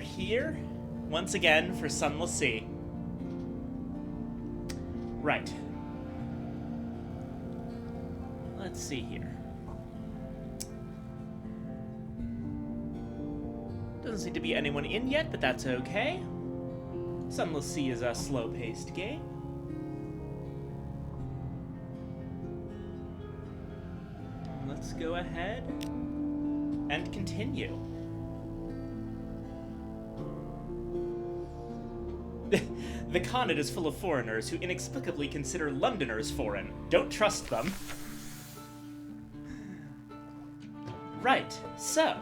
here, once again, for Sunless Sea. Right. Let's see here. Doesn't seem to be anyone in yet, but that's okay. Sunless Sea is a slow-paced game. Let's go ahead and continue. The Connet is full of foreigners who inexplicably consider Londoners foreign. Don't trust them. Right, so...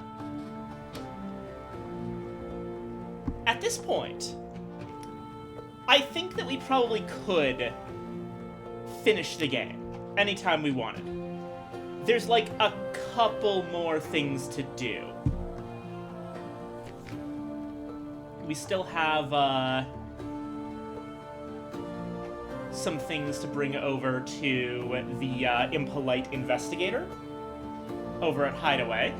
at this point, I think that we probably could finish the game anytime we wanted. There's like a couple more things to do. We still have some things to bring over to the impolite investigator over at Hideaway.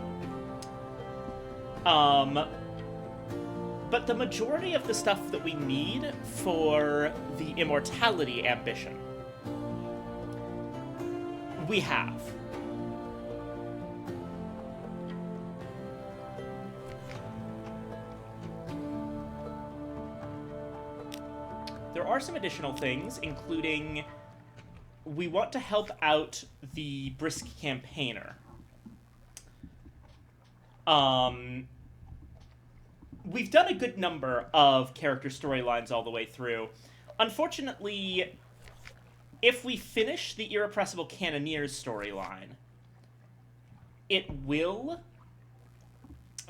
But the majority of the stuff that we need for the immortality ambition, we have. There are some additional things, including we want to help out the brisk campaigner. We've done a good number of character storylines all the way through. Unfortunately, if we finish the Irrepressible Cannoneers storyline, it will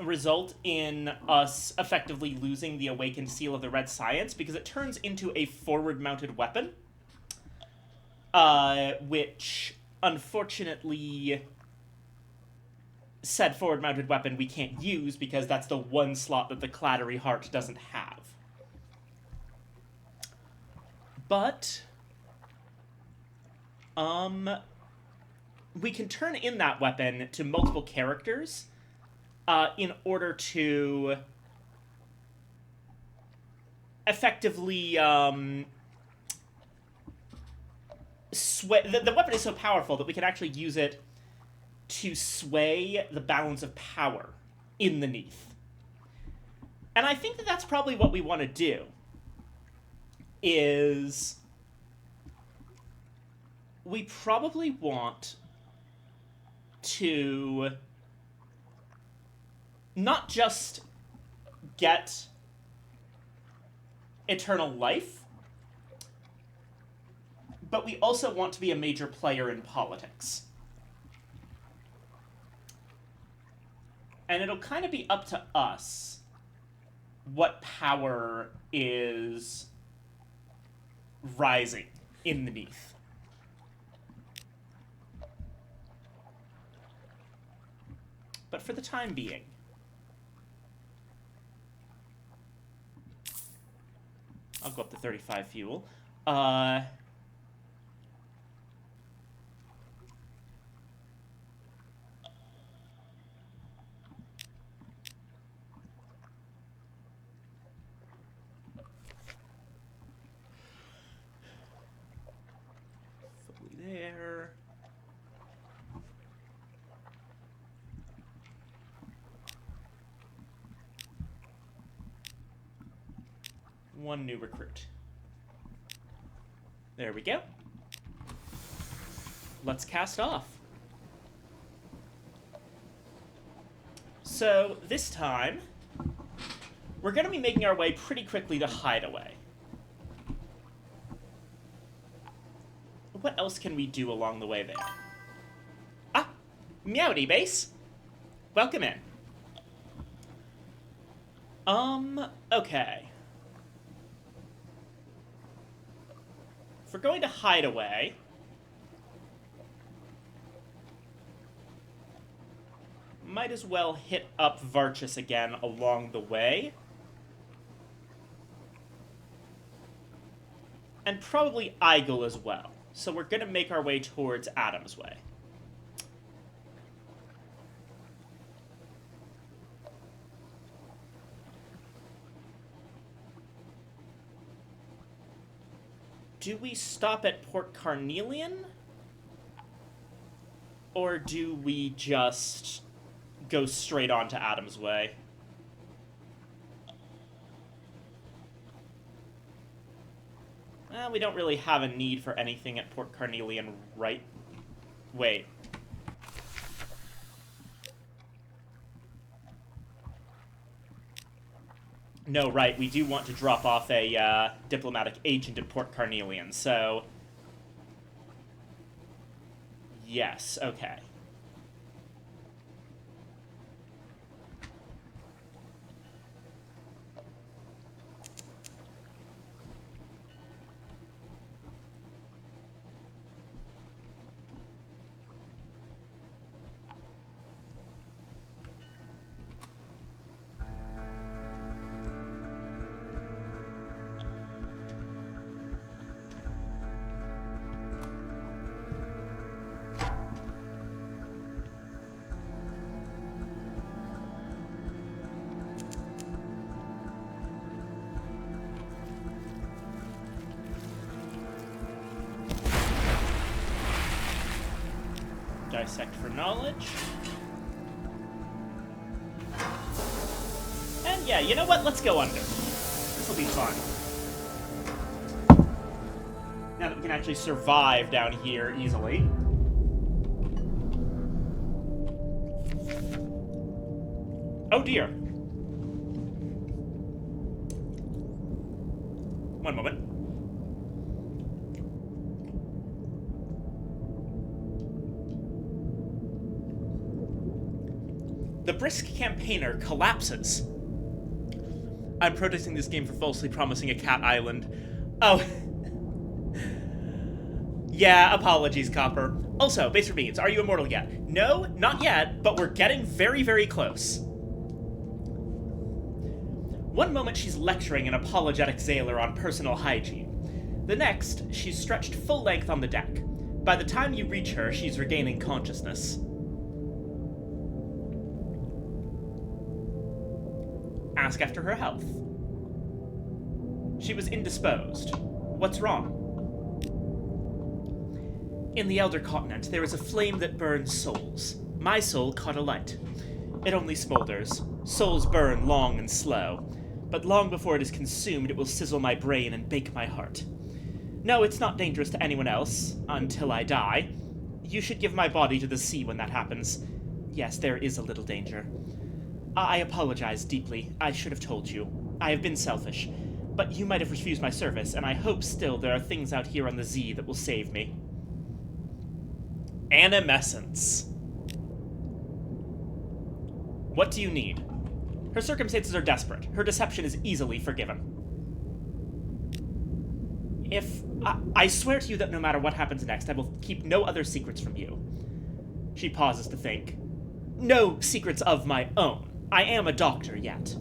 result in us effectively losing the Awakened Seal of the Red Science, because it turns into a forward-mounted weapon, which, unfortunately, said forward-mounted weapon we can't use because that's the one slot that the Clattery Heart doesn't have. But, we can turn in that weapon to multiple characters, in order to effectively, sway... The weapon is so powerful that we can actually use it to sway the balance of power in the Neath. And I think that that's probably what we want to do, is we probably want to not just get eternal life, but we also want to be a major player in politics. And it'll kind of be up to us what power is rising in the Neath. But for the time being, I'll go up to 35 fuel. There. One new recruit. There we go. Let's cast off. So, this time, we're going to be making our way pretty quickly to Hideaway. What else can we do along the way there? Ah! Meowdy base! Welcome in. Okay. If we're going to Hideaway, might as well hit up Varchus again along the way. And probably Eigel as well. So we're going to make our way towards Adam's Way. Do we stop at Port Carnelian? Or do we just go straight on to Adam's Way? Well, we don't really have a need for anything at Port Carnelian, right? Wait. No, right, we do want to drop off a diplomatic agent at Port Carnelian, so... Yes, okay. Dissect for knowledge. And yeah, you know what? Let's go under. This'll be fun. Now that we can actually survive down here easily. Oh dear. One moment. The brisk campaigner collapses. I'm protesting this game for falsely promising a cat island. Oh. Yeah, apologies, Copper. Also, Base for Beans, are you immortal yet? No, not yet, but we're getting very, very close. One moment she's lecturing an apologetic sailor on personal hygiene. The next, she's stretched full length on the deck. By the time you reach her, she's regaining consciousness. Ask after her health. She was indisposed. What's wrong? In the Elder Continent, there is a flame that burns souls. My soul caught alight. It only smolders. Souls burn long and slow. But long before it is consumed, it will sizzle my brain and bake my heart. No, it's not dangerous to anyone else, until I die. You should give my body to the sea when that happens. Yes, there is a little danger. I apologize deeply. I should have told you. I have been selfish. But you might have refused my service, and I hope still there are things out here on the Z that will save me. Animescence. What do you need? Her circumstances are desperate. Her deception is easily forgiven. I swear to you that no matter what happens next, I will keep no other secrets from you. She pauses to think. No secrets of my own. I am a doctor yet.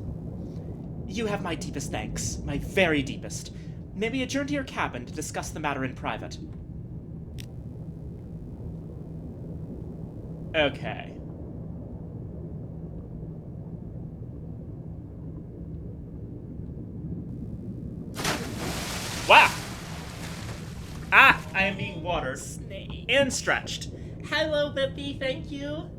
You have my deepest thanks. My very deepest. May we adjourn to your cabin to discuss the matter in private? Okay. Wow! Ah! I am being watered. Snake. And stretched. Hello, Bippy, thank you.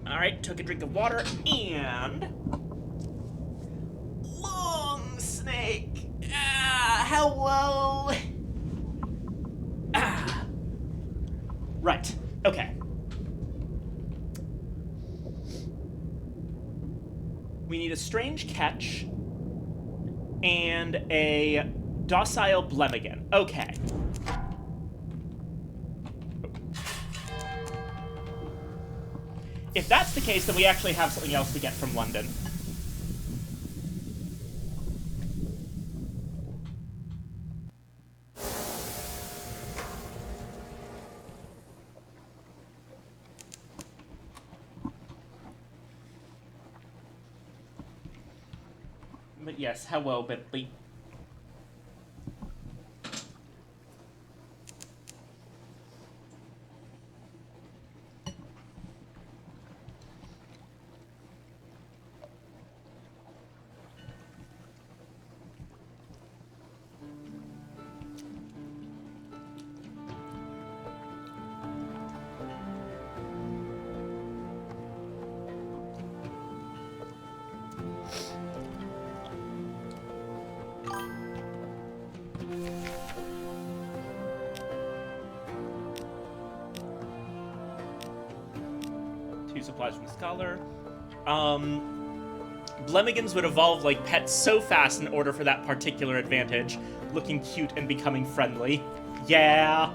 Alright, took a drink of water, and... Long snake. Hello. Right, okay. We need a strange catch and a docile Blemigan. Okay. If that's the case, then we actually have something else to get from London. But yes, hello, Bentley. 2 supplies from the scholar. Blemigans would evolve like pets so fast in order for that particular advantage, looking cute and becoming friendly. Yeah.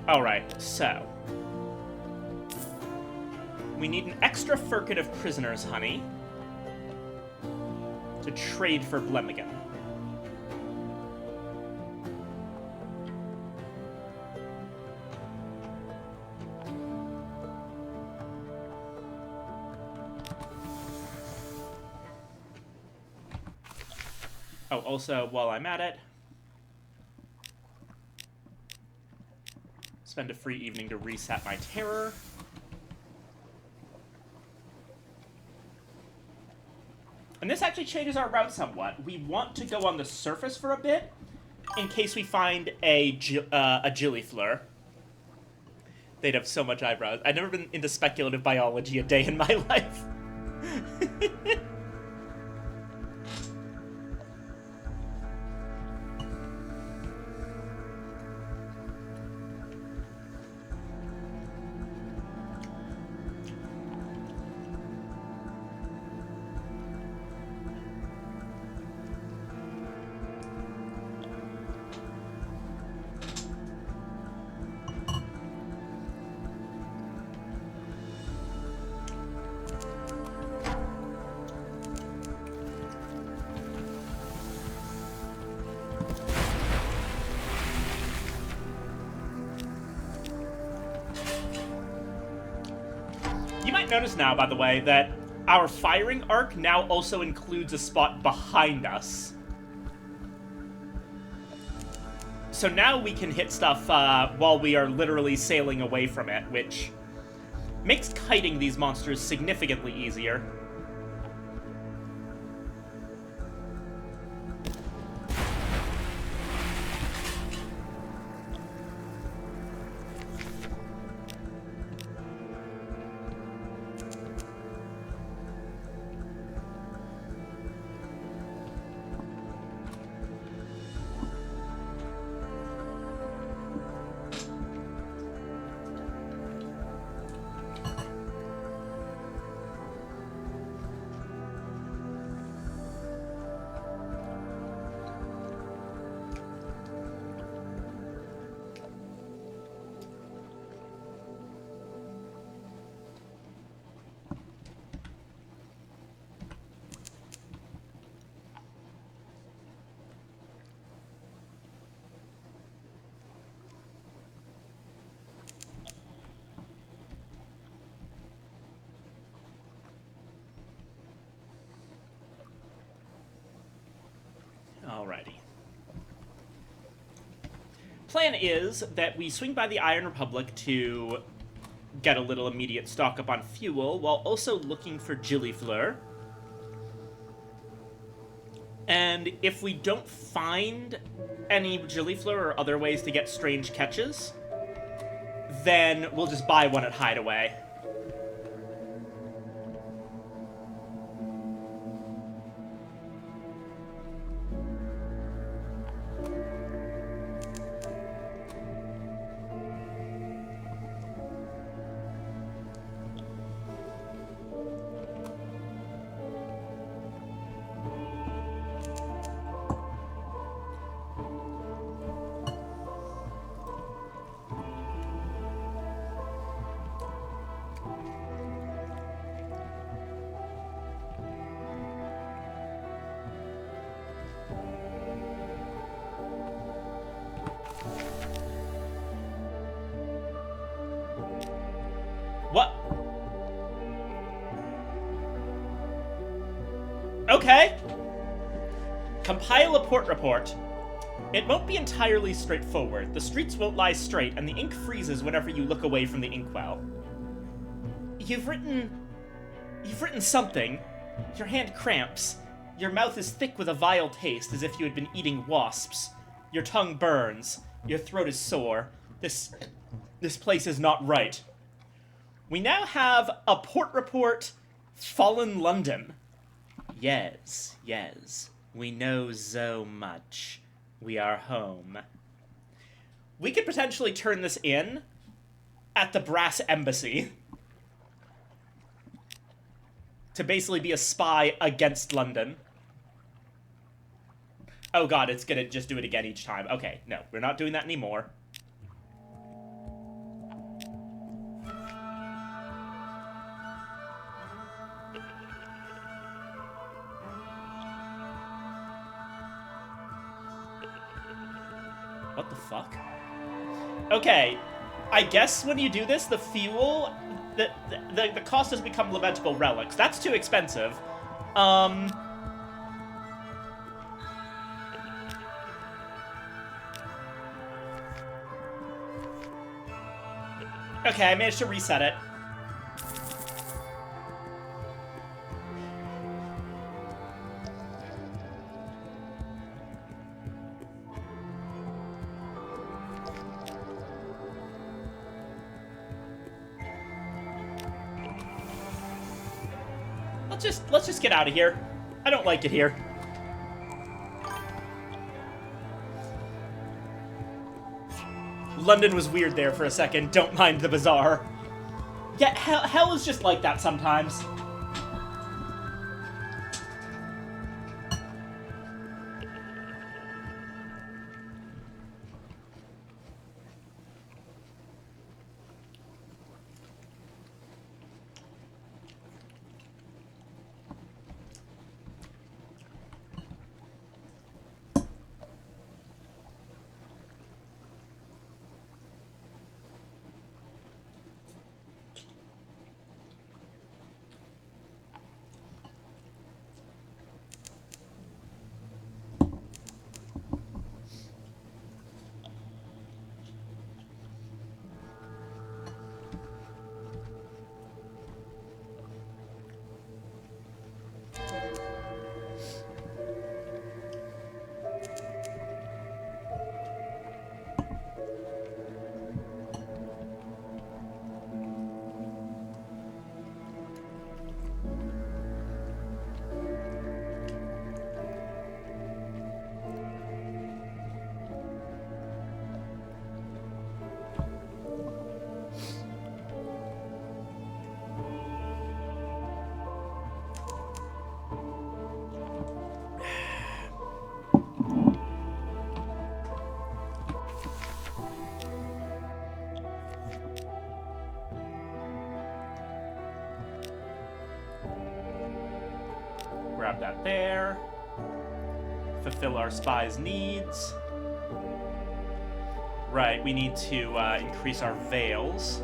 Alright, so. We need an extra firket of prisoner's honey to trade for Blemigan. Oh, also, while I'm at it, spend a free evening to reset my terror. And this actually changes our route somewhat. We want to go on the surface for a bit, in case we find a Gillifleur. They'd have so much eyebrows. I've never been into speculative biology a day in my life. You might notice now, by the way, that our firing arc now also includes a spot behind us. So now we can hit stuff while we are literally sailing away from it, which makes kiting these monsters significantly easier. Alrighty. Plan is that we swing by the Iron Republic to get a little immediate stock up on fuel, while also looking for Gillifleur. And if we don't find any Gillifleur or other ways to get strange catches, then we'll just buy one at Hideaway. What? Okay. Compile a port report. It won't be entirely straightforward. The streets won't lie straight, and the ink freezes whenever you look away from the inkwell. You've written something. Your hand cramps. Your mouth is thick with a vile taste, as if you had been eating wasps. Your tongue burns. Your throat is sore. This place is not right. We now have a port report, Fallen London. Yes, we know so much. We are home. We could potentially turn this in at the Brass Embassy to basically be a spy against London. Oh god, it's gonna just do it again each time. Okay, no, we're not doing that anymore. What the fuck? Okay, I guess when you do this, the fuel, the cost has become lamentable relics. That's too expensive. Okay, I managed to reset it. Let's just get out of here. I don't like it here. London was weird there for a second. Don't mind the bazaar. Yeah, hell is just like that sometimes. Grab that there. Fulfill our spy's needs. Right, we need to increase our veils.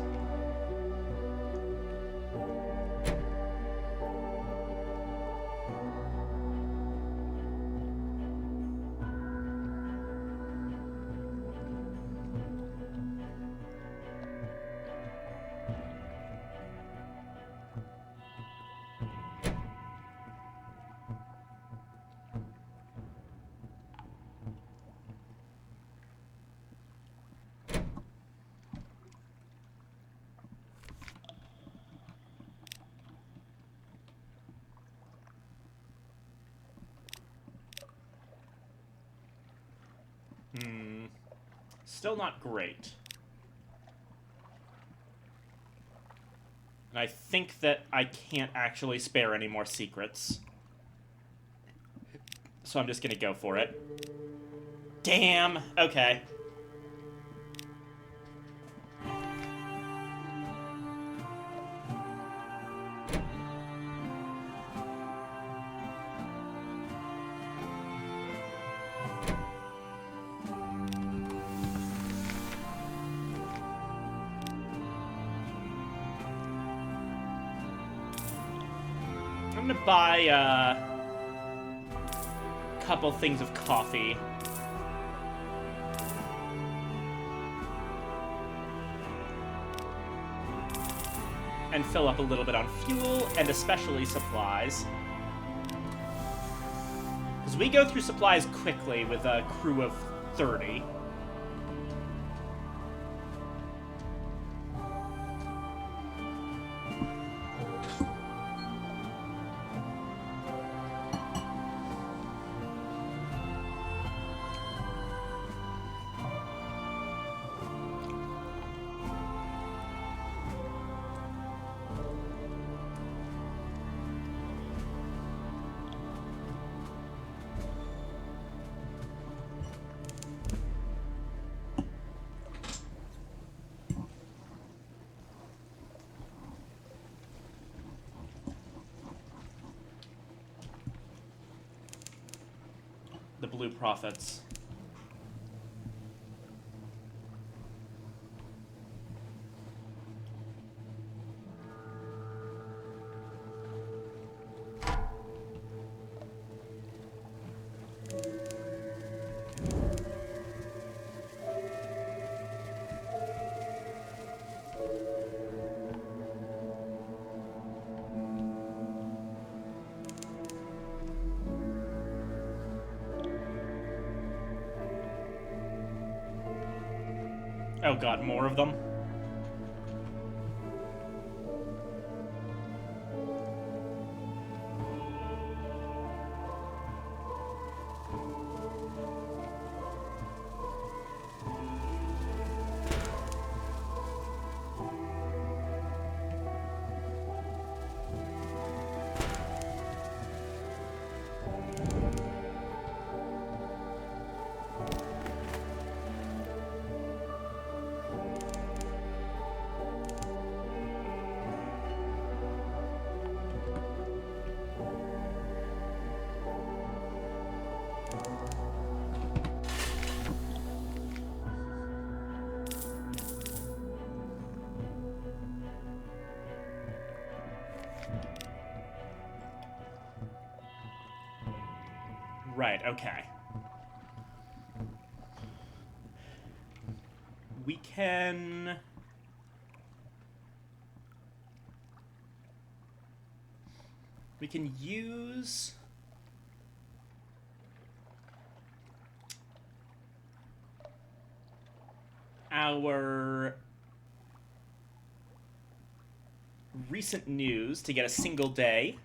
Still not great. And I think that I can't actually spare any more secrets. So I'm just gonna go for it. Damn! Okay. I'm gonna buy a couple things of coffee. And fill up a little bit on fuel and especially supplies. Because we go through supplies quickly with a crew of 30. blue profits. Oh god, more of them? Right, okay. We can... We can use... our recent news to get a single day.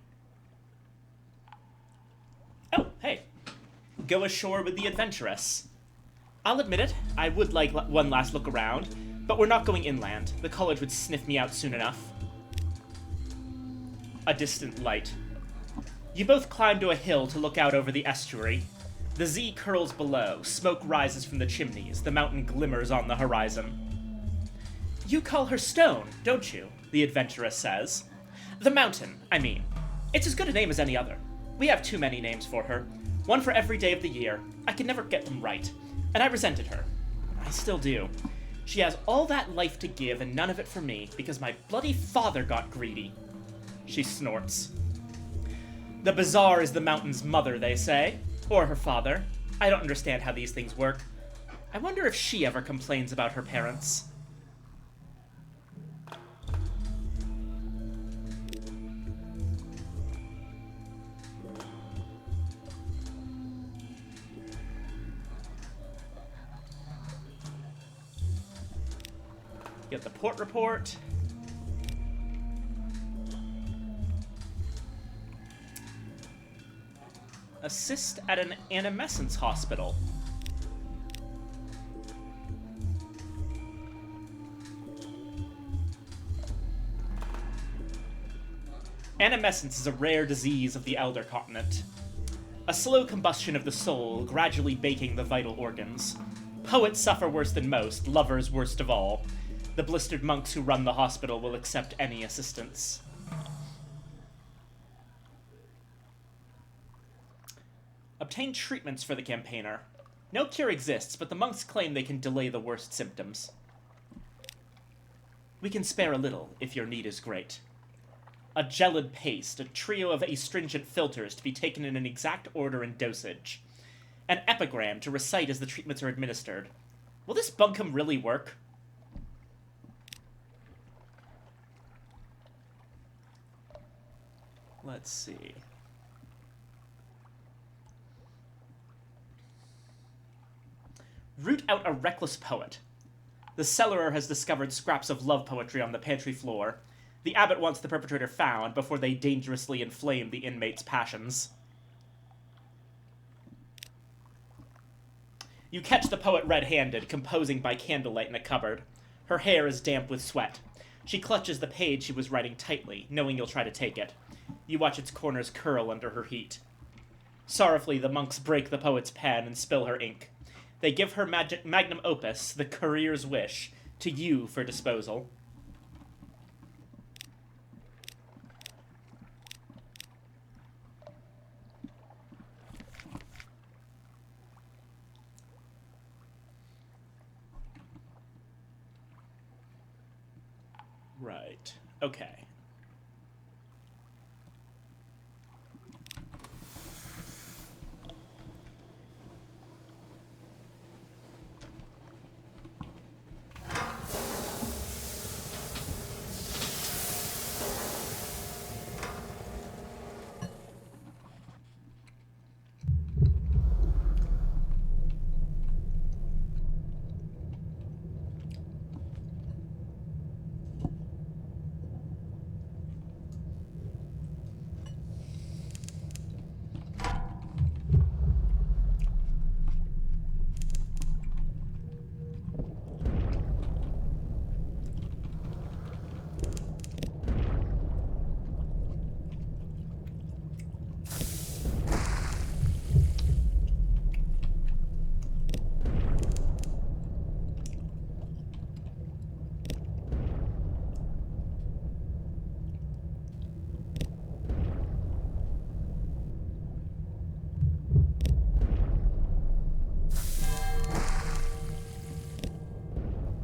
Oh, hey. Go ashore with the adventurous. I'll admit it, I would like one last look around, but we're not going inland. The college would sniff me out soon enough. A distant light. You both climb to a hill to look out over the estuary. The Z curls below, smoke rises from the chimneys, the mountain glimmers on the horizon. You call her Stone, don't you? The adventuress says. The mountain, I mean. It's as good a name as any other. We have too many names for her. One for every day of the year. I could never get them right. And I resented her. I still do. She has all that life to give and none of it for me because my bloody father got greedy. She snorts. The bazaar is the mountain's mother, they say. Or her father. I don't understand how these things work. I wonder if she ever complains about her parents. Get the port report. Assist at an animescence hospital. Animescence is a rare disease of the Elder Continent. A slow combustion of the soul, gradually baking the vital organs. Poets suffer worse than most, lovers worst of all. The blistered monks who run the hospital will accept any assistance. Obtain treatments for the campaigner. No cure exists, but the monks claim they can delay the worst symptoms. We can spare a little, if your need is great. A gelid paste, a trio of astringent filters to be taken in an exact order and dosage. An epigram to recite as the treatments are administered. Will this bunkum really work? Let's see. Root out a reckless poet. The cellarer has discovered scraps of love poetry on the pantry floor. The abbot wants the perpetrator found before they dangerously inflame the inmates' passions. You catch the poet red-handed, composing by candlelight in a cupboard. Her hair is damp with sweat. She clutches the page she was writing tightly, knowing you'll try to take it. You watch its corners curl under her heat. Sorrowfully, the monks break the poet's pen and spill her ink. They give her magnum opus, the courier's wish, to you for disposal. right. Okay.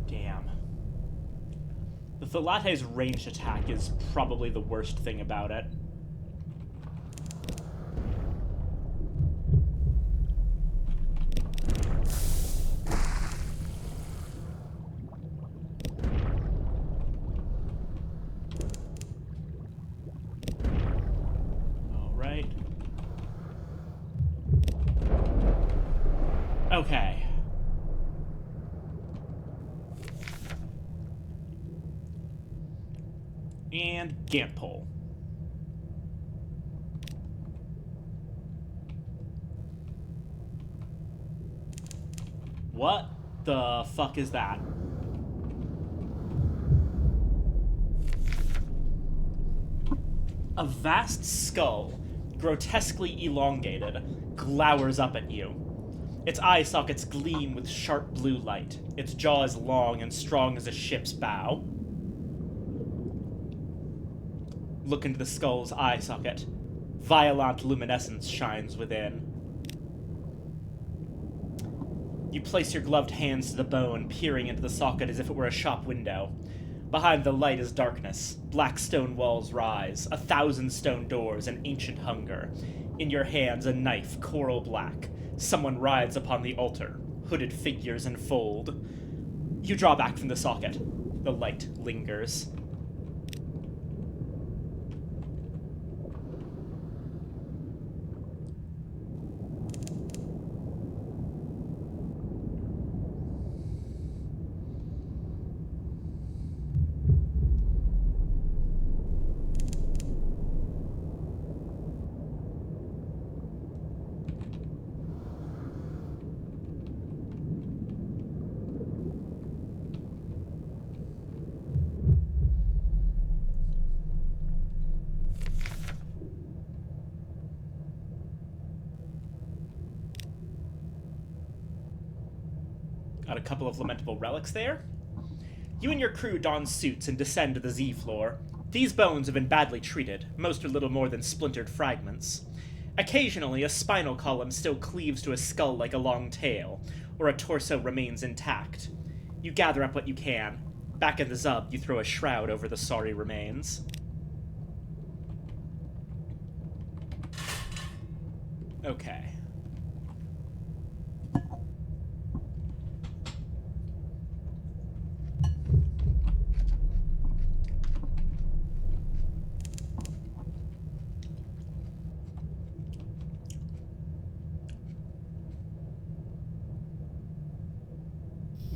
Damn. The latte's ranged attack is probably the worst thing about it. Alright. Okay. And Gant Pole. What the fuck is that? A vast skull, grotesquely elongated, glowers up at you. Its eye sockets gleam with sharp blue light. Its jaw is long and strong as a ship's bow. Look into the skull's eye socket. Violent luminescence shines within. You place your gloved hands to the bone, peering into the socket as if it were a shop window. Behind the light is darkness. Black stone walls rise, 1,000 stone doors, and ancient hunger. In your hands, a knife, coral black. Someone writhes upon the altar. Hooded figures unfold. You draw back from the socket. The light lingers. Got a couple of lamentable relics there. You and your crew don suits and descend to the Z floor. These bones have been badly treated. Most are little more than splintered fragments. Occasionally, a spinal column still cleaves to a skull like a long tail, or a torso remains intact. You gather up what you can. Back in the Zub, you throw a shroud over the sorry remains. Okay.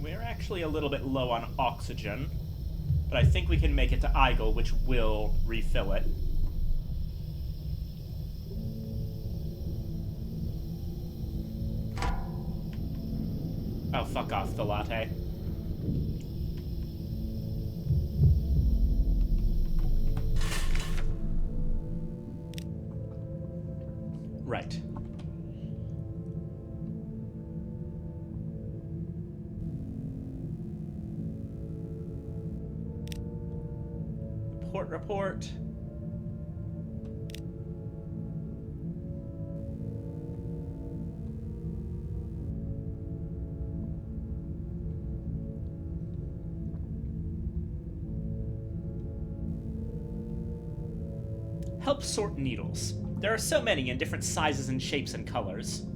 We're actually a little bit low on oxygen, but I think we can make it to Igel, which will refill it. Oh, fuck off, the latte. Right. Report. Help sort needles. There are so many in different sizes and shapes and colors.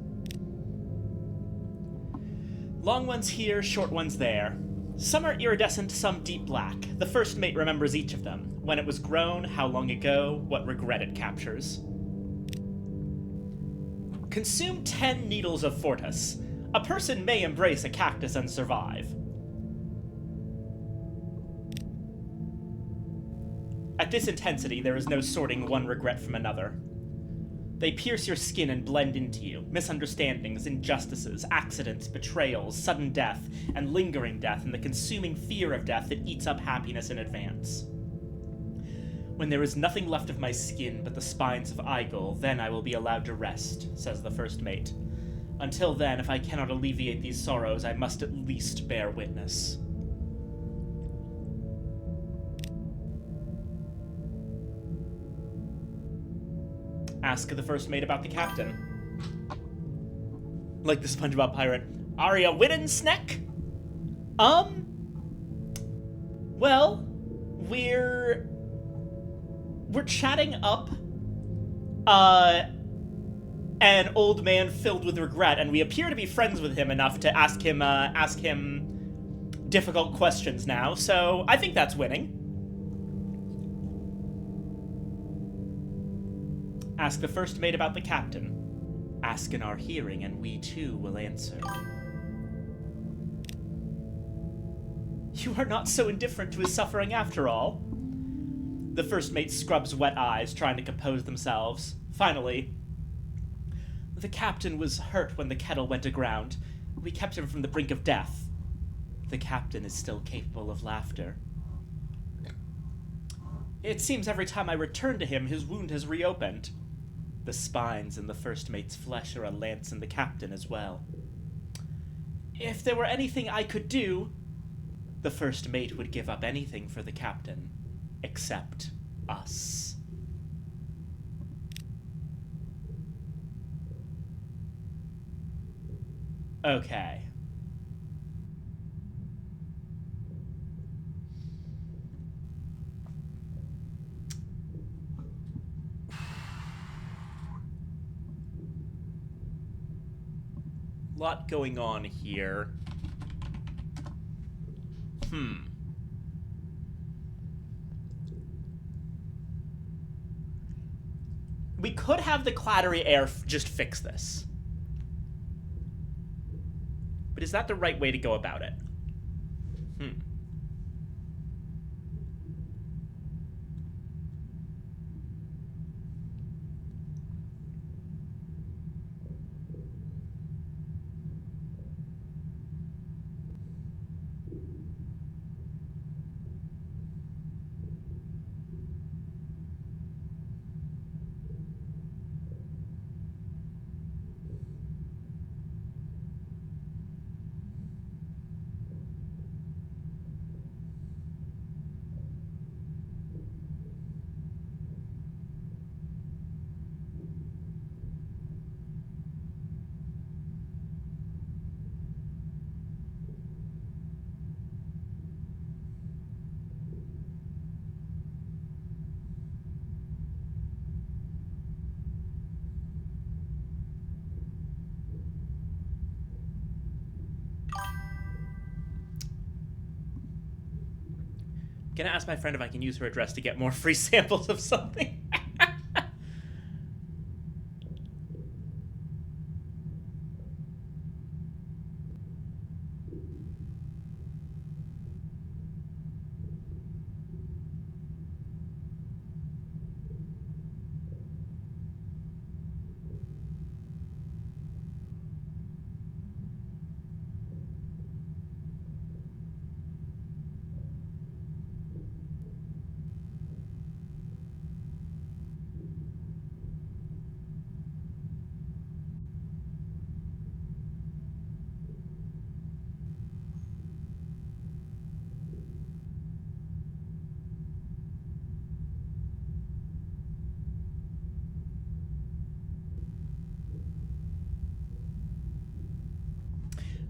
Long ones here, short ones there. Some are iridescent, some deep black. The first mate remembers each of them. When it was grown, how long ago, what regret it captures. Consume 10 needles of Fortis. A person may embrace a cactus and survive. At this intensity, there is no sorting one regret from another. They pierce your skin and blend into you. Misunderstandings, injustices, accidents, betrayals, sudden death, and lingering death, and the consuming fear of death that eats up happiness in advance. When there is nothing left of my skin but the spines of Igel, then I will be allowed to rest, says the first mate. Until then, if I cannot alleviate these sorrows, I must at least bear witness. Ask the first mate about the captain. Like the SpongeBob pirate. Are ya winning, Sneck? Well, we're chatting up, an old man filled with regret, and we appear to be friends with him enough to ask him difficult questions now, so I think that's winning. Ask the first mate about the captain. Ask in our hearing, and we too will answer. You are not so indifferent to his suffering after all. The first mate scrubs wet eyes, trying to compose themselves. Finally, the captain was hurt when the kettle went aground. We kept him from the brink of death. The captain is still capable of laughter. It seems every time I return to him, his wound has reopened. The spines in the first mate's flesh are a lance in the captain as well. If there were anything I could do, the first mate would give up anything for the captain, except us. Okay. Lot going on here. We could have the clattery air just fix this. But is that the right way to go about it? Gonna ask my friend if I can use her address to get more free samples of something.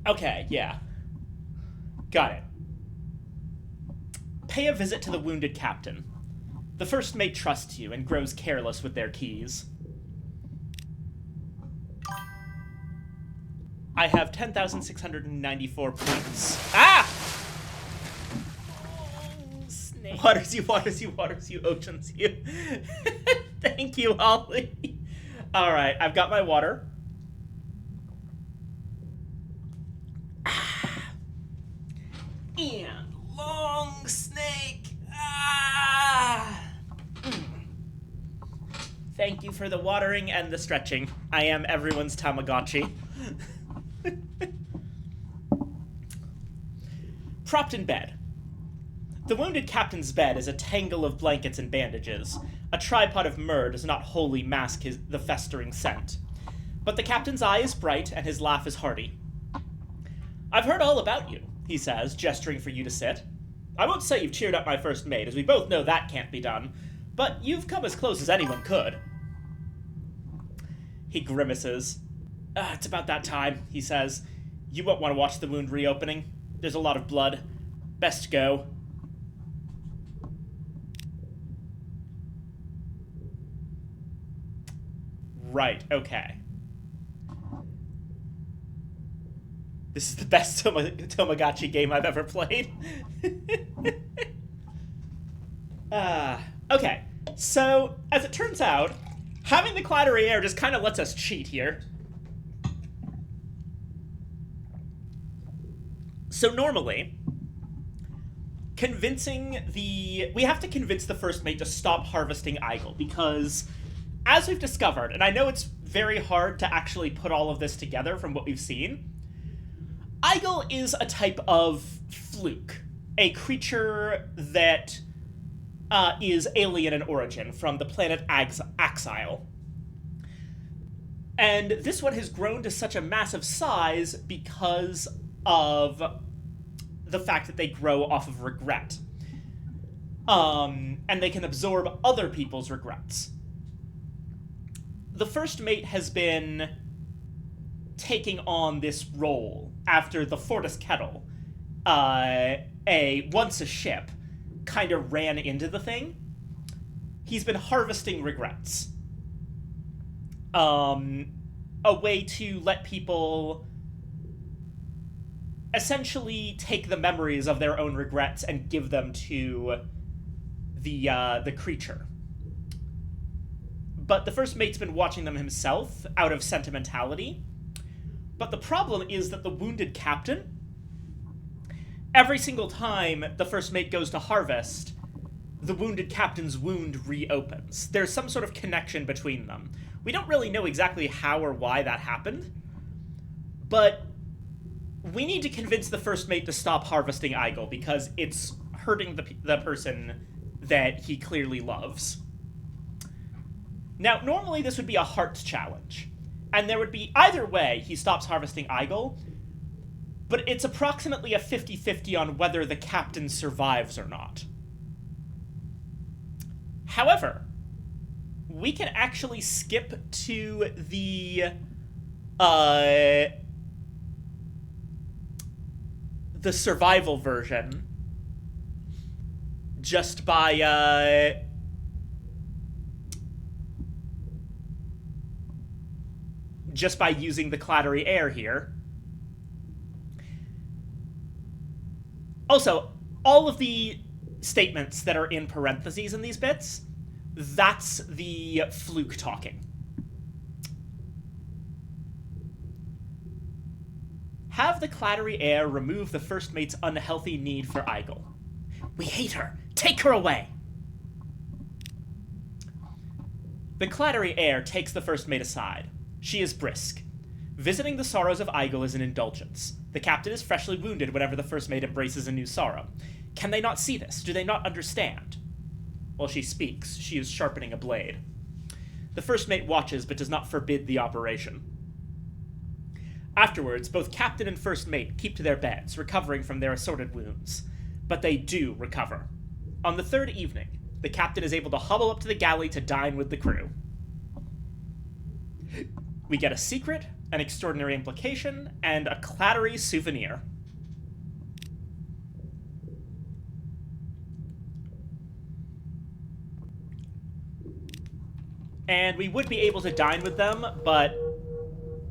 Okay, yeah. Got it. Pay a visit to the wounded captain. The first mate trusts you and grows careless with their keys. I have 10,694 points. Ah! Oh, snake. Waters you, oceans you. Thank you, Holly. Alright, I've got my water. And long snake. Ah! Thank you for the watering and the stretching. I am everyone's Tamagotchi. Propped in bed. The wounded captain's bed is a tangle of blankets and bandages. A tripod of myrrh does not wholly mask the festering scent. But the captain's eye is bright and his laugh is hearty. I've heard all about you, he says, gesturing for you to sit. I won't say you've cheered up my first mate, as we both know that can't be done, but you've come as close as anyone could. He grimaces. It's about that time, he says. You won't want to watch the wound reopening. There's a lot of blood. Best go. Right, okay. This is the best Tamagotchi game I've ever played. Okay, so, as it turns out, having the clattery air just kind of lets us cheat here. So normally, we have to convince the first mate to stop harvesting Eigel, because, as we've discovered, and I know it's very hard to actually put all of this together from what we've seen, Eigel is a type of fluke, a creature that is alien in origin from the planet Axile. And this one has grown to such a massive size because of the fact that they grow off of regret. And they can absorb other people's regrets. The first mate has been taking on this role after the Fortis Kettle, once a ship, kind of ran into the thing. He's been harvesting regrets. A way to let people essentially take the memories of their own regrets and give them to the creature. But the first mate's been watching them himself out of sentimentality. But the problem is that the wounded captain, every single time the first mate goes to harvest, the wounded captain's wound reopens. There's some sort of connection between them. We don't really know exactly how or why that happened, but we need to convince the first mate to stop harvesting Eigel because it's hurting the person that he clearly loves. Now, normally this would be a hearts challenge, and there would be either way he stops harvesting Eigel, but it's approximately a 50-50 on whether the captain survives or not. However, we can actually skip to the survival version just by using the clattery air here. Also, all of the statements that are in parentheses in these bits, that's the fluke talking. Have the clattery air remove the first mate's unhealthy need for Eigel. We hate her. Take her away. The clattery air takes the first mate aside. She is brisk. Visiting the sorrows of Eigel is an indulgence. The captain is freshly wounded whenever the first mate embraces a new sorrow. Can they not see this? Do they not understand? While she speaks, she is sharpening a blade. The first mate watches but does not forbid the operation. Afterwards, both captain and first mate keep to their beds, recovering from their assorted wounds. But they do recover. On the third evening, the captain is able to hobble up to the galley to dine with the crew. We get a secret, an extraordinary implication, and a clattery souvenir. And we would be able to dine with them, but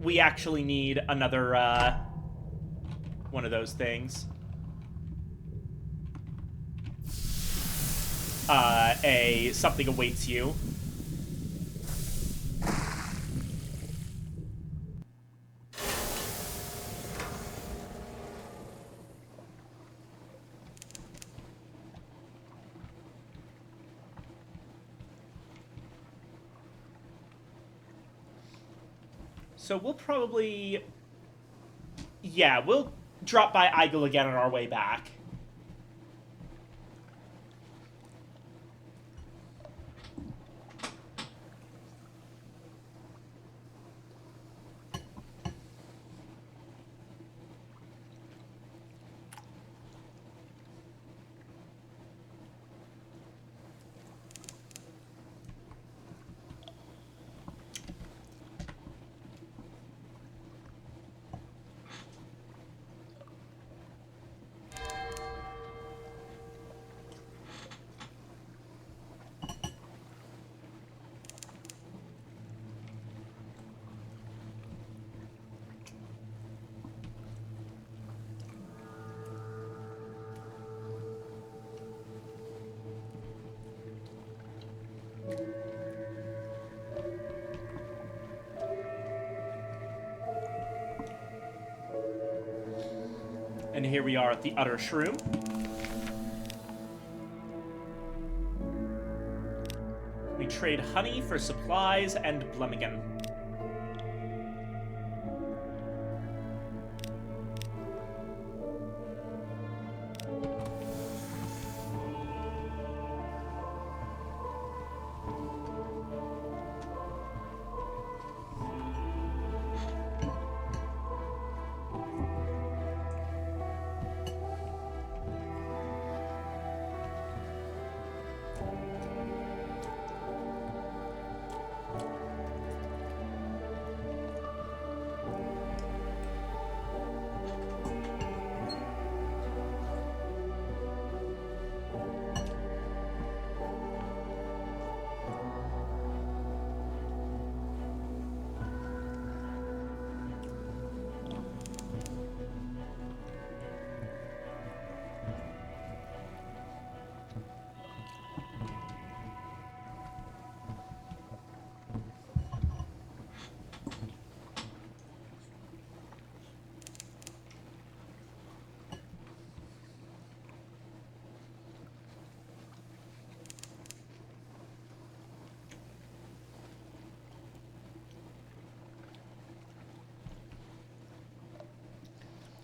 we actually need another, one of those things. Something awaits you. So we'll probably... Yeah, we'll drop by Eigel again on our way back. And here we are at the Utter Shroom. We trade honey for supplies and Blemigan.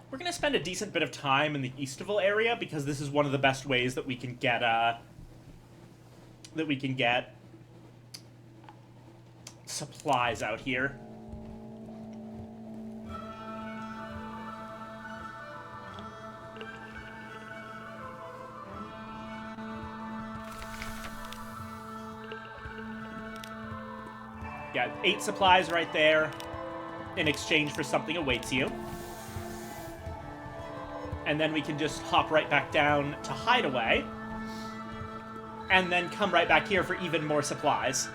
We're gonna spend a decent bit of time in the Easterville area because this is one of the best ways that we can get supplies out here. Yeah, 8 supplies right there in exchange for something awaits you. And then we can just hop right back down to Hideaway. And then come right back here for even more supplies.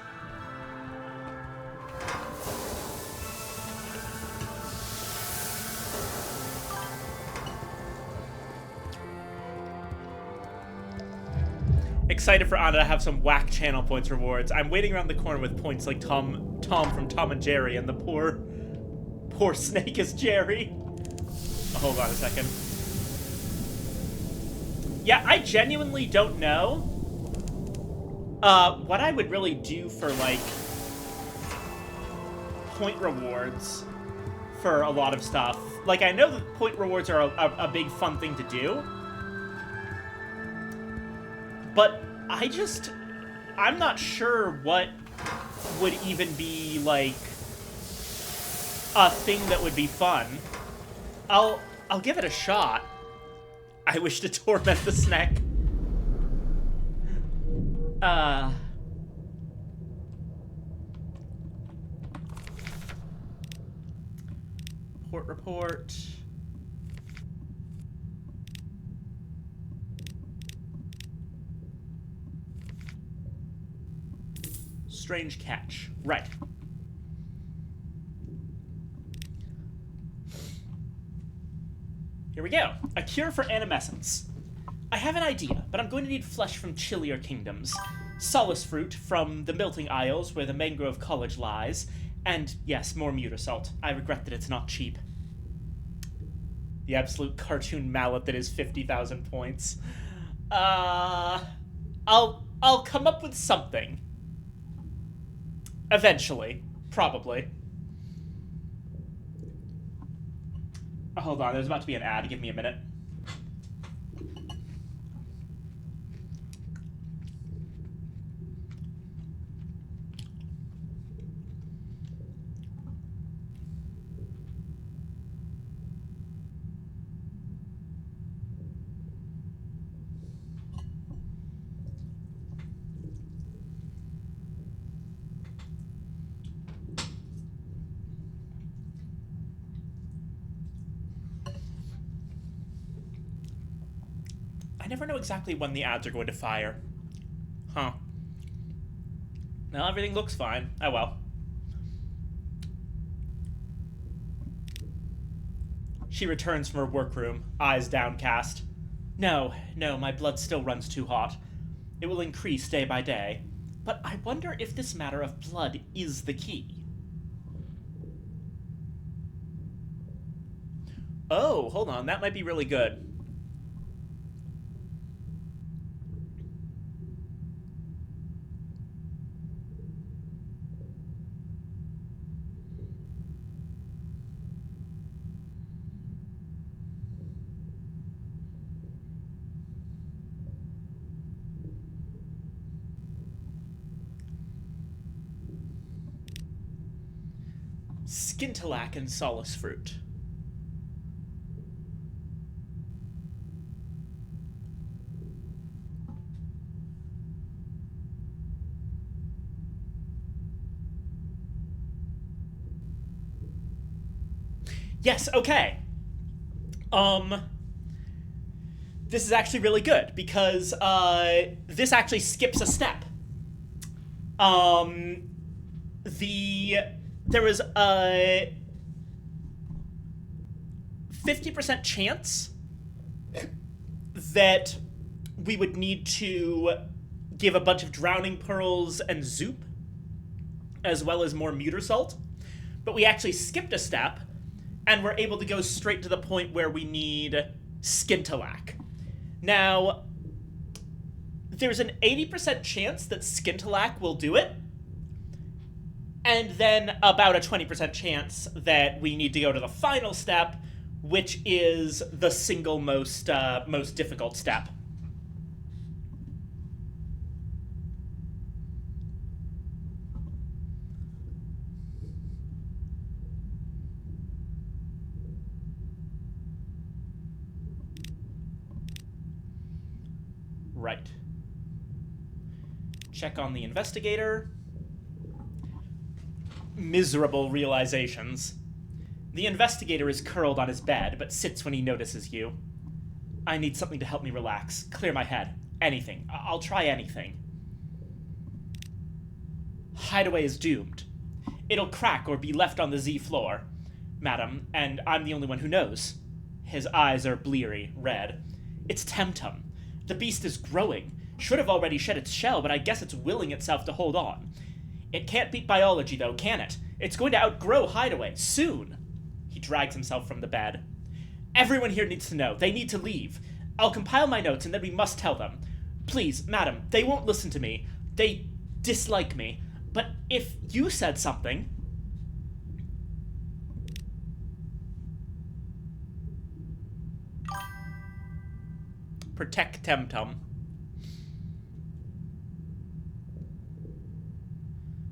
Excited for Anna to have some whack channel points rewards. I'm waiting around the corner with points like Tom from Tom and Jerry and the poor snake is Jerry. Oh, hold on a second. Yeah, I genuinely don't know what I would really do for, like, point rewards for a lot of stuff. Like, I know that point rewards are a big fun thing to do, but I'm not sure what would even be, like, a thing that would be fun. I'll give it a shot. I wish to torment the snack. Report. Strange catch. Right. Here we go. A cure for animescence. I have an idea, but I'm going to need flesh from chillier kingdoms. Solace fruit from the Melting Isles, where the Mangrove College lies. And, yes, more mutosalt. I regret that it's not cheap. The absolute cartoon mallet that is 50,000 points. I'll come up with something. Eventually. Probably. Hold on, there's about to be an ad. Give me a minute. I never know exactly when the ads are going to fire. Huh. Now everything looks fine. Oh well. She returns from her workroom, eyes downcast. No, my blood still runs too hot. It will increase day by day. But I wonder if this matter of blood is the key. Oh, hold on. That might be really good. Skintillac and Solace Fruit. Yes, okay. This is actually really good, because, this actually skips a step. There was a 50% chance that we would need to give a bunch of Drowning Pearls and Zoop, as well as more Muttersalt, but we actually skipped a step, and we're able to go straight to the point where we need Skintillac. Now, there's an 80% chance that Skintillac will do it, and then about a 20% chance that we need to go to the final step, which is the single most difficult step. Right. Check on the investigator. Miserable realizations. The investigator is curled on his bed, but sits when he notices you. I need something to help me relax, clear my head. Anything. I'll try anything. Hideaway is doomed. It'll crack or be left on the Z floor, madam, and I'm the only one who knows. His eyes are bleary, red. It's Temtum. The beast is growing. Should have already shed its shell, but I guess it's willing itself to hold on. It can't beat biology, though, can it? It's going to outgrow Hideaway, soon. He drags himself from the bed. Everyone here needs to know. They need to leave. I'll compile my notes, and then we must tell them. Please, madam, they won't listen to me. They dislike me. But if you said something... Protect Temtum.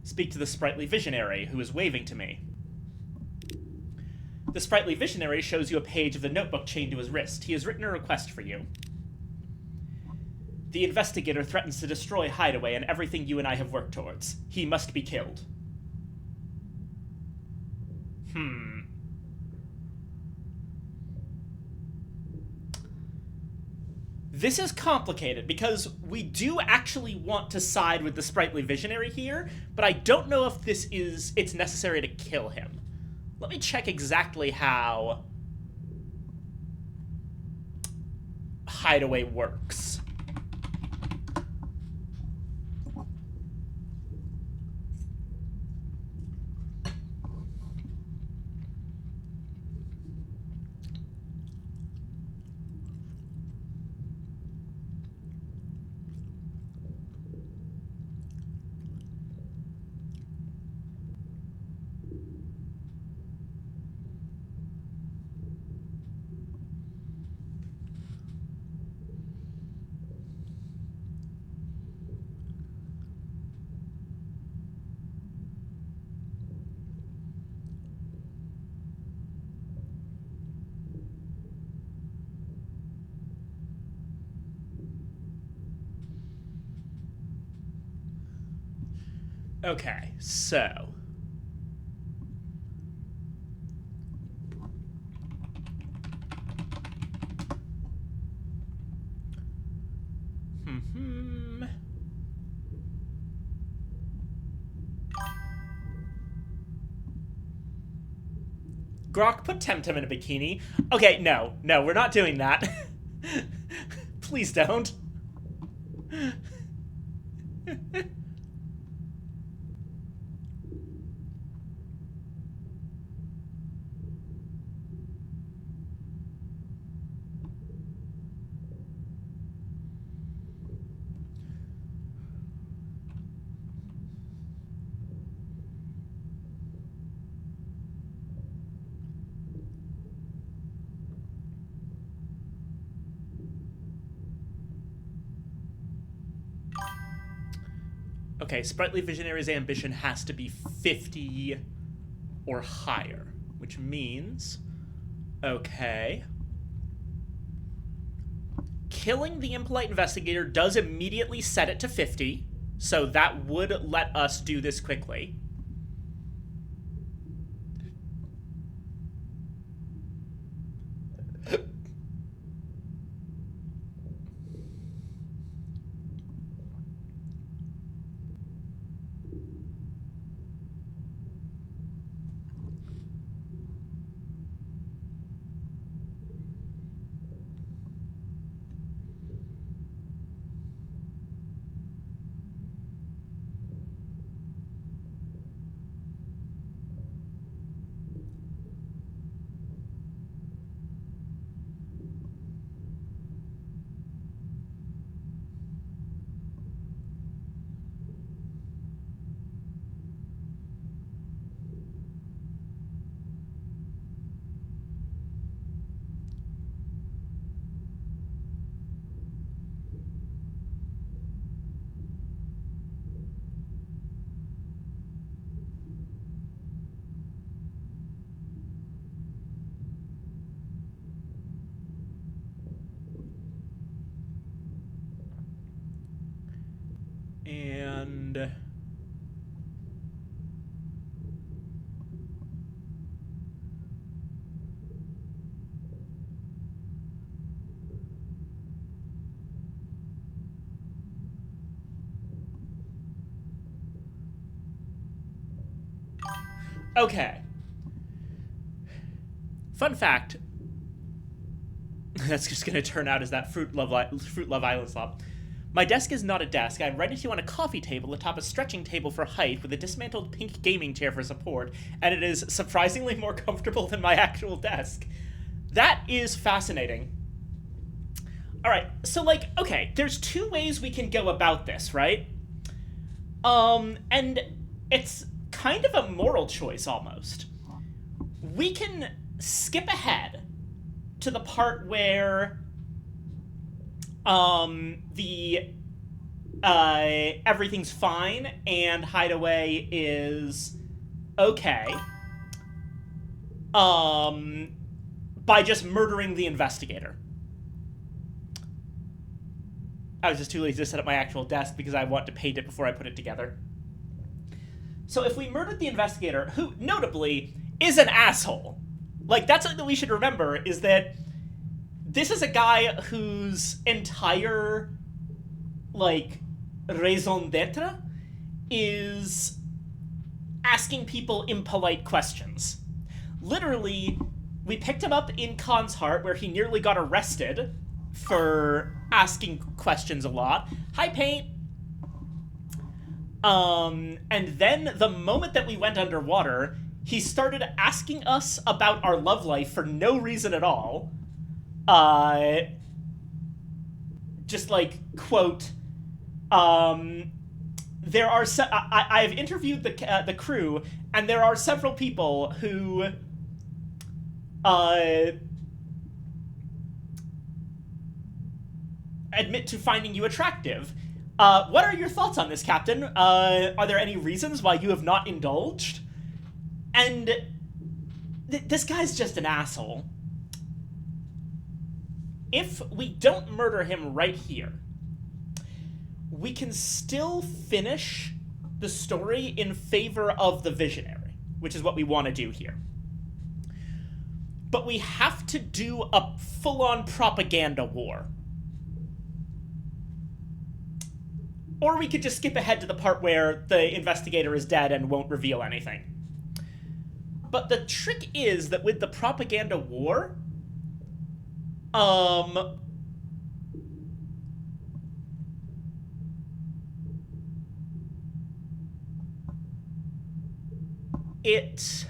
Speak to the sprightly visionary, who is waving to me. The sprightly visionary shows you a page of the notebook chained to his wrist. He has written a request for you. The investigator threatens to destroy Hideaway and everything you and I have worked towards. He must be killed. This is complicated because we do actually want to side with the sprightly visionary here, but I don't know if it's necessary to kill him. Let me check exactly how Hideaway works. Okay, so... Grok, put Temtem in a bikini. Okay, no, we're not doing that. Please don't. Okay, Sprightly Visionary's ambition has to be 50 or higher, which means... Okay. Killing the Impolite Investigator does immediately set it to 50, so that would let us do this quickly. And... Okay. Fun fact. That's just gonna turn out as that Fruit Love Island slop. My desk is not a desk. I'm ready to on a coffee table atop a stretching table for height with a dismantled pink gaming chair for support, and it is surprisingly more comfortable than my actual desk. That is fascinating. Alright, so like, okay, there's two ways we can go about this, right? And it's kind of a moral choice, almost. We can skip ahead to the part where everything's fine and Hideaway is okay by just murdering the investigator. I was just too lazy to set up my actual desk because I want to paint it before I put it together. So if we murdered the investigator, who notably is an asshole, like that's something that we should remember, is that this is a guy whose entire, like, raison d'etre is asking people impolite questions. Literally, we picked him up in Khan's Heart, where he nearly got arrested for asking questions a lot. Hi, Paint! And then the moment that we went underwater, he started asking us about our love life for no reason at all. Just like, quote, there are I've interviewed the crew, and there are several people who admit to finding you attractive. What are your thoughts on this, Captain? Are there any reasons why you have not indulged? And this guy's just an asshole. If we don't murder him right here, we can still finish the story in favor of the Visionary, which is what we want to do here. But we have to do a full-on propaganda war. Or we could just skip ahead to the part where the investigator is dead and won't reveal anything. But the trick is that with the propaganda war, it...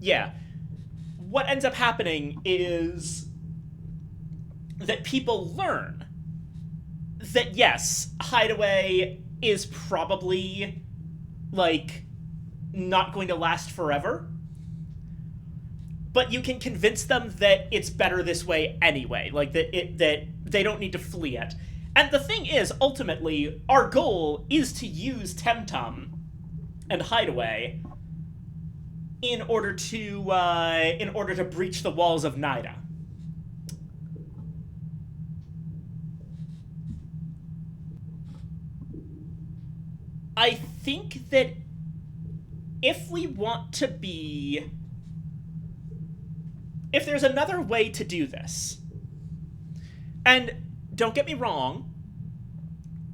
Yeah. What ends up happening is that people learn that, yes, Hideaway is probably, like, not going to last forever, but you can convince them that it's better this way anyway, like, that they don't need to flee it. And the thing is, ultimately, our goal is to use Temtum and Hideaway in order to breach the walls of Nida. I think that if we want to be... If there's another way to do this, and don't get me wrong,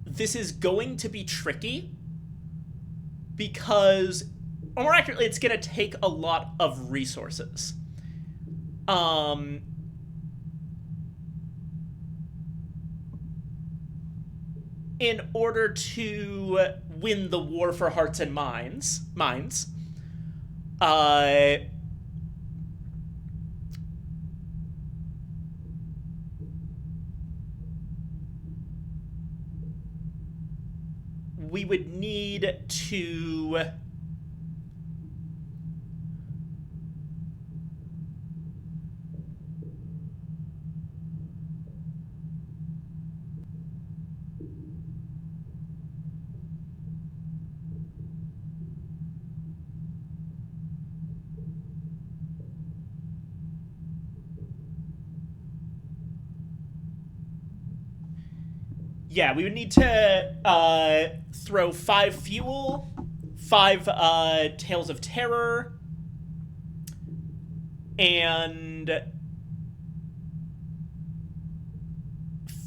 this is going to be tricky, because, or more accurately, it's going to take a lot of resources. In order to win the war for hearts and minds, we would need to... Yeah, we would need to throw 5 fuel, 5 Tales of Terror, and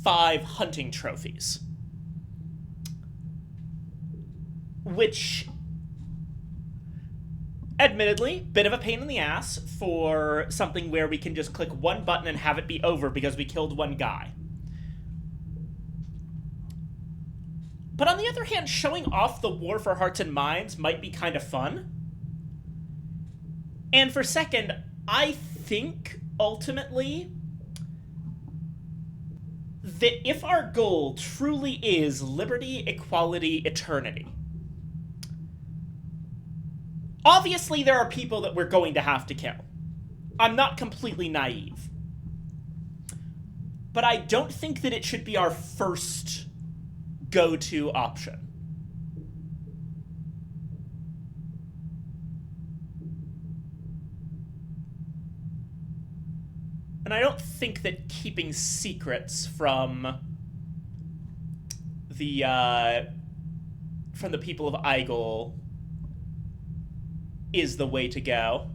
5 hunting trophies. Which, admittedly, bit of a pain in the ass for something where we can just click one button and have it be over because we killed one guy. But on the other hand, showing off the war for hearts and minds might be kind of fun. And for second, I think, ultimately, that if our goal truly is liberty, equality, eternity, obviously there are people that we're going to have to kill. I'm not completely naive. But I don't think that it should be our first go-to option. And I don't think that keeping secrets from the people of Igel is the way to go.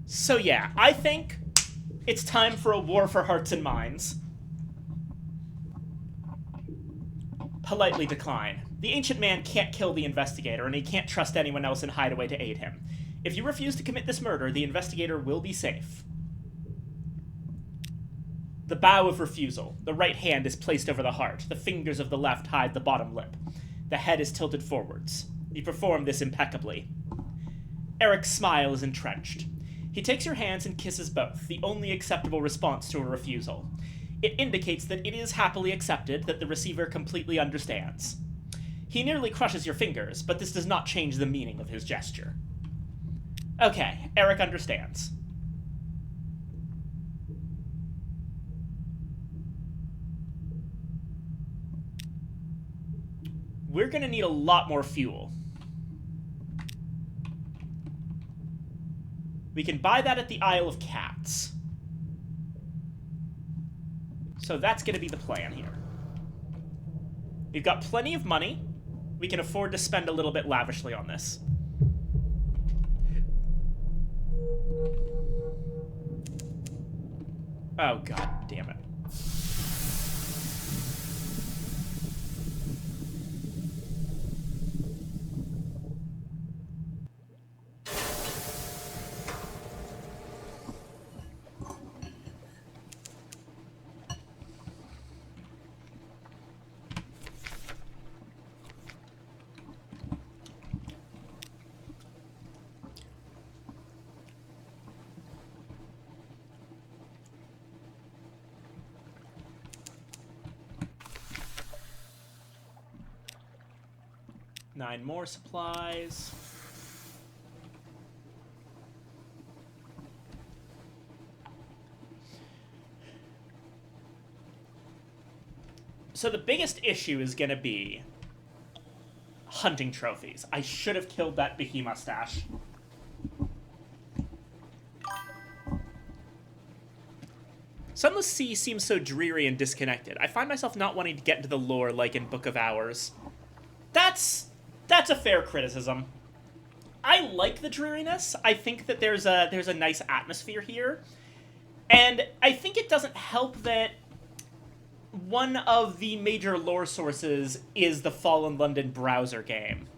So yeah, I think it's time for a war for hearts and minds. Politely decline. The ancient man can't kill the investigator, and he can't trust anyone else in Hideaway to aid him. If you refuse to commit this murder, the investigator will be safe. The bow of refusal. The right hand is placed over the heart. The fingers of the left hide the bottom lip. The head is tilted forwards. You perform this impeccably. Eric's smile is entrenched. He takes your hands and kisses both, the only acceptable response to a refusal. It indicates that it is happily accepted, that the receiver completely understands. He nearly crushes your fingers, but this does not change the meaning of his gesture. Okay, Eric understands. We're gonna need a lot more fuel. We can buy that at the Isle of Cats. So that's going to be the plan here. We've got plenty of money. We can afford to spend a little bit lavishly on this. Oh, god damn it. Nine more supplies. So the biggest issue is going to be hunting trophies. I should have killed that Behe mustache. Sunless Sea seems so dreary and disconnected. I find myself not wanting to get into the lore like in Book of Hours. That's a fair criticism. I like the dreariness. I think that there's a nice atmosphere here. And I think it doesn't help that one of the major lore sources is the Fallen London browser game.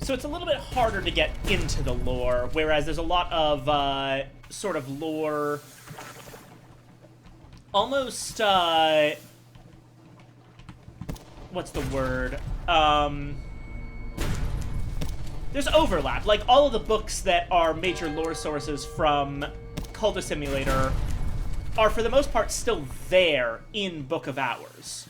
So it's a little bit harder to get into the lore, whereas there's a lot of sort of lore, almost, what's the word? There's overlap. Like, all of the books that are major lore sources from Cultist Simulator are, for the most part, still there in Book of Hours.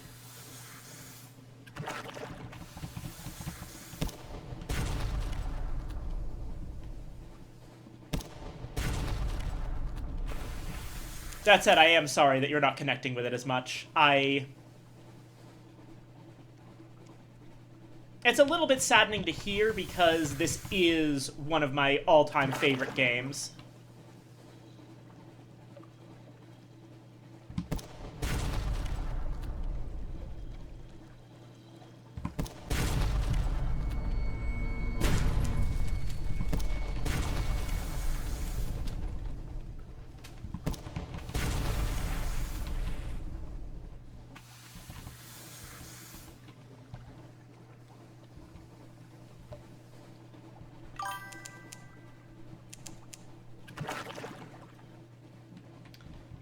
That said, I am sorry that you're not connecting with it as much. It's a little bit saddening to hear because this is one of my all-time favorite games.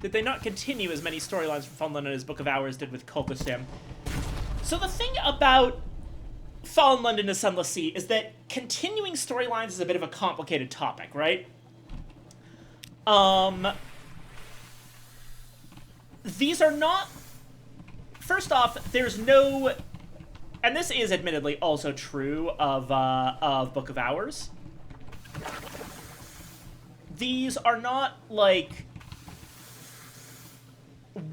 Did they not continue as many storylines from Fallen London as Book of Hours did with Cultist Sim? So the thing about Fallen London to Sunless Sea is that continuing storylines is a bit of a complicated topic, right? These are not first off, there's no... And this is admittedly also true of Book of Hours. These are not, like,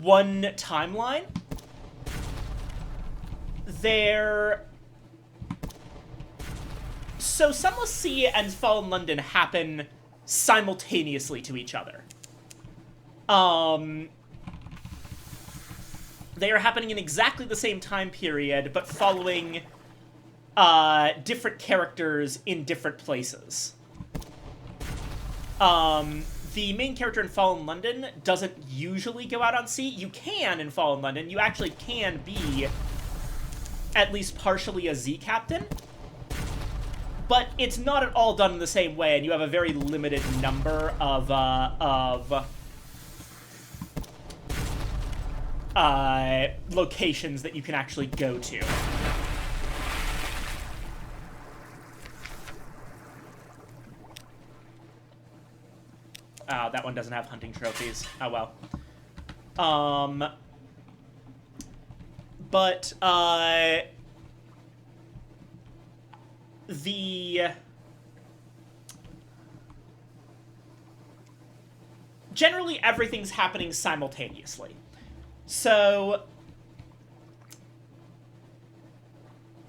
one timeline. They're... So Sunless Sea and Fallen London happen simultaneously to each other. They are happening in exactly the same time period, but following different characters in different places. The main character in Fallen London doesn't usually go out on sea. You can in Fallen London. You actually can be at least partially a Z captain. But it's not at all done in the same way, and you have a very limited number of locations that you can actually go to. Oh, that one doesn't have hunting trophies. Oh, well. But, generally, everything's happening simultaneously. So,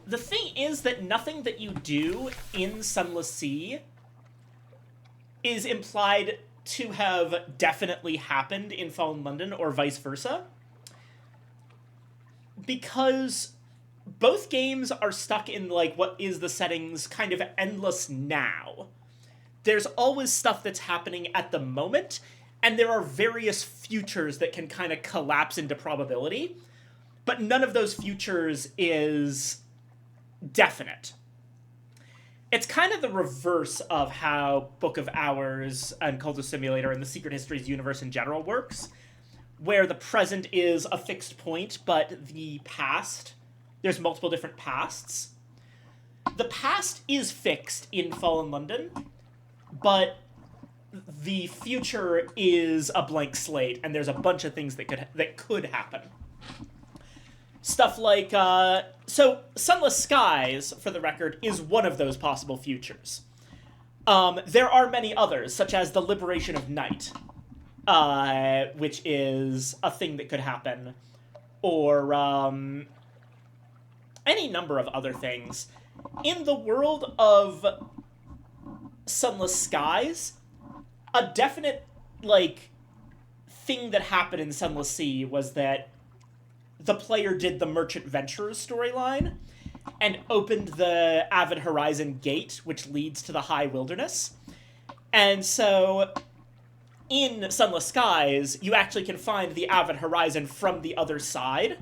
the thing is that nothing that you do in Sunless Sea is implied to have definitely happened in Fallen London, or vice versa. Because both games are stuck in, like, what is the setting's kind of endless now. There's always stuff that's happening at the moment, and there are various futures that can kind of collapse into probability, but none of those futures is definite. It's kind of the reverse of how Book of Hours and Cultist Simulator and the Secret Histories universe in general works, where the present is a fixed point, but the past, there's multiple different pasts. The past is fixed in Fallen London, but the future is a blank slate, and there's a bunch of things that could happen. Stuff like, so Sunless Skies, for the record, is one of those possible futures. There are many others, such as the liberation of night, which is a thing that could happen, or any number of other things. In the world of Sunless Skies, a definite, like, thing that happened in Sunless Sea was that the player did the Merchant Venturers storyline and opened the Avid Horizon gate, which leads to the High Wilderness. And so, in Sunless Skies, you actually can find the Avid Horizon from the other side.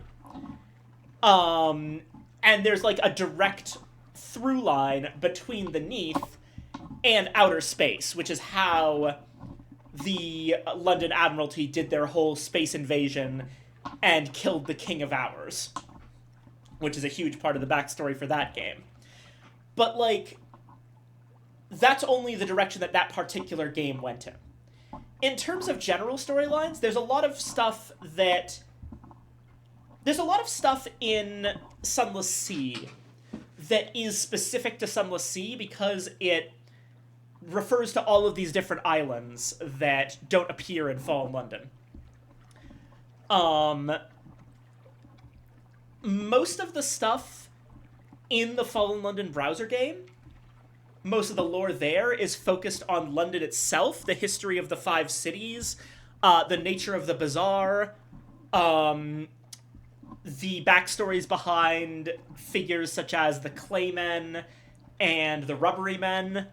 And there's, like, a direct through line between the Neath and outer space, which is how the London Admiralty did their whole space invasion and killed the King of Hours, which is a huge part of the backstory for that game. But, like, that's only the direction that that particular game went in. In terms of general storylines, there's a lot of stuff in Sunless Sea that is specific to Sunless Sea because it refers to all of these different islands that don't appear in Fallen London. Most of the stuff in the Fallen London browser game, most of the lore there is focused on London itself, the history of the 5 cities, the nature of the bazaar, the backstories behind figures such as the Claymen and the Rubbery Men,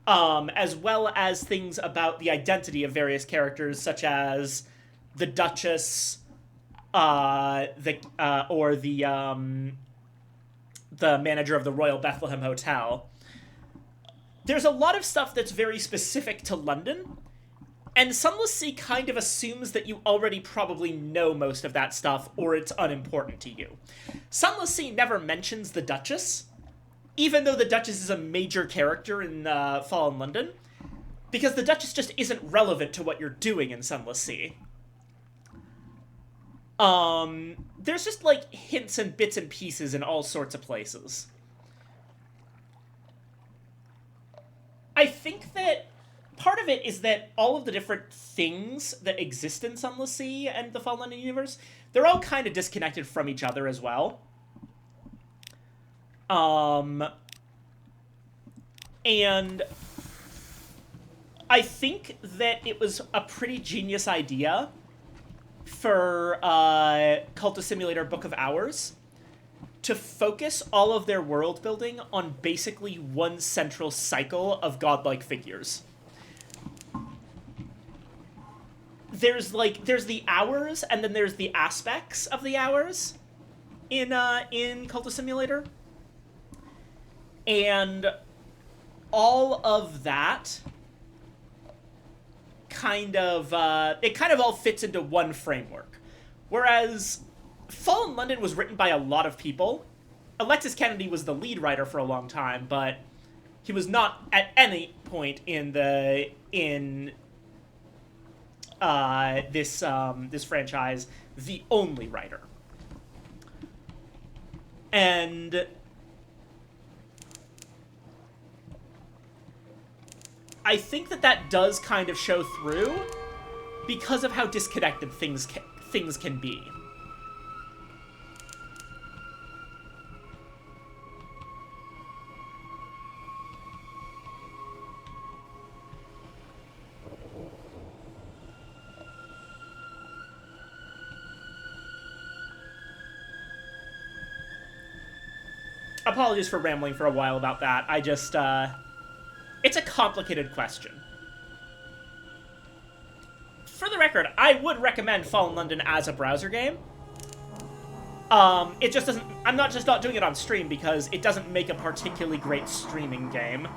as well as things about the identity of various characters such as the Duchess, the manager of the Royal Bethlehem Hotel. There's a lot of stuff that's very specific to London, and Sunless Sea kind of assumes that you already probably know most of that stuff, or it's unimportant to you. Sunless Sea never mentions the Duchess, even though the Duchess is a major character in Fallen London, because the Duchess just isn't relevant to what you're doing in Sunless Sea. There's just, like, hints and bits and pieces in all sorts of places. I think that part of it is that all of the different things that exist in Sunless Sea and the Fallen London universe, they're all kind of disconnected from each other as well. And I think that it was a pretty genius idea for Cultist Simulator Book of Hours to focus all of their world building on basically one central cycle of godlike figures. There's the hours, and then there's the aspects of the hours in Cultist Simulator. And all of that kind of all fits into one framework. Whereas Fallen London was written by a lot of people. Alexis Kennedy was the lead writer for a long time, but he was not at any point in this franchise the only writer. And I think that does kind of show through because of how disconnected things can be. Apologies for rambling for a while about that. I just, it's a complicated question. For the record, I would recommend Fallen London as a browser game. It just doesn't... I'm not doing it on stream because it doesn't make a particularly great streaming game.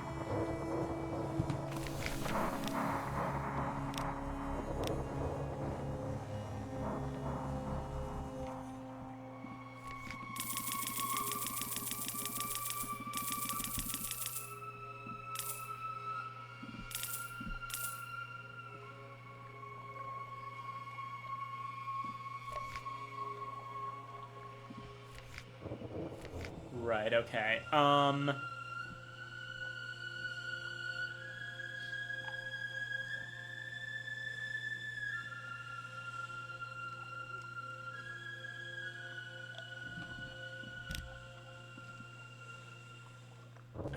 Right, okay. I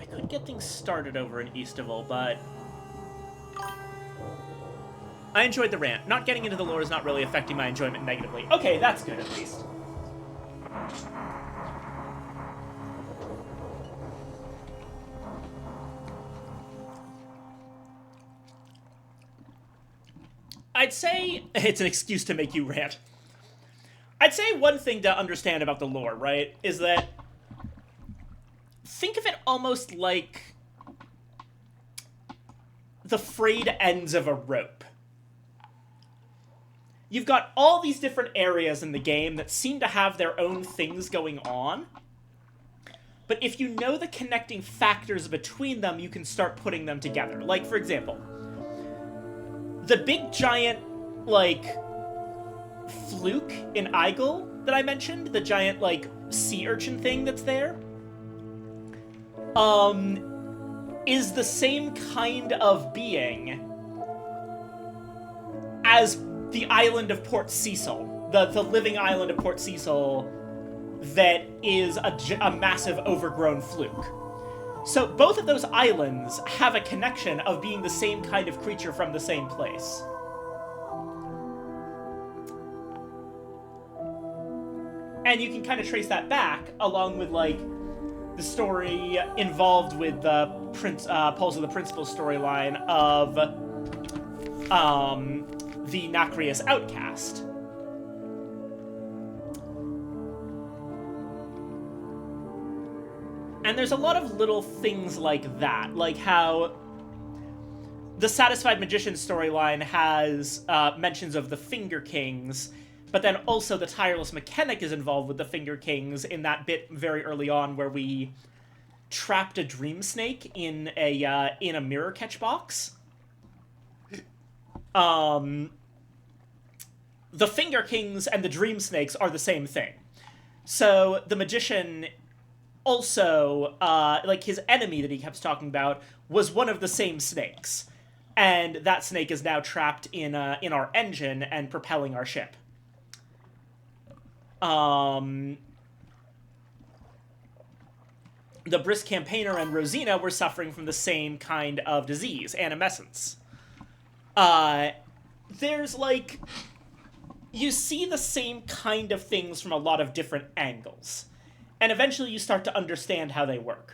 could get things started over in Eastival, but I enjoyed the rant. Not getting into the lore is not really affecting my enjoyment negatively. Okay, that's good at least. I'd say it's an excuse to make you rant. I'd say one thing to understand about the lore, right, is that think of it almost like the frayed ends of a rope. You've got all these different areas in the game that seem to have their own things going on, but if you know the connecting factors between them, you can start putting them together. Like, for example, the big giant, like, fluke in Igel that I mentioned, the giant, like, sea urchin thing that's there, is the same kind of being as the island of Port Cecil, the living island of Port Cecil that is a massive overgrown fluke. So both of those islands have a connection of being the same kind of creature from the same place. And you can kind of trace that back, along with, like, the story involved with the Pulse of the Principal storyline of the Nacreus Outcast. And there's a lot of little things like that, like how the Satisfied Magician storyline has mentions of the Finger Kings, but then also the Tireless Mechanic is involved with the Finger Kings in that bit very early on where we trapped a dream snake in a mirror catch box. the Finger Kings and the Dream Snakes are the same thing. So the magician also, like, his enemy that he kept talking about was one of the same snakes. And that snake is now trapped in our engine and propelling our ship. The Brisk Campaigner and Rosina were suffering from the same kind of disease, animescence. There's, like... You see the same kind of things from a lot of different angles. And eventually you start to understand how they work.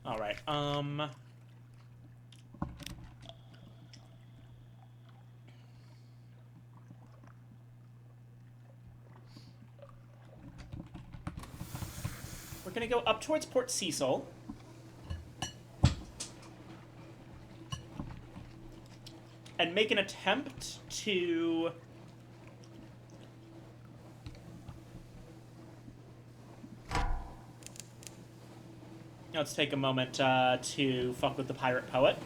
Alright, we're gonna go up towards Port Cecil. And make an attempt to... Let's take a moment to fuck with the pirate poet.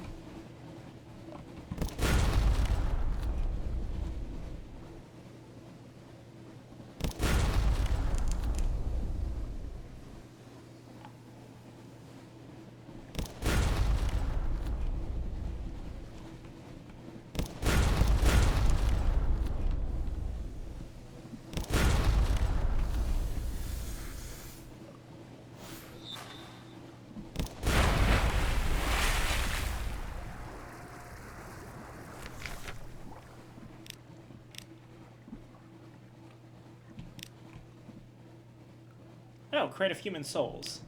Oh, Crate of Human Souls.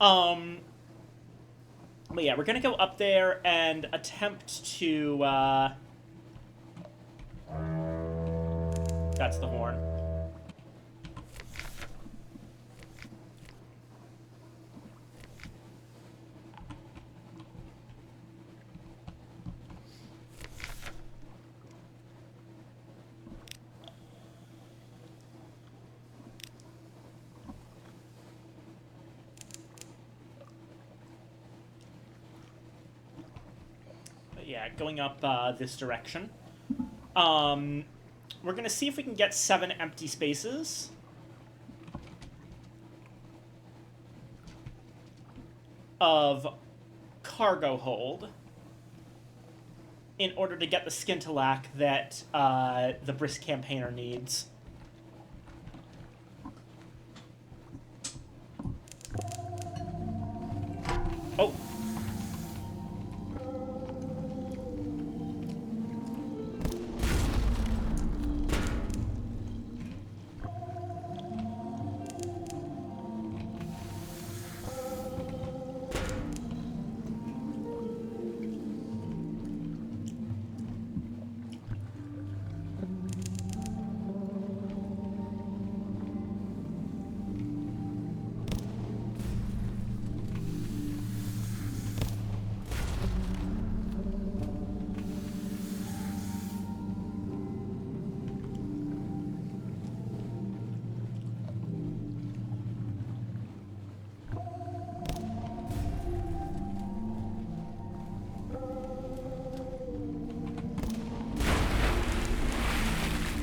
But yeah, we're gonna go up there and attempt to, That's the horn. Yeah, going up this direction. We're gonna see if we can get 7 empty spaces. Of cargo hold. In order to get the Scintillack that the Brisk Campaigner needs. Oh.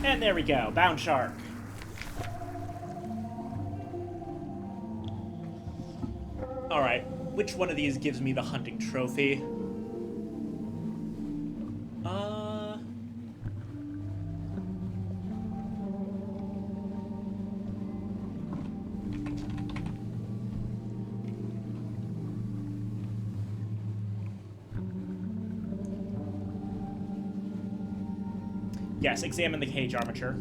And there we go, Bound Shark. Alright, which one of these gives me the hunting trophy? Yes, examine the cage armature.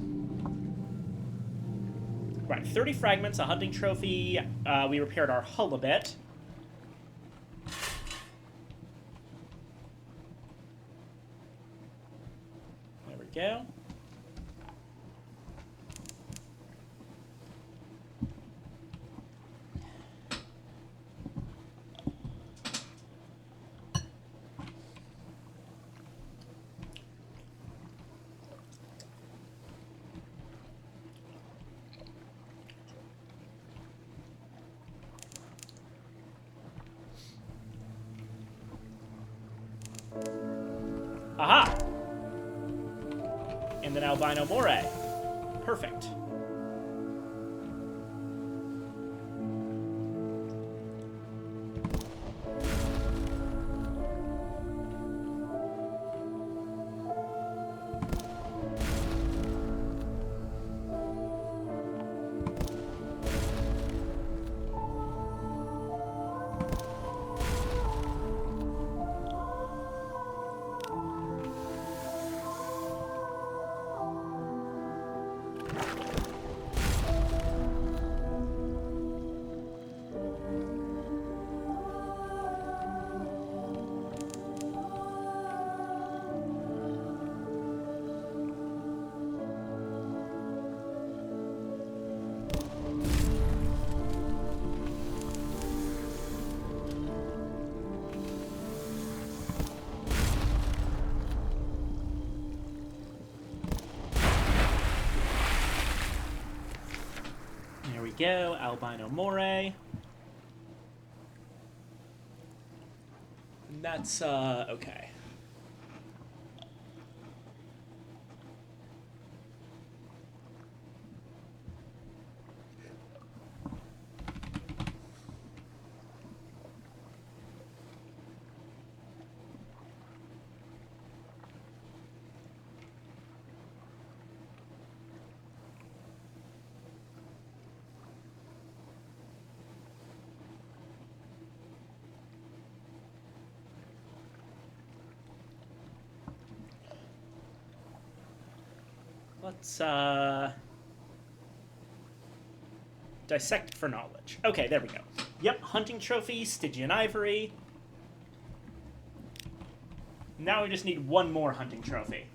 Right, 30 fragments, a hunting trophy. We repaired our hull a bit. There we go. Aha! And an albino moray. Perfect. Go, albino moray. That's, okay. Let's, dissect for knowledge. Okay, there we go. Yep, hunting trophy, Stygian ivory. Now we just need one more hunting trophy.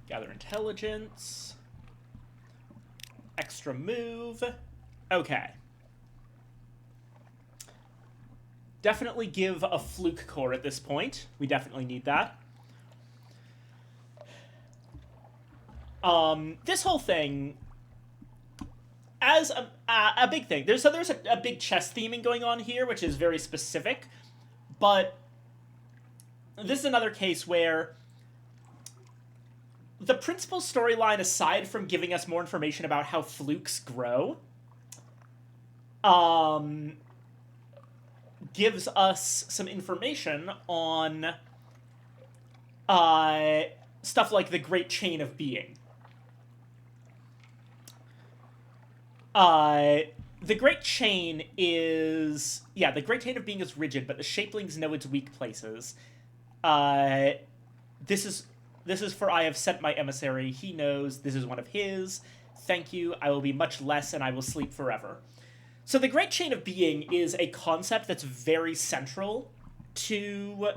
Gather intelligence. Extra move. Okay. Definitely give a fluke core at this point. We definitely need that. This whole thing, as a big thing, there's a big chess theming going on here, which is very specific, but this is another case where the principal storyline, aside from giving us more information about how flukes grow, gives us some information on stuff like the Great Chain of Being. The Great Chain is... Yeah, the Great Chain of Being is rigid, but the Shapelings know its weak places. This is for I have sent my emissary. He knows this is one of his. Thank you. I will be much less, and I will sleep forever. So the Great Chain of Being is a concept that's very central to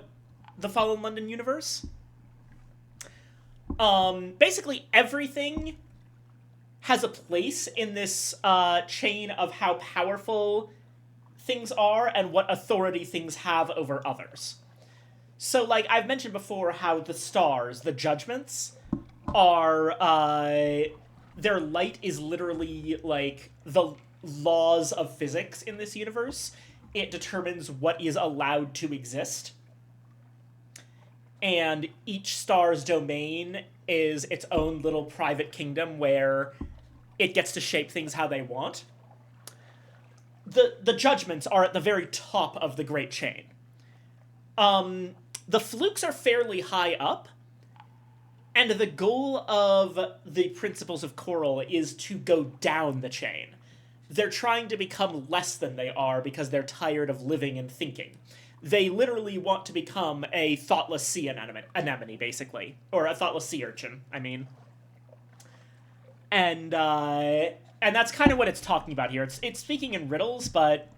the Fallen London universe. Basically, everything has a place in this chain of how powerful things are and what authority things have over others. So, like, I've mentioned before how the stars, the judgments, are, their light is literally, like, the laws of physics in this universe. It determines what is allowed to exist. And each star's domain is its own little private kingdom where it gets to shape things how they want. The judgments are at the very top of the Great Chain. The flukes are fairly high up, and the goal of the Principles of Coral is to go down the chain. They're trying to become less than they are because they're tired of living and thinking. They literally want to become a thoughtless sea anemone, basically. Or a thoughtless sea urchin, I mean. And that's kind of what it's talking about here. It's speaking in riddles, but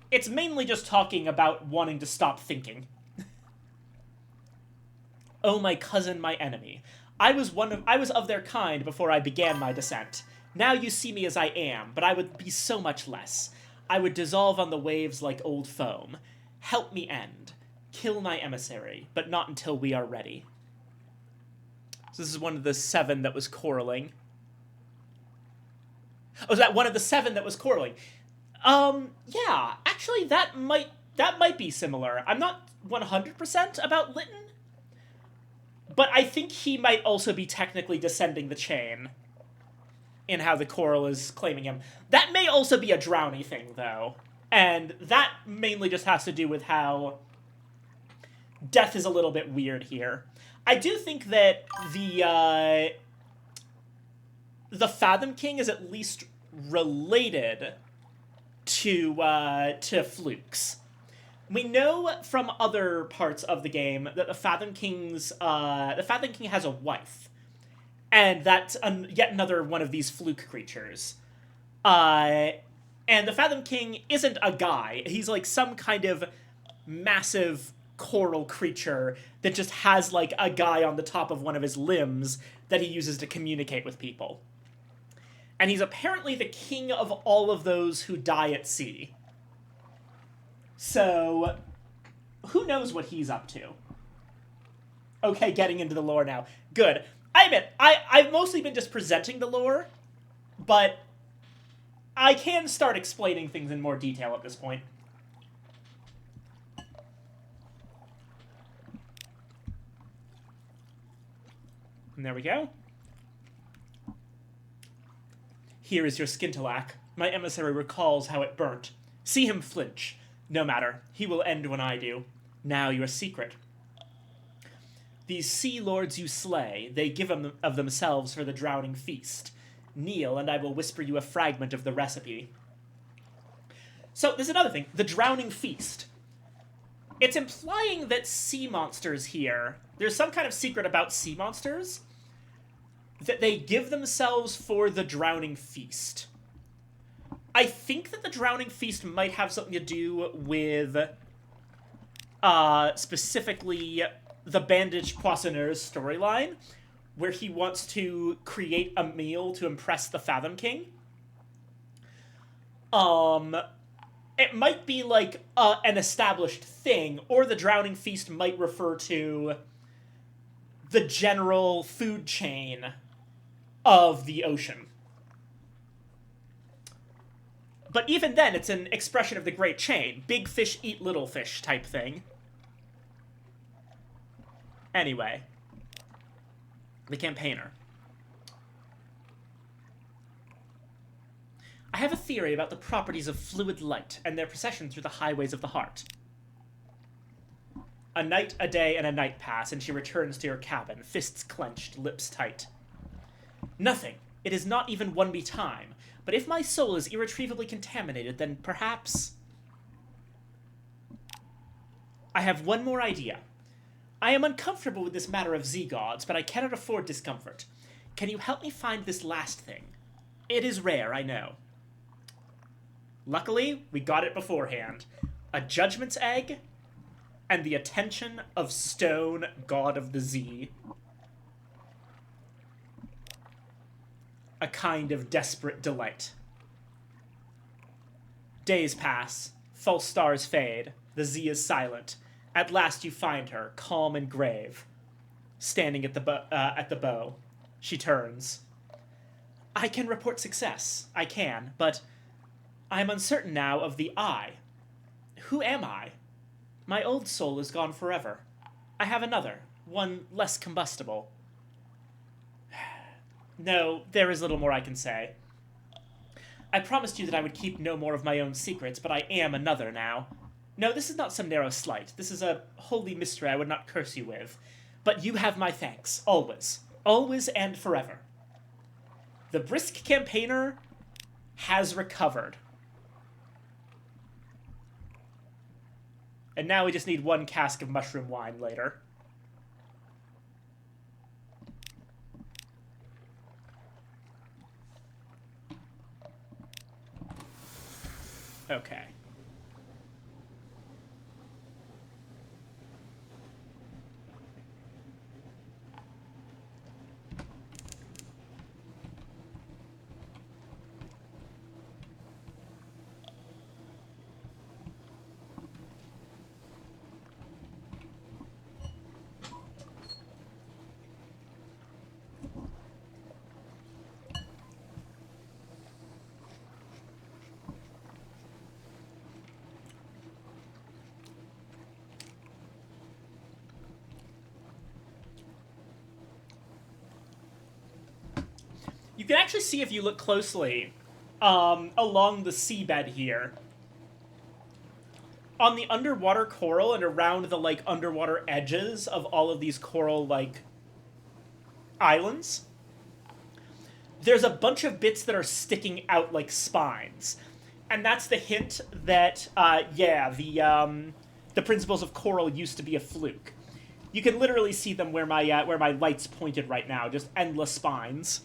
it's mainly just talking about wanting to stop thinking. Oh, my cousin, my enemy. I was of their kind before I began my descent. Now you see me as I am, but I would be so much less. I would dissolve on the waves like old foam. Help me end. Kill my emissary, but not until we are ready. So this is one of the 7 that was quarreling. Oh, is that one of the 7 that was quarreling? Yeah, actually that might be similar. I'm not 100% about Lytton, but I think he might also be technically descending the chain in how the Coral is claiming him. That may also be a Drowny thing, though. And that mainly just has to do with how death is a little bit weird here. I do think that the Fathom King is at least related to Flukes. We know from other parts of the game that the Fathom King has a wife, and that's yet another one of these fluke creatures. And the Fathom King isn't a guy. He's like some kind of massive coral creature that just has like a guy on the top of one of his limbs that he uses to communicate with people. And he's apparently the king of all of those who die at sea. So, who knows what he's up to? Okay, getting into the lore now. Good. I admit, I've mostly been just presenting the lore, but I can start explaining things in more detail at this point. And there we go. Here is your Skintalak. My emissary recalls how it burnt. See him flinch. No matter. He will end when I do. Now your secret. These sea lords you slay, they give of themselves for the drowning feast. Kneel, and I will whisper you a fragment of the recipe. So, there's another thing. The drowning feast. It's implying that sea monsters here... There's some kind of secret about sea monsters that they give themselves for the drowning feast. I think that the drowning feast might have something to do with specifically the Bandaged Poissonneur's storyline, where he wants to create a meal to impress the Fathom King. It might be like an established thing, or the drowning feast might refer to the general food chain of the ocean. But even then, it's an expression of the great chain. Big fish eat little fish type thing. Anyway. The campaigner. I have a theory about the properties of fluid light and their procession through the highways of the heart. A night, a day, and a night pass, and she returns to her cabin, fists clenched, lips tight. Nothing. It is not even 1B time. But if my soul is irretrievably contaminated, then perhaps... I have one more idea. I am uncomfortable with this matter of Z-gods, but I cannot afford discomfort. Can you help me find this last thing? It is rare, I know. Luckily, we got it beforehand. A Judgment's Egg and the attention of Stone, God of the Z. A kind of desperate delight. Days pass. False stars fade. The Z is silent. At last you find her, calm and grave, standing at the bow. She turns. I can report success. I can, but I am uncertain now of the I. Who am I? My old soul is gone forever. I have another, one less combustible. No, there is little more I can say. I promised you that I would keep no more of my own secrets, but I am another now. No, this is not some narrow slight. This is a holy mystery I would not curse you with. But you have my thanks, always. Always and forever. The brisk campaigner has recovered. And now we just need 1 cask of mushroom wine later. Okay. You can actually see if you look closely along the seabed here. On the underwater coral and around the, like, underwater edges of all of these coral, like, islands, there's a bunch of bits that are sticking out like spines. And that's the hint that, the principles of coral used to be a fluke. You can literally see them where my light's pointed right now, just endless spines.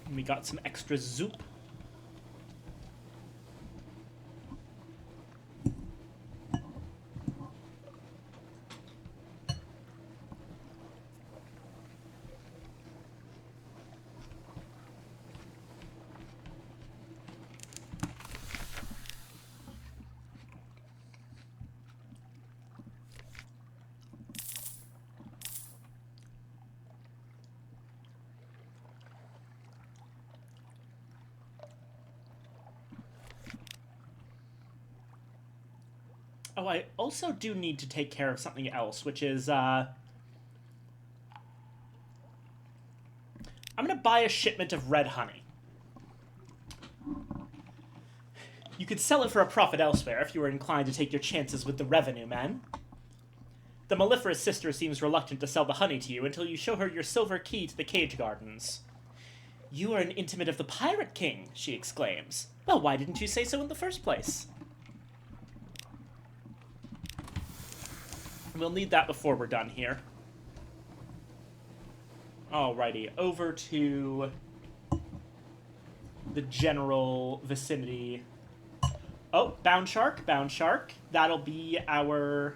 And we got some extra zoop. Oh, I also do need to take care of something else, which is, I'm gonna buy a shipment of red honey. You could sell it for a profit elsewhere if you were inclined to take your chances with the revenue, man. The mellifera's sister seems reluctant to sell the honey to you until you show her your silver key to the cage gardens. You are an intimate of the Pirate King, she exclaims. Well, why didn't you say so in the first place? We'll need that before we're done here. Alrighty, over to the general vicinity. Oh, bound shark, bound shark. That'll be our...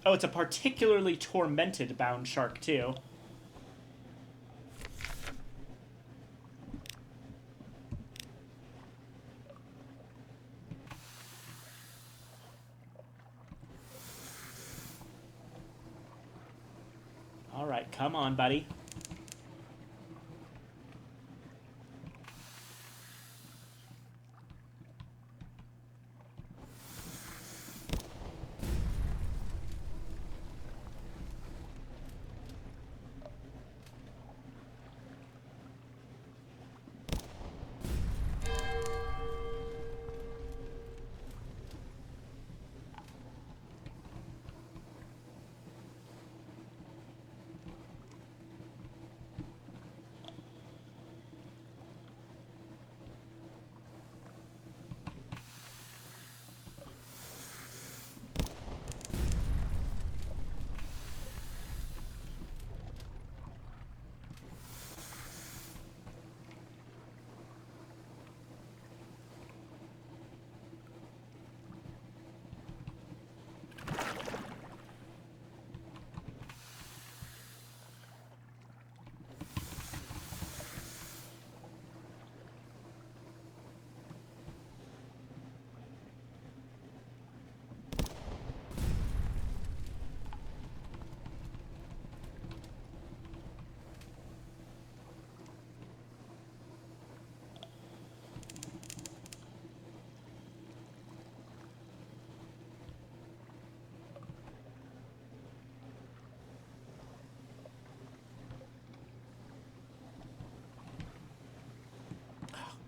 Oh, it's a particularly tormented bound shark, too. Alright, come on, buddy.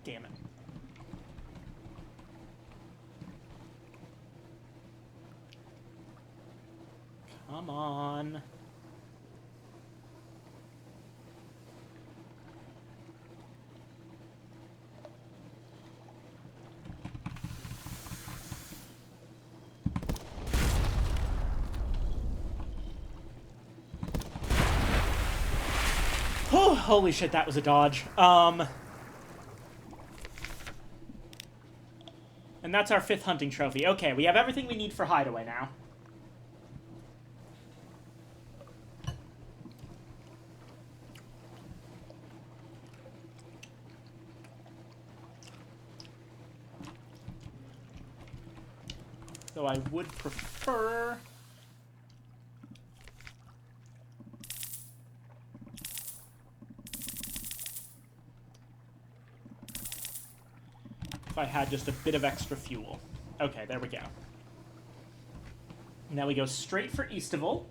Damn it. Come on. Oh, holy shit, that was a dodge. And that's our 5th hunting trophy. Okay, we have everything we need for Hideaway now. Though I would prefer... if I had just a bit of extra fuel. Okay, there we go. Now we go straight for Eastival.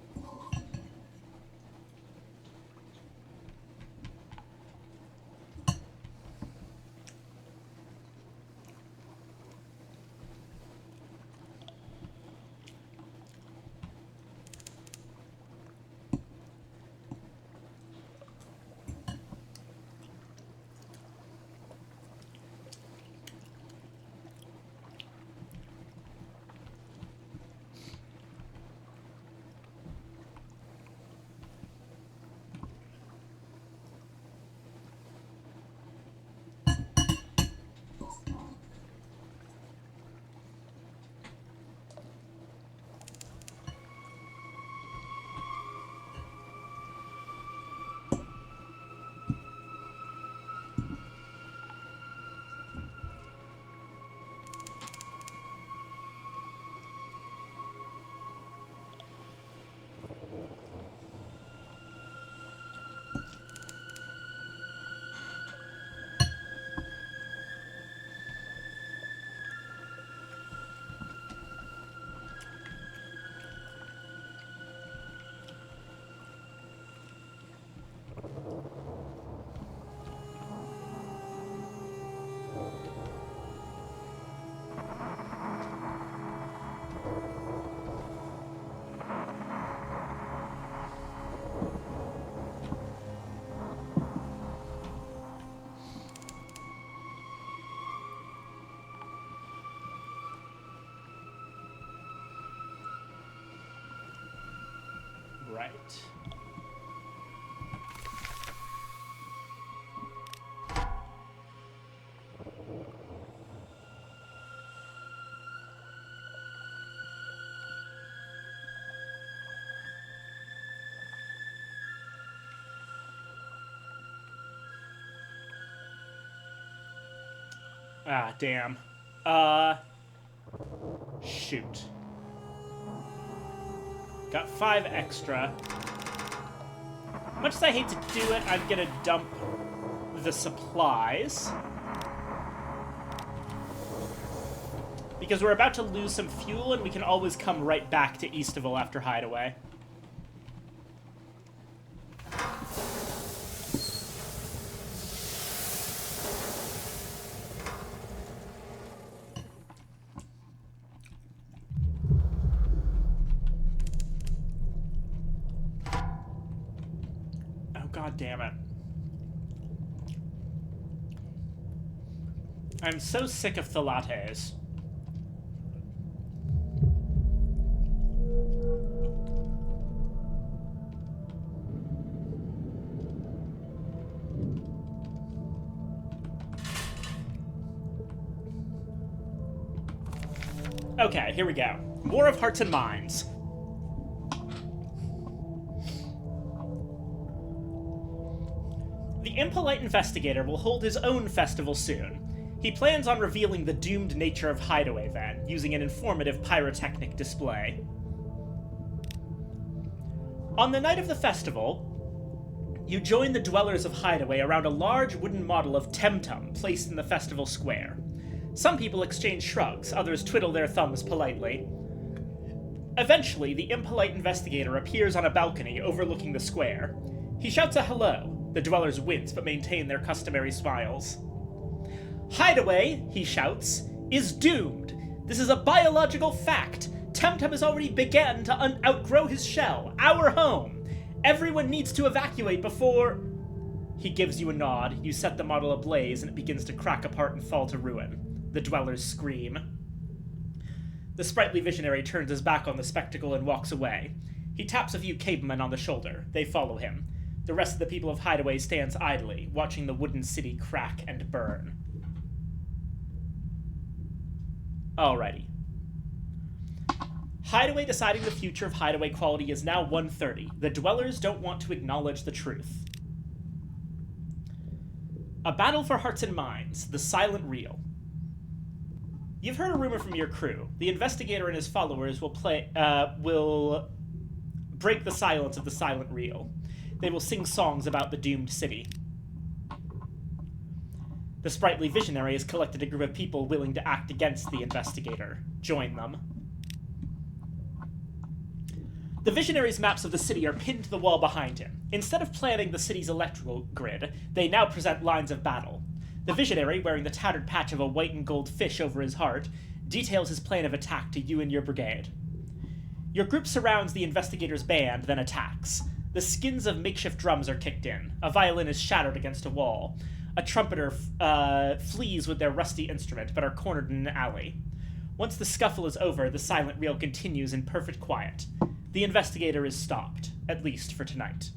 Right. Ah, damn. Shoot. Got 5 extra. Much as I hate to do it, I'm gonna dump the supplies. Because we're about to lose some fuel, and we can always come right back to Eastival after Hideaway. God damn it. I'm so sick of Thalates. Okay, here we go. War of Hearts and Minds. The impolite investigator will hold his own festival soon. He plans on revealing the doomed nature of Hideaway then, using an informative pyrotechnic display. On the night of the festival, you join the dwellers of Hideaway around a large wooden model of Temtum placed in the festival square. Some people exchange shrugs, others twiddle their thumbs politely. Eventually, the impolite investigator appears on a balcony overlooking the square. He shouts a hello. The dwellers wince, but maintain their customary smiles. "Hideaway," he shouts, "is doomed. This is a biological fact. Temtem has already begun to outgrow his shell. Our home. Everyone needs to evacuate before..." He gives you a nod. You set the model ablaze, and it begins to crack apart and fall to ruin. The dwellers scream. The sprightly visionary turns his back on the spectacle and walks away. He taps a few cavemen on the shoulder. They follow him. The rest of the people of Hideaway stands idly, watching the wooden city crack and burn. Alrighty. Hideaway deciding the future of Hideaway quality is now 130. The dwellers don't want to acknowledge the truth. A battle for hearts and minds. The silent reel. You've heard a rumor from your crew. The investigator and his followers will break the silence of the silent reel. They will sing songs about the doomed city. The sprightly visionary has collected a group of people willing to act against the investigator. Join them. The visionary's maps of the city are pinned to the wall behind him. Instead of planning the city's electrical grid, they now present lines of battle. The visionary, wearing the tattered patch of a white and gold fish over his heart, details his plan of attack to you and your brigade. Your group surrounds the investigator's band, then attacks. The skins of makeshift drums are kicked in. A violin is shattered against a wall. A trumpeter flees with their rusty instrument, but are cornered in an alley. Once the scuffle is over, the silent reel continues in perfect quiet. The investigator is stopped, at least for tonight.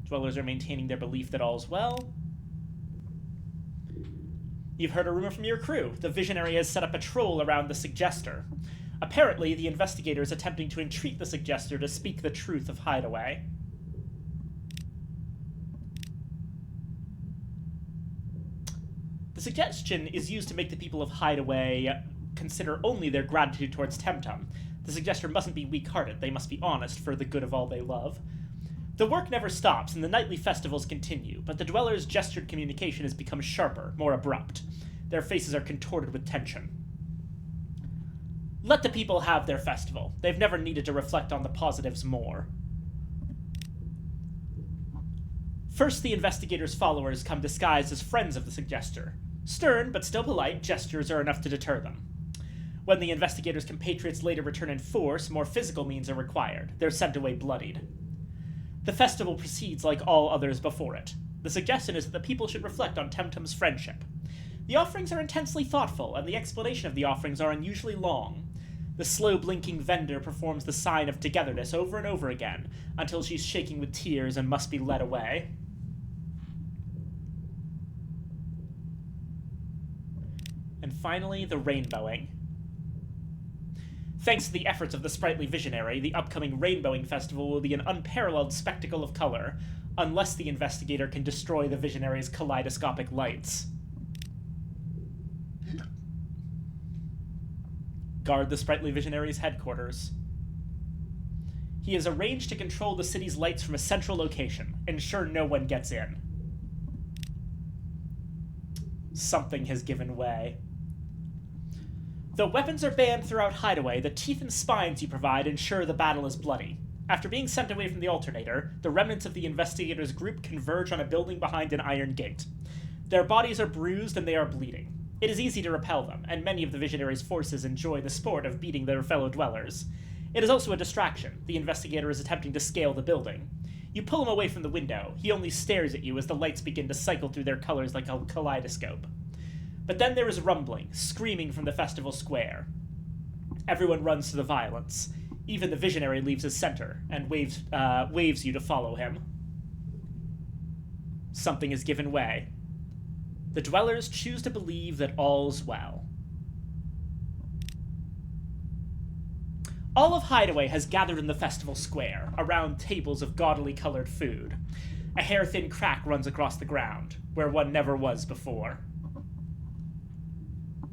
Dwellers are maintaining their belief that all's well. You've heard a rumor from your crew. The visionary has set up a troll around the suggester. Apparently, the investigator is attempting to entreat the suggester to speak the truth of Hideaway. The suggestion is used to make the people of Hideaway consider only their gratitude towards Temtem. The suggester mustn't be weak-hearted. They must be honest for the good of all they love. The work never stops, and the nightly festivals continue, but the dwellers' gestured communication has become sharper, more abrupt. Their faces are contorted with tension. Let the people have their festival. They've never needed to reflect on the positives more. First, the investigator's followers come disguised as friends of the suggester. Stern, but still polite, gestures are enough to deter them. When the investigator's compatriots later return in force, more physical means are required. They're sent away bloodied. The festival proceeds like all others before it. The suggestion is that the people should reflect on Temtem's friendship. The offerings are intensely thoughtful, and the explanation of the offerings are unusually long. The slow-blinking vendor performs the sign of togetherness over and over again, until she's shaking with tears and must be led away. And finally, the rainbowing. Thanks to the efforts of the sprightly visionary, the upcoming Rainbowing Festival will be an unparalleled spectacle of color, unless the investigator can destroy the visionary's kaleidoscopic lights. Guard the sprightly visionary's headquarters. He has arranged to control the city's lights from a central location, ensure no one gets in. Something has given way. Though weapons are banned throughout Hideaway, the teeth and spines you provide ensure the battle is bloody. After being sent away from the alternator, the remnants of the investigators' group converge on a building behind an iron gate. Their bodies are bruised and they are bleeding. It is easy to repel them, and many of the visionaries' forces enjoy the sport of beating their fellow dwellers. It is also a distraction. The investigator is attempting to scale the building. You pull him away from the window. He only stares at you as the lights begin to cycle through their colors like a kaleidoscope. But then there is rumbling, screaming from the festival square. Everyone runs to the violence. Even the visionary leaves his center and waves you to follow him. Something has given way. The dwellers choose to believe that all's well. All of Hideaway has gathered in the festival square, around tables of gaudily colored food. A hair-thin crack runs across the ground, where one never was before.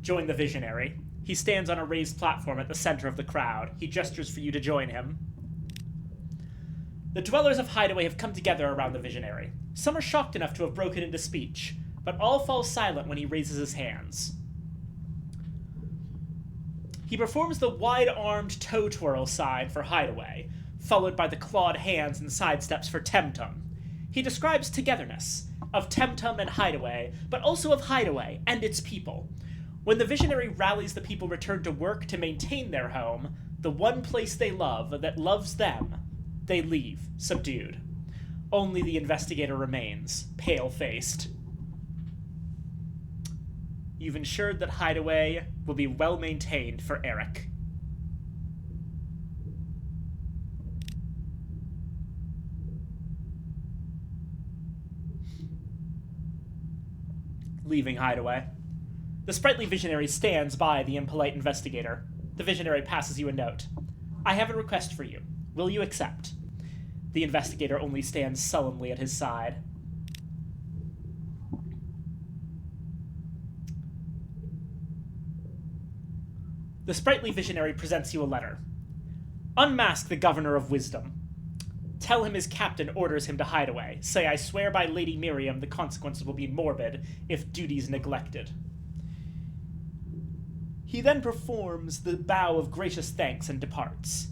Join the visionary. He stands on a raised platform at the center of the crowd. He gestures for you to join him. The dwellers of Hideaway have come together around the visionary. Some are shocked enough to have broken into speech, but all fall silent when he raises his hands. He performs the wide-armed toe twirl sign for Hideaway, followed by the clawed hands and sidesteps for Temtem. He describes togetherness, of Temtum and Hideaway, but also of Hideaway and its people. When the visionary rallies the people return to work to maintain their home, the one place they love that loves them, they leave, subdued. Only the investigator remains, pale-faced. You've ensured that Hideaway will be well maintained for Eric. Leaving Hideaway. The sprightly visionary stands by the impolite investigator. The visionary passes you a note. I have a request for you. Will you accept? The investigator only stands sullenly at his side. The sprightly visionary presents you a letter. Unmask the Governor of Wisdom. Tell him his captain orders him to Hideaway. Say, I swear by Lady Miriam the consequences will be morbid if duty's neglected. He then performs the bow of gracious thanks and departs.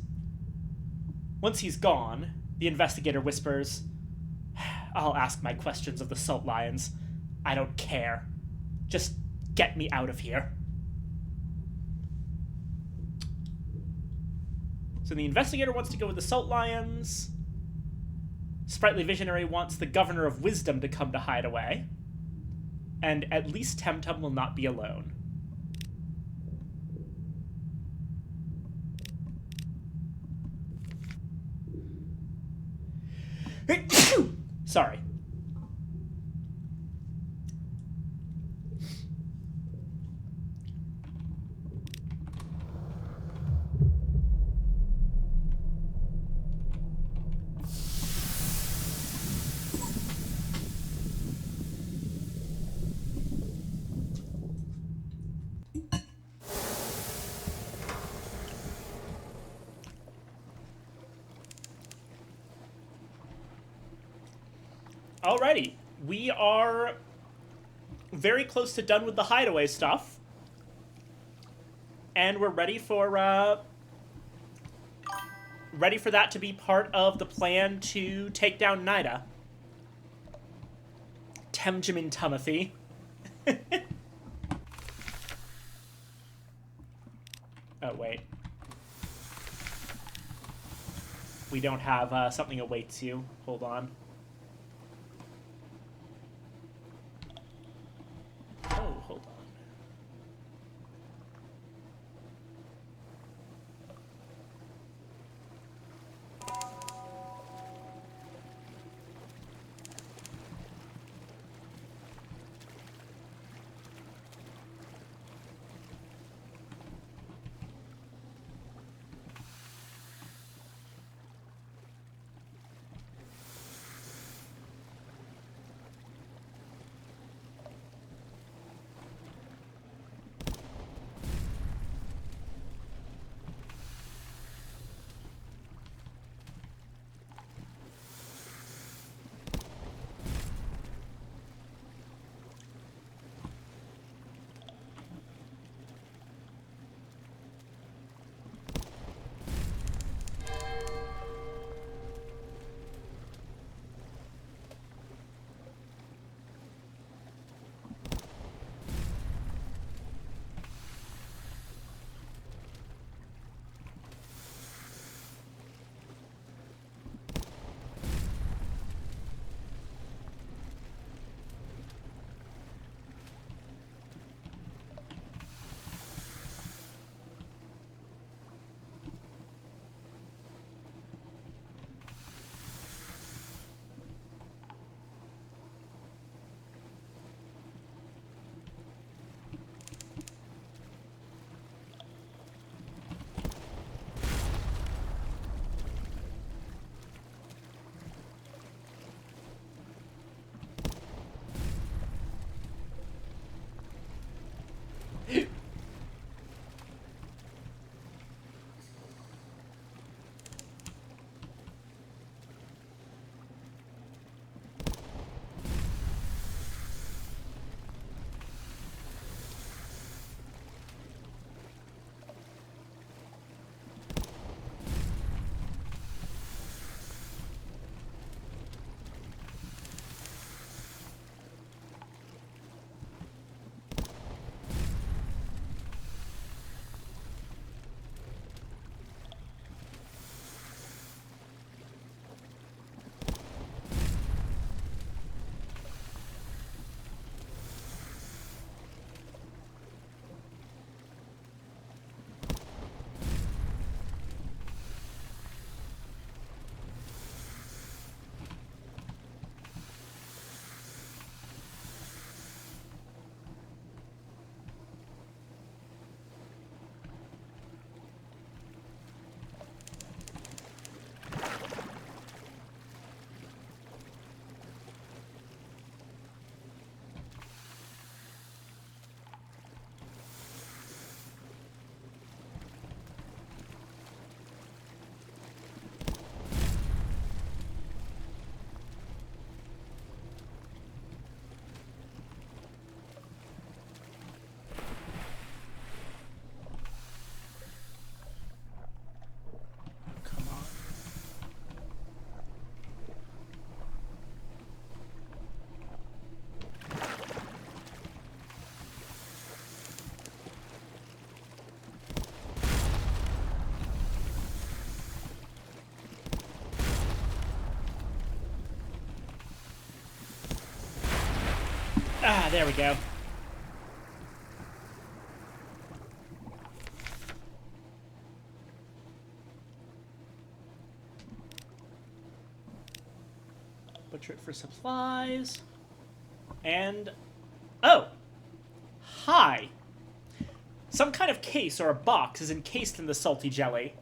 Once he's gone, the investigator whispers, I'll ask my questions of the Salt Lions. I don't care. Just get me out of here. So the investigator wants to go with the Salt Lions. Sprightly Visionary wants the Governor of Wisdom to come to Hideaway. And at least Temtum will not be alone. Sorry. Alrighty, we are very close to done with the Hideaway stuff, and we're ready for that to be part of the plan to take down Nida. Temjimin Timothy. Oh, wait. We don't have something awaits you. Hold on. Oh, hold on. Ah, there we go. Butcher it for supplies. And... oh! Hi! Some kind of case or a box is encased in the salty jelly.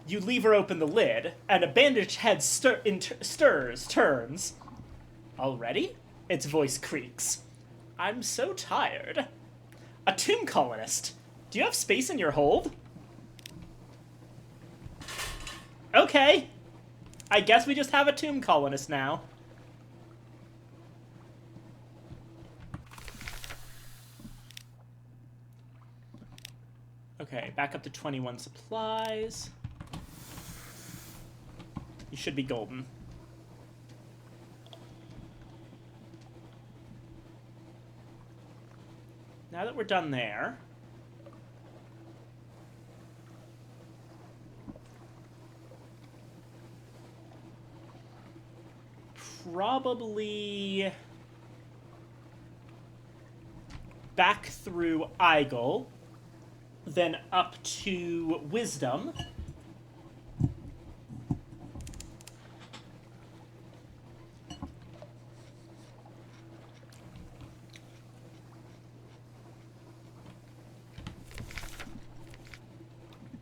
You lever open the lid, and a bandaged head turns. Already? Its voice creaks. I'm so tired. A tomb colonist. Do you have space in your hold? Okay. I guess we just have a tomb colonist now. Okay, back up to 21 supplies. You should be golden. Now that we're done there... probably... back through Eigel, then up to Wisdom.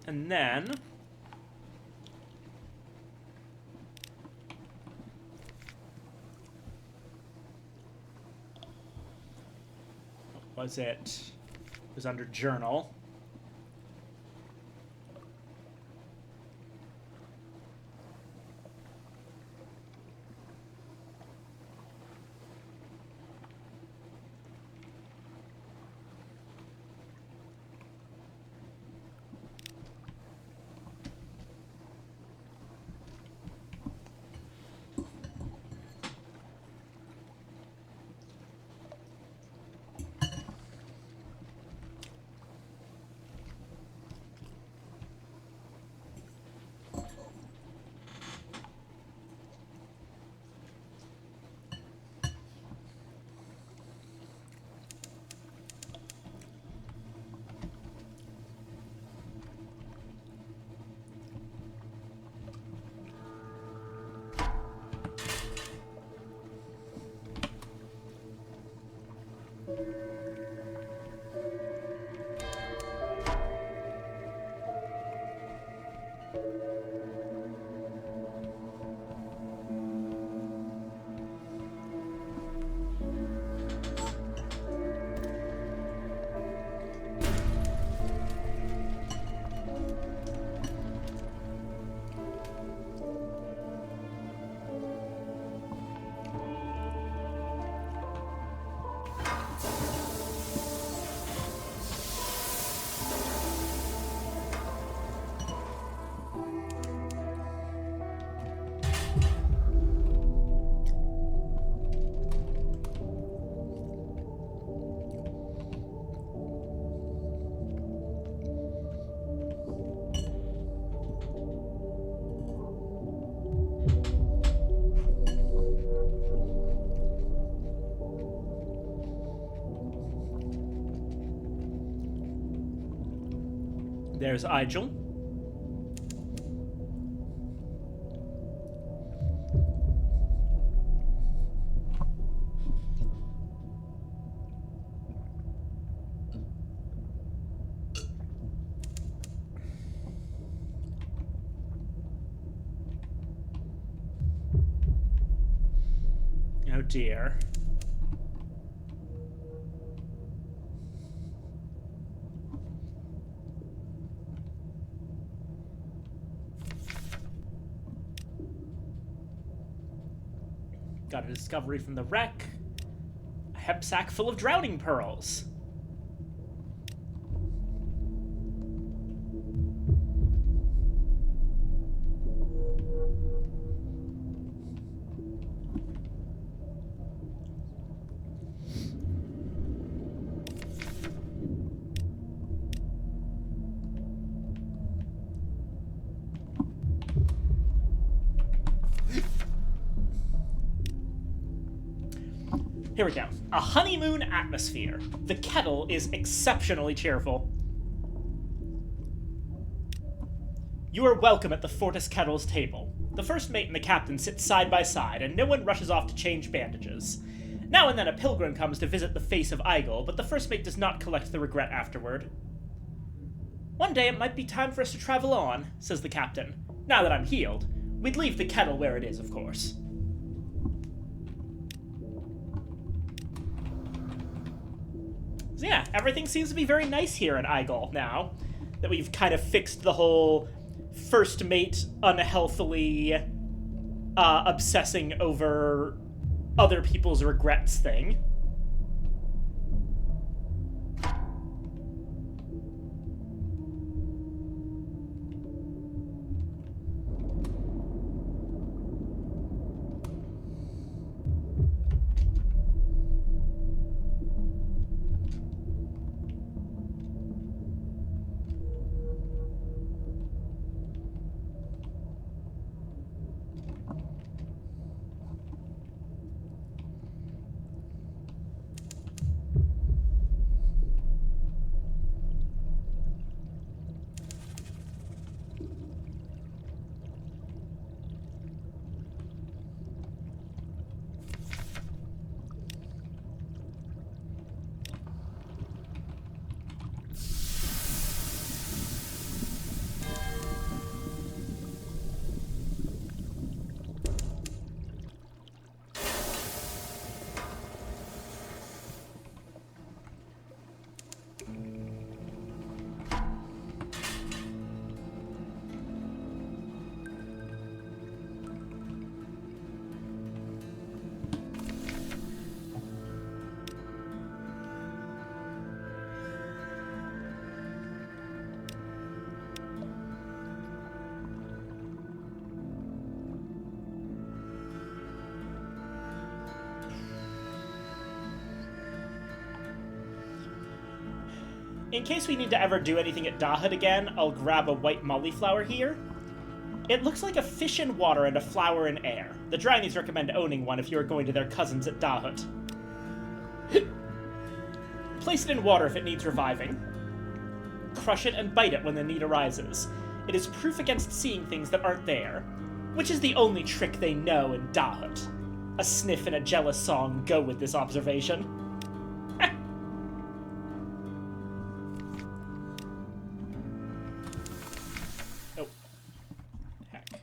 And then... what was it? It was under Journal. There's Igel. Oh dear. Got a discovery from the wreck. A hemp sack full of drowning pearls. Here we go. A honeymoon atmosphere. The kettle is exceptionally cheerful. You are welcome at the Fortis Kettle's table. The first mate and the captain sit side by side, and no one rushes off to change bandages. Now and then a pilgrim comes to visit the face of Eigel, but the first mate does not collect the regret afterward. One day it might be time for us to travel on, says the captain. Now that I'm healed, we'd leave the kettle where it is, of course. So yeah, everything seems to be very nice here in Eigel now, that we've kind of fixed the whole first mate unhealthily obsessing over other people's regrets thing. In case we need to ever do anything at Dahut again, I'll grab a white molly flower here. It looks like a fish in water and a flower in air. The Drinies recommend owning one if you are going to their cousins at Dahut. Place it in water if it needs reviving. Crush it and bite it when the need arises. It is proof against seeing things that aren't there, which is the only trick they know in Dahut. A sniff and a jealous song go with this observation. Oh. Heck.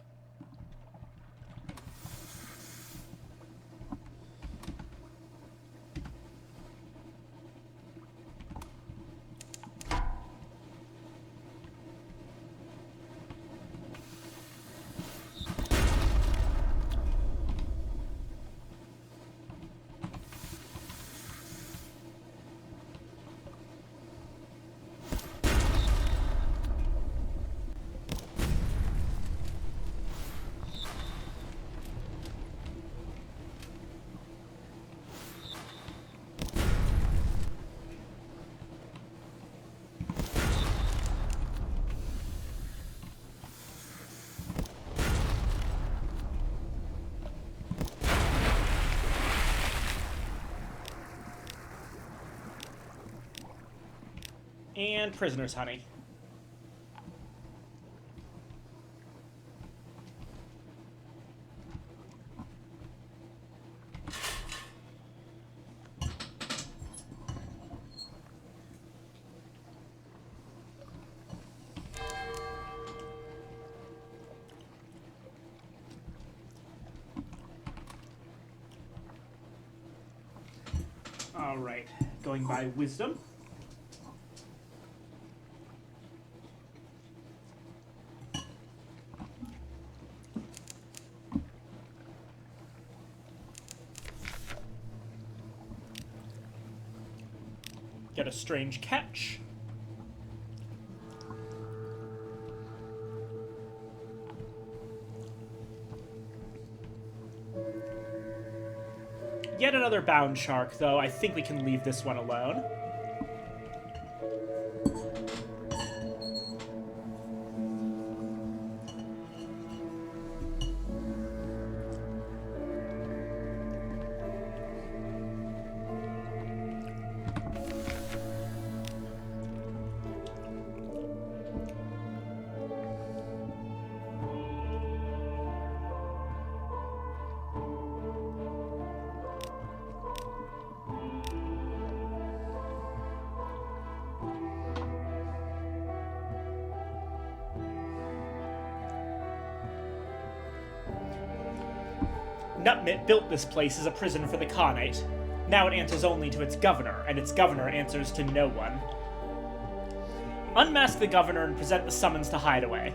And prisoner's honey. All right, going by wisdom. Get a strange catch. Yet another bound shark, though. I think we can leave this one alone. Nutmit built this place as a prison for the Khanate. Now it answers only to its governor, and its governor answers to no one. Unmask the governor and present the summons to Hideaway.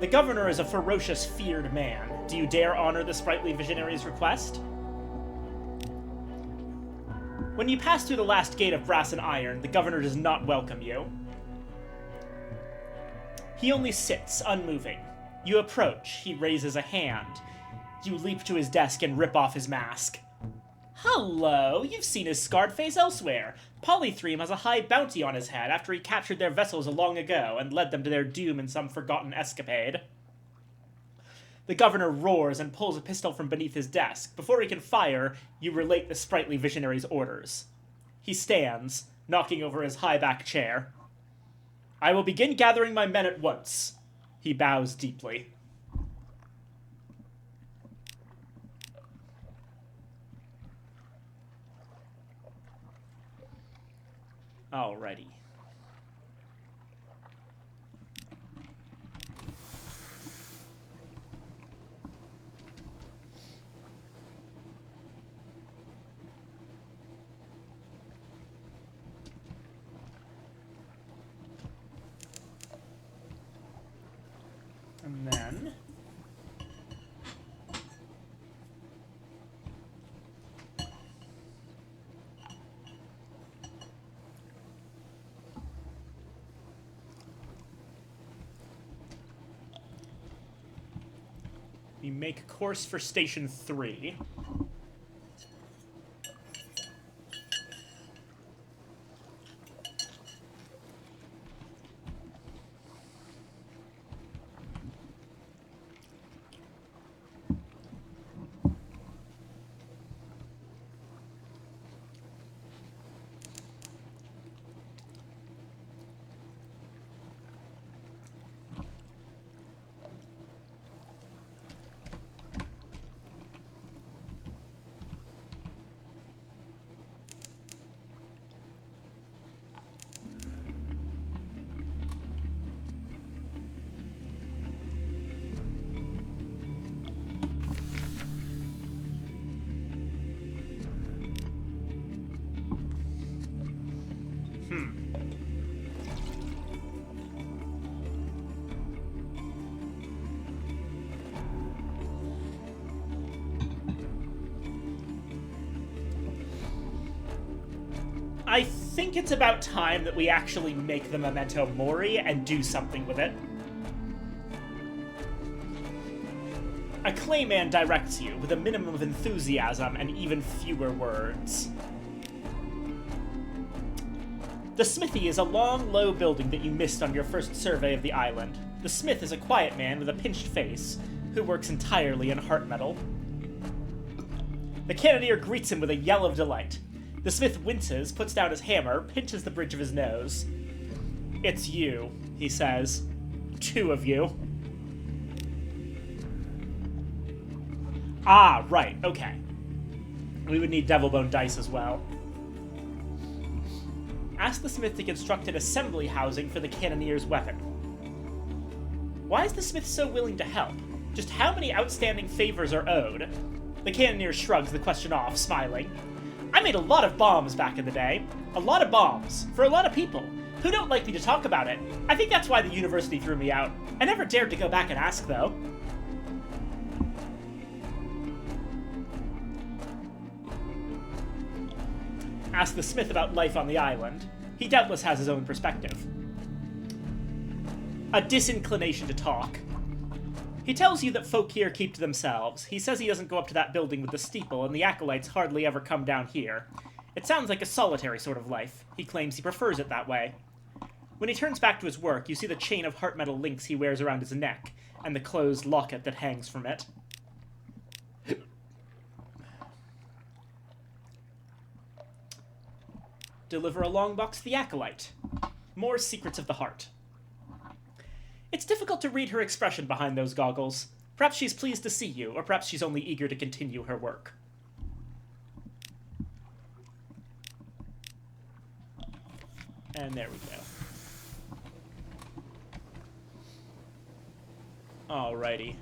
The governor is a ferocious, feared man. Do you dare honor the sprightly visionary's request? When you pass through the last gate of brass and iron, the governor does not welcome you. He only sits, unmoving. You approach, he raises a hand. You leap to his desk and rip off his mask. Hello, you've seen his scarred face elsewhere. Polythreme has a high bounty on his head after he captured their vessels long ago and led them to their doom in some forgotten escapade. The governor roars and pulls a pistol from beneath his desk. Before he can fire, you relate the sprightly visionary's orders. He stands, knocking over his high-backed chair. I will begin gathering my men at once. He bows deeply. Alrighty. And then we make course for Station 3. I think it's about time that we actually make the Memento Mori and do something with it. A Clayman directs you with a minimum of enthusiasm and even fewer words. The smithy is a long, low building that you missed on your first survey of the island. The smith is a quiet man with a pinched face, who works entirely in heart metal. The cannoneer greets him with a yell of delight. The smith winces, puts down his hammer, pinches the bridge of his nose. It's you, he says. 2 of you. Ah, right, okay. We would need Devilbone dice as well. Ask the smith to construct an assembly housing for the cannoneer's weapon. Why is the smith so willing to help? Just how many outstanding favors are owed? The cannoneer shrugs the question off, smiling. I made a lot of bombs back in the day. A lot of bombs. For a lot of people. Who don't like me to talk about it. I think that's why the university threw me out. I never dared to go back and ask, though. Ask the smith about life on the island. He doubtless has his own perspective. A disinclination to talk. He tells you that folk here keep to themselves. He says he doesn't go up to that building with the steeple, and the acolytes hardly ever come down here. It sounds like a solitary sort of life. He claims he prefers it that way. When he turns back to his work, you see the chain of heart metal links he wears around his neck, and the closed locket that hangs from it. Deliver a long box to the acolyte. More secrets of the heart. It's difficult to read her expression behind those goggles. Perhaps she's pleased to see you, or perhaps she's only eager to continue her work. And there we go. Alrighty.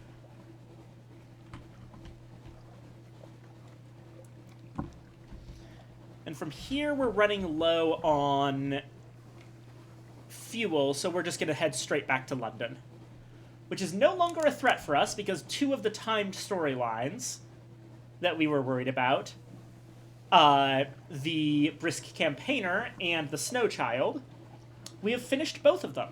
And from here, we're running low on fuel, so we're just going to head straight back to London. Which is no longer a threat for us, because 2 of the timed storylines that we were worried about, the Brisk Campaigner and the Snow Child, we have finished both of them.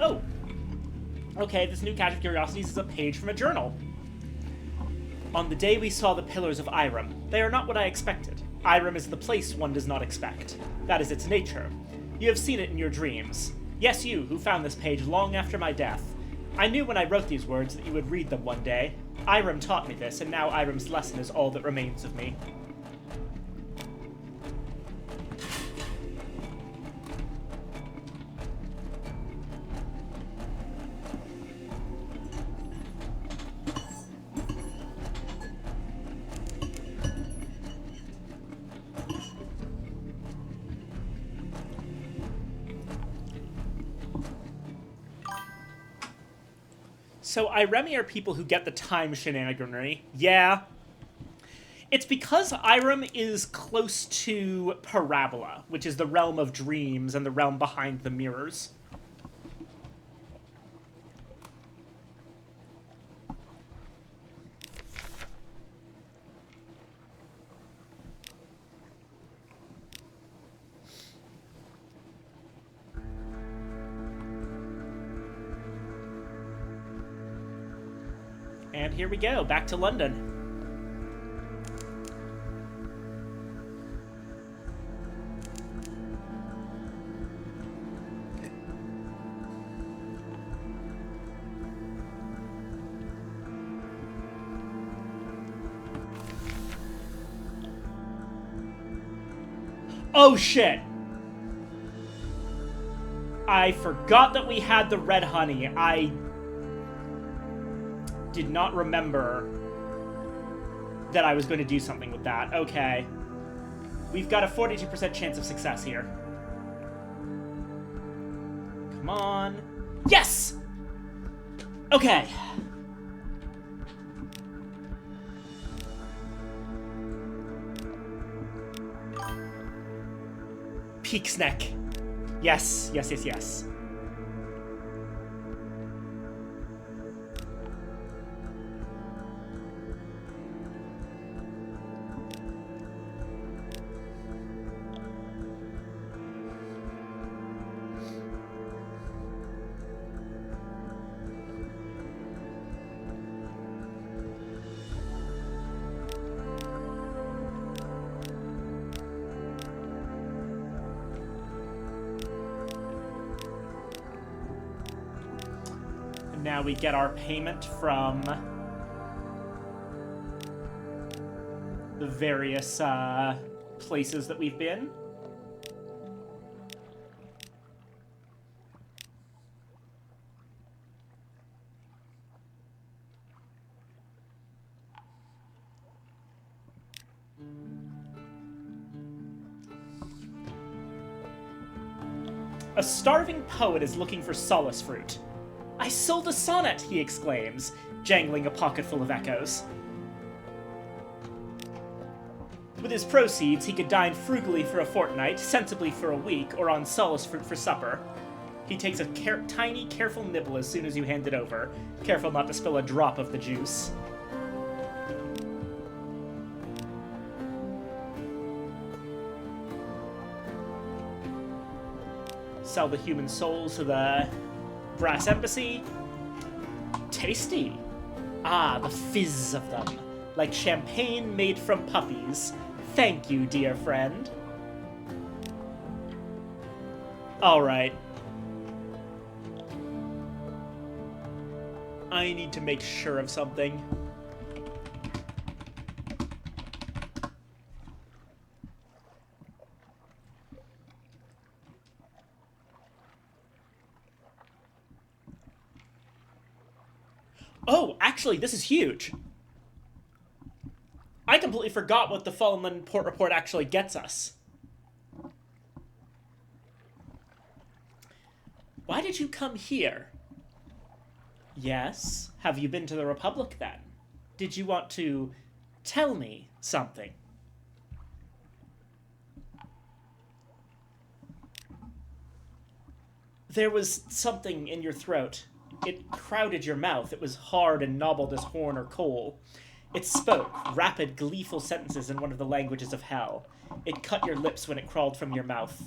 Oh! Okay, this new catch of curiosities is a page from a journal. On the day we saw the pillars of Irem, they are not what I expected. Irem is the place one does not expect. That is its nature. You have seen it in your dreams. Yes, you, who found this page long after my death. I knew when I wrote these words that you would read them one day. Irem taught me this, and now Irem's lesson is all that remains of me. So Iremi are people who get the time shenaniganry. Yeah. It's because Irem is close to Parabola, which is the realm of dreams and the realm behind the mirrors. And here we go, back to London. Oh shit! I forgot that we had the red honey. I did not remember that I was going to do something with that. Okay. We've got a 42% chance of success here. Come on. Yes! Okay. Peak's neck. Yes, yes, yes, yes. Now we get our payment from the various places that we've been. A starving poet is looking for solace fruit. I sold a sonnet, he exclaims, jangling a pocketful of echoes. With his proceeds, he could dine frugally for a fortnight, sensibly for a week, or on solace fruit for supper. He takes a tiny, careful nibble as soon as you hand it over, careful not to spill a drop of the juice. Sell the human souls to the brass embassy. Tasty. Ah, the fizz of them. Like champagne made from puppies. Thank you, dear friend. Alright. I need to make sure of something. Oh, actually, this is huge. I completely forgot what the Fallen London Port Report actually gets us. Why did you come here? Yes. Have you been to the Republic, then? Did you want to tell me something? There was something in your throat. It crowded your mouth. It was hard and knobbled as horn or coal. It spoke rapid, gleeful sentences in one of the languages of hell. It cut your lips when it crawled from your mouth.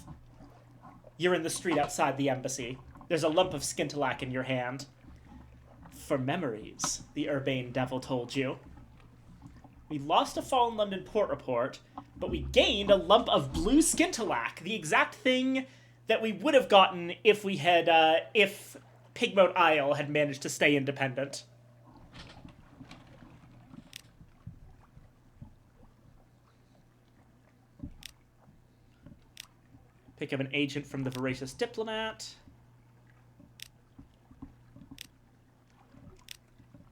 You're in the street outside the embassy. There's a lump of scintillac in your hand. For memories, the urbane devil told you. We lost a Fallen London Port Report, but we gained a lump of blue scintillac, the exact thing that we would have gotten if we had, if Pigmoat Isle had managed to stay independent. Pick up an agent from the Voracious Diplomat.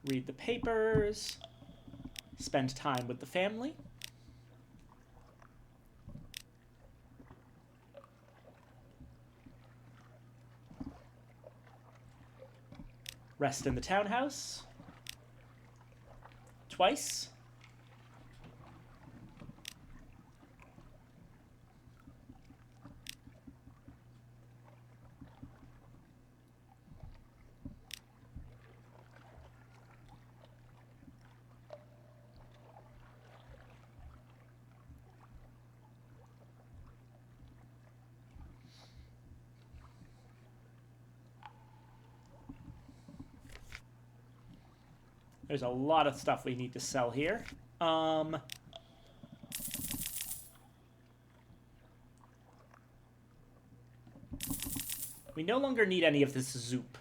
Read the papers. Spend time with the family. Rest in the townhouse. Twice. There's a lot of stuff we need to sell here. We no longer need any of this zoop.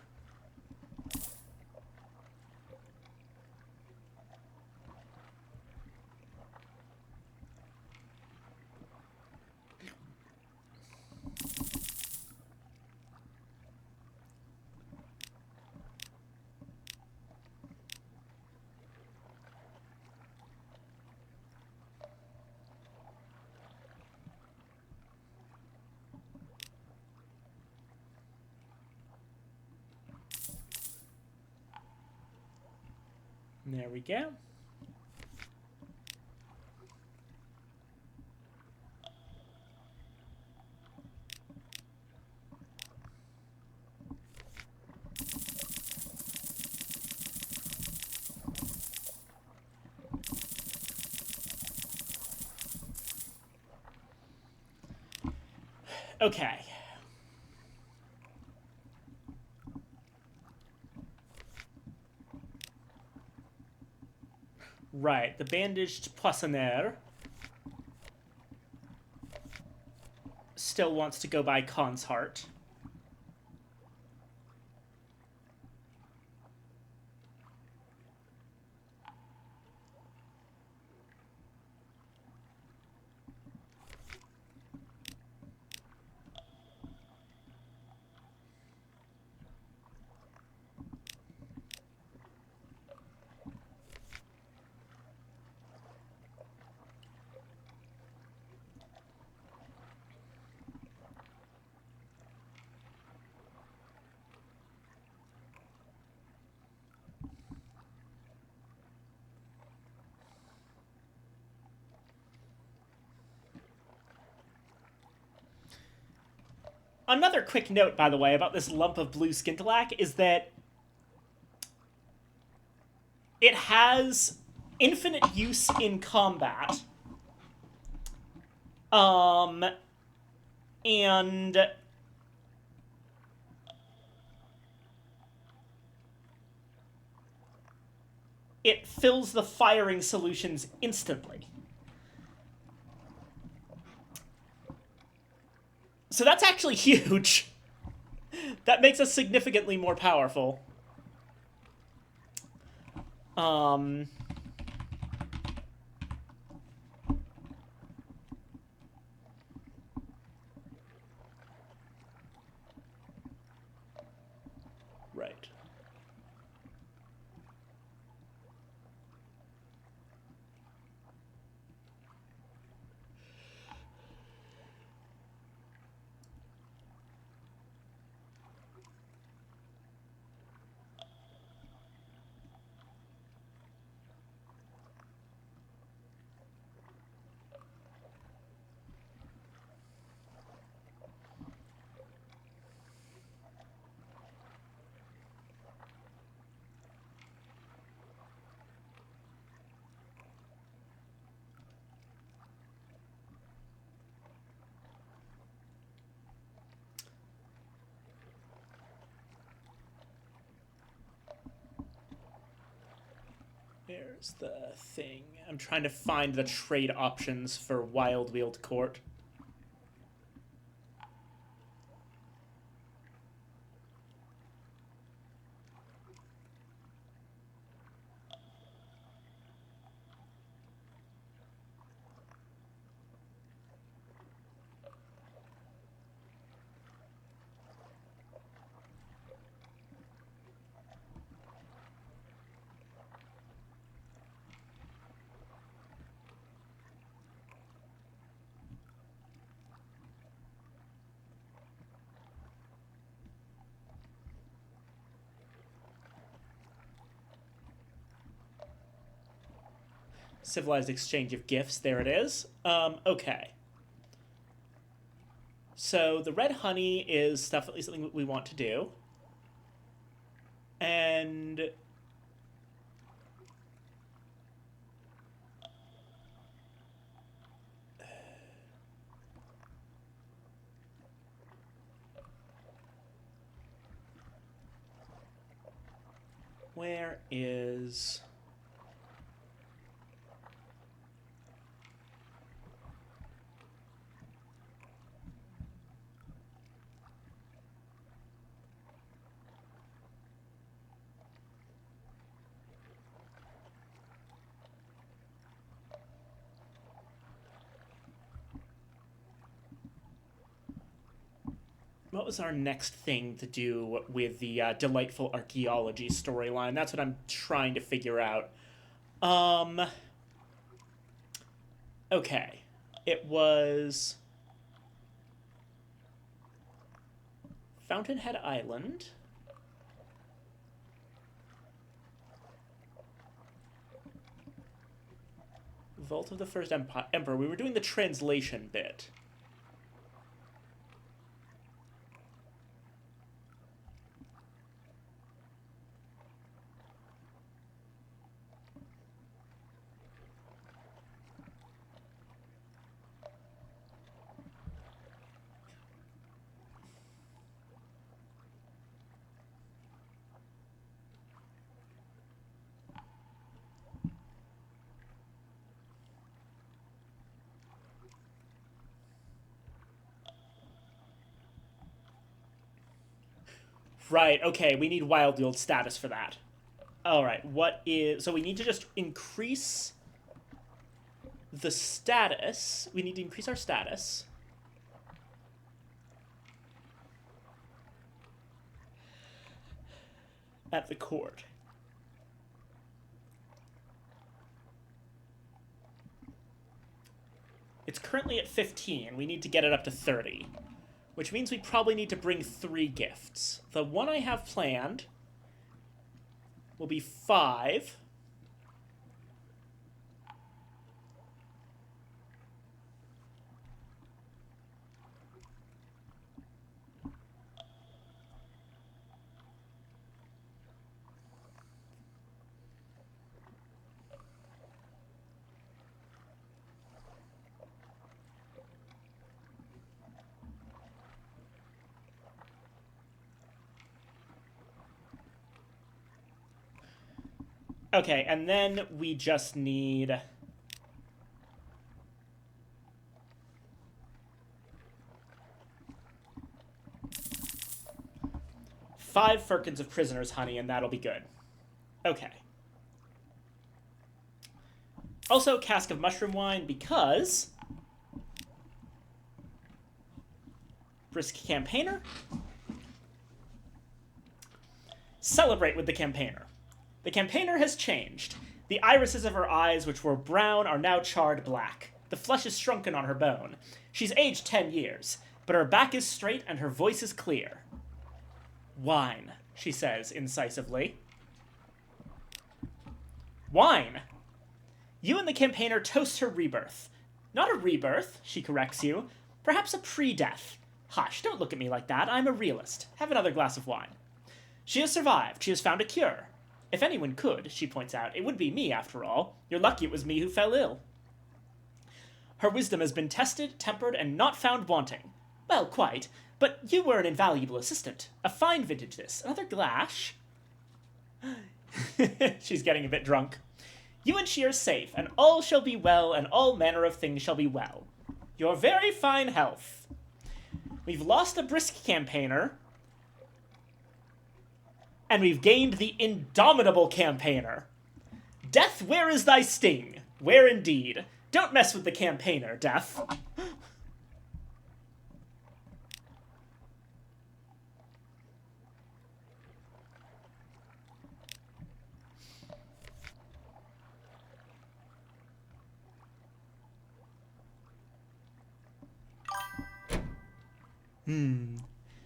There we go. Okay. Right, the bandaged poissonnaire still wants to go by Khan's heart. Another quick note, by the way, about this lump of blue scintillac is that it has infinite use in combat. And it fills the firing solutions instantly. So that's actually huge. That makes us significantly more powerful. Right. There's the thing. I'm trying to find the trade options for Wild Wheeled Court. Civilized exchange of gifts. There it is. Okay. So the red honey is definitely something we want to do. And where is... What was our next thing to do with the delightful archaeology storyline? That's what I'm trying to figure out. Okay. It was Fountainhead Island. Vault of the First Emperor. We were doing the translation bit. Right, okay, we need Wild Yield status for that. Alright, what is... So we need to just increase the status. We need to increase our status. At the court. It's currently at 15. We need to get it up to 30. Which means we probably need to bring 3 gifts. The one I have planned will be 5. Okay, and then we just need... 5 firkins of prisoner's honey, and that'll be good. Okay. Also, cask of mushroom wine, because... Brisk campaigner. Celebrate with the campaigner. The campaigner has changed. The irises of her eyes, which were brown, are now charred black. The flesh is shrunken on her bone. She's aged 10 years, but her back is straight and her voice is clear. Wine, she says incisively. Wine! You and the campaigner toast her rebirth. Not a rebirth, she corrects you. Perhaps a pre-death. Hush, don't look at me like that. I'm a realist. Have another glass of wine. She has survived. She has found a cure. If anyone could, she points out, it would be me, after all. You're lucky it was me who fell ill. Her wisdom has been tested, tempered, and not found wanting. Well, quite. But you were an invaluable assistant. A fine vintage, this. Another glass? She's getting a bit drunk. You and she are safe, and all shall be well, and all manner of things shall be well. Your very fine health. We've lost a brisk campaigner, and we've gained the indomitable campaigner. Death, where is thy sting? Where indeed? Don't mess with the campaigner, Death.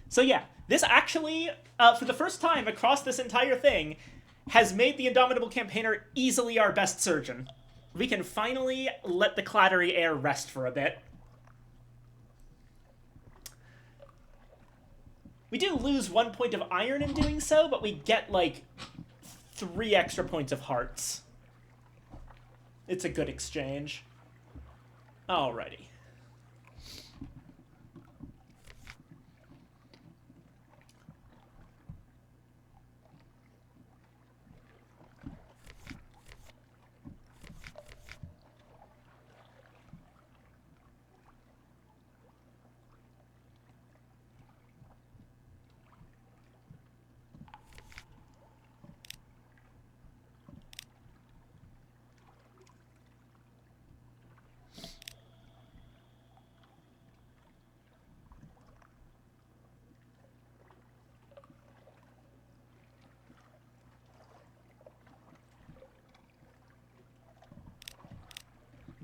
So yeah, this actually, for the first time across this entire thing, has made the Indomitable Campaigner easily our best surgeon. We can finally let the clattery air rest for a bit. We do lose 1 point of iron in doing so, but we get, like, 3 extra points of hearts. It's a good exchange. Alrighty.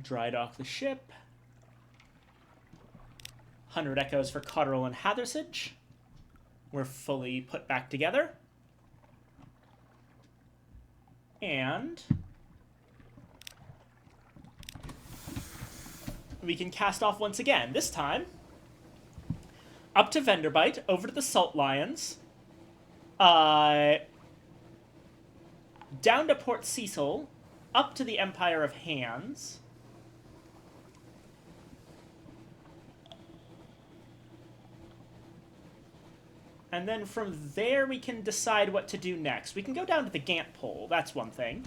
Dry dock the ship. 100 echoes for Cotterell and Hathersage. We're fully put back together. And we can cast off once again. This time, up to Venderbite, over to the Salt Lions, down to Port Cecil, up to the Empire of Hands. And then from there, we can decide what to do next. We can go down to the Gant Pole. That's one thing.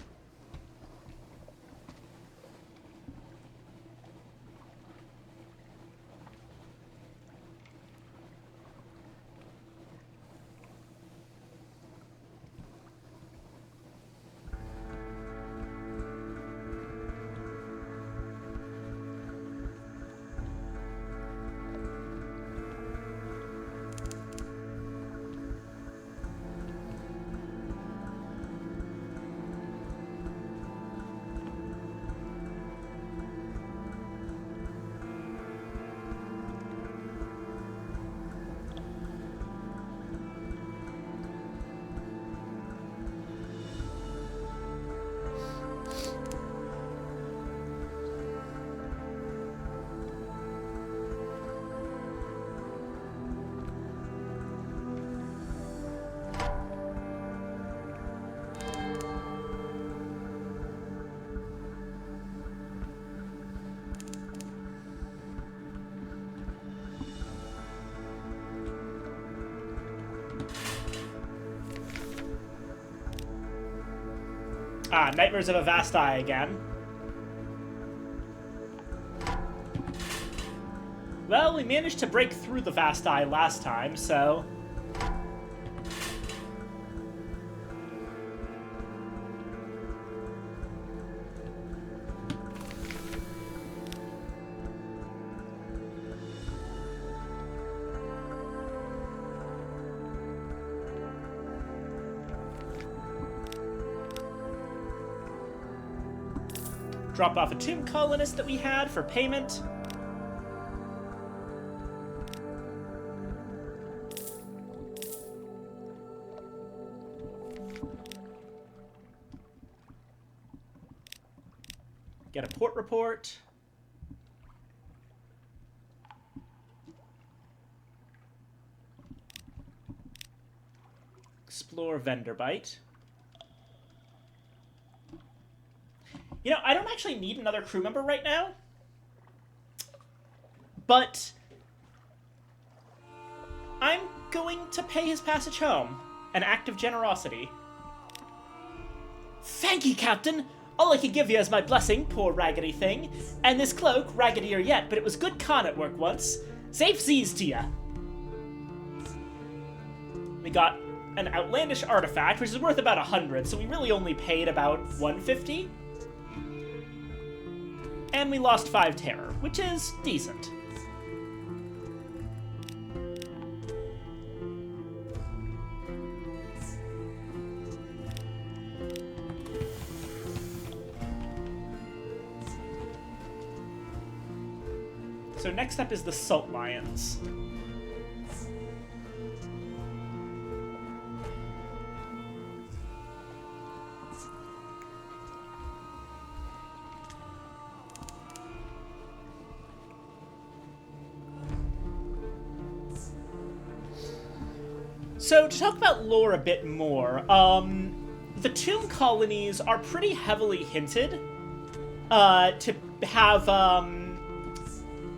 Nightmares of a Vast Eye again. Well, we managed to break through the Vast Eye last time, so... Drop off a tomb colonist that we had for payment. Get a port report. Explore vendor bite. You know, I don't actually need another crew member right now. But I'm going to pay his passage home. An act of generosity. Thank you, Captain. All I can give you is my blessing, poor raggedy thing. And this cloak, raggedier yet, but it was good con at work once. Safe seas to ya. We got an outlandish artifact, which is worth about 100, so we really only paid about 150. And we lost 5 terror, which is decent. So next up is the Salt Lions. So, to talk about lore a bit more, the tomb colonies are pretty heavily hinted to have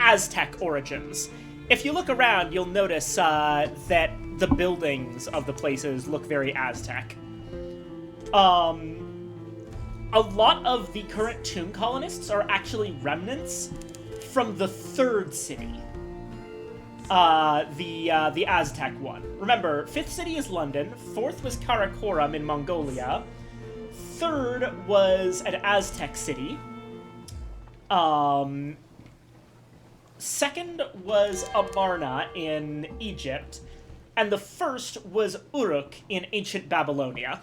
Aztec origins. If you look around, you'll notice that the buildings of the places look very Aztec. A lot of the current tomb colonists are actually remnants from the third city. The Aztec one. Remember, 5th city is London, 4th was Karakoram in Mongolia, 3rd was an Aztec city, 2nd was Amarna in Egypt, and the 1st was Uruk in ancient Babylonia.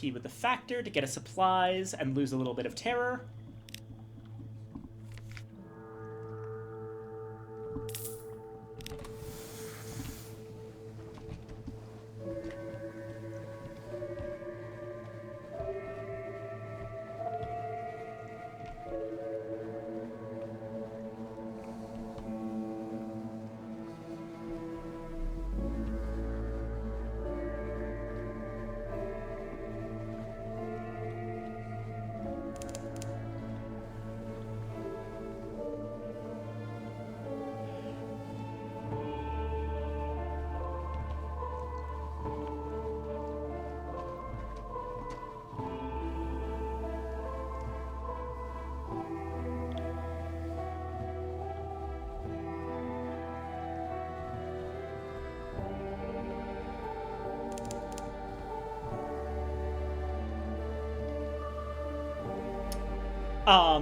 With the factor to get us supplies and lose a little bit of terror.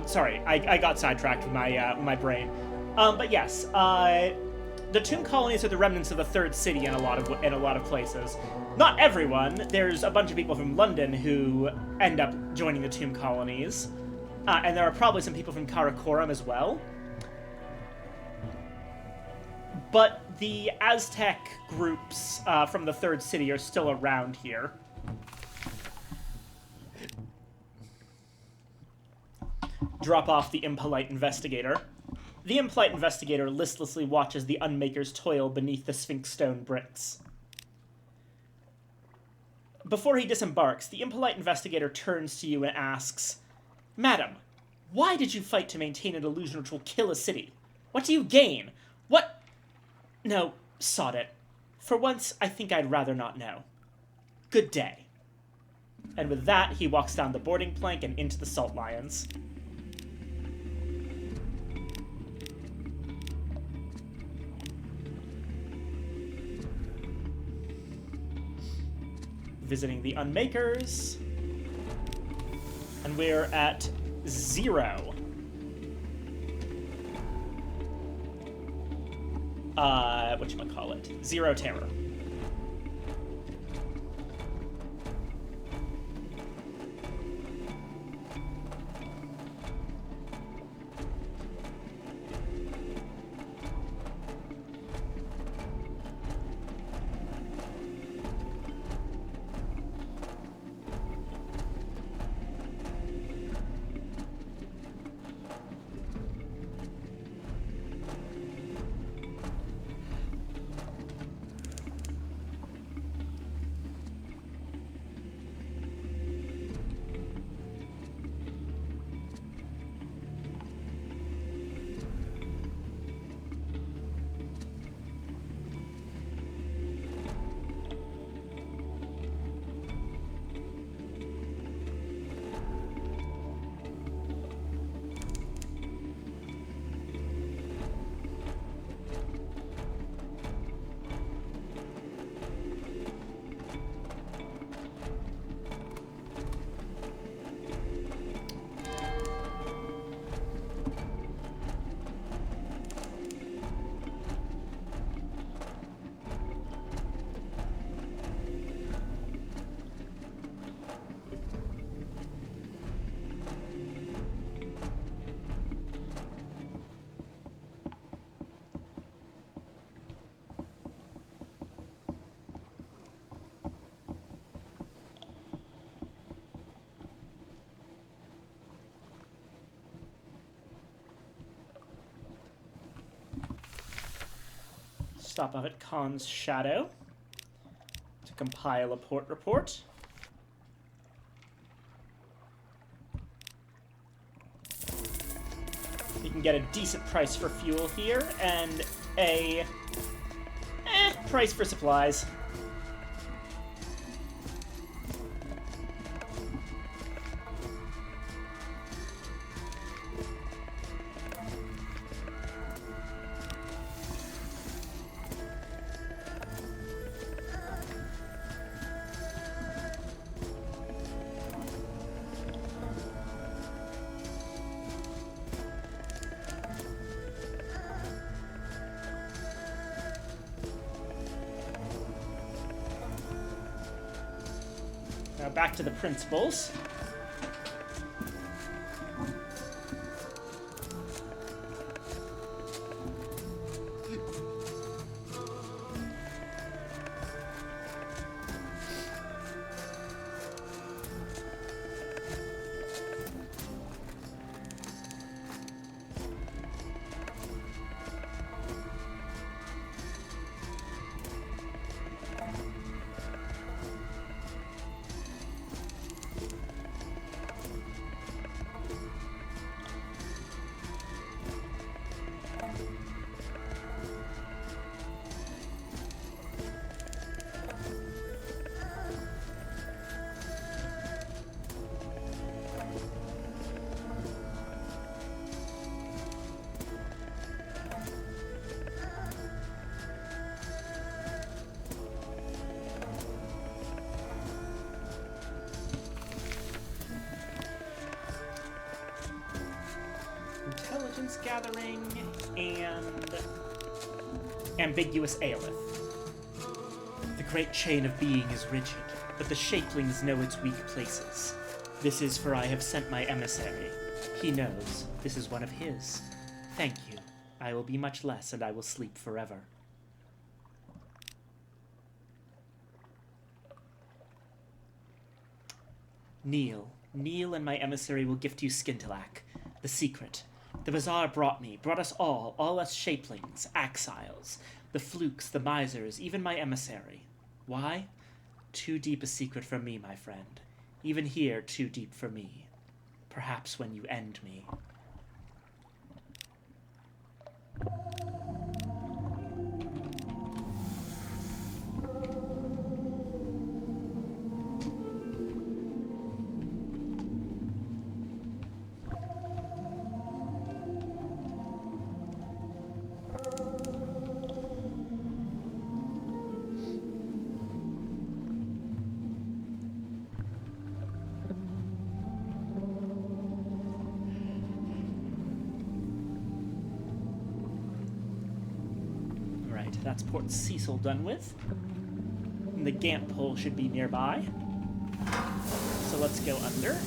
Sorry, I got sidetracked with my brain. But yes, the tomb colonies are the remnants of the third city in a lot of places. Not everyone. There's a bunch of people from London who end up joining the tomb colonies, and there are probably some people from Karakoram as well. But the Aztec groups from the third city are still around here. Drop off the impolite investigator. The impolite investigator listlessly watches the unmakers toil beneath the sphinx stone bricks. Before he disembarks, the impolite investigator turns to you and asks, Madam, why did you fight to maintain an illusion which will kill a city? What do you gain? What? No, sod it. For once, I think I'd rather not know. Good day. And with that, he walks down the boarding plank and into the Salt Lions. Visiting the Unmakers. And we're at 0. Whatchamacallit? 0 terror. Stop off at Khan's Shadow to compile a port report. You can get a decent price for fuel here and a price for supplies. Now back to the principals. Intelligence gathering and ambiguous Aelith. The great chain of being is rigid, but the shapelings know its weak places. This is for I have sent my emissary. He knows this is one of his. Thank you. I will be much less, and I will sleep forever. Kneel. Kneel, and my emissary will gift you Skintalak, the secret. The bazaar brought us all us shapelings, axiles, the flukes, the misers, even my emissary. Why? Too deep a secret for me, my friend. Even here, too deep for me. Perhaps when you end me. That's Port Cecil done with. And the Gamp hole should be nearby. So let's go under.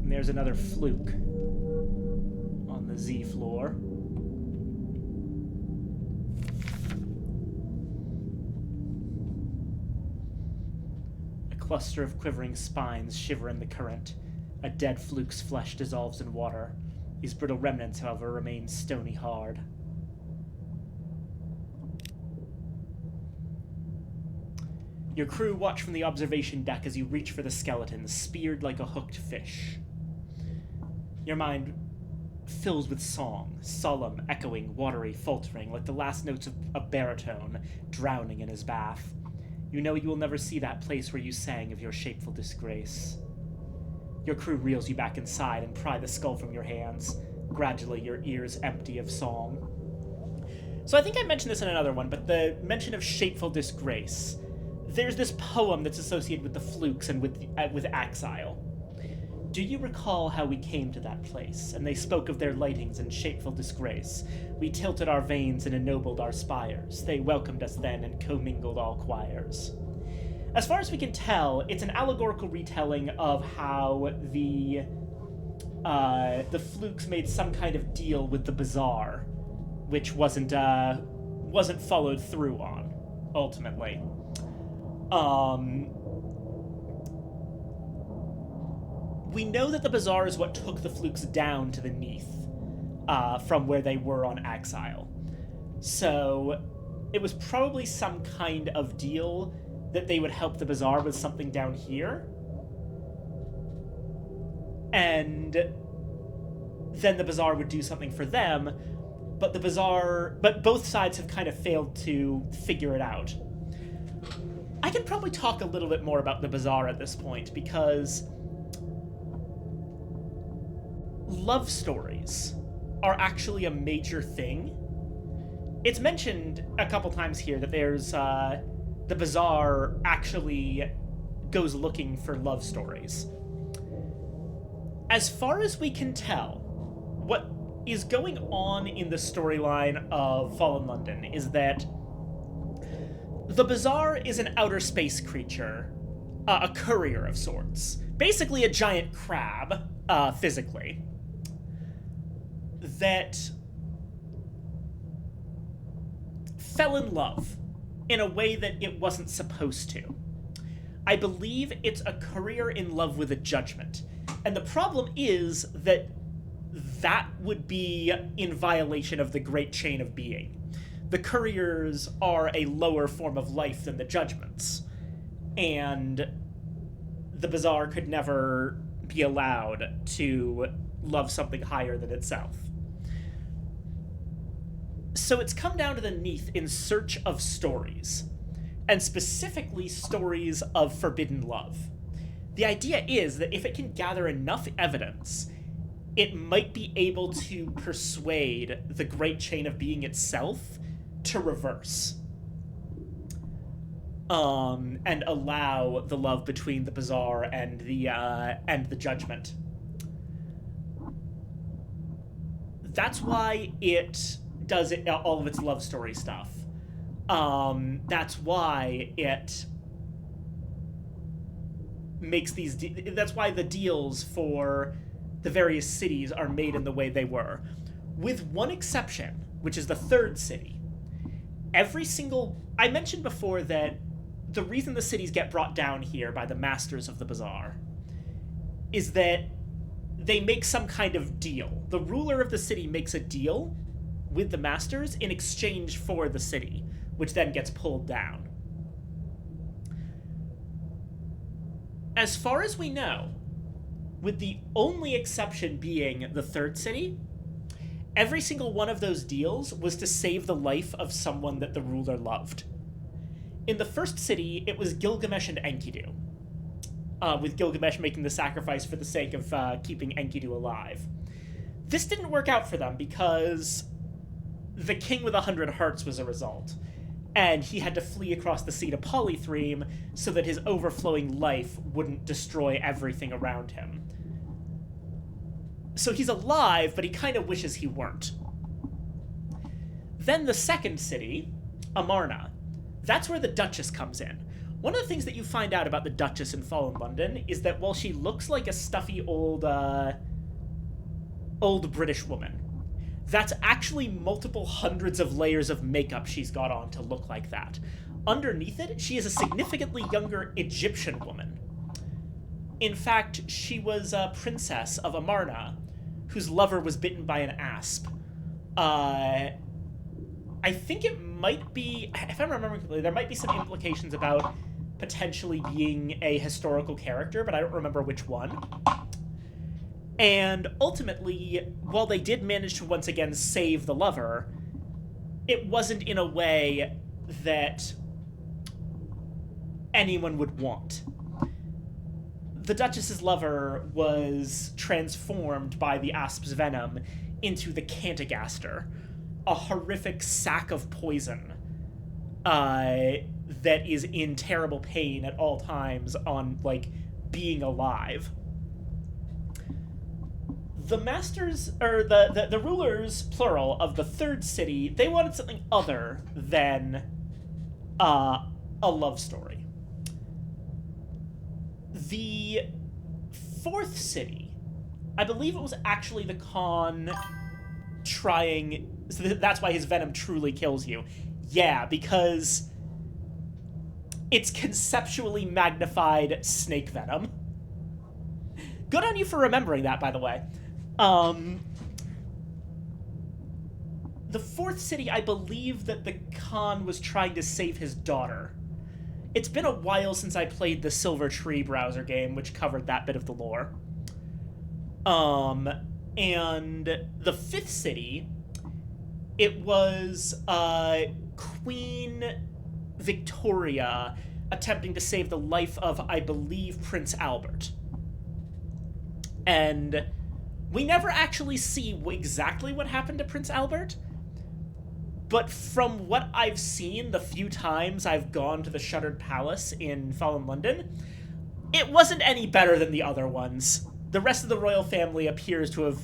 There's another fluke on the Z floor. A cluster of quivering spines shiver in the current. A dead fluke's flesh dissolves in water. These brittle remnants, however, remain stony hard. Your crew watch from the observation deck as you reach for the skeleton, speared like a hooked fish. Your mind fills with song, solemn, echoing, watery, faltering, like the last notes of a baritone drowning in his bath. You know you will never see that place where you sang of your shameful disgrace. Your crew reels you back inside and pry the skull from your hands. Gradually, your ears empty of song. So I think I mentioned this in another one, but the mention of shameful disgrace. There's this poem that's associated with the flukes and with Axile. Do you recall how we came to that place, and they spoke of their lightings and shameful disgrace? We tilted our vanes and ennobled our spires. They welcomed us then and commingled all choirs. As far as we can tell, it's an allegorical retelling of how the flukes made some kind of deal with the bazaar, which wasn't followed through on, ultimately. We know that the bazaar is what took the flukes down to the Neath, from where they were on Axile. So it was probably some kind of deal that they would help the bazaar with something down here. And then the bazaar would do something for them, but both sides have kind of failed to figure it out. I can probably talk a little bit more about the bazaar at this point, because love stories are actually a major thing. It's mentioned a couple times here that there's, the bazaar actually goes looking for love stories. As far as we can tell, what is going on in the storyline of Fallen London is that the bazaar is an outer space creature, a courier of sorts. Basically a giant crab, physically, that fell in love in a way that it wasn't supposed to. I believe it's a courier in love with a judgment. And the problem is that that would be in violation of the great chain of being. The couriers are a lower form of life than the judgments, and the bazaar could never be allowed to love something higher than itself. So it's come down to the Neath in search of stories, and specifically stories of forbidden love. The idea is that if it can gather enough evidence, it might be able to persuade the great chain of being itself to reverse. And allow the love between the bazaar and the judgment. That's why it does all of its love story stuff. That's why it makes these... that's why the deals for the various cities are made in the way they were. With one exception, which is the third city. Every single... I mentioned before that the reason the cities get brought down here by the masters of the bazaar is that they make some kind of deal. The ruler of the city makes a deal with the masters in exchange for the city, which then gets pulled down. As far as we know, with the only exception being the third city, every single one of those deals was to save the life of someone that the ruler loved. In the first city, it was Gilgamesh and Enkidu, with Gilgamesh making the sacrifice for the sake of keeping Enkidu alive. This didn't work out for them because the king with 100 hearts was a result, and he had to flee across the sea to Polythreme so that his overflowing life wouldn't destroy everything around him. So he's alive, but he kind of wishes he weren't. Then the second city, Amarna. That's where the Duchess comes in. One of the things that you find out about the Duchess in Fallen London is that while she looks like a stuffy old British woman, that's actually multiple hundreds of layers of makeup she's got on to look like that. Underneath it, she is a significantly younger Egyptian woman. In fact, she was a princess of Amarna, whose lover was bitten by an asp. I think it might be, if I'm remembering correctly, there might be some implications about potentially being a historical character, but I don't remember which one. And ultimately, while they did manage to once again save the lover, it wasn't in a way that anyone would want. The Duchess's lover was transformed by the asp's venom into the Cantagaster, a horrific sack of poison that is in terrible pain at all times on, like, being alive. The masters, or the rulers, plural, of the third city, they wanted something other than a love story. The fourth city, I believe it was actually the Khan trying... So that's why his venom truly kills you. Yeah, because it's conceptually magnified snake venom. Good on you for remembering that, by the way. The fourth city, I believe that the Khan was trying to save his daughter. It's been a while since I played the Silver Tree browser game, which covered that bit of the lore. And the fifth city, it was Queen Victoria attempting to save the life of, I believe, Prince Albert. And we never actually see exactly what happened to Prince Albert, but from what I've seen the few times I've gone to the Shuttered Palace in Fallen London, it wasn't any better than the other ones. The rest of the royal family appears to have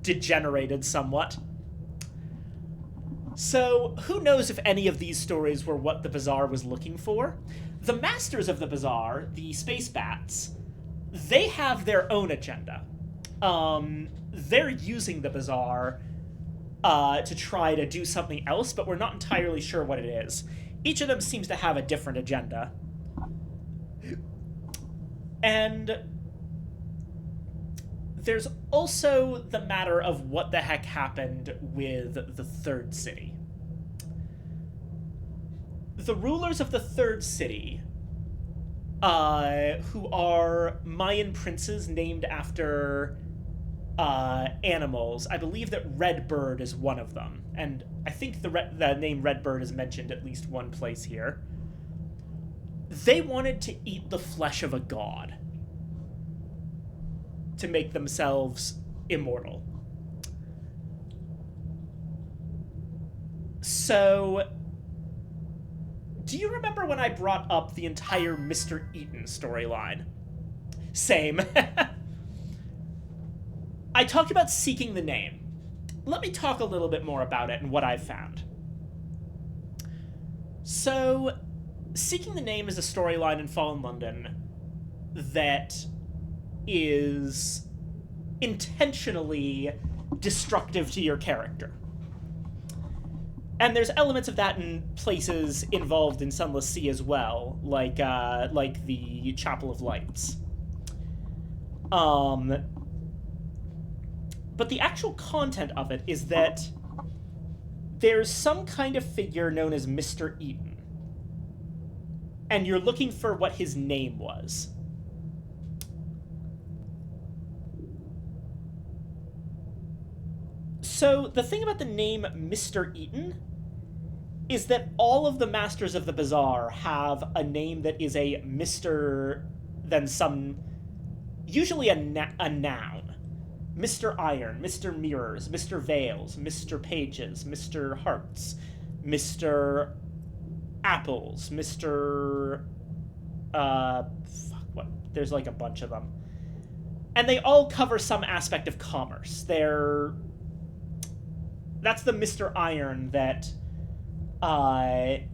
degenerated somewhat. So, who knows if any of these stories were what the Bazaar was looking for? The masters of the Bazaar, the Space Bats, they have their own agenda. They're using the Bazaar to try to do something else, but we're not entirely sure what it is. Each of them seems to have a different agenda. And there's also the matter of what the heck happened with the third city. The rulers of the third city, who are Mayan princes named after animals. I believe that Redbird is one of them, and I think the name Redbird is mentioned at least one place here. They wanted to eat the flesh of a god to make themselves immortal. So, do you remember when I brought up the entire Mr. Eaton storyline? Same. I talked about seeking the name. let me talk a little bit more about it and what I've found. So, Seeking the Name is a storyline in Fallen London that is intentionally destructive to your character. And there's elements of that in places involved in Sunless Sea as well, like the Chapel of Lights. But the actual content of it is that there's some kind of figure known as Mr. Eaton. And you're looking for what his name was. So, the thing about the name Mr. Eaton is that all of the Masters of the Bazaar have a name that is a Mr. then some... usually a noun. Mr. Iron, Mr. Mirrors, Mr. Veils, Mr. Pages, Mr. Hearts, Mr. Apples, Mr... what? There's like a bunch of them. And they all cover some aspect of commerce. That's the Mr. Iron that the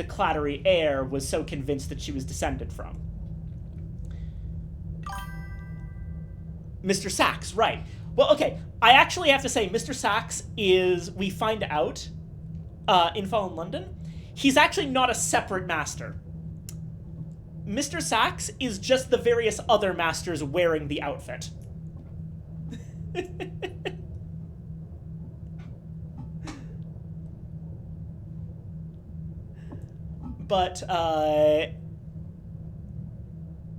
Clattery heir was so convinced that she was descended from. Mr. Sachs, right. Well, okay, I actually have to say Mr. Sachs is, we find out in Fallen London, he's actually not a separate master. Mr. Sachs is just the various other masters wearing the outfit. But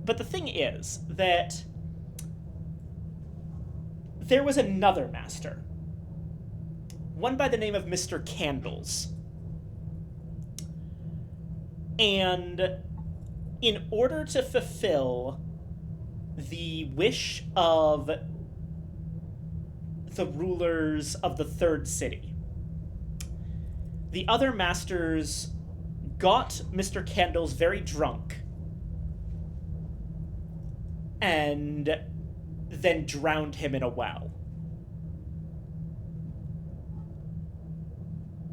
the thing is that there was another master. One by the name of Mr. Candles. And in order to fulfill the wish of the rulers of the Third City, the other masters got Mr. Candles very drunk and then drowned him in a well.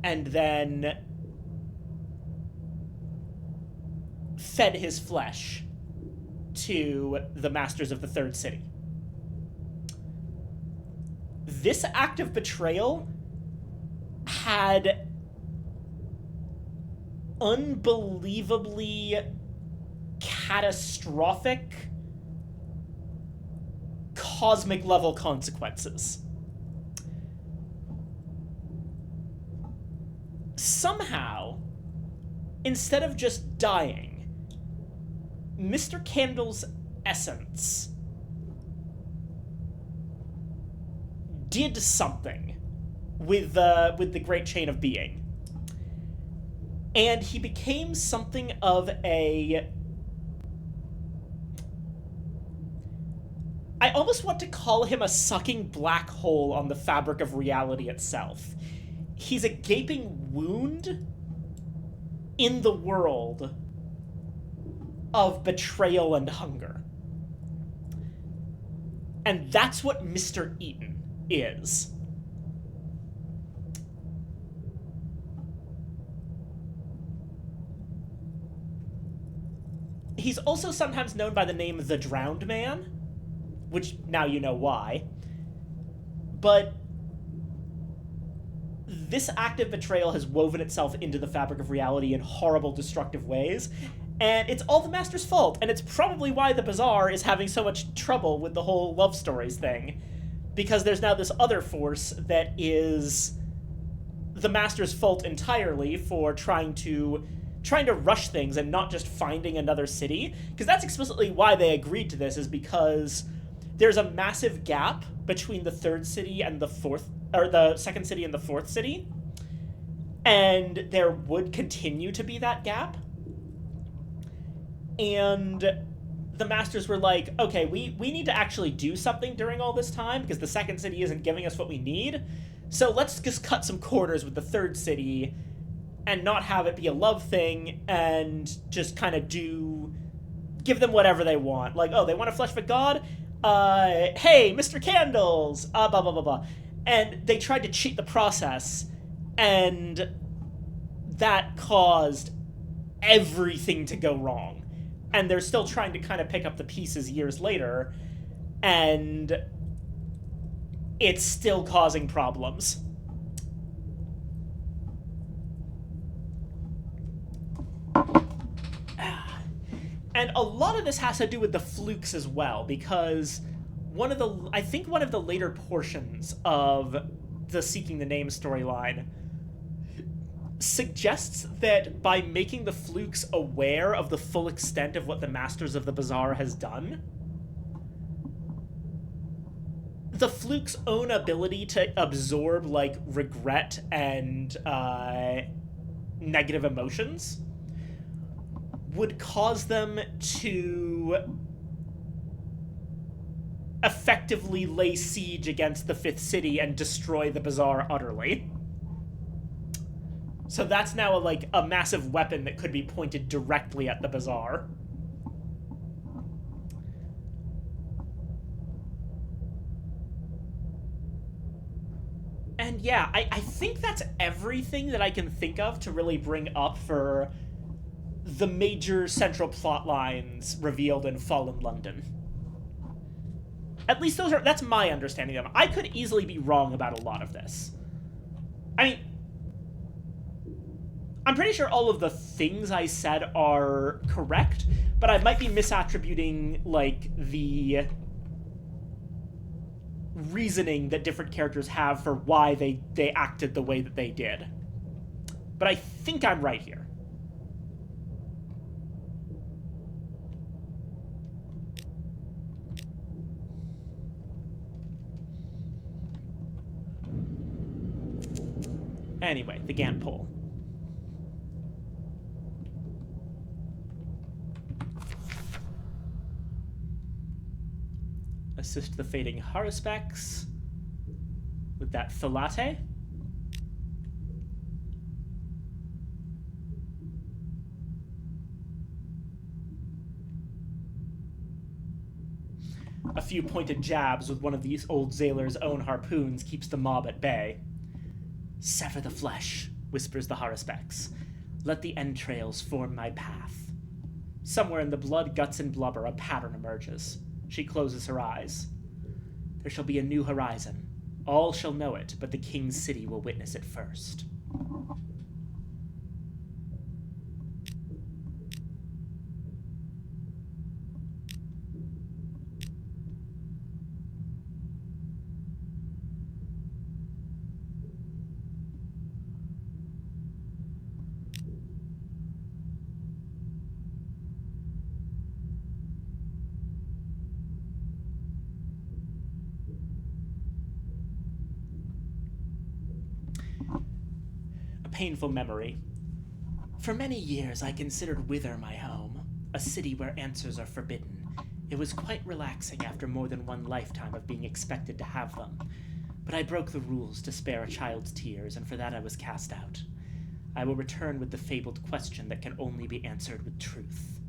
And then fed his flesh to the masters of the Third City. This act of betrayal had unbelievably catastrophic cosmic level consequences. Somehow, instead of just dying, Mr. Candle's essence did something with the Great Chain of Being. And he became something of a... I almost want to call him a sucking black hole on the fabric of reality itself. He's a gaping wound in the world of betrayal and hunger. And that's what Mr. Eaton is. He's also sometimes known by the name The Drowned Man, which now you know why. But this act of betrayal has woven itself into the fabric of reality in horrible, destructive ways, and it's all the Master's fault, and it's probably why the Bazaar is having so much trouble with the whole love stories thing, because there's now this other force that is the Master's fault entirely for trying to rush things and not just finding another city, because that's explicitly why they agreed to this, is because there's a massive gap between the Third City and the Second City and the Fourth City, and there would continue to be that gap. And the Masters were like, okay, we need to actually do something during all this time, because the Second City isn't giving us what we need, so let's just cut some corners with the Third City and not have it be a love thing, and just kind of give them whatever they want. Like, oh, they want a flesh for God? Hey, Mr. Candles! Blah, blah, blah, blah. And they tried to cheat the process, and that caused everything to go wrong. And they're still trying to kind of pick up the pieces years later, and it's still causing problems. And a lot of this has to do with the flukes as well, because I think one of the later portions of the Seeking the Name storyline suggests that by making the flukes aware of the full extent of what the Masters of the Bazaar has done, the fluke's own ability to absorb, like, regret and negative emotions would cause them to effectively lay siege against the Fifth City and destroy the Bazaar utterly. So that's now a massive weapon that could be pointed directly at the Bazaar. And yeah, I think that's everything that I can think of to really bring up for the major central plot lines revealed in Fallen London. At least that's my understanding of them. I could easily be wrong about a lot of this. I mean, I'm pretty sure all of the things I said are correct, but I might be misattributing, like, the reasoning that different characters have for why they acted the way that they did. But I think I'm right here. Anyway, the Gantt pole. Assist the fading Haruspex with that Thalate. A few pointed jabs with one of these old Zaylor's own harpoons keeps the mob at bay. Sever the flesh, whispers the Haruspex. Let the entrails form my path. Somewhere in the blood, guts, and blubber, a pattern emerges. She closes her eyes. There shall be a new horizon. All shall know it, but the king's city will witness it first. Painful memory. For many years I considered Wither my home, a city where answers are forbidden. It was quite relaxing after more than one lifetime of being expected to have them. But I broke the rules to spare a child's tears, and for that I was cast out. I will return with the fabled question that can only be answered with truth.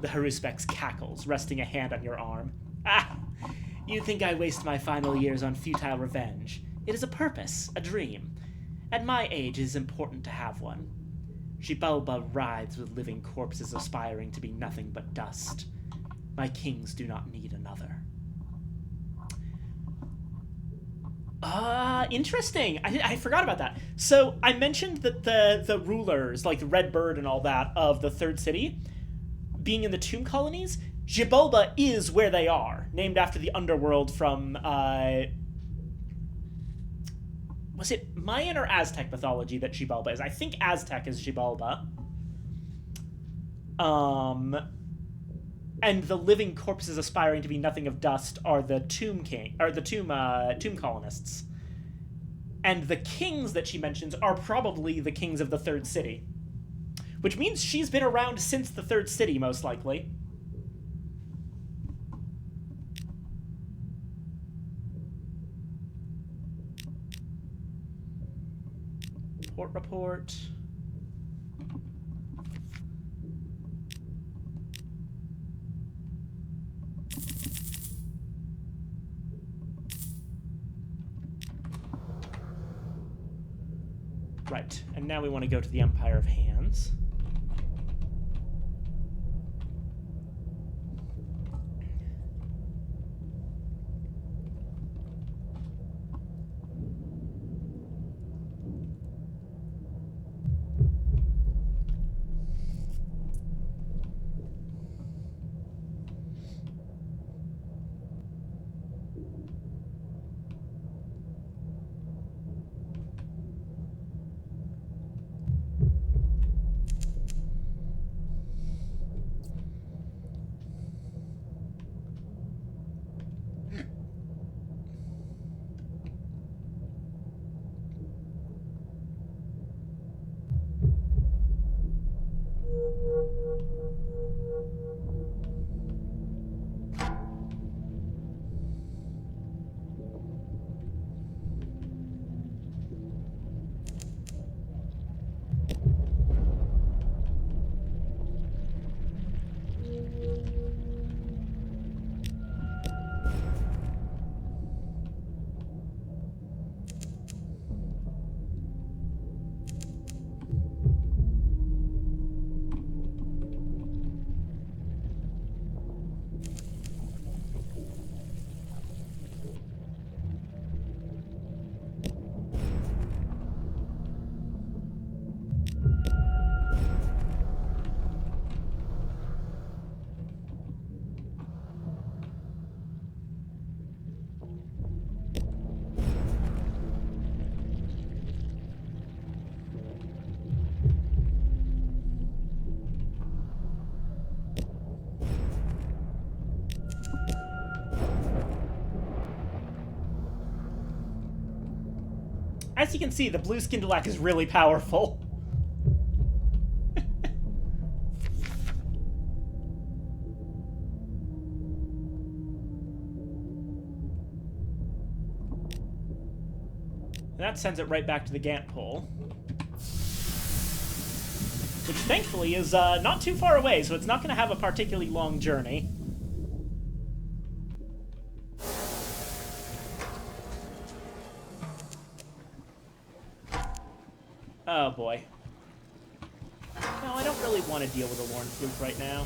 The Haruspex cackles, resting a hand on your arm. Ah! You think I waste my final years on futile revenge. It is a purpose, a dream. At my age, it is important to have one. Xibalba writhes with living corpses aspiring to be nothing but dust. My kings do not need another. Interesting. I forgot about that. So I mentioned that the rulers, like the Red Bird and all that, of the Third City, being in the tomb colonies, Xibalba is where they are, named after the underworld from, was it Mayan or Aztec mythology that Xibalba is? I think Aztec is Xibalba. And the living corpses aspiring to be nothing of dust are the tomb colonists. And the kings that she mentions are probably the kings of the Third City. Which means she's been around since the Third City, most likely. Report. And now we want to go to the Empire of Hands. As you can see, the blue Skindalak is really powerful. That sends it right back to the Gant pole. Which, thankfully, is not too far away, so it's not going to have a particularly long journey. Oh, boy. No, I don't really want to deal with a Lorn Fluke right now.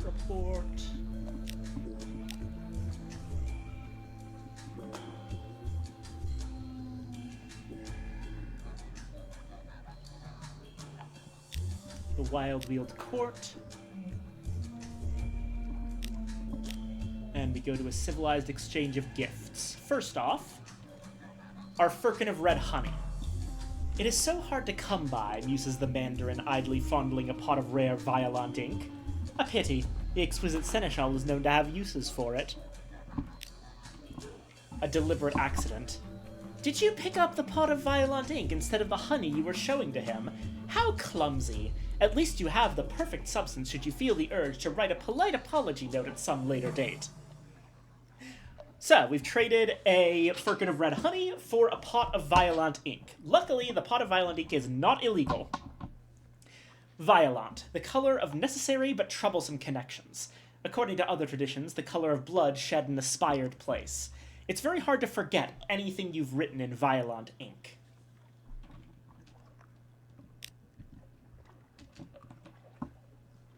Report. The Wild Weald Court. And we go to a civilized exchange of gifts. First off, our firkin of red honey. It is so hard to come by, muses the Mandarin, idly fondling a pot of rare Violent ink. A pity. The exquisite seneschal is known to have uses for it. A deliberate accident. Did you pick up the pot of Violent ink instead of the honey you were showing to him? How clumsy. At least you have the perfect substance should you feel the urge to write a polite apology note at some later date. So, we've traded a firkin of red honey for a pot of Violent ink. Luckily, the pot of Violent ink is not illegal. Violent, the color of necessary but troublesome connections. According to other traditions, the color of blood shed in a spired place. It's very hard to forget anything you've written in Violent ink.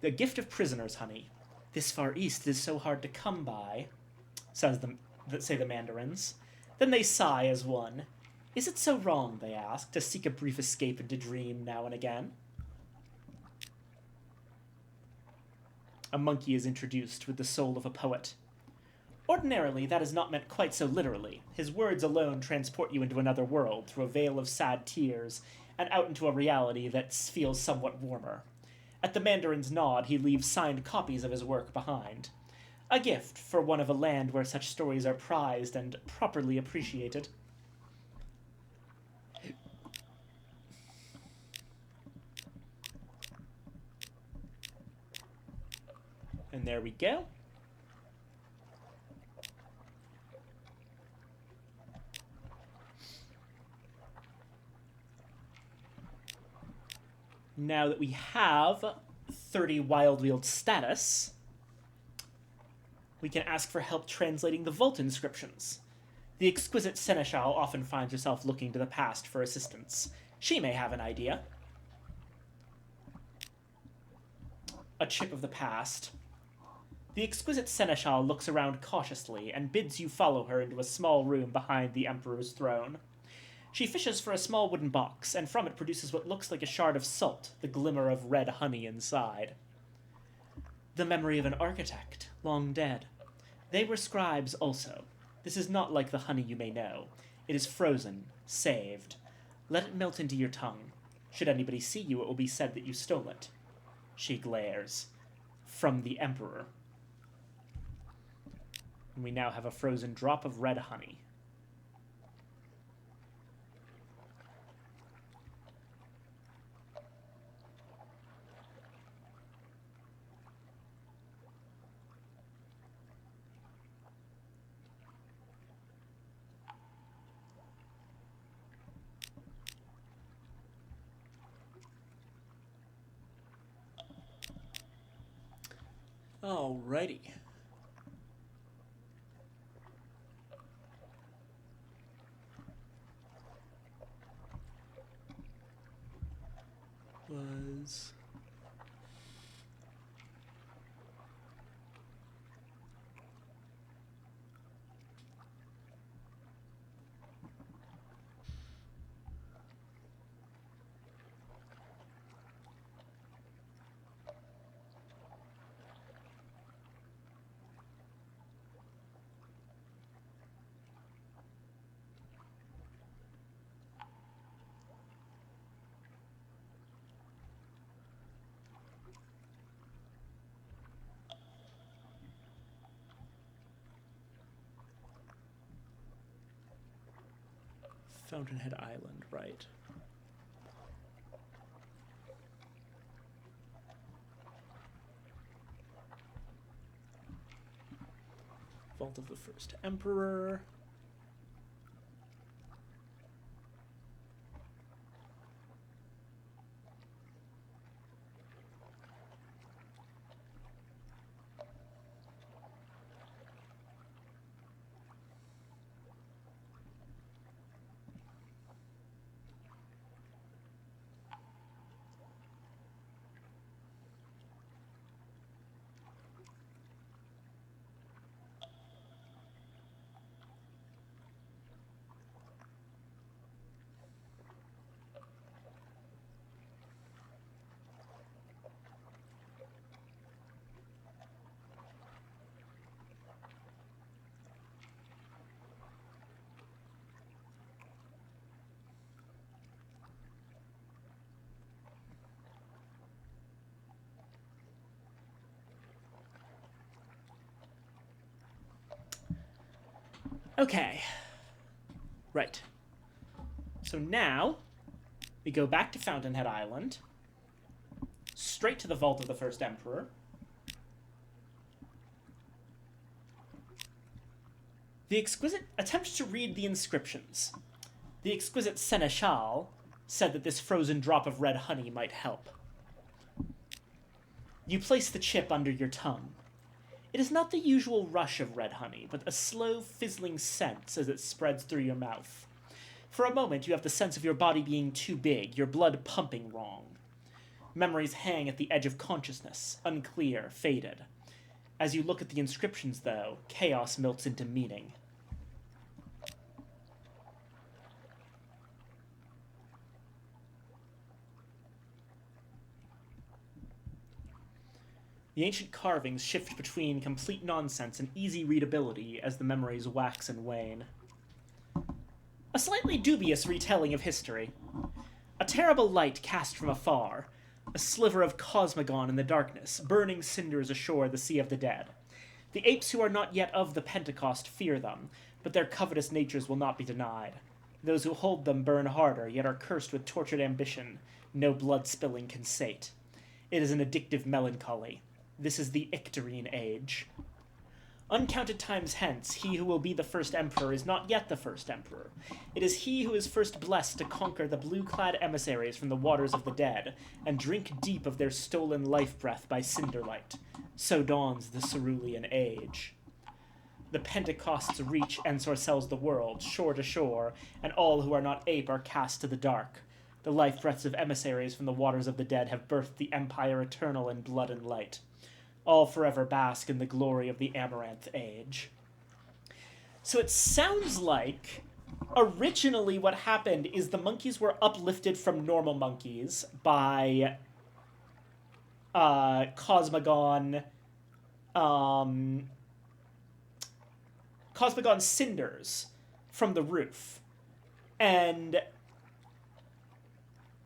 The gift of prisoners, honey. This far east is so hard to come by, say the mandarins. Then they sigh as one. Is it so wrong, they ask, to seek a brief escape and to dream now and again? A monkey is introduced with the soul of a poet. Ordinarily, that is not meant quite so literally. His words alone transport you into another world, through a veil of sad tears, and out into a reality that feels somewhat warmer. At the Mandarin's nod, he leaves signed copies of his work behind. A gift for one of a land where such stories are prized and properly appreciated. And there we go. Now that we have 30 Wild Wield status, we can ask for help translating the vault inscriptions. The exquisite seneschal often finds herself looking to the past for assistance. She may have an idea. A chip of the past. The exquisite seneschal looks around cautiously and bids you follow her into a small room behind the Emperor's throne. She fishes for a small wooden box, and from it produces what looks like a shard of salt, the glimmer of red honey inside. The memory of an architect, long dead. They were scribes also. This is not like the honey you may know. It is frozen, saved. Let it melt into your tongue. Should anybody see you, it will be said that you stole it. She glares. From the Emperor. And we now have a frozen drop of red honey. Alrighty. Was... Fountainhead Island, right. Vault of the First Emperor. Okay. Right. So now, we go back to Fountainhead Island, straight to the Vault of the First Emperor. The exquisite attempts to read the inscriptions. The exquisite seneschal said that this frozen drop of red honey might help. You place the chip under your tongue. It is not the usual rush of red honey, but a slow, fizzling scent as it spreads through your mouth. For a moment, you have the sense of your body being too big, your blood pumping wrong. Memories hang at the edge of consciousness, unclear, faded. As you look at the inscriptions, though, chaos melts into meaning. The ancient carvings shift between complete nonsense and easy readability as the memories wax and wane. A slightly dubious retelling of history. A terrible light cast from afar, a sliver of cosmogon in the darkness, burning cinders ashore the sea of the dead. The apes who are not yet of the Pentecost fear them, but their covetous natures will not be denied. Those who hold them burn harder, yet are cursed with tortured ambition no blood spilling can sate. It is an addictive melancholy. This is the Icterine age. Uncounted times hence, he who will be the first emperor is not yet the first emperor. It is he who is first blessed to conquer the blue-clad emissaries from the waters of the dead, and drink deep of their stolen life-breath by cinderlight. So dawns the Cerulean age. The Pentecosts reach ensorcels the world, shore to shore, and all who are not ape are cast to the dark. The life-breaths of emissaries from the waters of the dead have birthed the empire eternal in blood and light. All forever bask in the glory of the Amaranth Age. So it sounds like originally what happened is the monkeys were uplifted from normal monkeys by Cosmogon cinders from the roof. And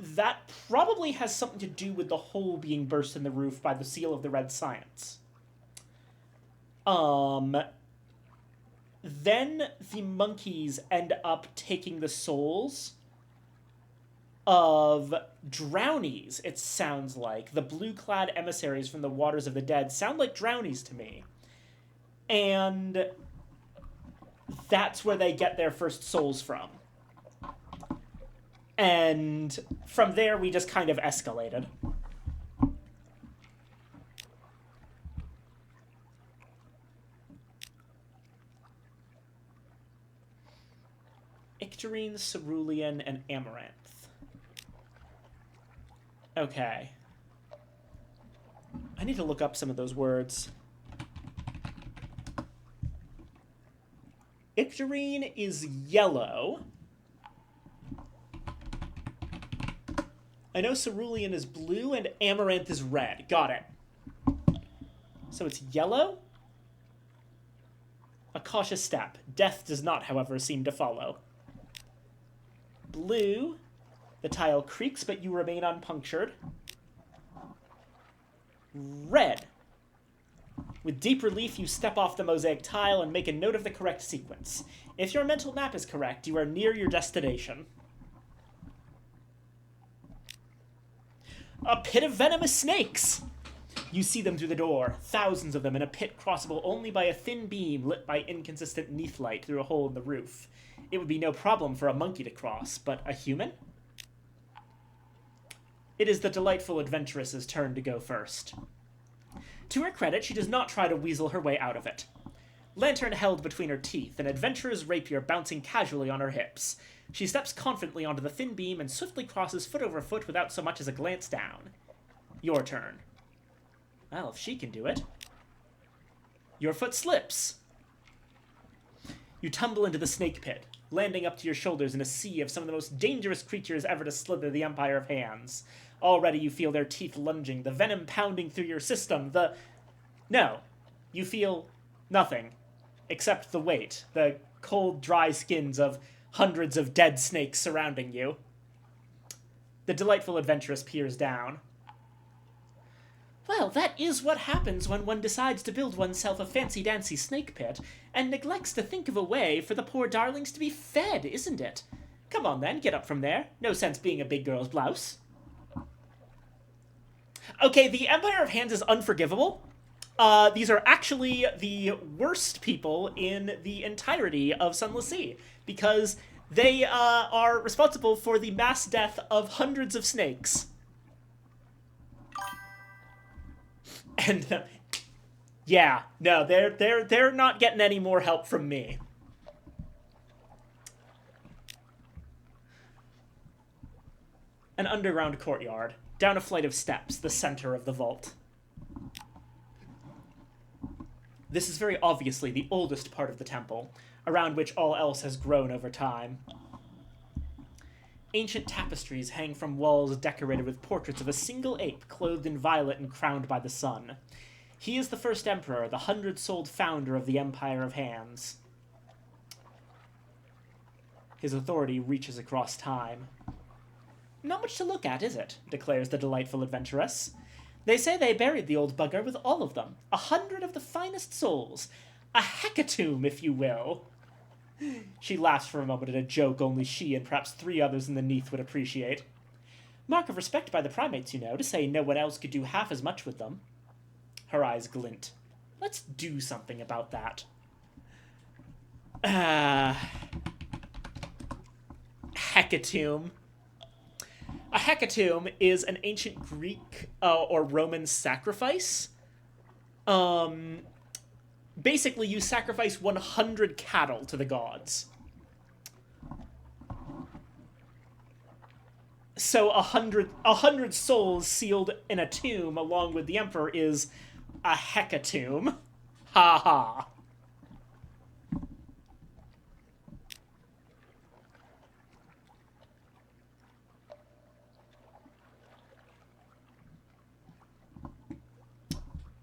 that probably has something to do with the hole being burst in the roof by the seal of the red science. Then the monkeys end up taking the souls of drownies, it sounds like. The blue-clad emissaries from the waters of the dead sound like drownies to me. And that's where they get their first souls from. And from there, we just kind of escalated. Icterine, Cerulean, and Amaranth. Okay. I need to look up some of those words. Icterine is yellow. I know Cerulean is blue and Amaranth is red. Got it. So it's yellow? A cautious step. Death does not, however, seem to follow. Blue. The tile creaks, but you remain unpunctured. Red. With deep relief, you step off the mosaic tile and make a note of the correct sequence. If your mental map is correct, you are near your destination. A pit of venomous snakes! You see them through the door, thousands of them in a pit crossable only by a thin beam lit by inconsistent neath light through a hole in the roof. It would be no problem for a monkey to cross, but a human? It is the delightful adventuress's turn to go first. To her credit, she does not try to weasel her way out of it. Lantern held between her teeth, an adventurer's rapier bouncing casually on her hips. She steps confidently onto the thin beam and swiftly crosses foot over foot without so much as a glance down. Your turn. Well, if she can do it. Your foot slips. You tumble into the snake pit, landing up to your shoulders in a sea of some of the most dangerous creatures ever to slither the Empire of Hands. Already you feel their teeth lunging, the venom pounding through your system, No. You feel nothing. Except the weight, the cold, dry skins of hundreds of dead snakes surrounding you. The delightful adventuress peers down. Well, that is what happens when one decides to build oneself a fancy-dancy snake pit, and neglects to think of a way for the poor darlings to be fed, isn't it? Come on then, get up from there. No sense being a big girl's blouse. Okay, the Empire of Hands is unforgivable. These are actually the worst people in the entirety of Sunless Sea, because they are responsible for the mass death of hundreds of snakes. And Yeah, no, they're not getting any more help from me. An underground courtyard, down a flight of steps, the center of the vault. This is very obviously the oldest part of the temple, around which all else has grown over time. Ancient tapestries hang from walls decorated with portraits of a single ape clothed in violet and crowned by the sun. He is the first emperor, the 100-souled founder of the Empire of Hands. His authority reaches across time. Not much to look at, is it? Declares the delightful adventuress. They say they buried the old bugger with all of them. 100 of the finest souls. A hecatomb, if you will. She laughs for a moment at a joke only she and perhaps 3 others in the Neath would appreciate. Mark of respect by the primates, you know, to say no one else could do half as much with them. Her eyes glint. Let's do something about that. Hecatomb. A hecatomb is an ancient Greek or Roman sacrifice. Basically, you sacrifice 100 cattle to the gods. So 100 souls sealed in a tomb along with the emperor is a hecatomb. Ha ha.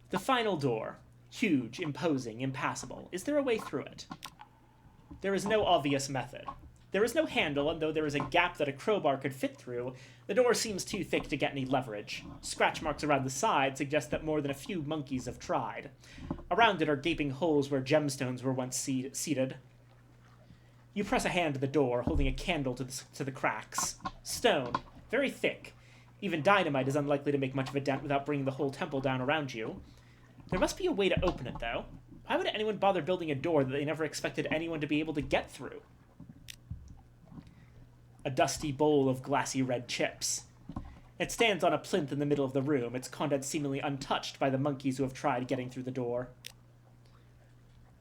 The final door. Huge, imposing, impassable. Is there a way through it? There is no obvious method. There is no handle, and though there is a gap that a crowbar could fit through, the door seems too thick to get any leverage. Scratch marks around the side suggest that more than a few monkeys have tried. Around it are gaping holes where gemstones were once seated. You press a hand to the door, holding a candle to the cracks. Stone. Very thick. Even dynamite is unlikely to make much of a dent without bringing the whole temple down around you. There must be a way to open it, though. Why would anyone bother building a door that they never expected anyone to be able to get through? A dusty bowl of glassy red chips. It stands on a plinth in the middle of the room, its contents seemingly untouched by the monkeys who have tried getting through the door.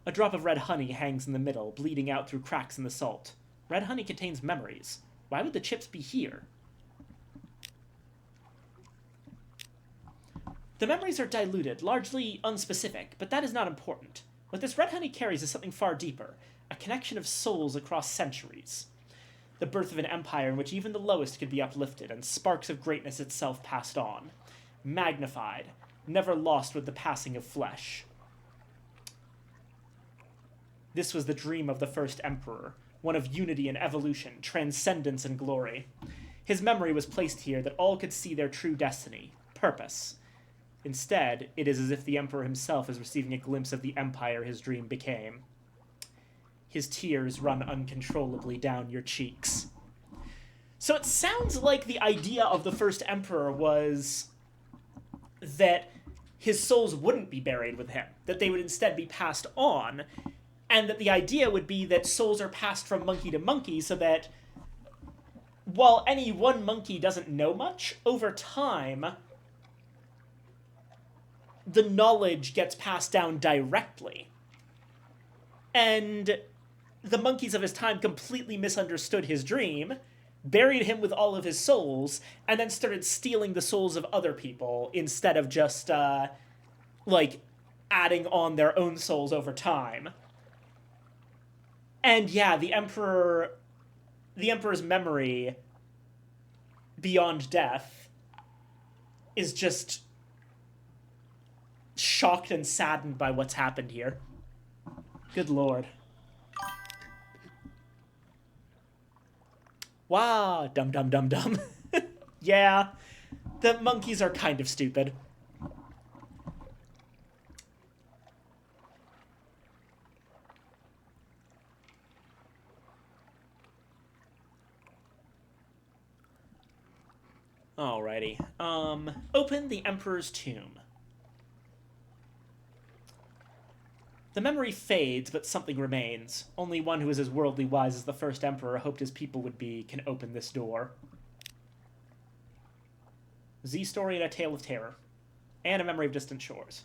A drop of red honey hangs in the middle, bleeding out through cracks in the salt. Red honey contains memories. Why would the chips be here? The memories are diluted, largely unspecific, but that is not important. What this red honey carries is something far deeper, a connection of souls across centuries. The birth of an empire in which even the lowest could be uplifted, and sparks of greatness itself passed on. Magnified, never lost with the passing of flesh. This was the dream of the first emperor, one of unity and evolution, transcendence and glory. His memory was placed here that all could see their true destiny, purpose. Instead, it is as if the emperor himself is receiving a glimpse of the empire his dream became. His tears run uncontrollably down your cheeks. So it sounds like the idea of the first emperor was that his souls wouldn't be buried with him, that they would instead be passed on, and that the idea would be that souls are passed from monkey to monkey so that while any one monkey doesn't know much, over time the knowledge gets passed down directly. And the monkeys of his time completely misunderstood his dream, buried him with all of his souls, and then started stealing the souls of other people instead of just, adding on their own souls over time. And yeah, the emperor's memory beyond death is just shocked and saddened by what's happened here. Good lord. Wow, dum dum dum dum. Yeah, the monkeys are kind of stupid. Alrighty. Open the Emperor's Tomb. The memory fades, but something remains. Only one who is as worldly wise as the first emperor hoped his people would be can open this door. Z story and a tale of terror. And a memory of distant shores.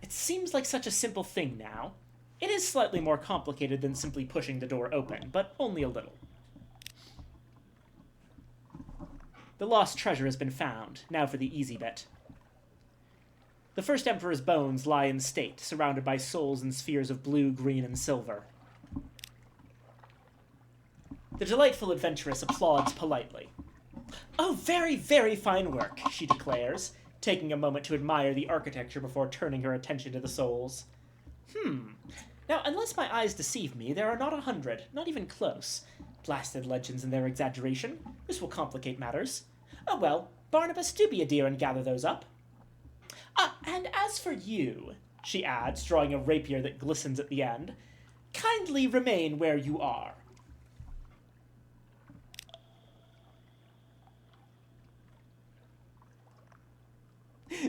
It seems like such a simple thing now. It is slightly more complicated than simply pushing the door open, but only a little. The lost treasure has been found. Now for the easy bit. The first Emperor's bones lie in state, surrounded by souls and spheres of blue, green, and silver. The delightful adventuress applauds politely. "Oh, very, very fine work," she declares, taking a moment to admire the architecture before turning her attention to the souls. Now, unless my eyes deceive me, there are not 100, not even close. Blasted legends and their exaggeration. This will complicate matters. Oh well, Barnabas, do be a dear and gather those up. And as for you," she adds, drawing a rapier that glistens at the end, "kindly remain where you are."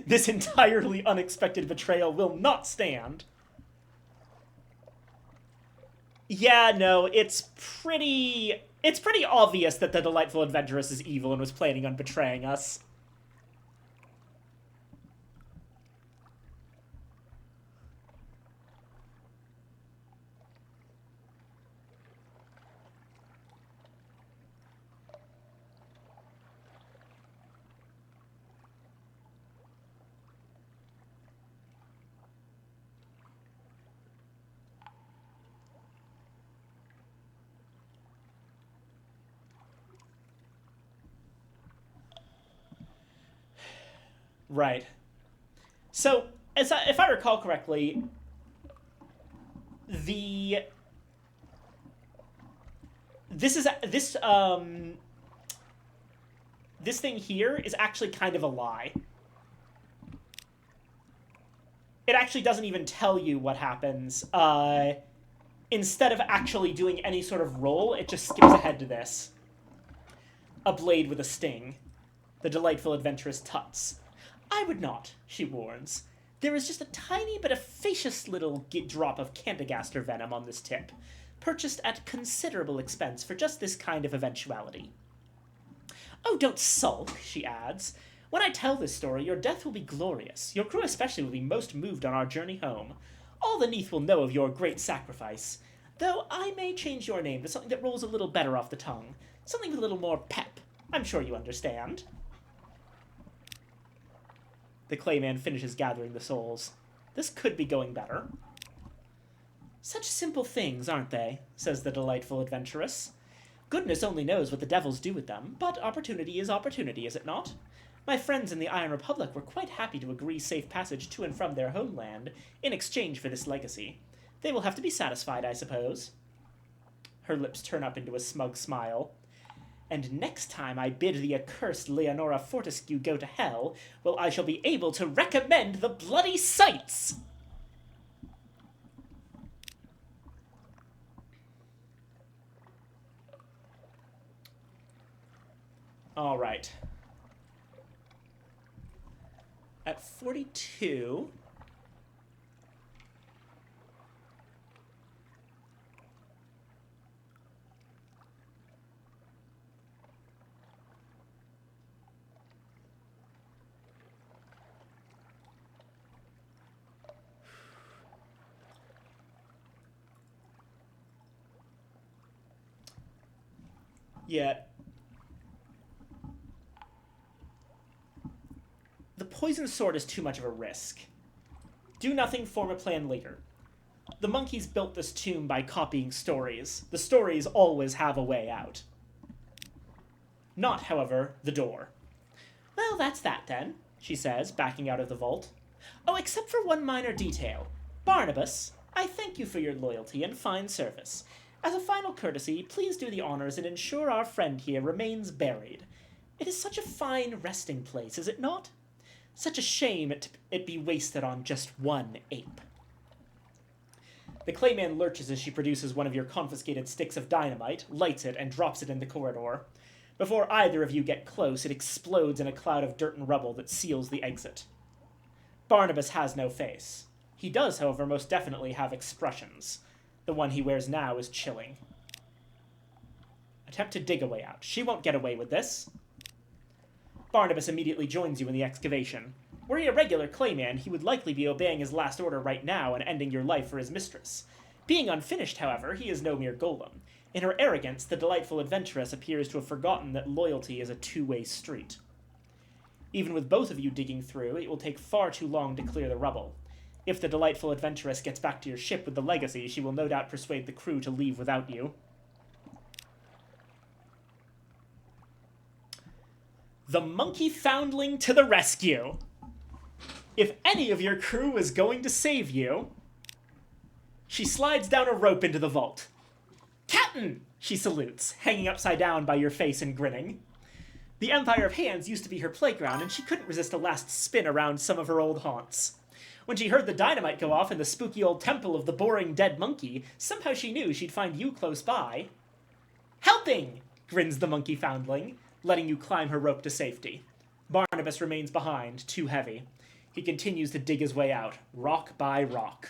This entirely unexpected betrayal will not stand. Yeah, no, it's pretty obvious that the delightful adventuress is evil and was planning on betraying us. Right. So, if I recall correctly, this thing here is actually kind of a lie. It actually doesn't even tell you what happens. Instead of actually doing any sort of roll, it just skips ahead to this. A blade with a sting. The delightful adventuress tuts. "I would not," she warns. "There is just a tiny but efficacious little drop of Candigaster venom on this tip, purchased at considerable expense for just this kind of eventuality." "Oh, don't sulk," she adds. "When I tell this story, your death will be glorious. Your crew especially will be most moved on our journey home. All the Neath will know of your great sacrifice. Though I may change your name to something that rolls a little better off the tongue. Something with a little more pep. I'm sure you understand." The Clayman finishes gathering the souls. This could be going better. "Such simple things, aren't they?" says the delightful adventuress. "Goodness only knows what the devils do with them, but opportunity is opportunity, is it not? My friends in the Iron Republic were quite happy to agree safe passage to and from their homeland in exchange for this legacy. They will have to be satisfied, I suppose." Her lips turn up into a smug smile. "And next time I bid the accursed Leonora Fortescue go to hell, well, I shall be able to recommend the bloody sights!" All right. At 42... Yeah. The poison sword is too much of a risk. Do nothing, form a plan later. The monkeys built this tomb by copying stories. The stories always have a way out. Not, however, the door. "Well, that's that, then," she says, backing out of the vault. "Oh, except for one minor detail. Barnabas, I thank you for your loyalty and fine service. As a final courtesy, please do the honors and ensure our friend here remains buried. It is such a fine resting place, is it not? Such a shame it be wasted on just one ape." The Clayman lurches as she produces one of your confiscated sticks of dynamite, lights it, and drops it in the corridor. Before either of you get close, it explodes in a cloud of dirt and rubble that seals the exit. Barnabas has no face. He does, however, most definitely have expressions. The one he wears now is chilling. Attempt to dig a way out. She won't get away with this. Barnabas immediately joins you in the excavation. Were he a regular clayman, he would likely be obeying his last order right now and ending your life for his mistress. Being unfinished, however, he is no mere golem. In her arrogance, the delightful adventuress appears to have forgotten that loyalty is a two-way street. Even with both of you digging through, it will take far too long to clear the rubble. If the delightful adventuress gets back to your ship with the legacy, she will no doubt persuade the crew to leave without you. The monkey foundling to the rescue! If any of your crew was going to save you... She slides down a rope into the vault. Captain! She salutes, hanging upside down by your face and grinning. The Empire of Hands used to be her playground, and she couldn't resist a last spin around some of her old haunts. When she heard the dynamite go off in the spooky old temple of the boring dead monkey, somehow she knew she'd find you close by. Helping! Grins the monkey foundling, letting you climb her rope to safety. Barnabas remains behind, too heavy. He continues to dig his way out, rock by rock.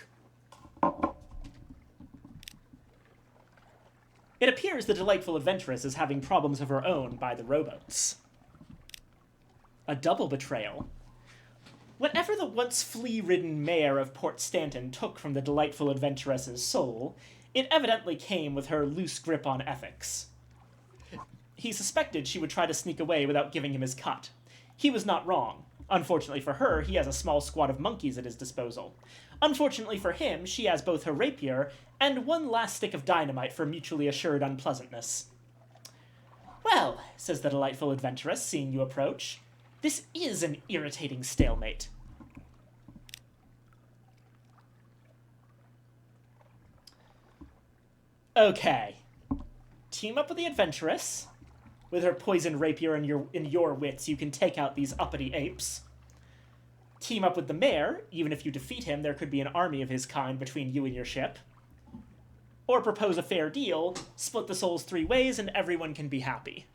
It appears the delightful adventuress is having problems of her own by the rowboats. A double betrayal. Whatever the once flea-ridden mayor of Port Stanton took from the delightful adventuress's soul, it evidently came with her loose grip on ethics. He suspected she would try to sneak away without giving him his cut. He was not wrong. Unfortunately for her, he has a small squad of monkeys at his disposal. Unfortunately for him, she has both her rapier and one last stick of dynamite for mutually assured unpleasantness. Well, says the delightful adventuress, seeing you approach, this is an irritating stalemate. Okay. Team up with the adventuress. With her poisoned rapier and your wits, you can take out these uppity apes. Team up with the mayor. Even if you defeat him, there could be an army of his kind between you and your ship. Or propose a fair deal, split the souls 3 ways, and everyone can be happy.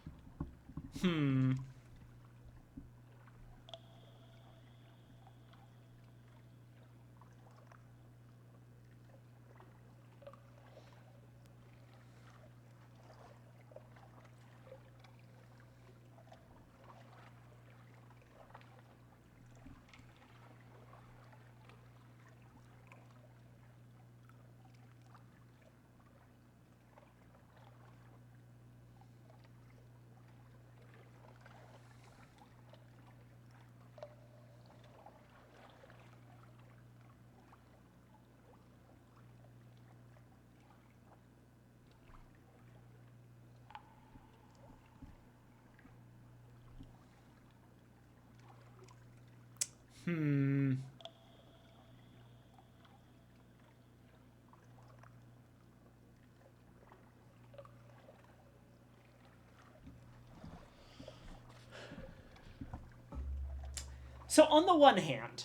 So on the one hand,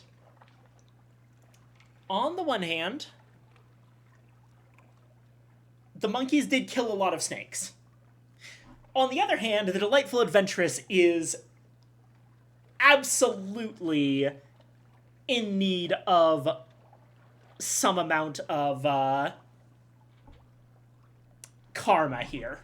the monkeys did kill a lot of snakes. On the other hand, the delightful adventuress is absolutely in need of some amount of karma here.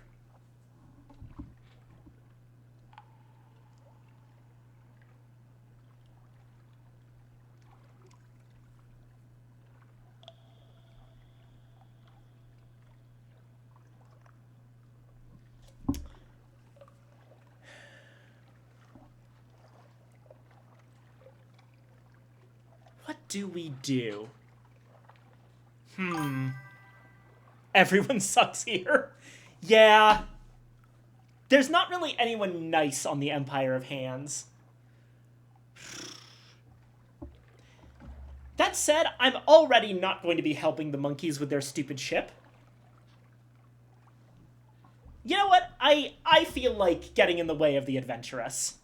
What do we do? Everyone sucks here. Yeah. There's not really anyone nice on the Empire of Hands. That said, I'm already not going to be helping the monkeys with their stupid ship. You know what? I feel like getting in the way of the adventuress.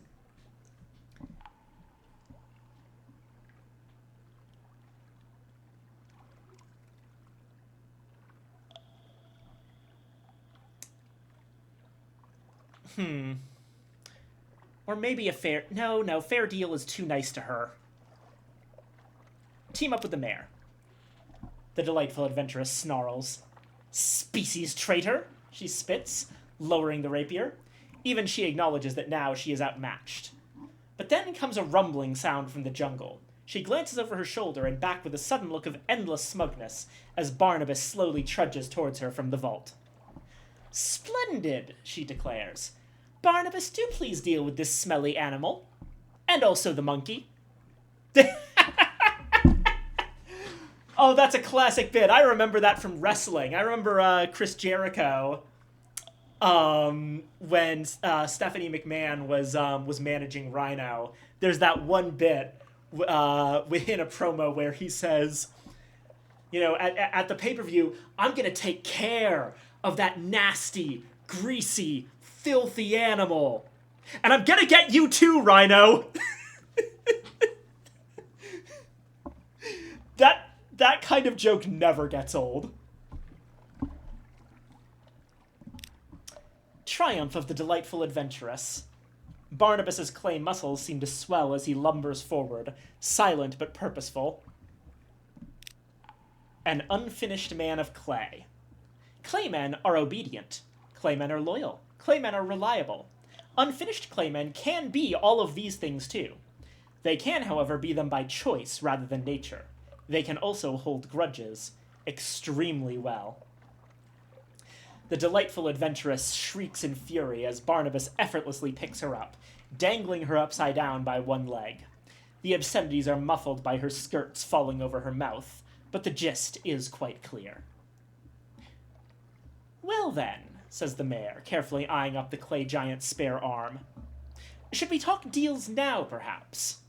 Or maybe a fair... No, fair deal is too nice to her. Team up with the mayor. The delightful adventuress snarls. Species traitor, she spits, lowering the rapier. Even she acknowledges that now she is outmatched. But then comes a rumbling sound from the jungle. She glances over her shoulder and back with a sudden look of endless smugness as Barnabas slowly trudges towards her from the vault. "Splendid," she declares. "Barnabas, do please deal with this smelly animal. And also the monkey." Oh, that's a classic bit. I remember that from wrestling. I remember Chris Jericho, when Stephanie McMahon was managing Rhino. There's that one bit within a promo where he says, at the pay-per-view, "I'm gonna take care of that nasty, greasy, filthy animal. And I'm gonna get you too, Rhino." That kind of joke never gets old. Triumph of the delightful adventuress. Barnabas's clay muscles seem to swell as he lumbers forward, silent but purposeful. An unfinished man of clay. Claymen are obedient. Claymen are loyal. Claymen are reliable. Unfinished claymen can be all of these things too. They can, however, be them by choice rather than nature. They can also hold grudges extremely well. The delightful adventuress shrieks in fury as Barnabas effortlessly picks her up, dangling her upside down by one leg. The obscenities are muffled by her skirts falling over her mouth, but the gist is quite clear. "Well then," says the mayor, carefully eyeing up the clay giant's spare arm. "Should we talk deals now, perhaps?"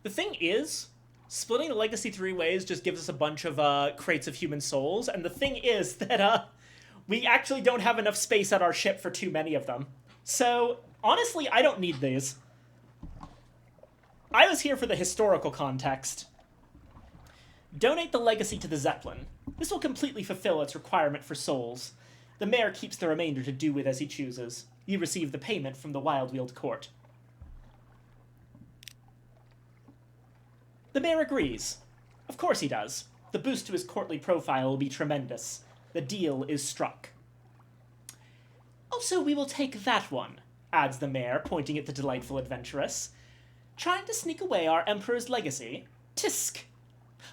The thing is, splitting the legacy 3 ways just gives us a bunch of crates of human souls, and the thing is that we actually don't have enough space at our ship for too many of them. So, honestly, I don't need these. I was here for the historical context. Donate the legacy to the Zeppelin. This will completely fulfill its requirement for souls. The mayor keeps the remainder to do with as he chooses. You receive the payment from the Wildweald Court. The mayor agrees. Of course he does. The boost to his courtly profile will be tremendous. The deal is struck. "Also, we will take that one," adds the mayor, pointing at the delightful adventuress. "Trying to sneak away our emperor's legacy? Tisk!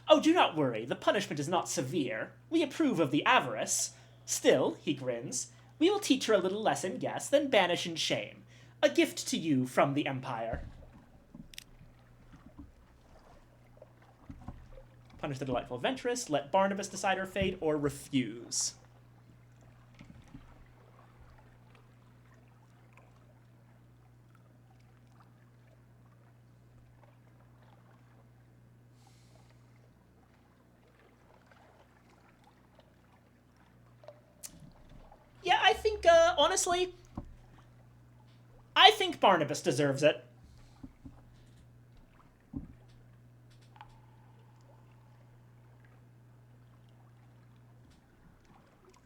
Oh, do not worry, the punishment is not severe. We approve of the avarice. Still," he grins, "we will teach her a little lesson, yes, then banish in shame. A gift to you from the Empire." Punish the delightful adventuress, let Barnabas decide her fate, or refuse. Yeah, I think, honestly, I think Barnabas deserves it.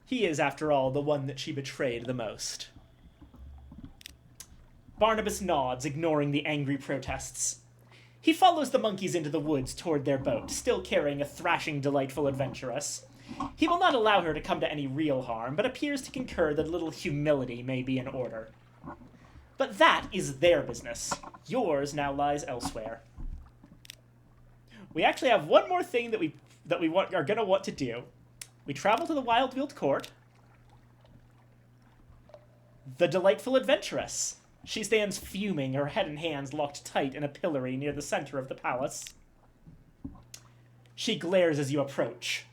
He is, after all, the one that she betrayed the most. Barnabas nods, ignoring the angry protests. He follows the monkeys into the woods toward their boat, still carrying a thrashing, delightful adventuress. He will not allow her to come to any real harm, but appears to concur that a little humility may be in order. But that is their business. Yours now lies elsewhere. We actually have one more thing that we are going to want to do. We travel to the Wildweald Court. The delightful adventuress. She stands fuming, her head and hands locked tight in a pillory near the center of the palace. She glares as you approach.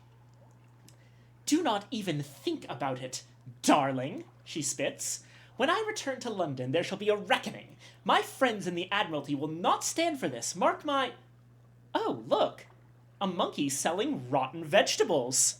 Do not even think about it, darling, she spits. When I return to London, there shall be a reckoning. My friends in the Admiralty will not stand for this. Mark my... Oh, look. A monkey selling rotten vegetables.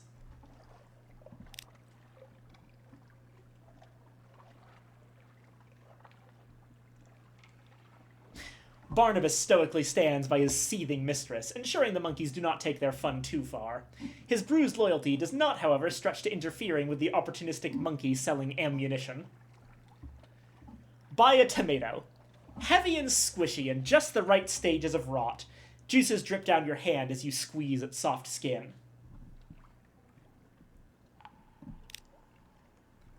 Barnabas stoically stands by his seething mistress, ensuring the monkeys do not take their fun too far. His bruised loyalty does not, however, stretch to interfering with the opportunistic monkey selling ammunition. Buy a tomato. Heavy and squishy in just the right stages of rot. Juices drip down your hand as you squeeze its soft skin.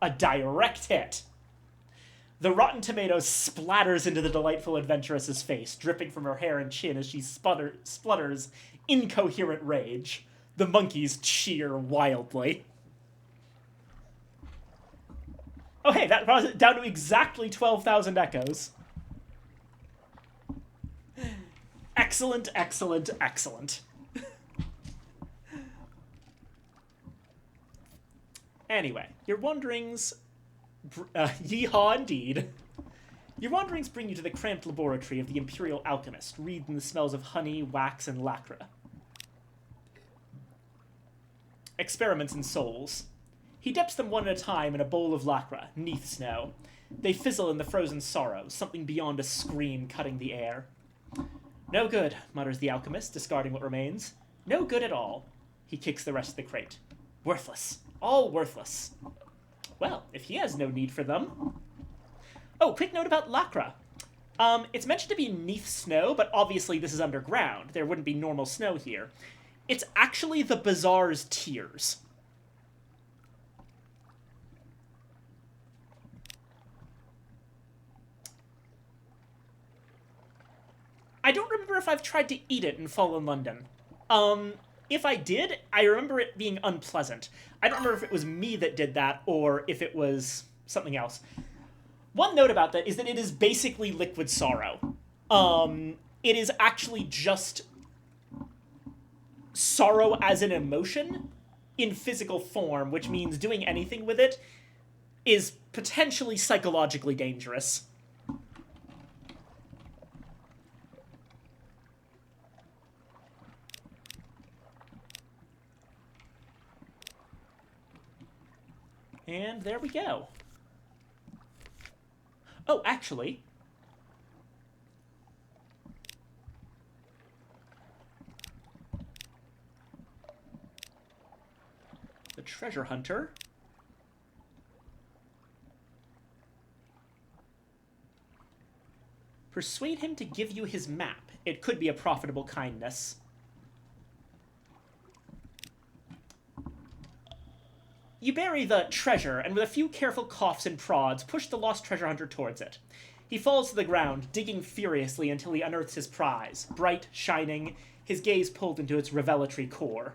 A direct hit. The rotten tomato splatters into the delightful adventuress's face, dripping from her hair and chin as she splutters incoherent rage. The monkeys cheer wildly. Oh hey, that brought it down to exactly 12,000 echoes. Excellent, excellent, excellent. Anyway, your wanderings... yeehaw indeed. Your wanderings bring you to the cramped laboratory of the Imperial Alchemist, wreathed in the smells of honey, wax, and lacquer. Experiments in souls. He dips them one at a time in a bowl of lacquer, neath snow. They fizzle in the frozen sorrow, something beyond a scream cutting the air. No good, mutters the alchemist, discarding what remains. No good at all. He kicks the rest of the crate. Worthless. All worthless. Well, if he has no need for them... Oh, quick note about lacquer. It's mentioned to be neath snow, but obviously this is underground. There wouldn't be normal snow here. It's actually the bazaar's tears. I don't remember if I've tried to eat it in Fallen London. If I did, I remember it being unpleasant. I don't remember if it was me that did that or if it was something else. One note about that is that it is basically liquid sorrow. It is actually just sorrow as an emotion in physical form, which means doing anything with it is potentially psychologically dangerous. And there we go. Oh, actually... the treasure hunter... Persuade him to give you his map. It could be a profitable kindness. You bury the treasure, and with a few careful coughs and prods, push the lost treasure hunter towards it. He falls to the ground, digging furiously until he unearths his prize, bright, shining, his gaze pulled into its revelatory core.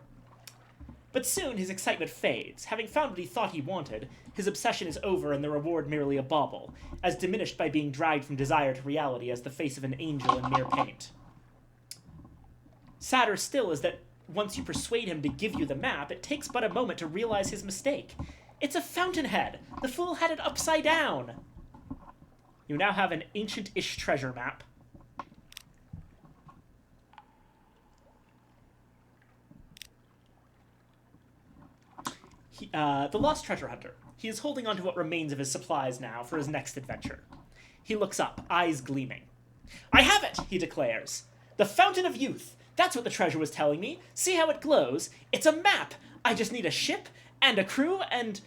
But soon his excitement fades. Having found what he thought he wanted, his obsession is over and the reward merely a bauble, as diminished by being dragged from desire to reality as the face of an angel in mere paint. Sadder still is that once you persuade him to give you the map, it takes but a moment to realize his mistake. It's a fountainhead! The fool had it upside down! You now have an ancient-ish treasure map. The lost treasure hunter. He is holding on to what remains of his supplies now for his next adventure. He looks up, eyes gleaming. I have it, he declares. The Fountain of Youth. That's what the treasure was telling me. See how it glows? It's a map. I just need a ship and a crew and...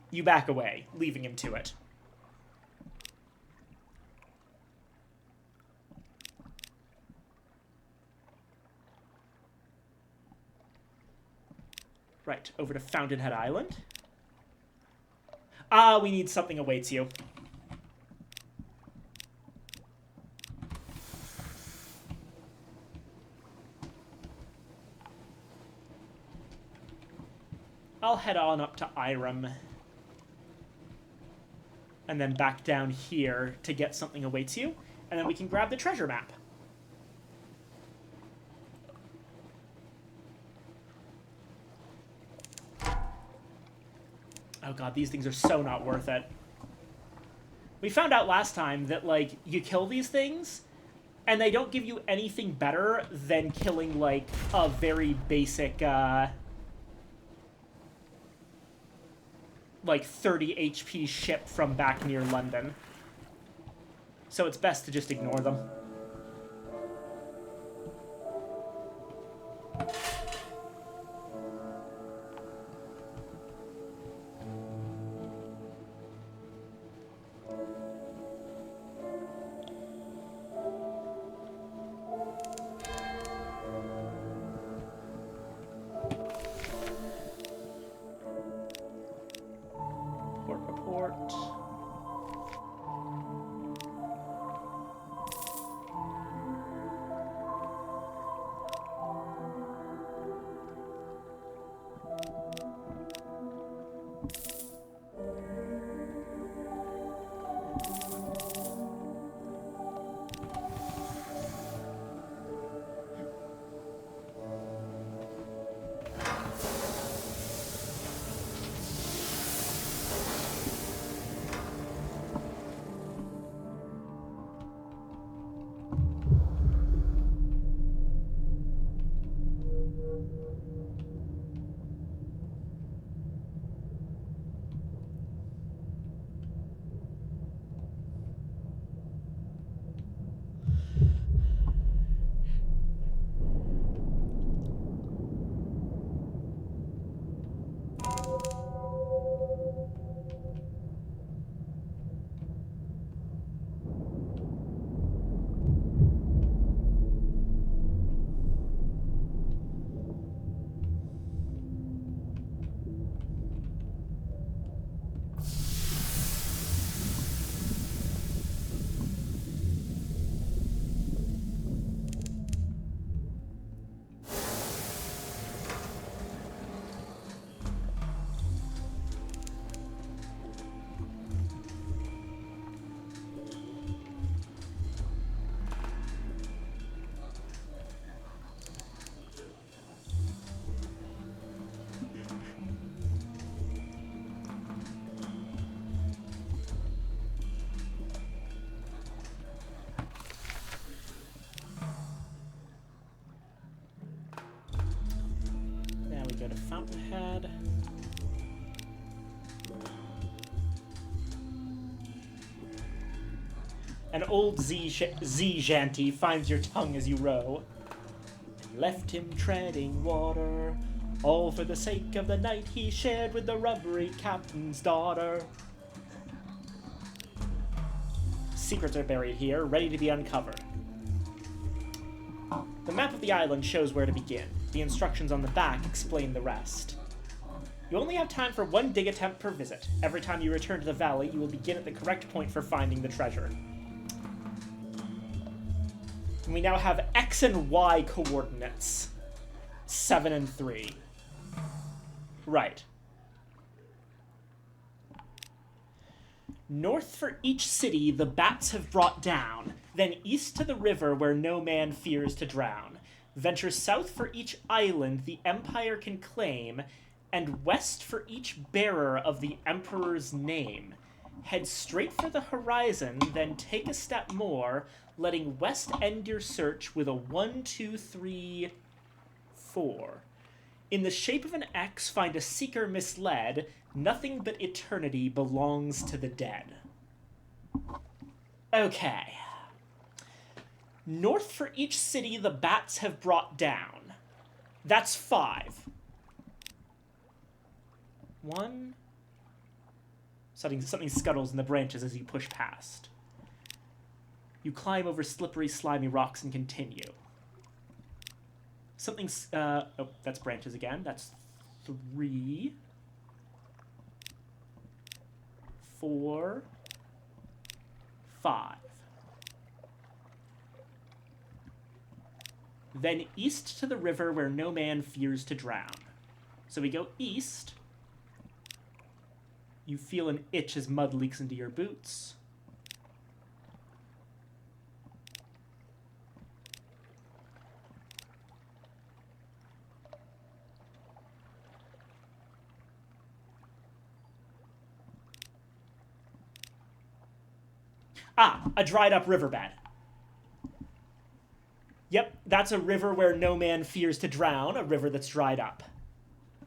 You back away, leaving him to it. Right, over to Fountainhead Island. Ah, we need something awaits you. I'll head on up to Irem. And then back down here to get something awaits you. And then we can grab the treasure map. Oh god, these things are so not worth it. We found out last time that, like, you kill these things, and they don't give you anything better than killing, like, a very basic, like, 30 HP ship from back near London. So it's best to just ignore them. Report. Now we go to Fountainhead. An old sea-shanty finds your tongue as you row. And left him treading water, all for the sake of the night he shared with the rubbery captain's daughter. Secrets are buried here, ready to be uncovered. The map of the island shows where to begin. The instructions on the back explain the rest. You only have time for one dig attempt per visit. Every time you return to the valley, you will begin at the correct point for finding the treasure. And we now have X and Y coordinates. 7 and 3. Right. North for each city the bats have brought down, then east to the river where no man fears to drown. Venture south for each island the empire can claim, and west for each bearer of the emperor's name. Head straight for the horizon, then take a step more, letting west end your search with a 1, 2, 3, 4. In the shape of an X, find a seeker misled. Nothing but eternity belongs to the dead. Okay. North for each city the bats have brought down. That's 5. 1. Something scuttles in the branches as you push past. You climb over slippery, slimy rocks and continue. Something's, oh, that's branches again. That's 3. 4. 5. Then east to the river where no man fears to drown. So we go east. You feel an itch as mud leaks into your boots. Ah, a dried up riverbed. Yep, that's a river where no man fears to drown, a river that's dried up.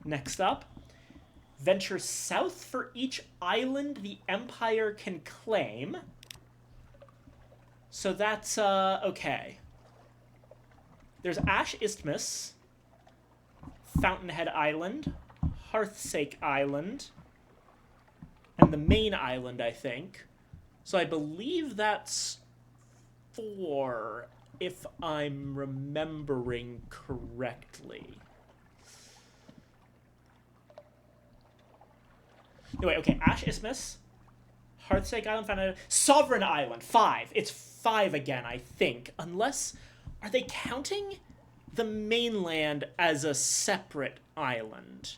Next up, venture south for each island the Empire can claim. So that's, okay. There's Ash Isthmus, Fountainhead Island, Hearthsake Island, and the main island, I think. So I believe that's 4, if I'm remembering correctly. No, wait, okay, Ash Isthmus, Hearthsake Island, Fountainhead, Sovereign Island, 5. It's 5 again, I think. Unless, are they counting the mainland as a separate island?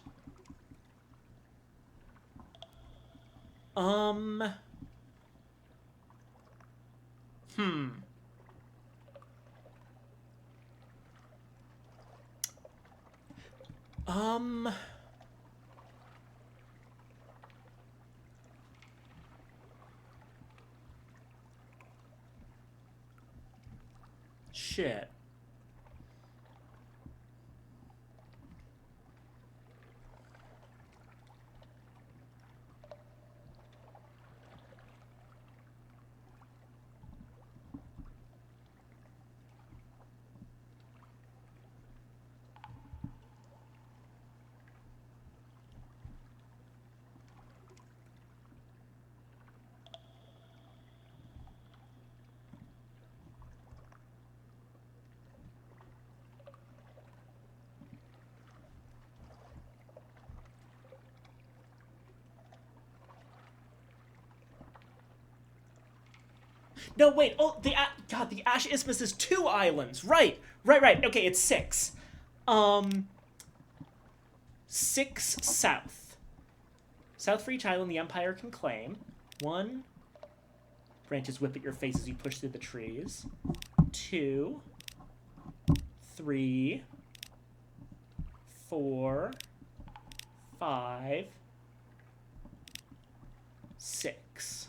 Shit. No, wait. Oh, God, the Ash Isthmus is 2 islands. Right. Okay, it's 6. 6 south. South for each island the Empire can claim. 1. Branches whip at your face as you push through the trees. 2. 3. 4. 5. 6.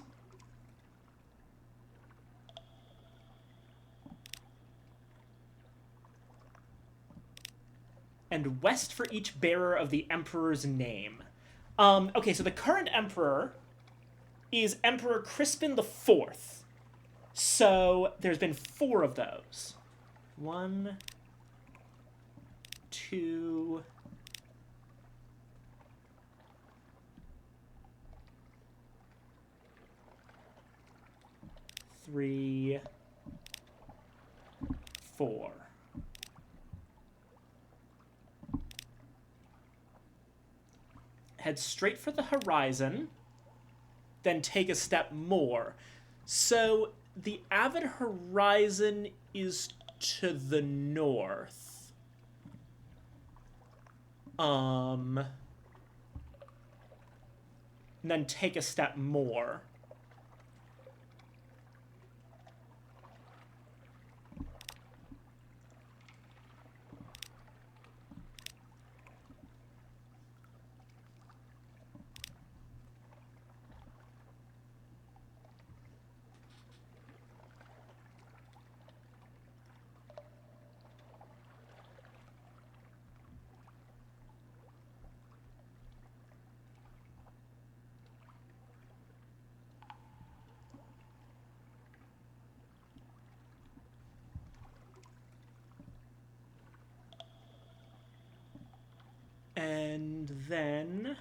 And west for each bearer of the Emperor's name. Okay, so the current Emperor is Emperor Crispin IV. So there's been 4 of those. 1, 2, 3, 4. Head straight for the horizon, then take a step more. So the Avid Horizon is to the north. And then take a step more. And then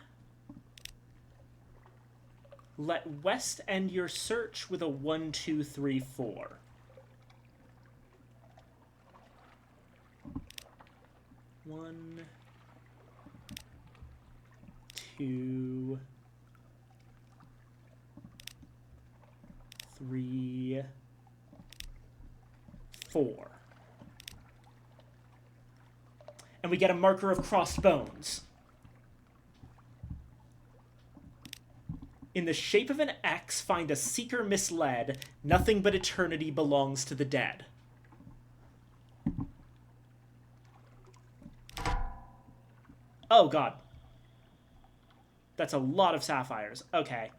let west end your search with a 1, 2, 3, 4. 1, 2, 3, 4. And we get a marker of crossed bones. In the shape of an X, find a seeker misled. Nothing but eternity belongs to the dead. Oh, God. That's a lot of sapphires. Okay.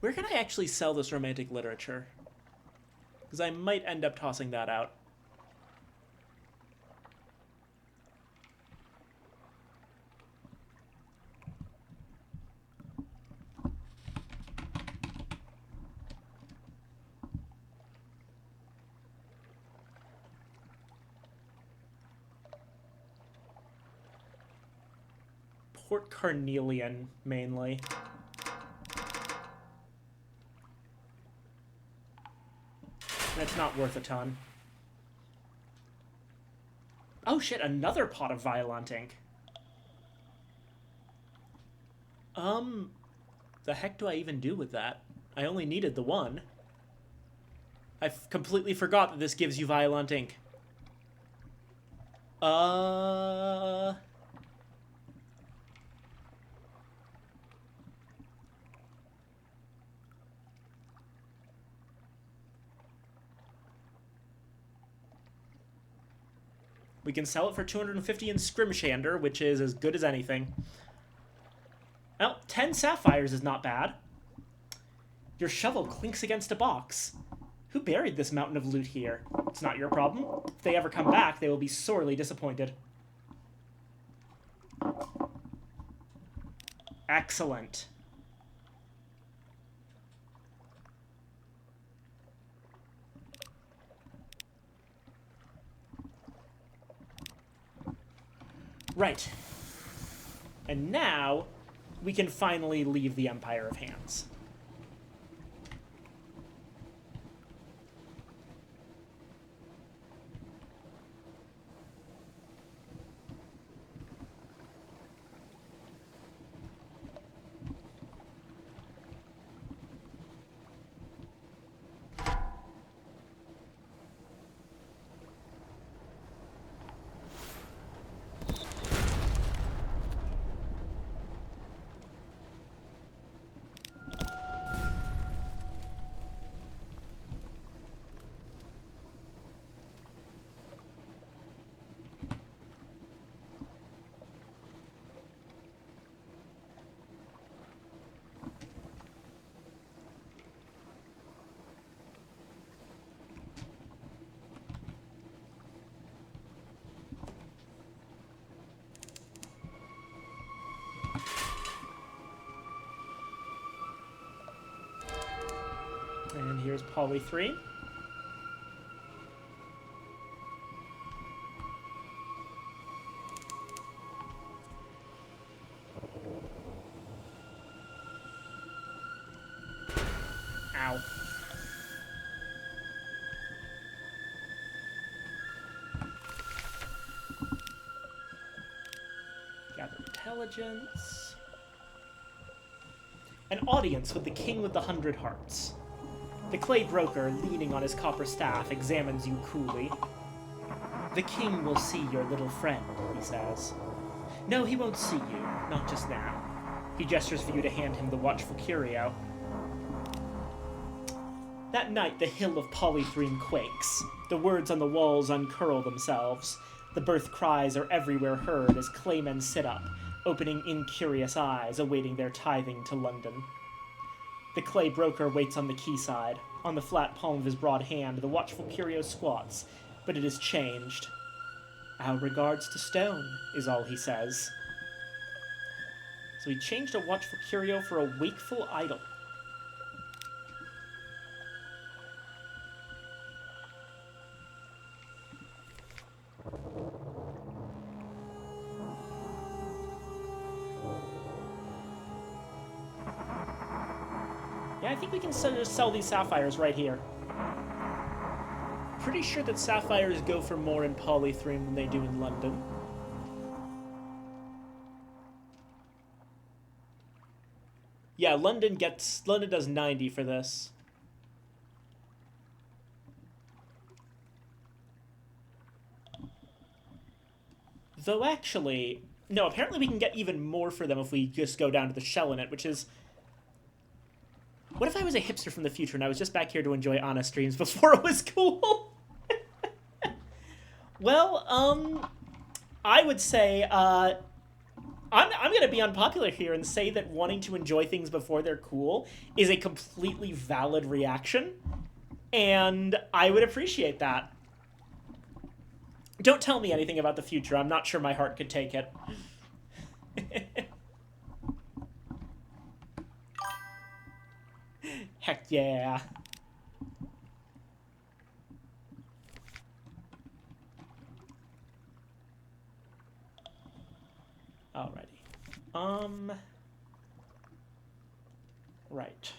Where can I actually sell this romantic literature? Because I might end up tossing that out. Port Carnelian, mainly. That's not worth a ton. Oh shit, another pot of Violent ink. The heck do I even do with that? I only needed the one. I completely forgot that this gives you Violent ink. We can sell it for 250 in Scrimshander, which is as good as anything. Well, 10 sapphires is not bad. Your shovel clinks against a box. Who buried this mountain of loot here? It's not your problem. If they ever come back, they will be sorely disappointed. Excellent. Right. And now, we can finally leave the Empire of Hands. And here's Poly 3. Ow. Gather intelligence. An audience with the king with the 100 hearts. The clay broker, leaning on his copper staff, examines you coolly. The king will see your little friend, he says. No, he won't see you, not just now. He gestures for you to hand him the watchful curio. That night, the hill of Polythreme quakes. The words on the walls uncurl themselves. The birth cries are everywhere heard as claymen sit up, opening incurious eyes, awaiting their tithing to London. The clay broker waits on the quayside. On the flat palm of his broad hand, the watchful curio squats, but it is changed. Our regards to Stone, is all he says. So he changed a watchful curio for a wakeful idol. Yeah, I think we can just sell these sapphires right here. Pretty sure that sapphires go for more in Polythreme than they do in London. Yeah, London does 90 for this. Though actually, no, apparently we can get even more for them if we just go down to the shell in it, which is... What if I was a hipster from the future and I was just back here to enjoy honest streams before it was cool? Well, I would say, I I'm going to be unpopular here and say that wanting to enjoy things before they're cool is a completely valid reaction, and I would appreciate that. Don't tell me anything about the future. I'm not sure my heart could take it. Heck yeah. Alrighty. Right.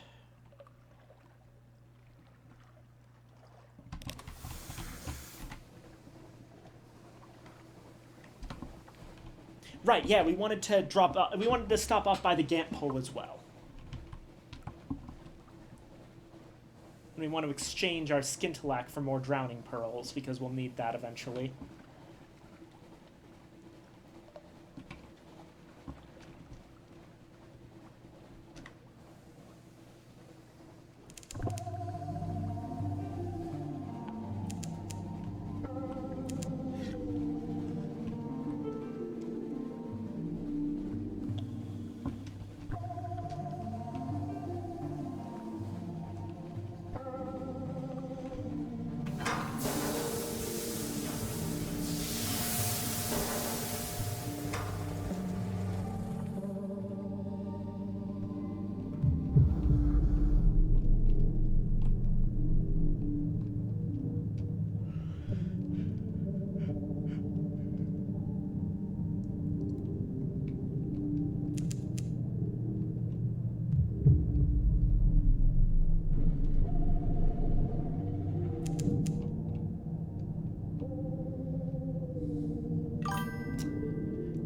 Right, yeah, we wanted to stop off by the Gant pole as well. And we want to exchange our Skintilac for more drowning pearls, because we'll need that eventually.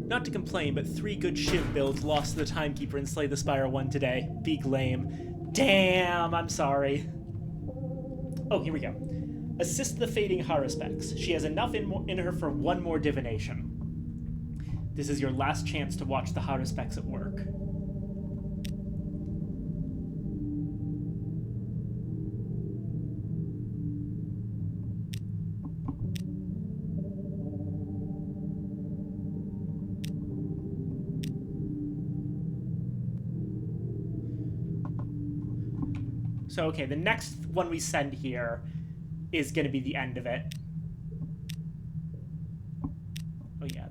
Not to complain, but 3 good Shiv builds lost to the Timekeeper and Slay the Spire 1 today. Big lame. Damn, I'm sorry. Oh, here we go. Assist the fading Haruspex. She has enough in her for 1 more divination. This is your last chance to watch the Haruspex at work. So, okay, the next one we send here is going to be the end of it. Oh, yeah,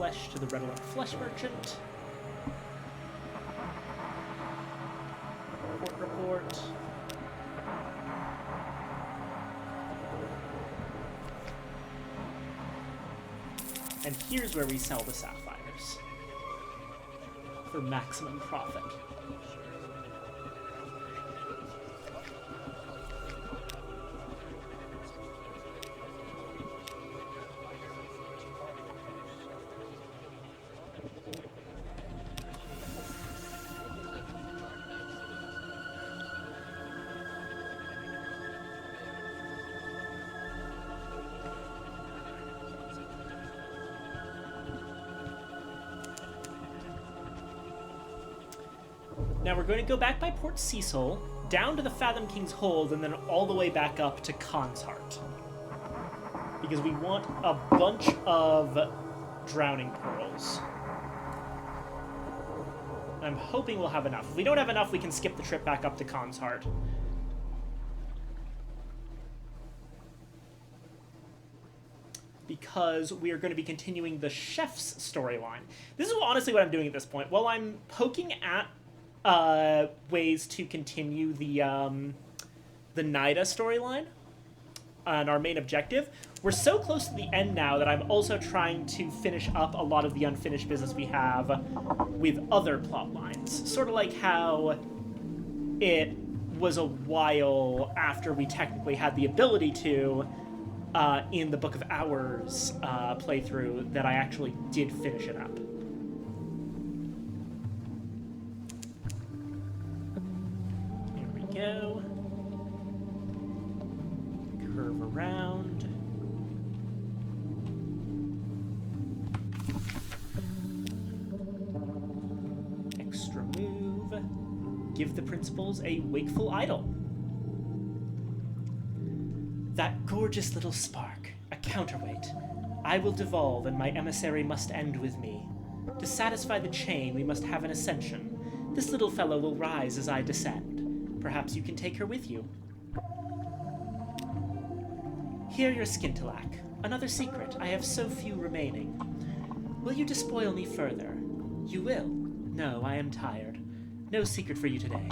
flesh to the Redolent Flesh Merchant. Report. And here's where we sell the sapphires for maximum profit. Now we're going to go back by Port Cecil, down to the Fathom King's Hold, and then all the way back up to Khan's Heart. Because we want a bunch of drowning pearls. I'm hoping we'll have enough. If we don't have enough, we can skip the trip back up to Khan's Heart. because we are going to be continuing the chef's storyline. This is honestly what I'm doing at this point. While I'm poking at ways to continue the Nida storyline and our main objective, we're so close to the end now that I'm also trying to finish up a lot of the unfinished business we have with other plot lines. Sort of like how it was a while after we technically had the ability to, in the Book of Hours playthrough, that I actually did finish it up. Here we go. Curve around. Extra move. Give the principals a wakeful idol. That gorgeous little spark, a counterweight. I will devolve and my emissary must end with me. To satisfy the chain, we must have an ascension. This little fellow will rise as I descend. Perhaps you can take her with you. Here your Skintilac. Another secret. I have so few remaining. Will you despoil me further? You will. No, I am tired. No secret for you today.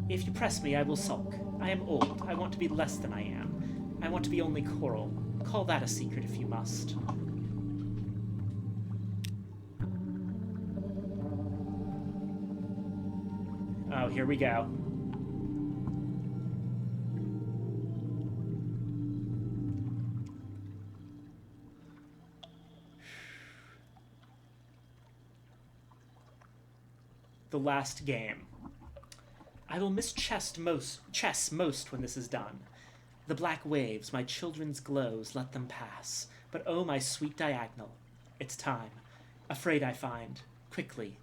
If you press me, I will sulk. I am old. I want to be less than I am. I want to be only coral. Call that a secret if you must. Oh, here we go. The last game. I will miss chess most when this is done. The black waves, my children's glows, let them pass. But oh, my sweet diagonal, it's time. Afraid I find, quickly,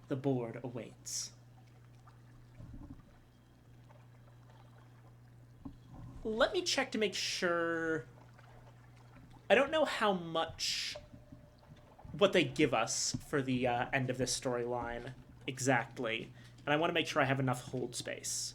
the board awaits. Let me check to make sure. I don't know how much what they give us for the end of this storyline exactly, and I want to make sure I have enough hold space.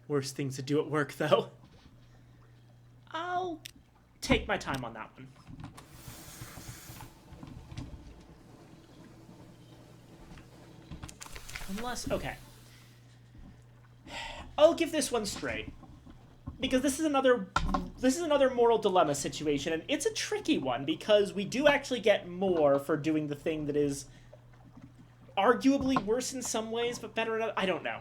Worst things to do at work, though. I'll take my time on that one. Unless, okay. I'll give this one straight. Because this is another moral dilemma situation, and it's a tricky one, because we do actually get more for doing the thing that is arguably worse in some ways, but better in others. I don't know.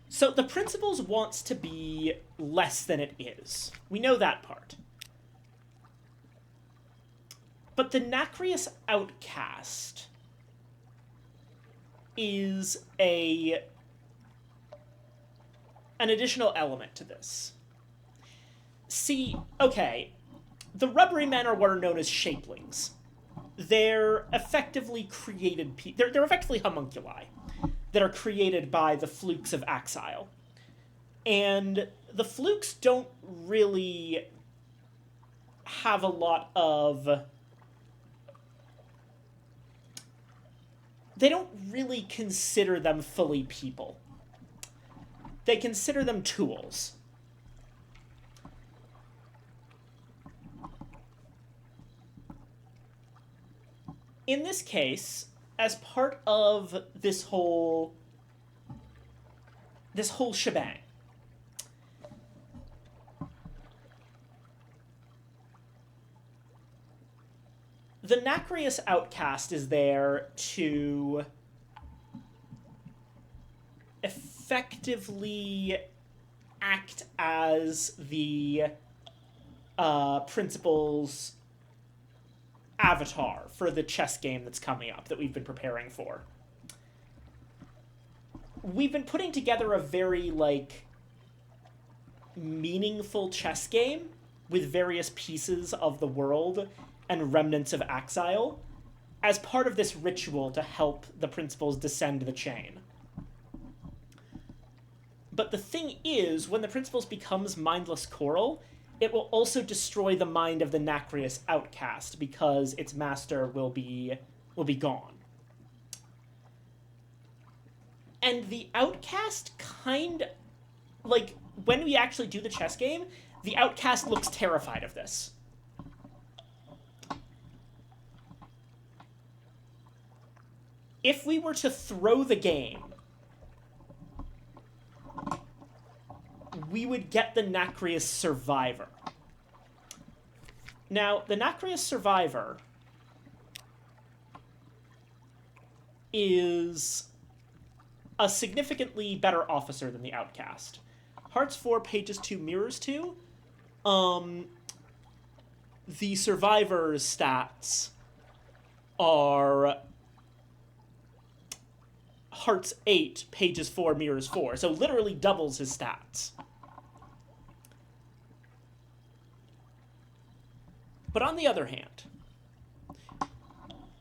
So the principals wants to be less than it is. We know that part. But the Nacreous outcast is an additional element to this. See, okay, the rubbery men are what are known as shapelings. They're effectively created they're effectively homunculi that are created by the flukes of Axile. And the flukes don't really have a lot of... They don't really consider them fully people. They consider them tools. In this case, as part of this whole shebang, the Nacreous Outcast is there to effectively act as the principal's avatar for the chess game that's coming up that we've been preparing for. We've been putting together a very, like, meaningful chess game with various pieces of the world and remnants of exile as part of this ritual to help the principals descend the chain. But the thing is, when the principals becomes mindless coral, it will also destroy the mind of the Nacreous Outcast because its master will be gone. And the Outcast like, when we actually do the chess game, the Outcast looks terrified of this. If we were to throw the game, we would get the Nacreous Survivor. Now, the Nacreous Survivor is a significantly better officer than the Outcast. Hearts 4, Pages 2, Mirrors 2. The Survivor's stats are Hearts 8, Pages 4, Mirrors 4. So literally doubles his stats. But on the other hand,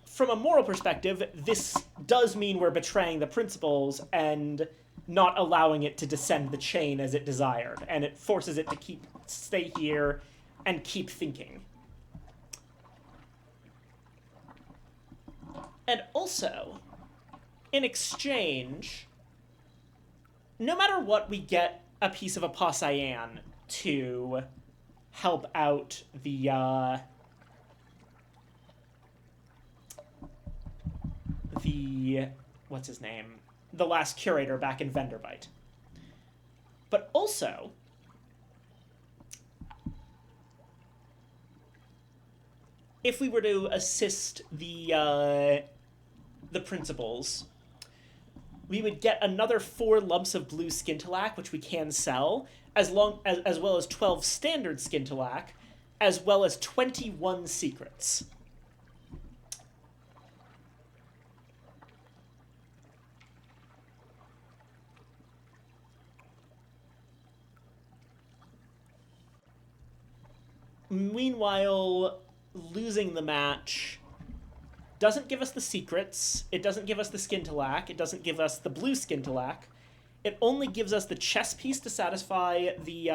from a moral perspective, this does mean we're betraying the principles and not allowing it to descend the chain as it desired, and it forces it to stay here and keep thinking. And also, in exchange, no matter what, we get a piece of a Pasayan to help out the, what's his name? The last curator back in Venderbite. But also, if we were to assist the principals, we would get another 4 lumps of blue Skintilac, which we can sell, as well as 12 standard Skintilac, as well as 21 secrets. Meanwhile, losing the match doesn't give us the secrets, it doesn't give us the Skintilac, it doesn't give us the blue Skintilac. It only gives us the chess piece to satisfy the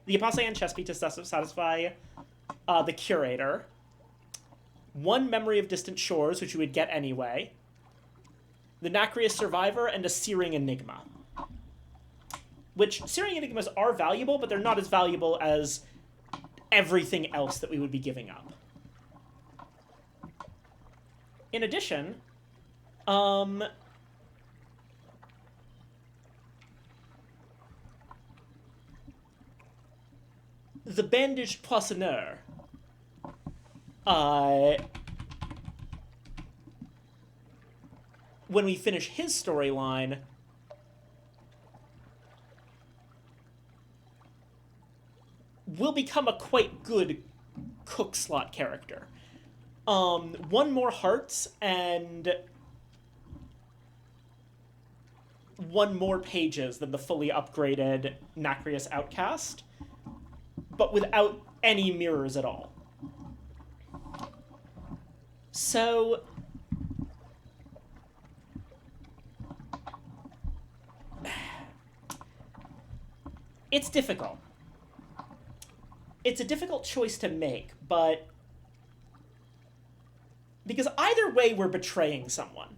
Apasayan chess piece to satisfy the curator. 1 Memory of Distant Shores, which you would get anyway. The Nacreous Survivor, and a Searing Enigma. Which, Searing Enigmas are valuable, but they're not as valuable as everything else that we would be giving up. In addition, the Bandaged Poissonneur, when we finish his storyline, will become a quite good cook slot character. 1 more hearts and 1 more pages than the fully upgraded Nacreous Outcast, but without any mirrors at all. So, it's difficult. it's a difficult choice to make, but because either way we're betraying someone.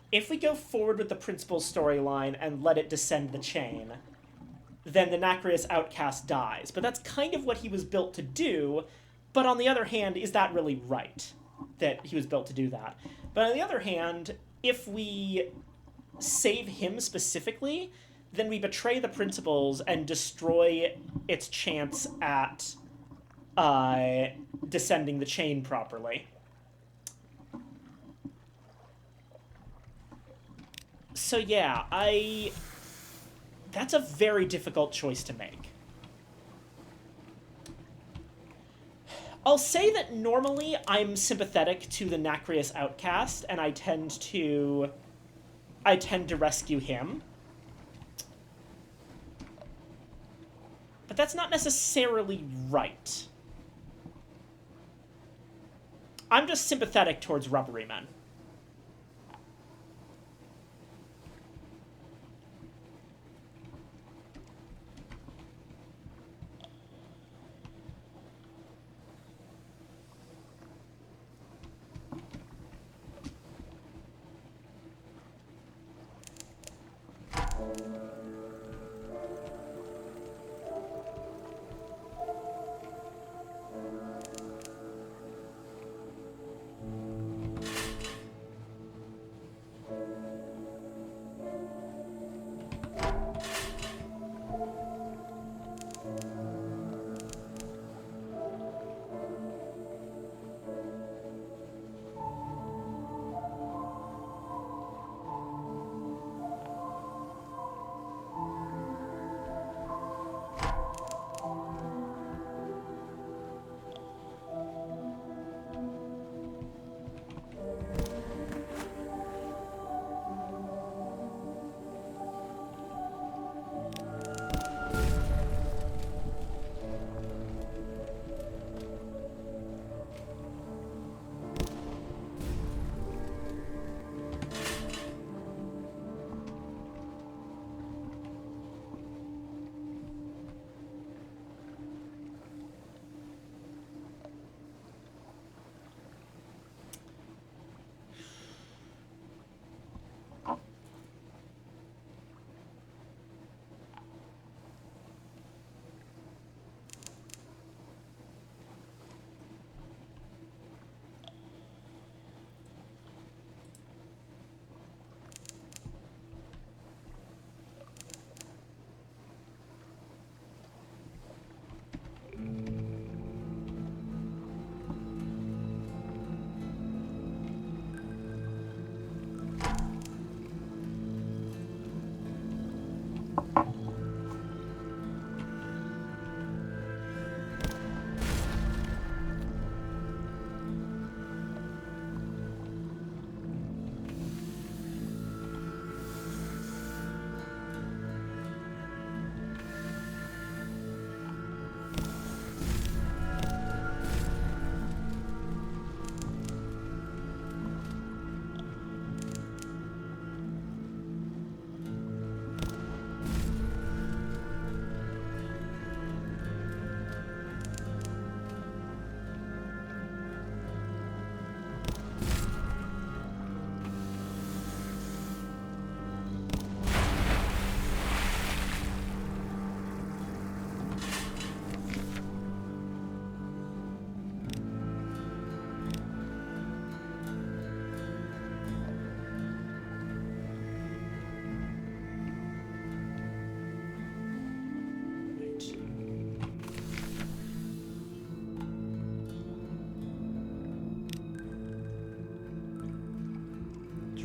If we go forward with the principal's storyline and let it descend the chain, then the Nacreous outcast dies. But that's kind of what he was built to do. But on the other hand, is that really right? That he was built to do that. But on the other hand, if we save him specifically, then we betray the principals and destroy its chance at descending the chain properly. So yeah, that's a very difficult choice to make. I'll say that normally I'm sympathetic to the Nacreous outcast, and I tend to rescue him. But that's not necessarily right. I'm just sympathetic towards Rubbery Men.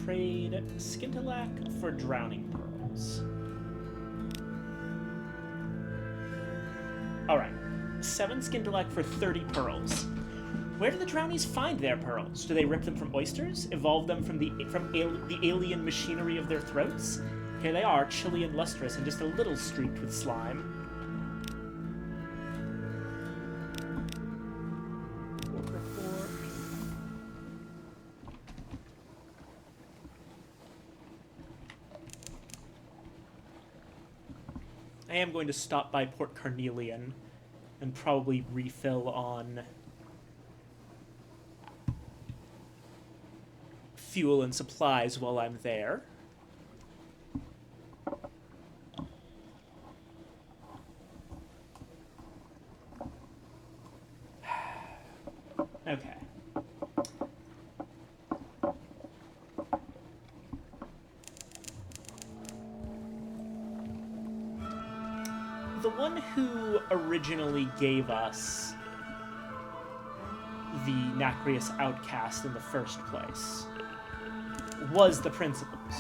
Trade Skintillac for Drowning Pearls. Alright, 7 Skintillac for 30 pearls. Where do the Drownies find their pearls? Do they rip them from oysters? Evolve them from the alien machinery of their throats? Here they are, chilly and lustrous, and just a little streaked with slime. I am going to stop by Port Carnelian and probably refill on fuel and supplies while I'm there. Okay. The one who originally gave us the Nacreus Outcast in the first place was the Principals.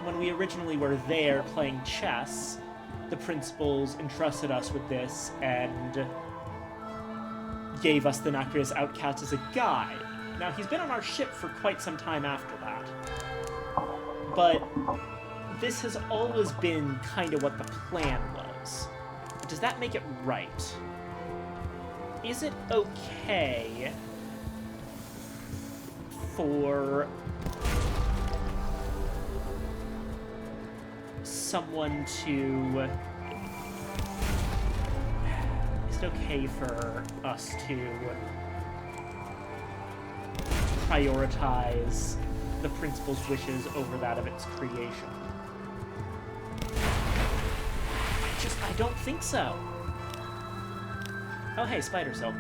When we originally were there playing chess, the Principals entrusted us with this and gave us the Nacreus Outcast as a guide. Now, he's been on our ship for quite some time after that. But this has always been kind of what the plan was. Does that make it right? Is it okay for someone to... Is it okay for us to prioritize the Principal's wishes over that of its creation? I don't think so. Oh, hey, Spider Silk.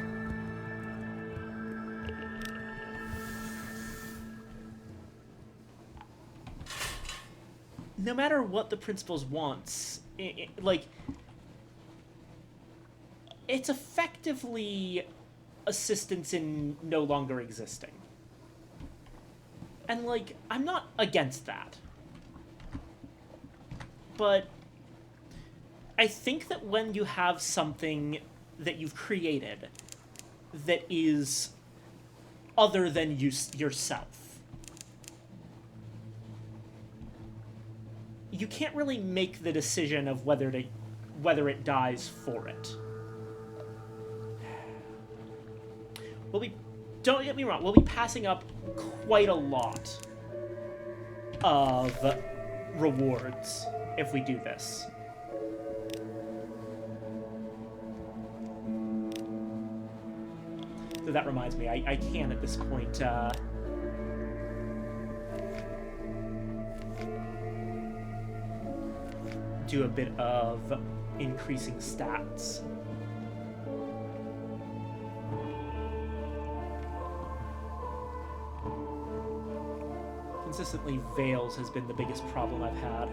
No matter what the Principals wants, like, it's effectively assistance in no longer existing. And, like, I'm not against that. But I think that when you have something that you've created that is other than yourself, you can't really make the decision of whether it dies for it. Don't get me wrong, we'll be passing up quite a lot of rewards if we do this. So that reminds me, I can at this point do a bit of increasing stats. Consistently, Veils has been the biggest problem I've had.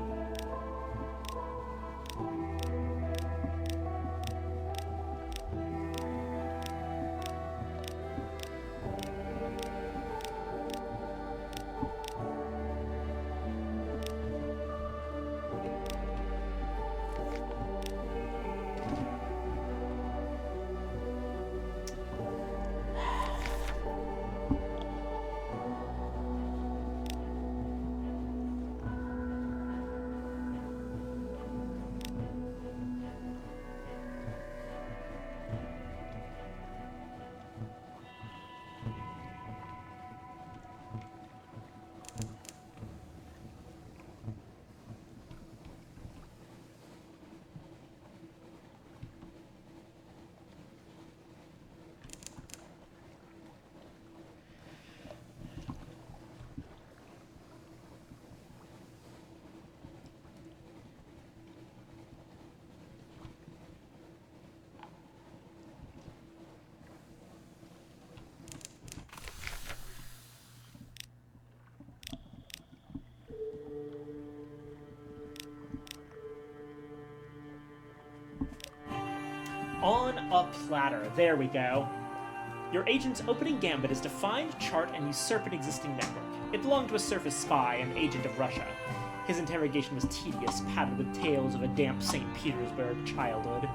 On a platter. There we go. Your agent's opening gambit is to find, chart, and usurp an existing network. It belonged to a surface spy, an agent of Russia. His interrogation was tedious, padded with tales of a damp St. Petersburg childhood.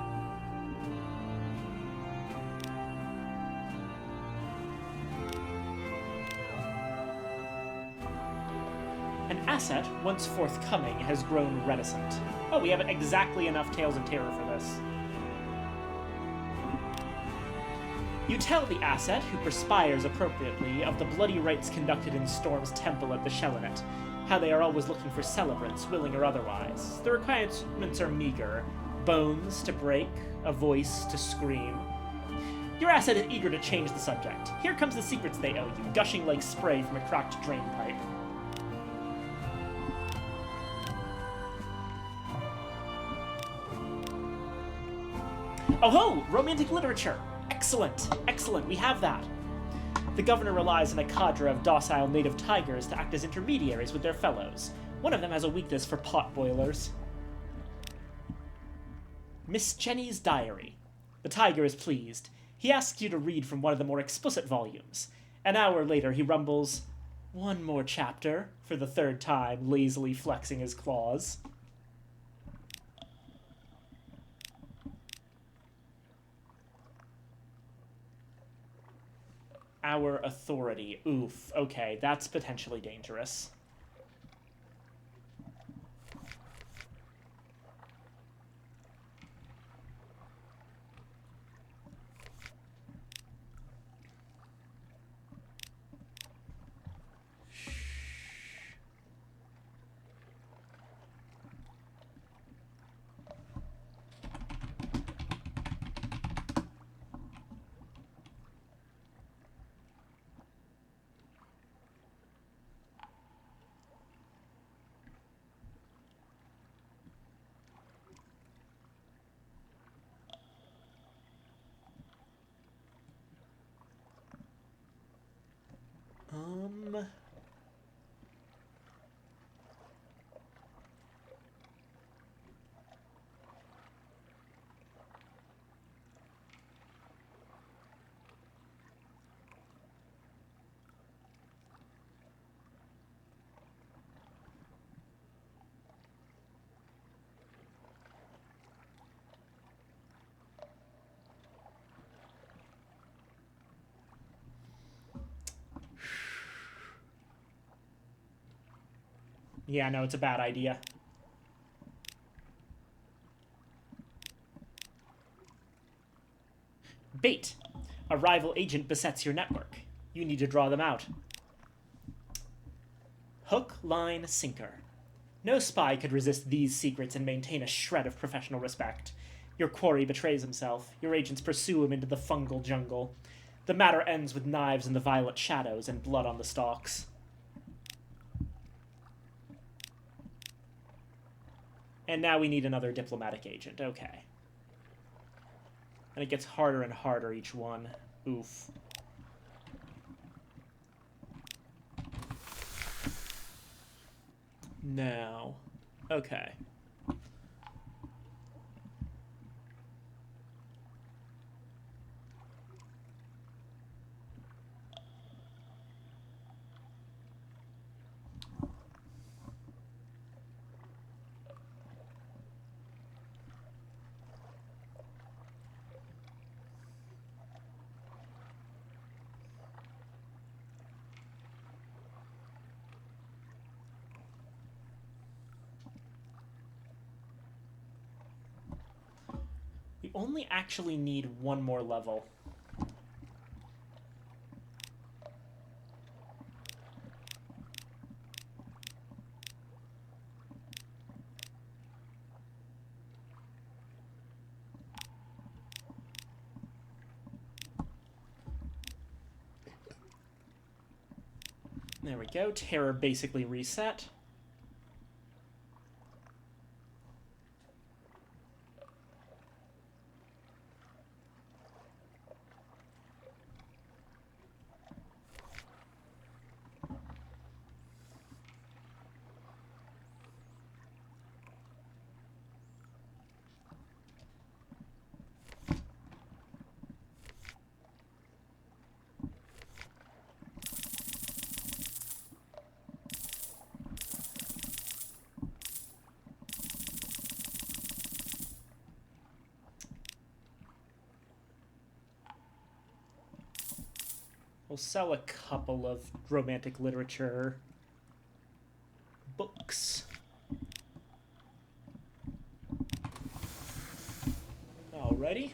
An asset, once forthcoming, has grown reticent. Oh, we have exactly enough Tales of Terror for this. You tell the asset, who perspires appropriately, of the bloody rites conducted in Storm's temple at the Shelinet. How they are always looking for celebrants, willing or otherwise. The requirements are meager. Bones to break, a voice to scream. Your asset is eager to change the subject. Here comes the secrets they owe you, gushing like spray from a cracked drain pipe. Oh ho! Romantic literature! Excellent! Excellent, we have that. The governor relies on a cadre of docile native tigers to act as intermediaries with their fellows. One of them has a weakness for pot boilers. Miss Jenny's diary. The tiger is pleased. He asks you to read from one of the more explicit volumes. An hour later, he rumbles, "One more chapter," for the third time, lazily flexing his claws. Our authority. Oof. Okay, that's potentially dangerous. Yeah, no, it's a bad idea. Bait. A rival agent besets your network. You need to draw them out. Hook, line, sinker. No spy could resist these secrets and maintain a shred of professional respect. Your quarry betrays himself. Your agents pursue him into the fungal jungle. The matter ends with knives in the violet shadows and blood on the stalks. And now we need another diplomatic agent. Okay. And it gets harder and harder each one. Oof. No. Okay. We only actually need one more level. There we go. Terror basically reset. We'll sell a couple of romantic literature books. Alrighty.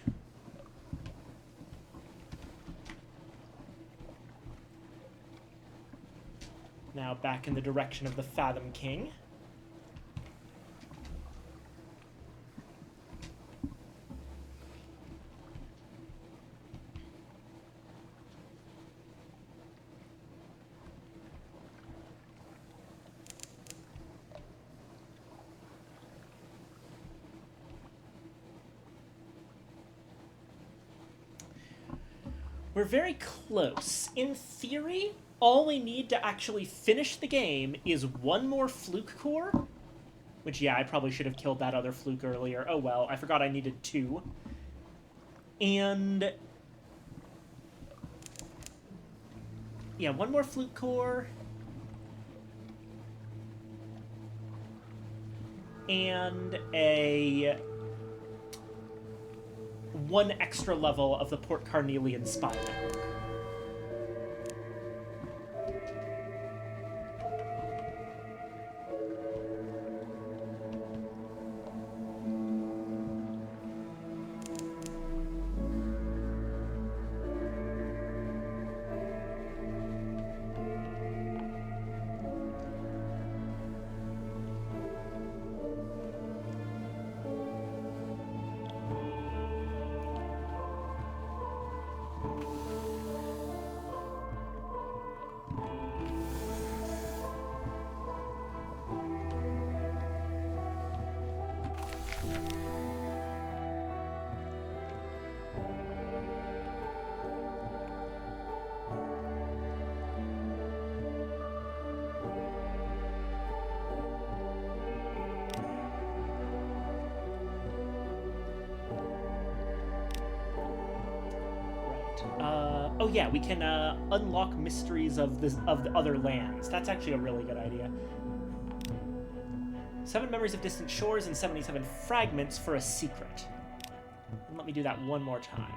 Now now back in the direction of the Fathom King. We're very close. In theory, all we need to actually finish the game is one more fluke core. Which, yeah, I probably should have killed that other fluke earlier. Oh well, I forgot I needed 2. And... yeah, one more fluke core. And a... 1 extra level of the Port Carnelian spy network. Oh yeah, we can unlock mysteries of the other lands. That's actually a really good idea. 7 memories of distant shores and 77 fragments for a secret. And let me do that one more time.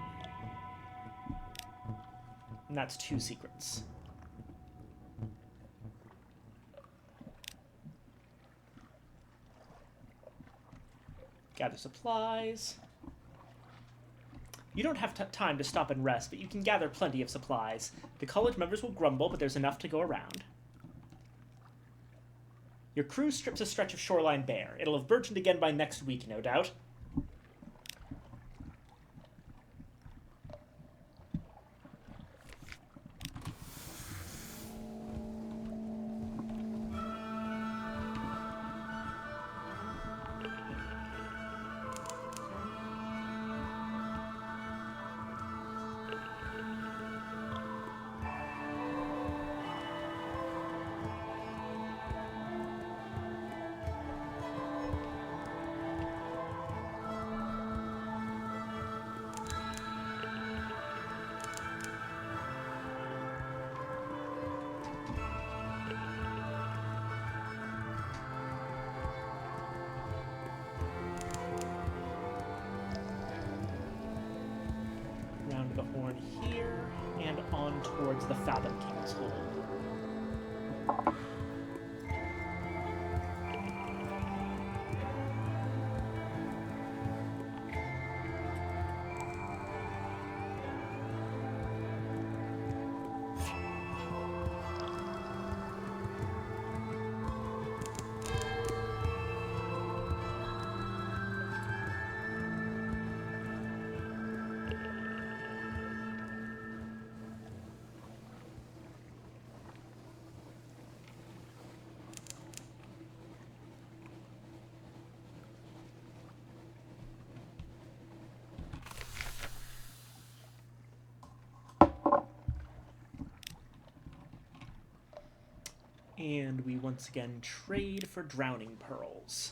And that's 2 secrets. Gather supplies. You don't have time to stop and rest, but you can gather plenty of supplies. The college members will grumble, but there's enough to go around. Your crew strips a stretch of shoreline bare. It'll have burgeoned again by next week, no doubt. Round the horn here, and on towards the Fathom King's hold. And we once again trade for drowning pearls.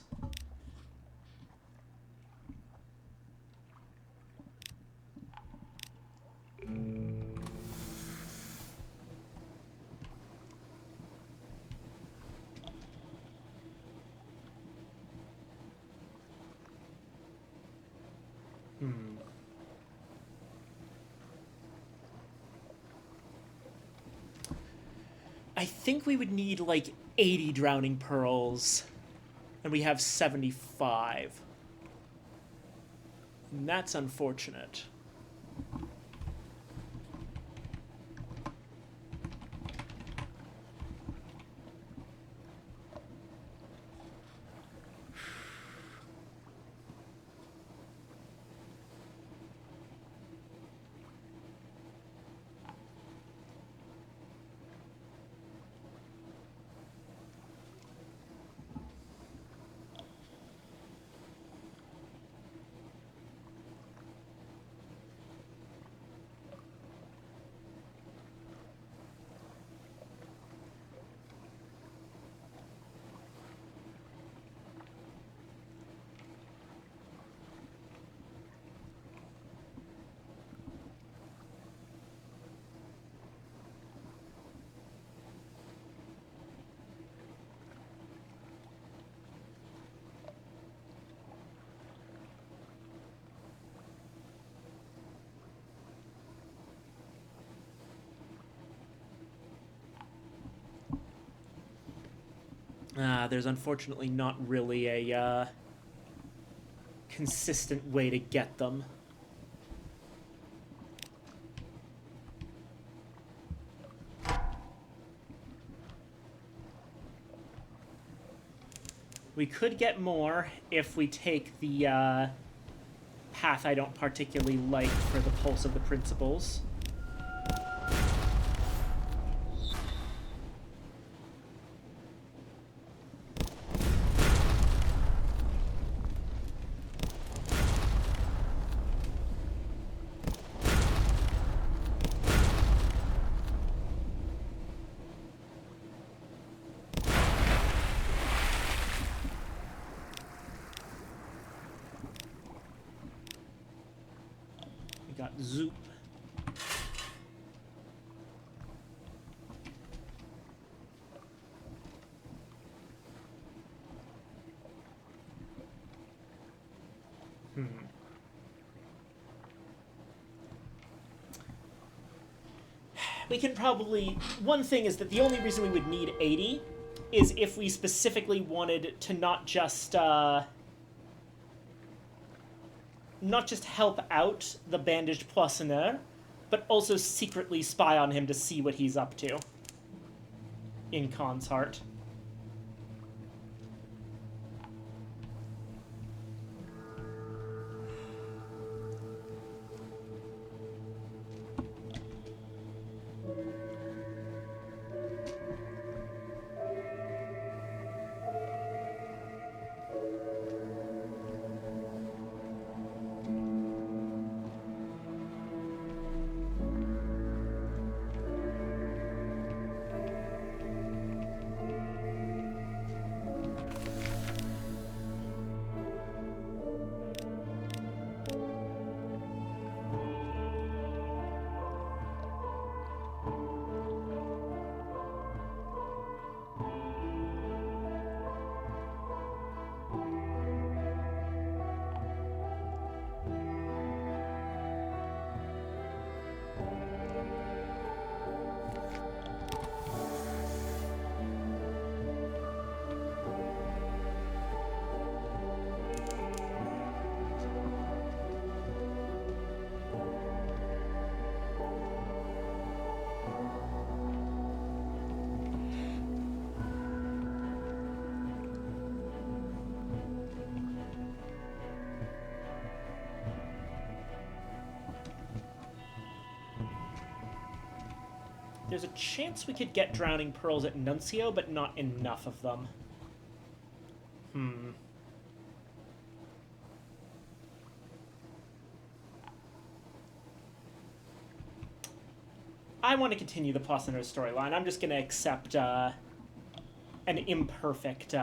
I think we would need like 80 drowning pearls, and we have 75. And that's unfortunate. There's unfortunately not really a consistent way to get them. We could get more if we take the path I don't particularly like for the Pulse of the Principles. We got Zoop. We can probably... One thing is that the only reason we would need 80 is if we specifically wanted to not just help out the bandaged Poissonneur, but also secretly spy on him to see what he's up to in Khan's heart. There's a chance we could get Drowning Pearls at Nuncio, but not enough of them. I want to continue the Poissonneur storyline. I'm just going to accept an imperfect...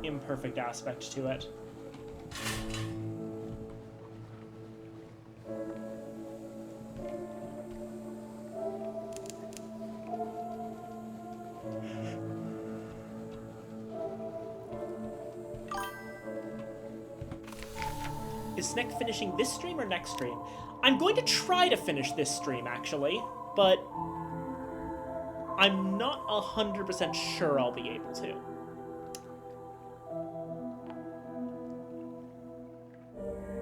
imperfect aspect to it. Is Sneck finishing this stream or next stream? I'm going to try to finish this stream, actually, but I'm not 100% sure I'll be able to.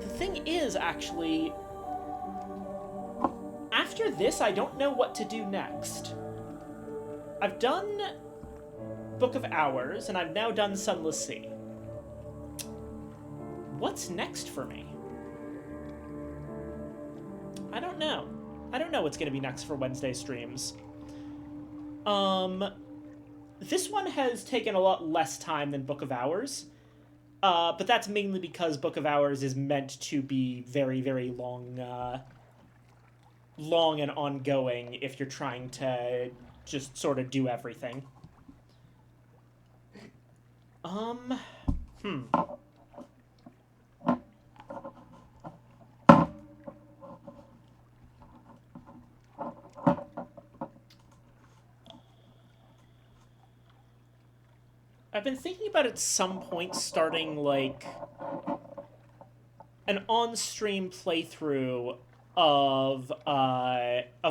The thing is, actually, after this, I don't know what to do next. I've done Book of Hours, and I've now done Sunless Sea. What's next for me? I don't know. I don't know what's going to be next for Wednesday streams. This one has taken a lot less time than Book of Hours, but that's mainly because Book of Hours is meant to be very, very long and ongoing if you're trying to just sort of do everything. I've been thinking about at some point starting, like, an on-stream playthrough of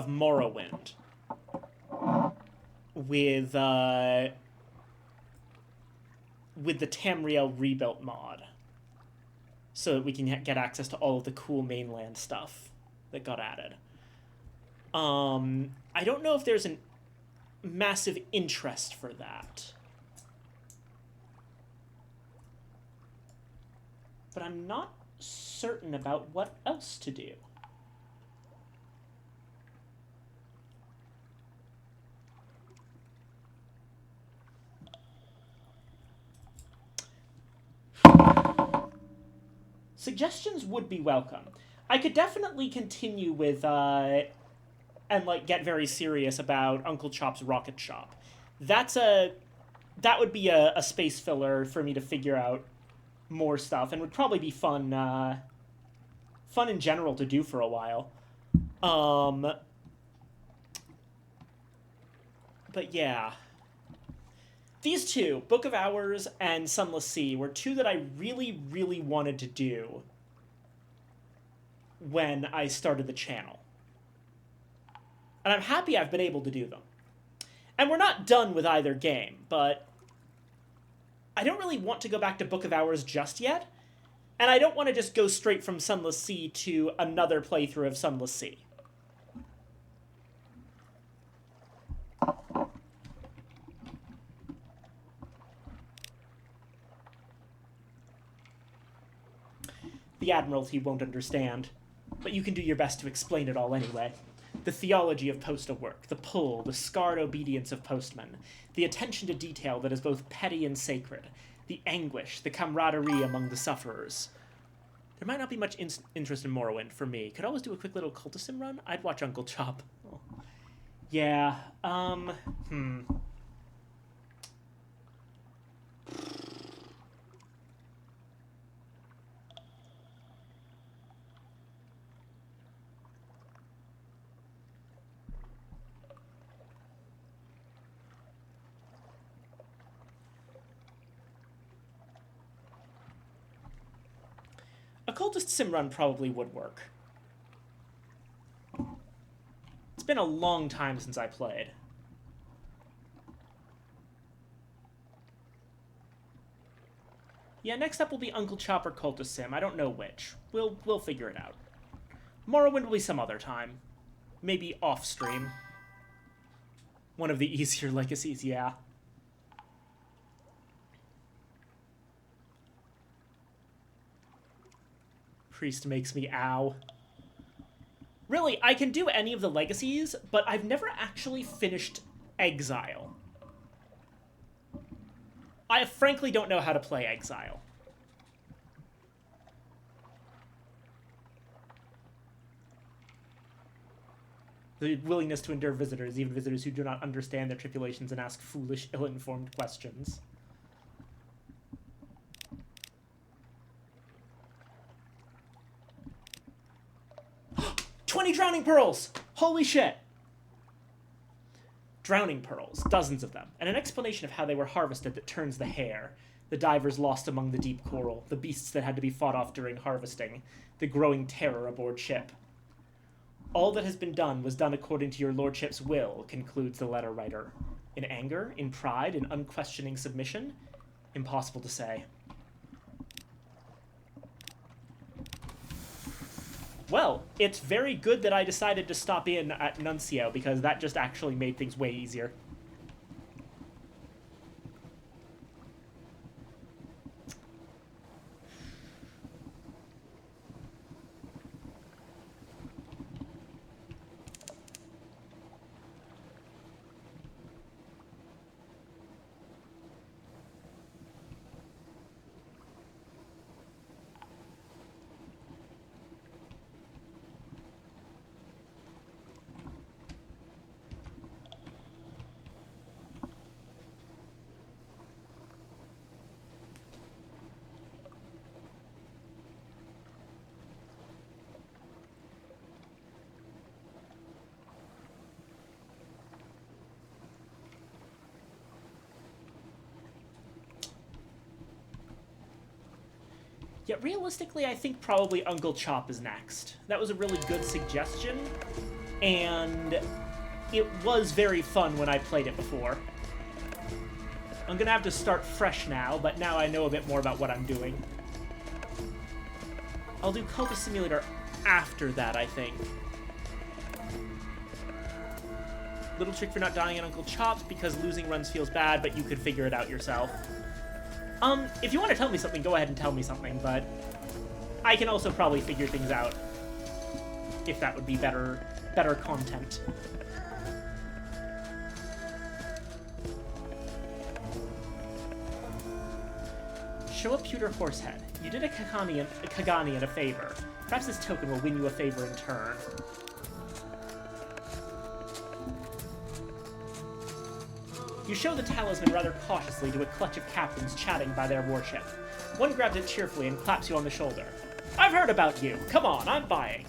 Morrowind with the Tamriel rebuilt mod, so that we can get access to all of the cool mainland stuff that got added. I don't know if there's a massive interest for that, but I'm not certain about what else to do. Suggestions would be welcome. I could definitely continue with, and, like, get very serious about Uncle Chop's Rocket Shop. That would be a space filler for me to figure out more stuff, and would probably be fun in general to do for a while. But yeah. These two, Book of Hours and Sunless Sea, were two that I really, really wanted to do when I started the channel. And I'm happy I've been able to do them. And we're not done with either game, but I don't really want to go back to Book of Hours just yet, and I don't want to just go straight from Sunless Sea to another playthrough of Sunless Sea. The Admiralty won't understand, but you can do your best to explain it all anyway. The theology of postal work, the pull, the scarred obedience of postmen, the attention to detail that is both petty and sacred, the anguish, the camaraderie among the sufferers. There might not be much interest in Morrowind for me. Could always do a quick little cultism run? I'd watch Uncle Chop. Oh. Yeah, a cultist sim run probably would work. It's been a long time since I played. Yeah, next up will be Uncle Chop or Cultist Sim. I don't know which. We'll figure it out. Morrowind will be some other time. Maybe off-stream. One of the easier legacies, yeah. Priest makes me ow. Really, I can do any of the legacies, but I've never actually finished Exile. I frankly don't know how to play Exile. The willingness to endure visitors, even visitors who do not understand their tribulations and ask foolish, ill-informed questions. 20 drowning pearls! Holy shit! Drowning pearls, dozens of them, and an explanation of how they were harvested that turns the hair. The divers lost among the deep coral, the beasts that had to be fought off during harvesting, the growing terror aboard ship. All that has been done was done according to your lordship's will, concludes the letter writer. In anger, in pride, in unquestioning submission? Impossible to say. Well, it's very good that I decided to stop in at Nuncio, because that just actually made things way easier. Yet realistically, I think probably Uncle Chop is next. That was a really good suggestion, and it was very fun when I played it before. I'm gonna have to start fresh now, but now I know a bit more about what I'm doing. I'll do Cultist Simulator after that, I think. Little trick for not dying in Uncle Chop's, because losing runs feels bad, but you could figure it out yourself. If you want to tell me something, go ahead and tell me something, but I can also probably figure things out if that would be better content. Show a pewter horsehead. You did a Kaganian a favor. Perhaps this token will win you a favor in turn. You show the talisman rather cautiously to a clutch of captains chatting by their warship. One grabs it cheerfully and claps you on the shoulder. I've heard about you. Come on, I'm buying.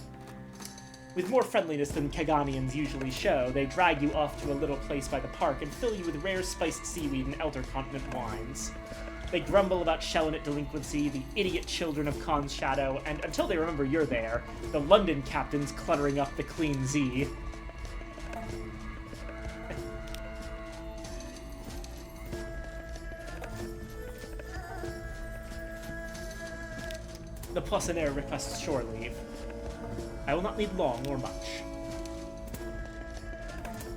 With more friendliness than Kaganians usually show, they drag you off to a little place by the park and fill you with rare spiced seaweed and Elder Continent wines. They grumble about Shellinet delinquency, the idiot children of Khan's Shadow, and until they remember you're there, the London captains cluttering up the Queen Z. The Poissonnaire requests shore leave. I will not need long or much.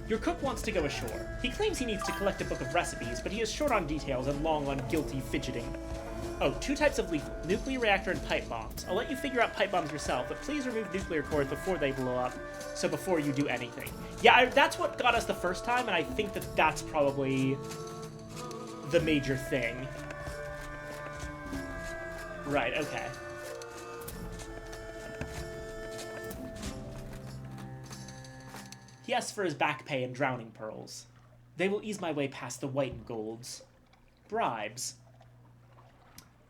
Your cook wants to go ashore. He claims he needs to collect a book of recipes, but he is short on details and long on guilty fidgeting. Oh, 2 types of lethal, nuclear reactor and pipe bombs. I'll let you figure out pipe bombs yourself, but please remove nuclear cores before they blow up, so before you do anything. Yeah, that's what got us the first time, and I think that that's probably the major thing. Right, okay. He asks for his back pay and drowning pearls. They will ease my way past the white and golds. Bribes.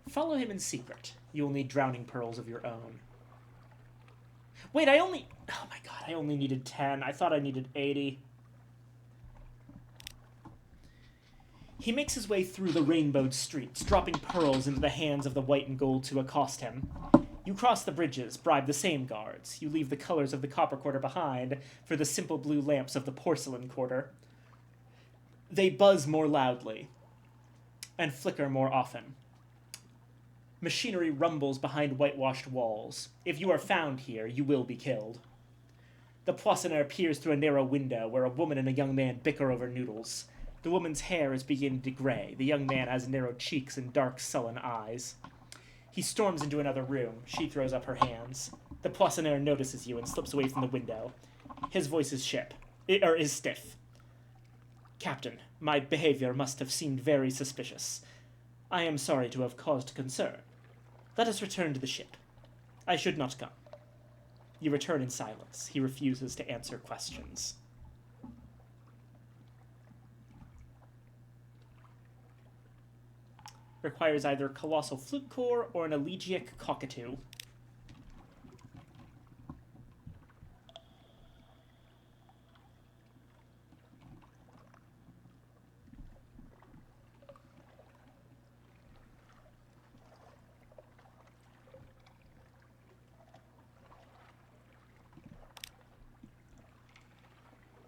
Follow him in secret. You will need drowning pearls of your own. Wait, oh my god, I only needed 10. I thought I needed 80. He makes his way through the rainbowed streets, dropping pearls into the hands of the white and gold to accost him. You cross the bridges, bribe the same guards. You leave the colors of the copper quarter behind for the simple blue lamps of the porcelain quarter. They buzz more loudly and flicker more often. Machinery rumbles behind whitewashed walls. If you are found here, you will be killed. The Poissonnaire peers through a narrow window where a woman and a young man bicker over noodles. The woman's hair is beginning to gray. The young man has narrow cheeks and dark, sullen eyes. He storms into another room. She throws up her hands. The Poissonnaire notices you and slips away from the window. His voice is stiff. Captain, my behavior must have seemed very suspicious. I am sorry to have caused concern. Let us return to the ship. I should not come. You return in silence. He refuses to answer questions. Requires either Colossal Flute Core or an Elegiac Cockatoo.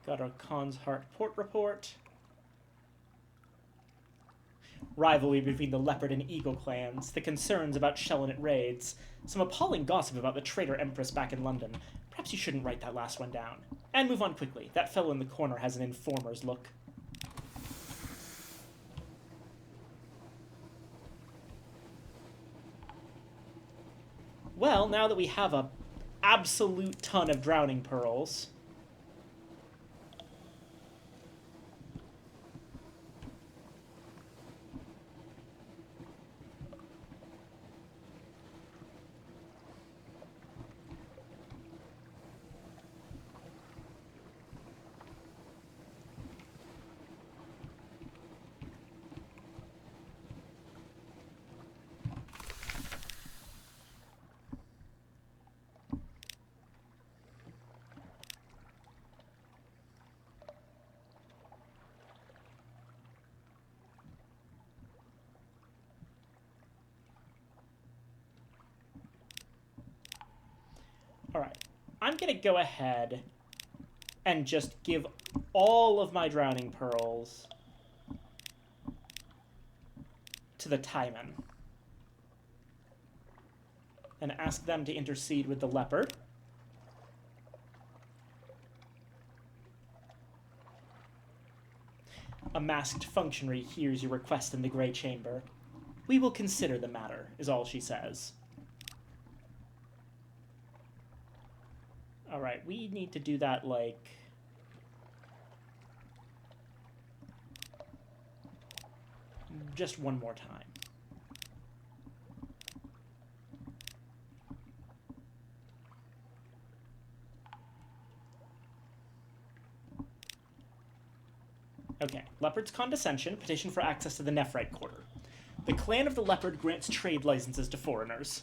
Got our Khan's Heart port report. Rivalry between the Leopard and Eagle clans, the concerns about Shellinet raids, some appalling gossip about the traitor Empress back in London. Perhaps you shouldn't write that last one down. And move on quickly. That fellow in the corner has an informer's look. Well, now that we have a absolute ton of drowning pearls, Alright. I'm gonna go ahead and just give all of my drowning pearls to the Timon. And ask them to intercede with the leopard. A masked functionary hears your request in the Grey Chamber. We will consider the matter, is all she says. Alright, we need to do that, like... just one more time. Okay, Leopard's Condescension, petition for access to the Nephrite Quarter. The Clan of the Leopard grants trade licenses to foreigners.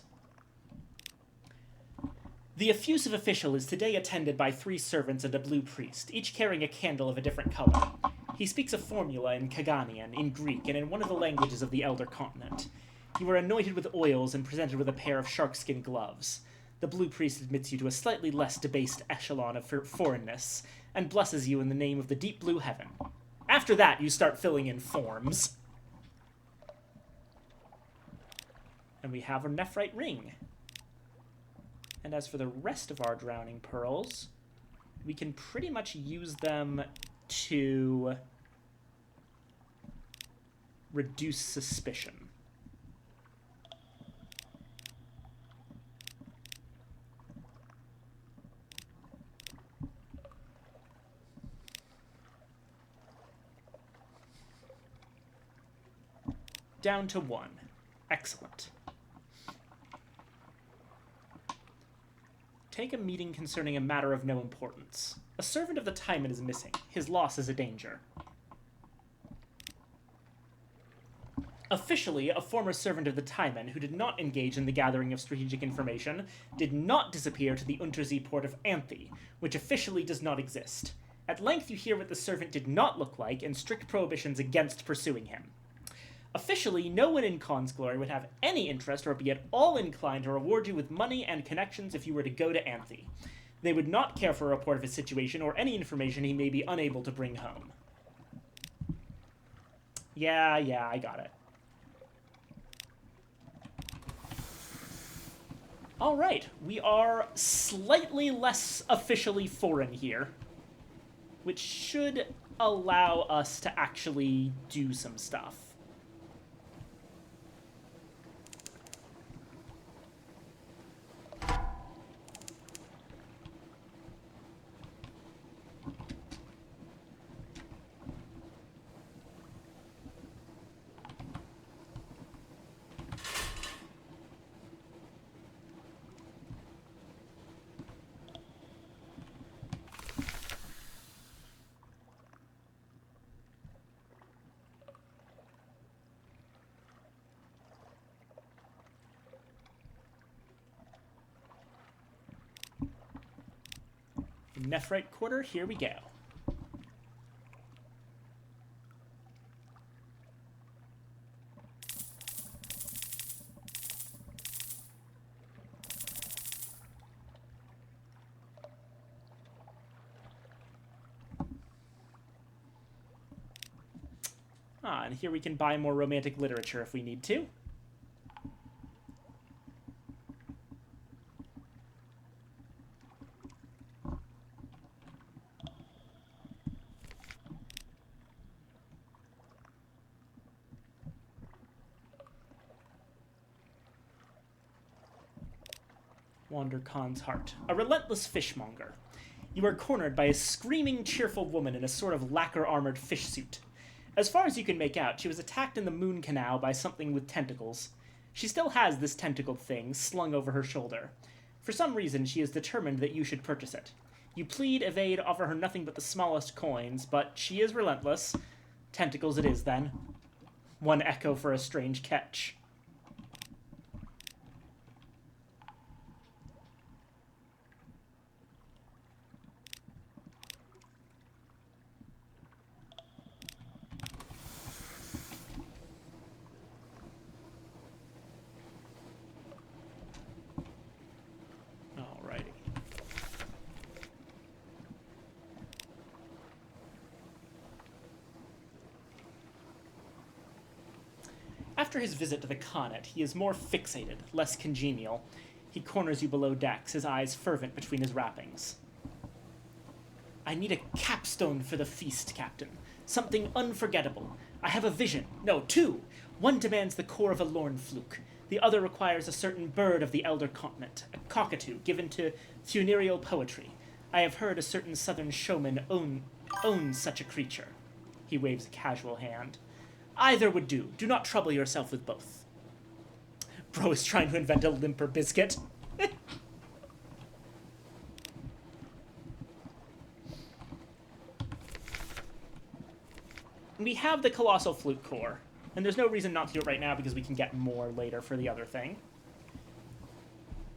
The effusive official is today attended by 3 servants and a blue priest, each carrying a candle of a different color. He speaks a formula in Kaganian, in Greek, and in one of the languages of the Elder Continent. You are anointed with oils and presented with a pair of sharkskin gloves. The blue priest admits you to a slightly less debased echelon of foreignness, and blesses you in the name of the deep blue heaven. After that, you start filling in forms. And we have our Nephrite ring. And as for the rest of our drowning pearls, we can pretty much use them to reduce suspicion. Down to 1. Excellent. Take a meeting concerning a matter of no importance. A servant of the Timon is missing. His loss is a danger. Officially, a former servant of the Timon who did not engage in the gathering of strategic information did not disappear to the Untersee port of Anthe, which officially does not exist. At length you hear what the servant did not look like and strict prohibitions against pursuing him. Officially, no one in Khan's Glory would have any interest or be at all inclined to reward you with money and connections if you were to go to Anthe. They would not care for a report of his situation or any information he may be unable to bring home. Yeah, I got it. Alright, we are slightly less officially foreign here, which should allow us to actually do some stuff. Nephrite Quarter, here we go. And here we can buy more romantic literature if we need to. Wander Khan's heart. A relentless fishmonger. You are cornered by a screaming, cheerful woman in a sort of lacquer-armored fish suit. As far as you can make out, she was attacked in the Moon Canal by something with tentacles. She still has this tentacled thing slung over her shoulder. For some reason, she is determined that you should purchase it. You plead, evade, offer her nothing but the smallest coins, but she is relentless. Tentacles it is, then. One echo for a strange catch. After his visit to the Conet, he is more fixated, less congenial. He corners you below decks, his eyes fervent between his wrappings. I need a capstone for the feast, Captain. Something unforgettable. I have a vision. No, two. One demands the core of a lorn fluke. The other requires a certain bird of the elder continent, a cockatoo given to funereal poetry. I have heard a certain southern showman owns such a creature. He waves a casual hand. Either would do. Do not trouble yourself with both. Bro is trying to invent a limper biscuit. We have the Colossal Flute Core, and there's no reason not to do it right now because we can get more later for the other thing.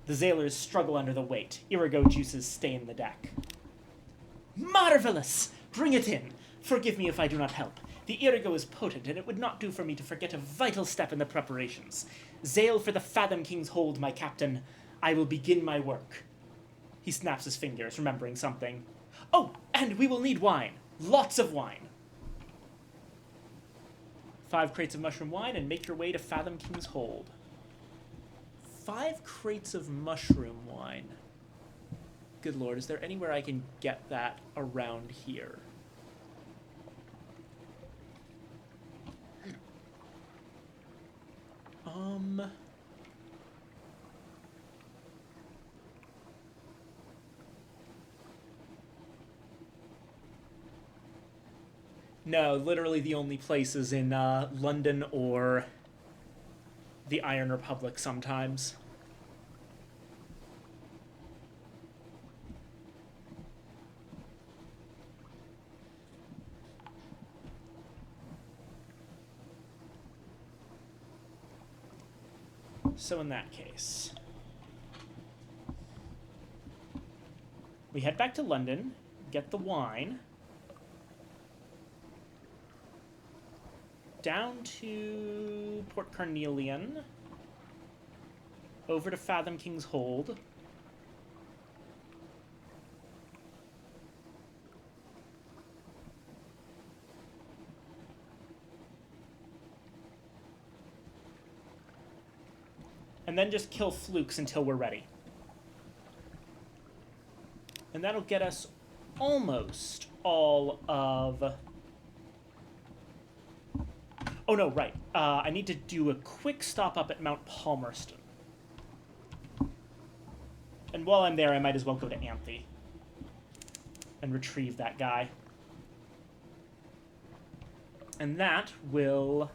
The Zailers struggle under the weight. Irigo juices stain the deck. Marvelous! Bring it in! Forgive me if I do not help. The Irigo is potent, and it would not do for me to forget a vital step in the preparations. Zail for the Fathom King's hold, my captain. I will begin my work. He snaps his fingers, remembering something. Oh, and we will need wine. Lots of wine. 5 crates of mushroom wine, and make your way to Fathom King's hold. 5 crates of mushroom wine. Good lord, is there anywhere I can get that around here? No, literally the only place is in London or the Iron Republic sometimes. So in that case, we head back to London, get the wine, down to Port Carnelian, over to Fathom King's Hold, and then just kill flukes until we're ready. And that'll get us almost all of... Oh no, right. I need to do a quick stop up at Mount Palmerston. And while I'm there, I might as well go to Anthe and retrieve that guy. And that will...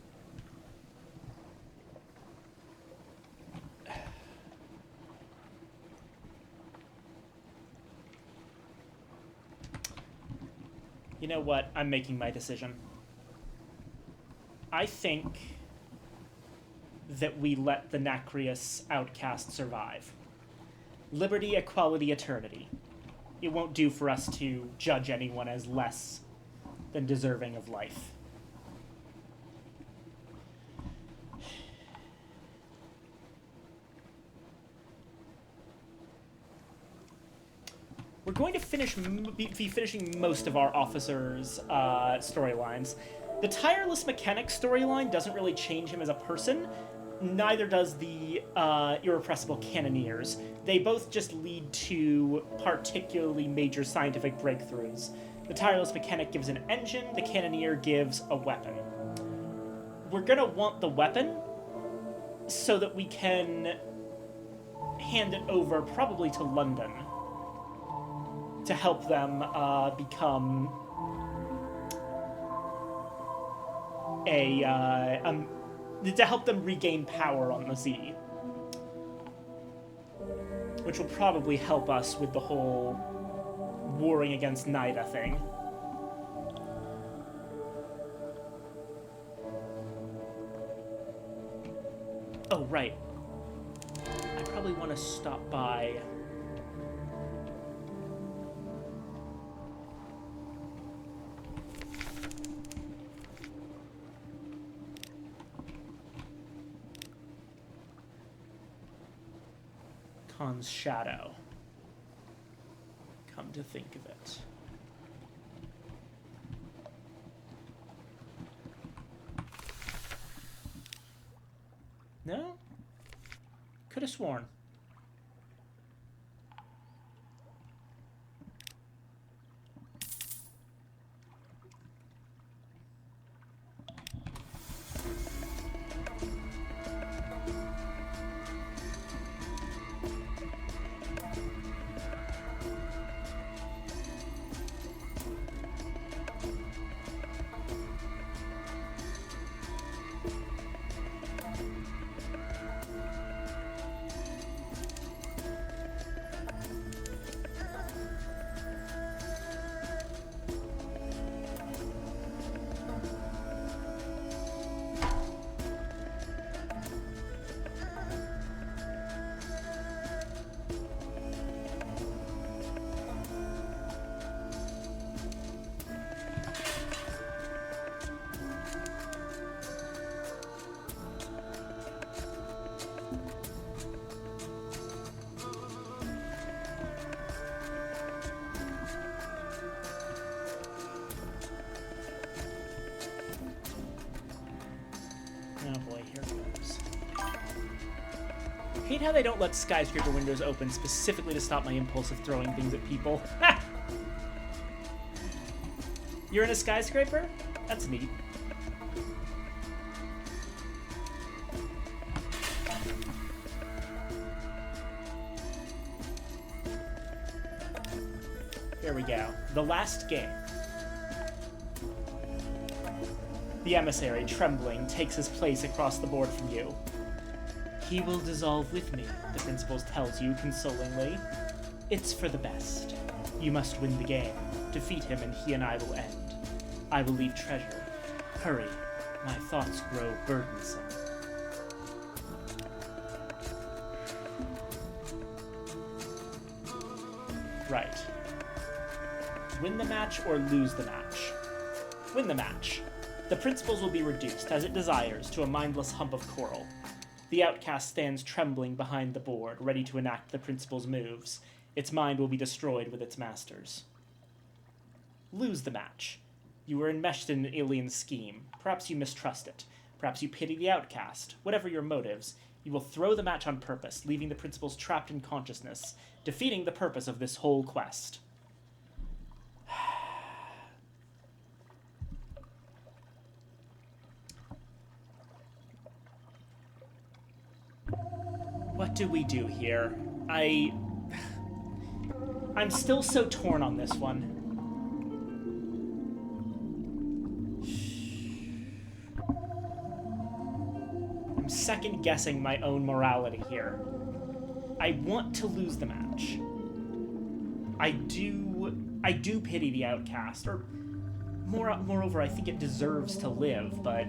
You know what? I'm making my decision. I think that we let the Nacreus outcast survive. Liberty, equality, eternity. It won't do for us to judge anyone as less than deserving of life. We're going to be finishing most of our officers' storylines. The Tireless Mechanic storyline doesn't really change him as a person. Neither does the Irrepressible Cannoneers. They both just lead to particularly major scientific breakthroughs. The Tireless Mechanic gives an engine, the Cannoneer gives a weapon. We're gonna want the weapon so that we can hand it over probably to London to help them become to help them regain power on the sea. Which will probably help us with the whole warring against Nida thing. Oh, right. I probably want to stop by... Khan's Shadow. Come to think of it. No? Could have sworn. Oh boy, here it goes. I hate how they don't let skyscraper windows open specifically to stop my impulse of throwing things at people. You're in a skyscraper? That's neat. Here we go. The last game. The emissary, trembling, takes his place across the board from you. He will dissolve with me, the principal tells you consolingly. It's for the best. You must win the game. Defeat him and he and I will end. I will leave treasure. Hurry. My thoughts grow burdensome. Right. Win the match or lose the match? Win the match. The principals will be reduced, as it desires, to a mindless hump of coral. The outcast stands trembling behind the board, ready to enact the principal's moves. Its mind will be destroyed with its master's. Lose the match. You were enmeshed in an alien scheme. Perhaps you mistrust it. Perhaps you pity the outcast. Whatever your motives, you will throw the match on purpose, leaving the principals trapped in consciousness, defeating the purpose of this whole quest. What do we do here? I'm still so torn on this one. I'm second guessing my own morality here. I want to lose the match. I do pity the outcast, or moreover, I think it deserves to live, but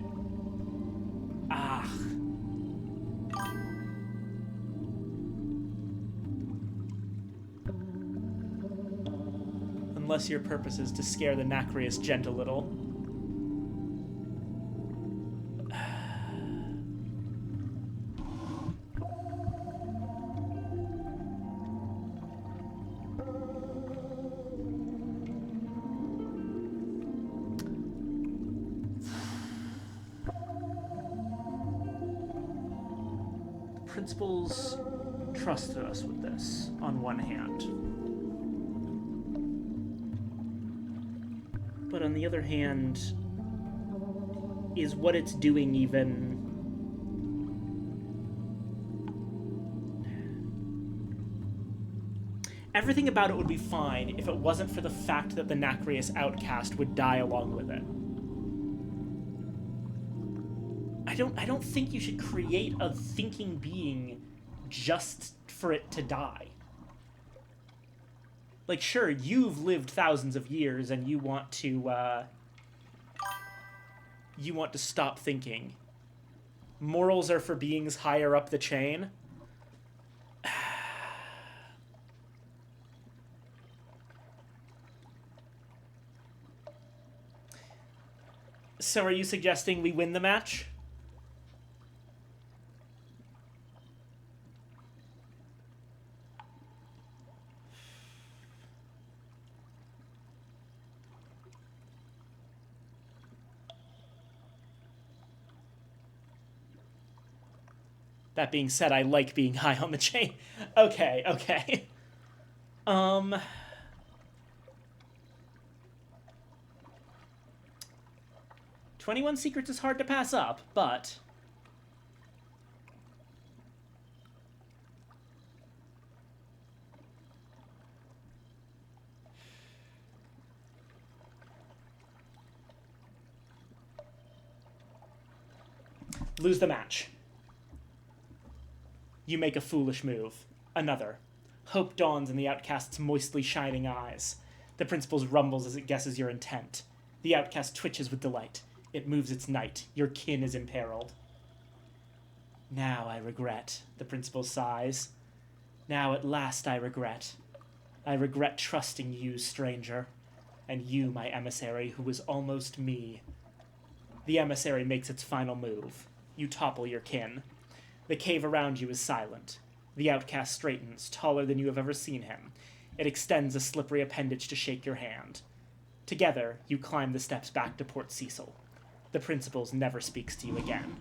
unless your purpose is to scare the Nacreus gent a little. The principals trusted us with this, on one hand. But on the other hand, is what it's doing even... Everything about it would be fine if it wasn't for the fact that the Nacreus outcast would die along with it. I don't think you should create a thinking being just for it to die. Like, sure, you've lived thousands of years and you want to stop thinking. Morals are for beings higher up the chain. So are you suggesting we win the match? That being said, I like being high on the chain. Okay, okay. 21 secrets is hard to pass up, but... lose the match. You make a foolish move. Another. Hope dawns in the outcast's moistly shining eyes. The principal's rumbles as it guesses your intent. The outcast twitches with delight. It moves its knight. Your kin is imperiled. Now I regret, the principal sighs. Now at last I regret. I regret trusting you, stranger. And you, my emissary, who was almost me. The emissary makes its final move. You topple your kin. The cave around you is silent. The outcast straightens, taller than you have ever seen him. It extends a slippery appendage to shake your hand. Together, you climb the steps back to Port Cecil. The principal never speaks to you again.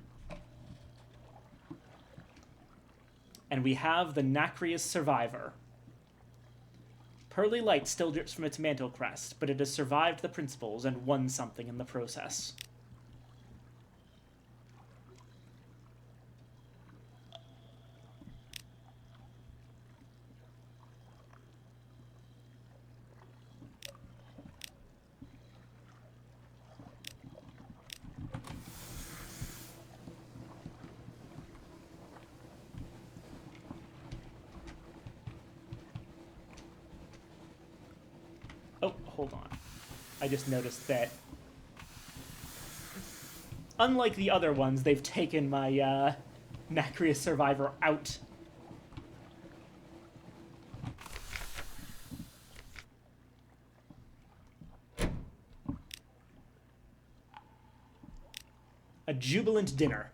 And we have the Nacreous Survivor. Pearly light still drips from its mantle crest, but it has survived the principals and won something in the process. Oh, hold on. I just noticed that, unlike the other ones, they've taken my Nacreous Survivor out. A jubilant dinner.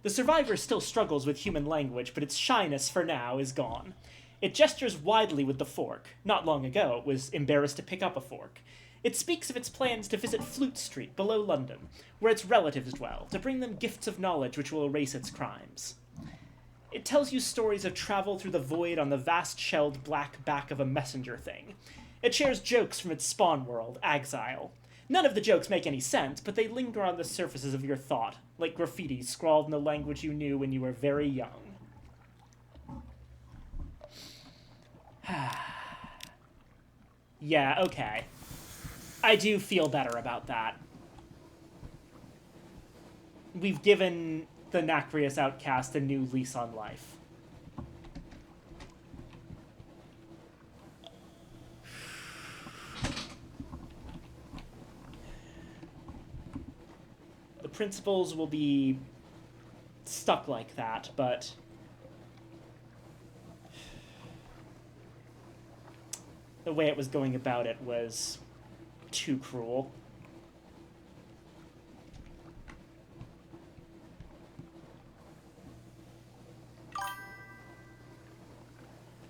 The survivor still struggles with human language, but its shyness for now is gone. It gestures widely with the fork. Not long ago, it was embarrassed to pick up a fork. It speaks of its plans to visit Flute Street, below London, where its relatives dwell, to bring them gifts of knowledge which will erase its crimes. It tells you stories of travel through the void on the vast-shelled black back of a messenger thing. It shares jokes from its spawn world, Exile. None of the jokes make any sense, but they linger on the surfaces of your thought, like graffiti scrawled in the language you knew when you were very young. Yeah, okay. I do feel better about that. We've given the Nacreous outcast a new lease on life. The principals will be stuck like that, but... the way it was going about it was too cruel.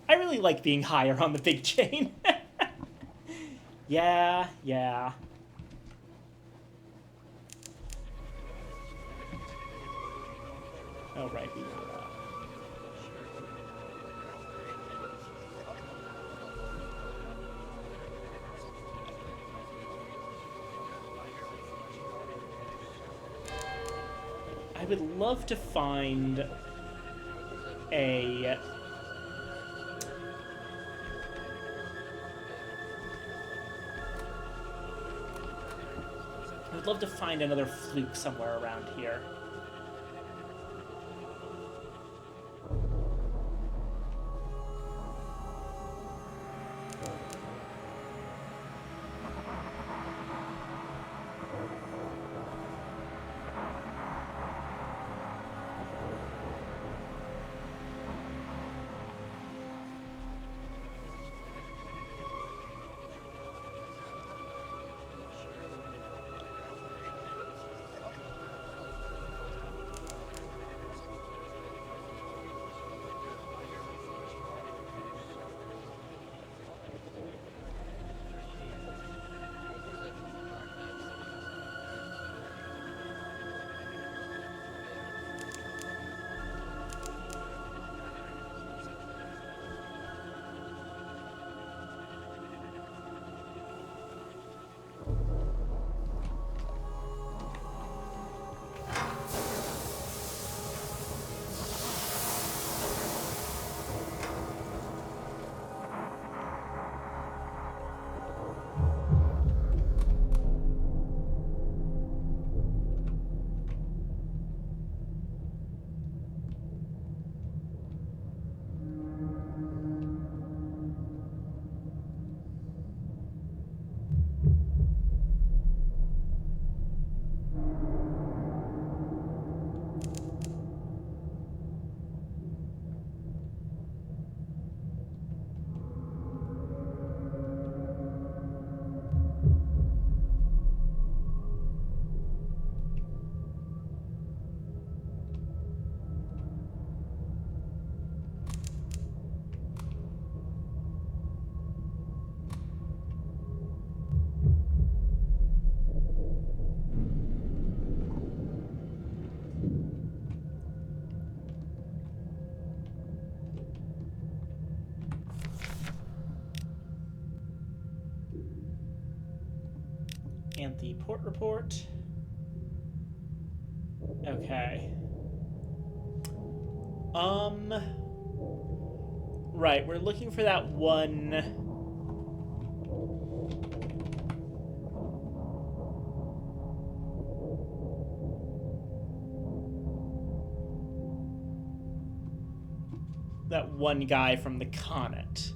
I really like being higher on the big chain. Yeah. Oh, right, we know that. I would love to find a... I would love to find another fluke somewhere around here. Anthe port report. Okay. Right, we're looking for that one. That one guy from the Connet.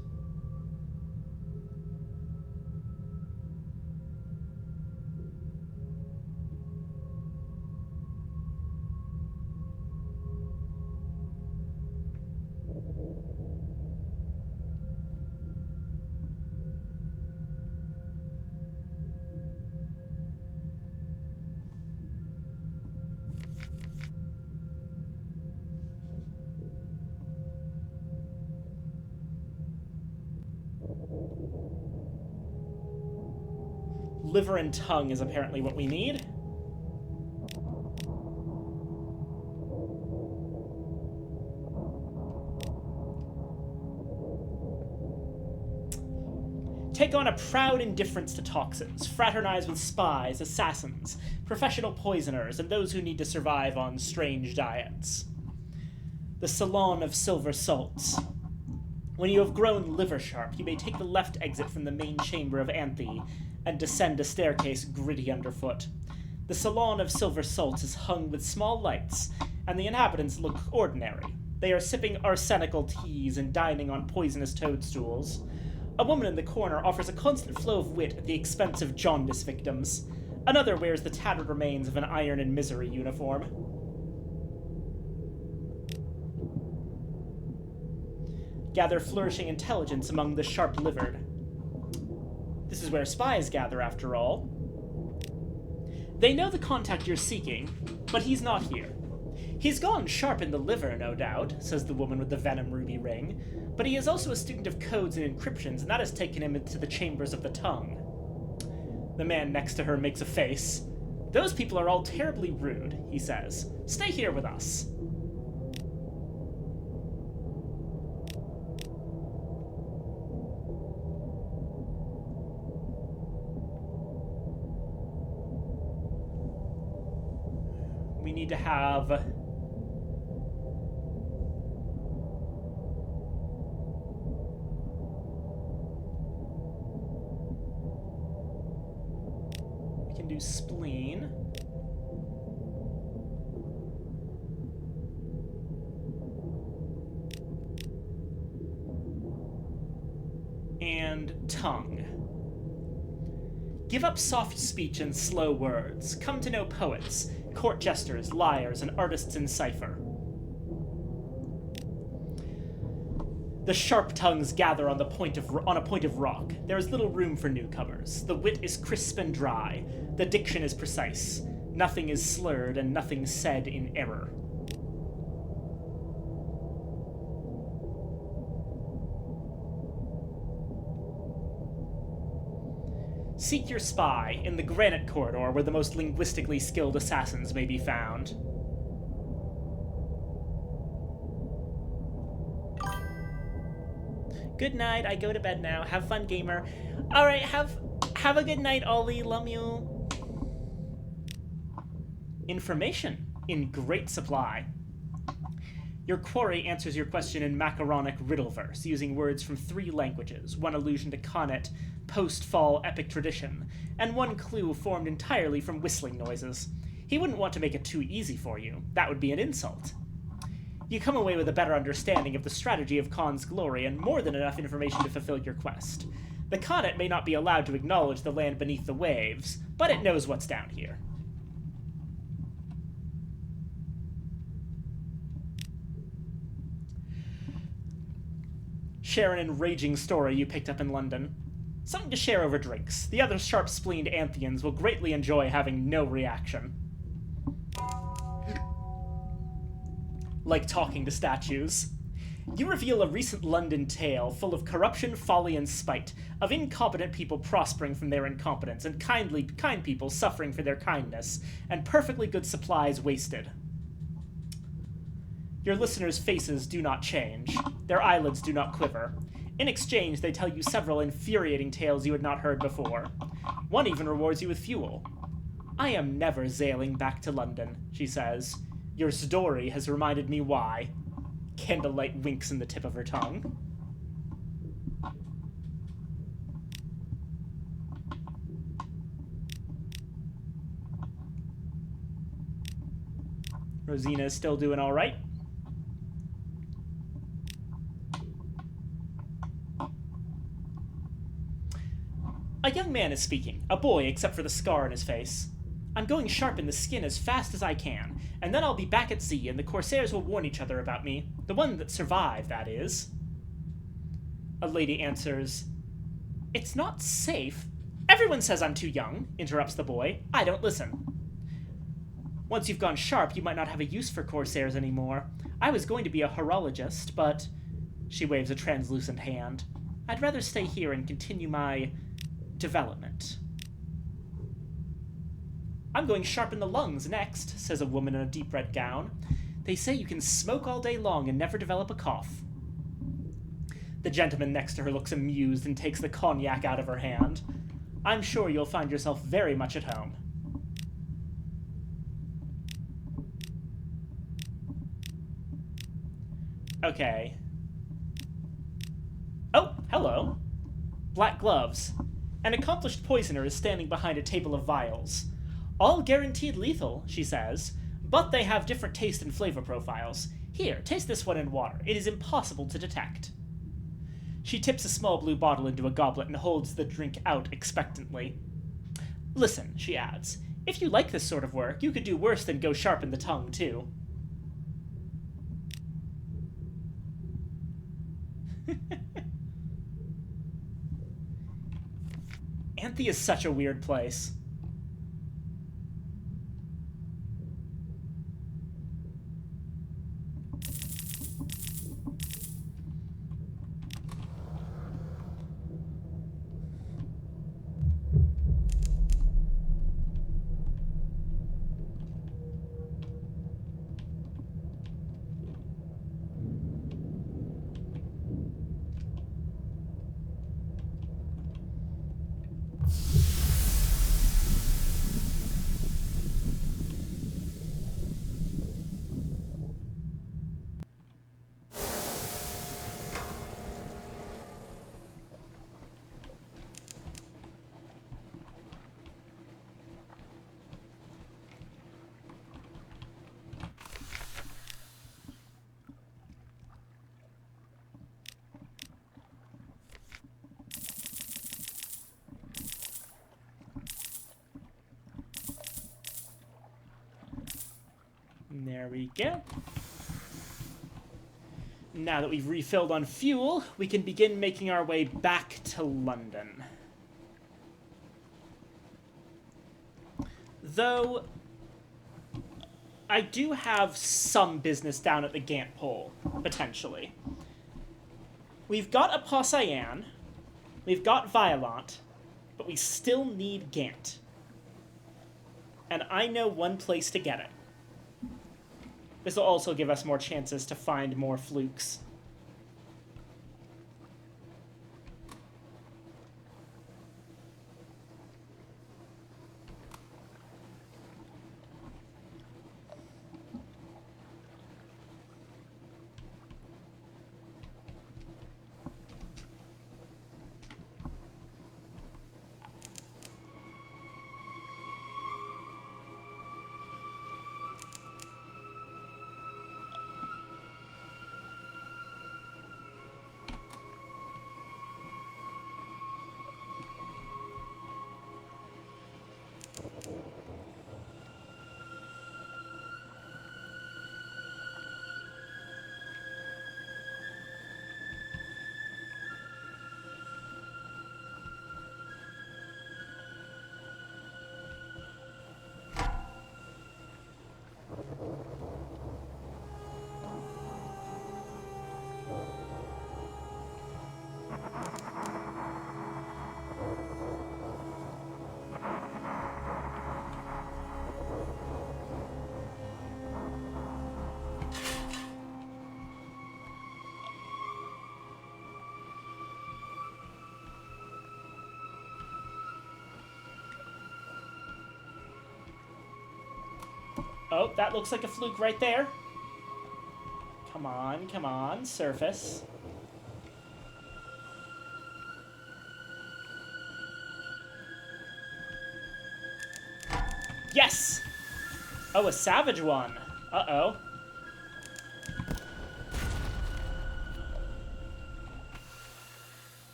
Liver and tongue is apparently what we need. Take on a proud indifference to toxins, fraternize with spies, assassins, professional poisoners, and those who need to survive on strange diets. The Salon of Silver Salts. When you have grown liver sharp, you may take the left exit from the main chamber of Anthe and descend a staircase gritty underfoot. The Salon of Silver Salts is hung with small lights, and the inhabitants look ordinary. They are sipping arsenical teas and dining on poisonous toadstools. A woman in the corner offers a constant flow of wit at the expense of jaundice victims. Another wears the tattered remains of an Iron and Misery uniform. Gather flourishing intelligence among the sharp-livered. This is where spies gather, after all. They know the contact you're seeking, but he's not here. He's gone sharp in the liver, no doubt, says the woman with the venom ruby ring, but he is also a student of codes and encryptions, and that has taken him into the chambers of the tongue. The man next to her makes a face. Those people are all terribly rude, he says. Stay here with us. We need to have... We can do spleen. And tongue. Give up soft speech and slow words. Come to know poets, court jesters, liars, and artists in cipher. The sharp tongues gather on a point of rock. There is little room for newcomers. The wit is crisp and dry. The diction is precise. Nothing is slurred, and nothing said in error. Seek your spy in the granite corridor where the most linguistically skilled assassins may be found. Good night, I go to bed now. Have fun, gamer. Alright, have a good night, Ollie. Love you. Information in great supply. Your quarry answers your question in macaronic riddle verse, using words from 3 languages, one allusion to Connet, post-fall epic tradition, and one clue formed entirely from whistling noises. He wouldn't want to make it too easy for you. That would be an insult. You come away with a better understanding of the strategy of Khan's glory and more than enough information to fulfill your quest. The Connet may not be allowed to acknowledge the land beneath the waves, but it knows what's down here. Share an enraging story you picked up in London. Something to share over drinks. The other sharp-spleened Antheans will greatly enjoy having no reaction. Like talking to statues. You reveal a recent London tale full of corruption, folly, and spite, of incompetent people prospering from their incompetence, and kind people suffering for their kindness, and perfectly good supplies wasted. Your listeners' faces do not change. Their eyelids do not quiver. In exchange, they tell you several infuriating tales you had not heard before. One even rewards you with fuel. I am never sailing back to London, she says. Your story has reminded me why. Candlelight winks in the tip of her tongue. Rosina is still doing all right. A young man is speaking, a boy except for the scar on his face. I'm going sharp in the skin as fast as I can, and then I'll be back at sea and the Corsairs will warn each other about me. The one that survived, that is. A lady answers, It's not safe. Everyone says I'm too young, interrupts the boy. I don't listen. Once you've gone sharp, you might not have a use for Corsairs anymore. I was going to be a horologist, but... She waves a translucent hand. I'd rather stay here and continue my... development. I'm going sharp in the lungs next, says a woman in a deep red gown. They say you can smoke all day long and never develop a cough. The gentleman next to her looks amused and takes the cognac out of her hand. I'm sure you'll find yourself very much at home. Okay. Oh, hello. Black gloves. An accomplished poisoner is standing behind a table of vials. All guaranteed lethal, she says, but they have different taste and flavor profiles. Here, taste this one in water. It is impossible to detect. She tips a small blue bottle into a goblet and holds the drink out expectantly. Listen, she adds, if you like this sort of work, you could do worse than go sharp in the tongue, too. Anthe is such a weird place. There we go. Now that we've refilled on fuel, we can begin making our way back to London. Though, I do have some business down at the Gant Pole, potentially. We've got a Posseyan, we've got Violent, but we still need Gant. And I know one place to get it. This will also give us more chances to find more flukes. Oh, that looks like a fluke right there. Come on, surface. Yes! Oh, a savage one. Uh-oh.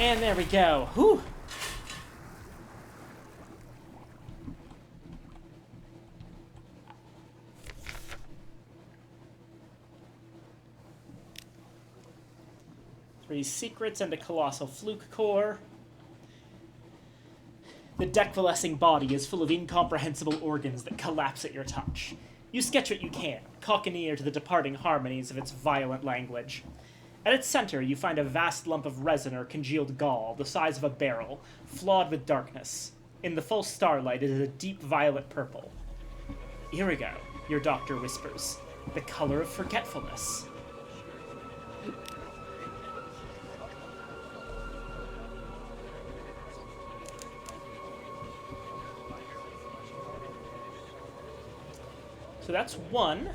And there we go. Whew. Three secrets and a colossal fluke core. The decoalescing body is full of incomprehensible organs that collapse at your touch. You sketch what you can, cock an ear to the departing harmonies of its violent language. At its center, you find a vast lump of resin or congealed gall, the size of a barrel, flawed with darkness. In the full starlight, it is a deep violet purple. Irigo, your doctor whispers, the color of forgetfulness. So that's one.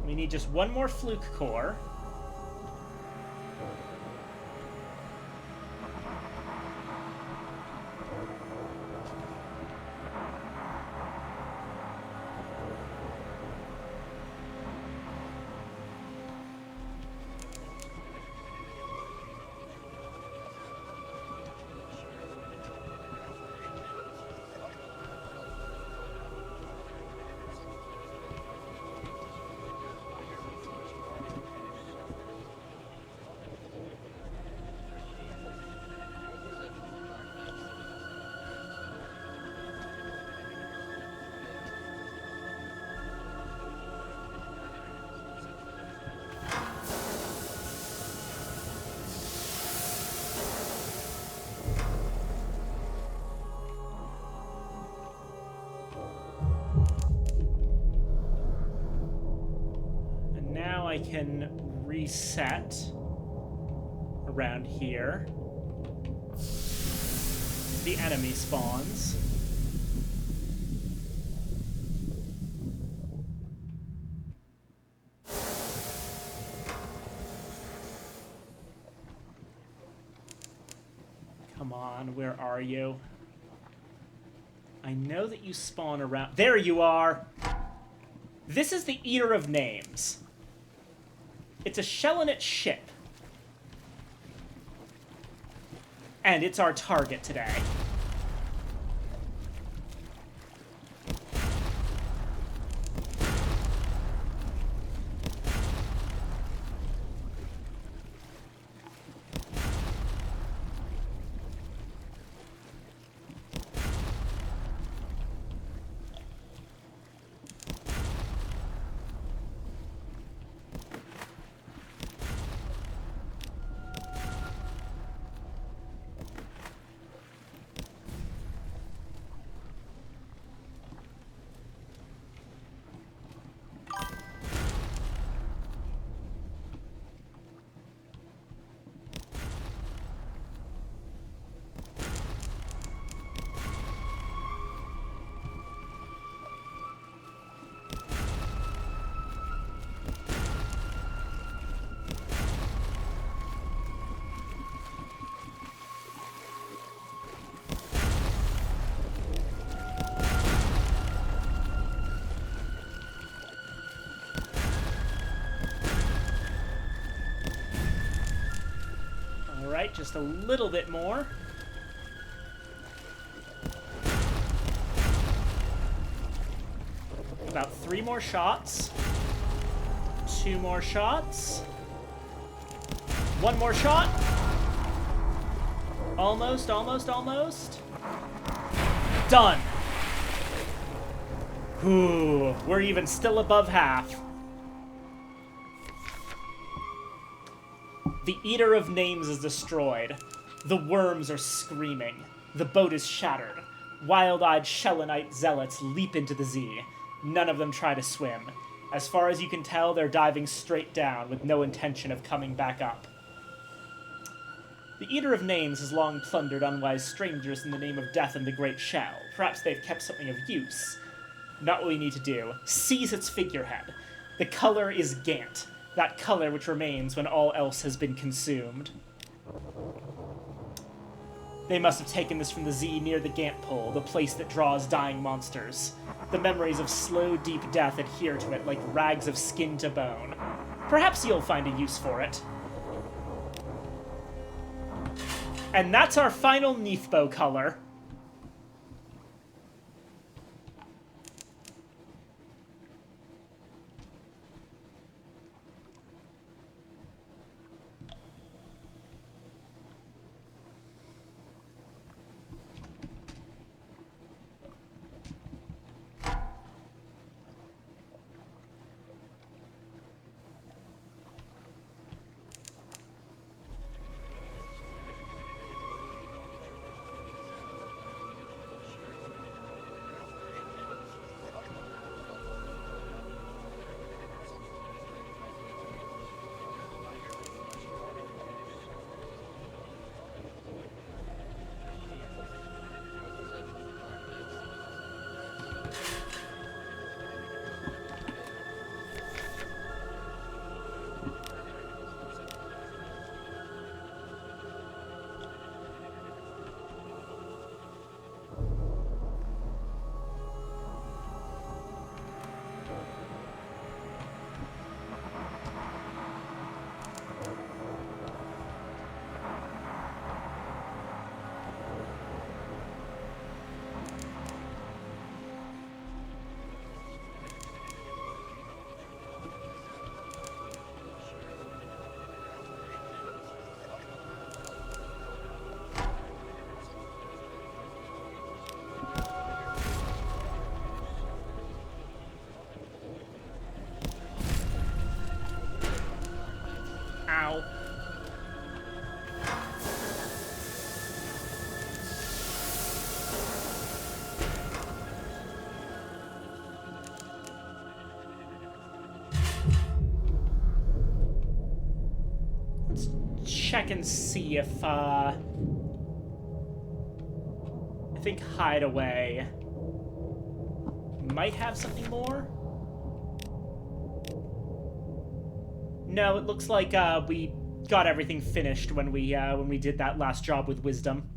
We need just one more fluke core. I can reset. around here. The enemy spawns. Come on, where are you? I know that you spawn around... There you are! This is the Eater of Names. It's a Shellinet ship. And it's our target today. Alright, just a little bit more. About 3 more shots. 2 more shots. 1 more shot. Almost, almost, almost. Done. Ooh, we're even still above half. The Eater of Names is destroyed. The worms are screaming. The boat is shattered. Wild-eyed Shellinite zealots leap into the Z. None of them try to swim. As far as you can tell, they're diving straight down with no intention of coming back up. The Eater of Names has long plundered unwise strangers in the name of death and the Great Shell. Perhaps they've kept something of use. Not what we need to do. Seize its figurehead. The color is Gant. That color which remains when all else has been consumed. They must have taken this from the Z near the Gant Pole, the place that draws dying monsters. The memories of slow, deep death adhere to it like rags of skin to bone. Perhaps you'll find a use for it. And that's our final Neathbow color. check and see if, I think Hideaway might have something more. No, it looks like, we got everything finished when we did that last job with Wisdom.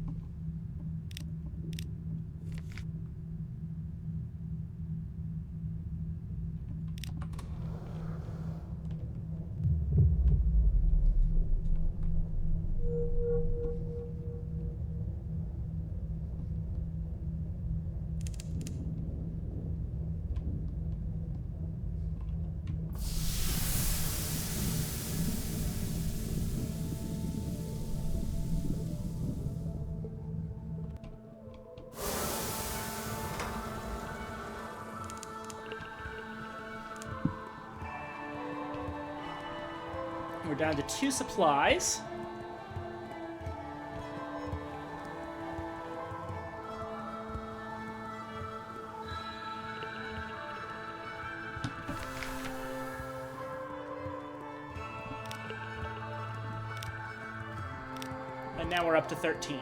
We're down to 2 supplies. And now we're up to 13.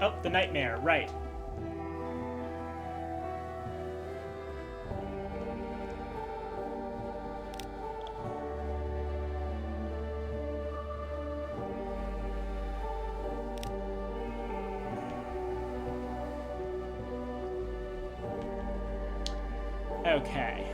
Oh, the nightmare, right. Okay.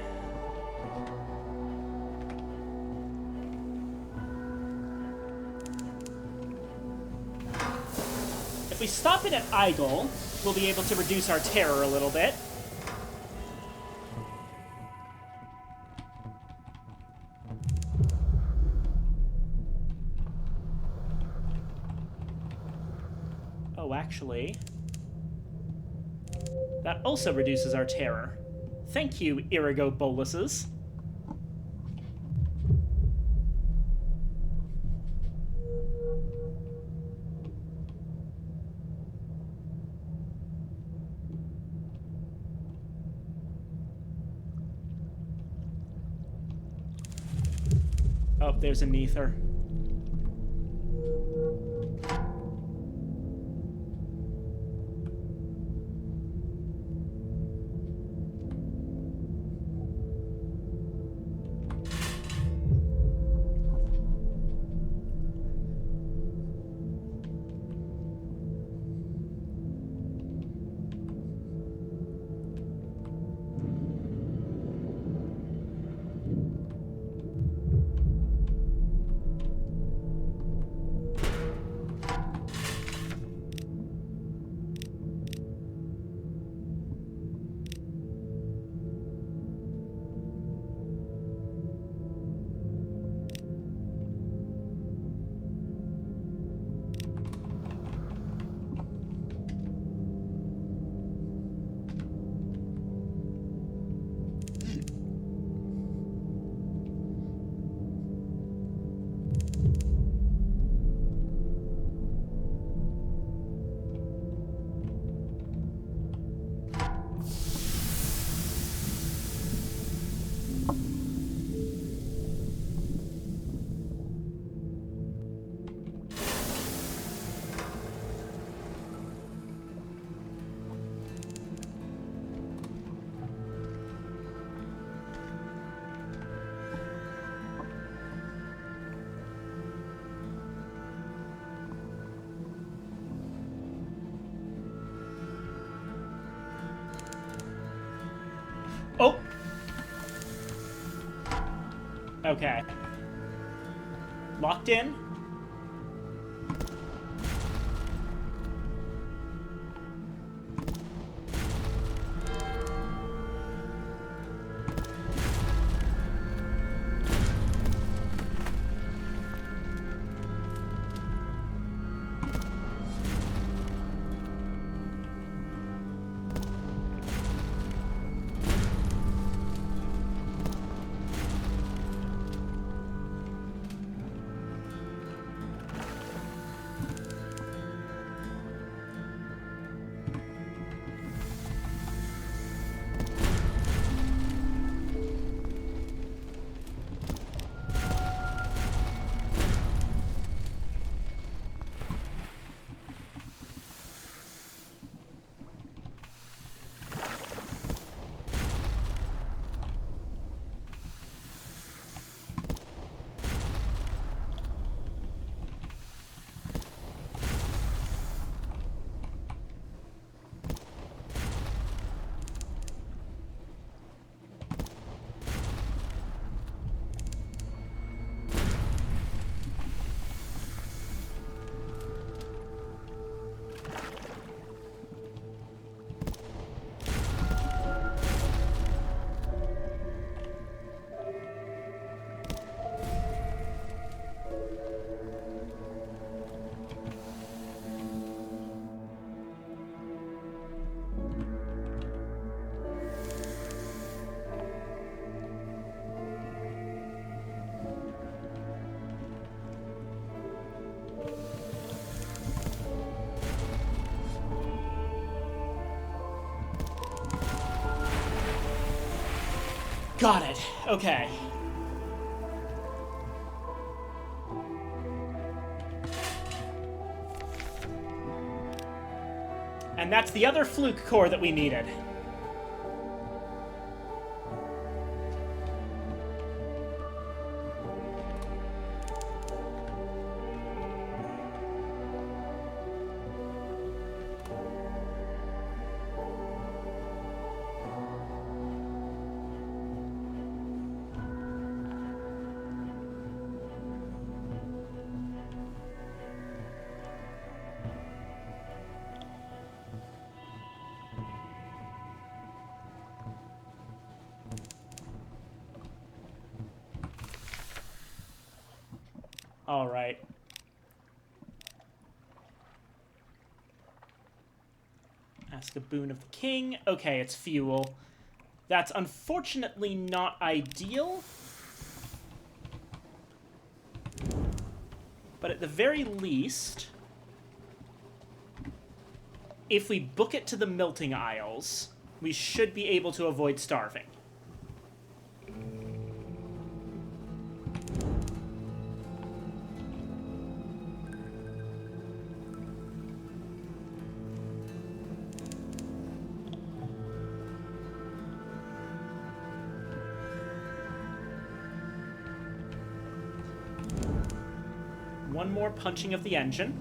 If we stop it at Igel, we'll be able to reduce our terror a little bit. Oh, actually, that also reduces our terror. Thank you, Irigo boluses. Oh, there's a Neither. Oh! Okay. Locked in. Got it. Okay. And that's the other fluke core that we needed. All right. Ask a boon of the king. Okay, it's fuel. That's unfortunately not ideal. But at the very least, if we book it to the Melting Isles, we should be able to avoid starving. One more punching of the engine.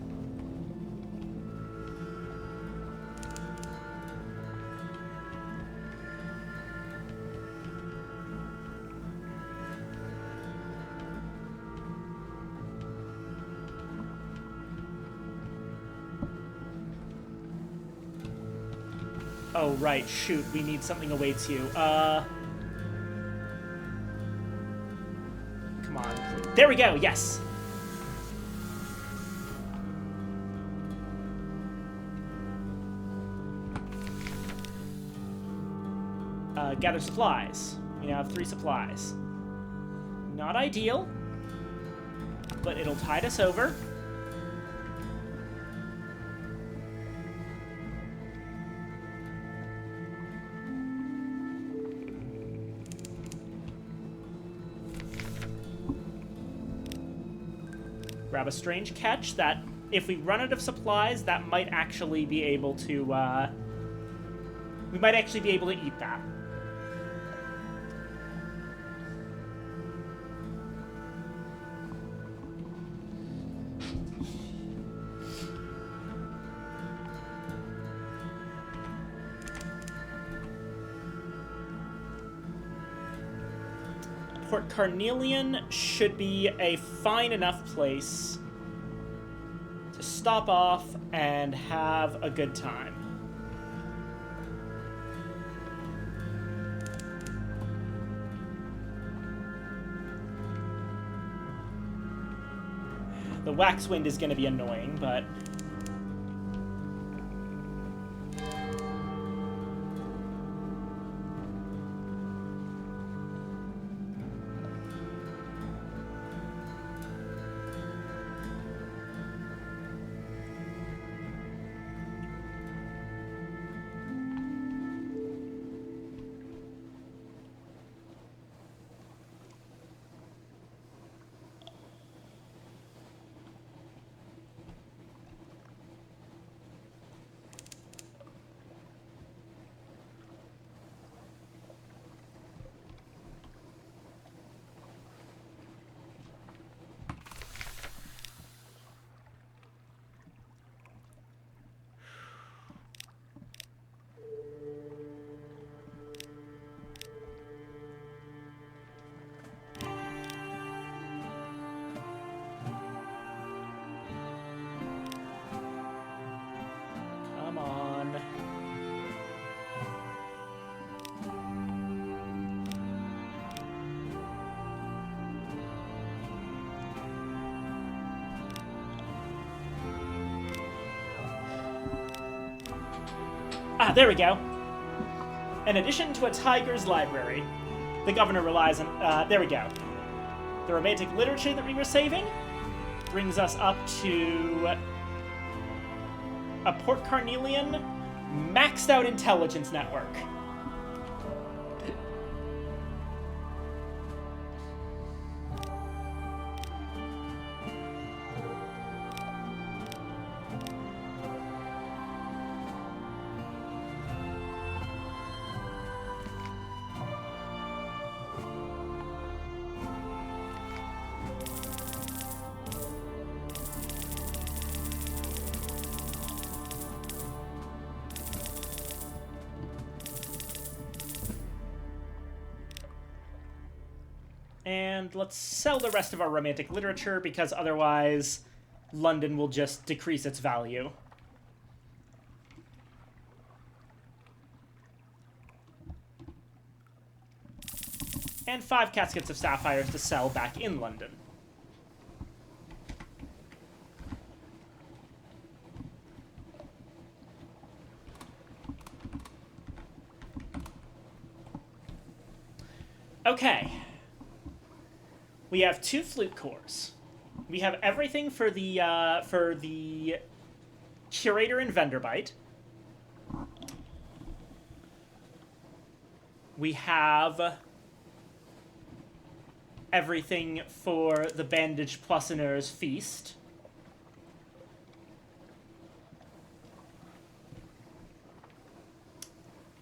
Oh, right. Shoot, we need something awaits you. Come on. There we go, yes! Gather supplies. We now have 3 supplies. Not ideal, but it'll tide us over. Grab a strange catch that, if we run out of supplies, that might actually be able to, we might actually be able to eat that. Port Carnelian should be a fine enough place to stop off and have a good time. The Waxwind is going to be annoying, but... Come on. Ah, there we go. In addition to a tiger's library, the governor relies on... there we go. The romantic literature that we were saving brings us up to a Port Carnelian maxed out intelligence network. And let's sell the rest of our romantic literature, because otherwise London will just decrease its value. And 5 caskets of sapphires to sell back in London. Okay. We have 2 flute cores. We have everything for the curator and vendor bite. We have everything for the bandage plusiner's feast.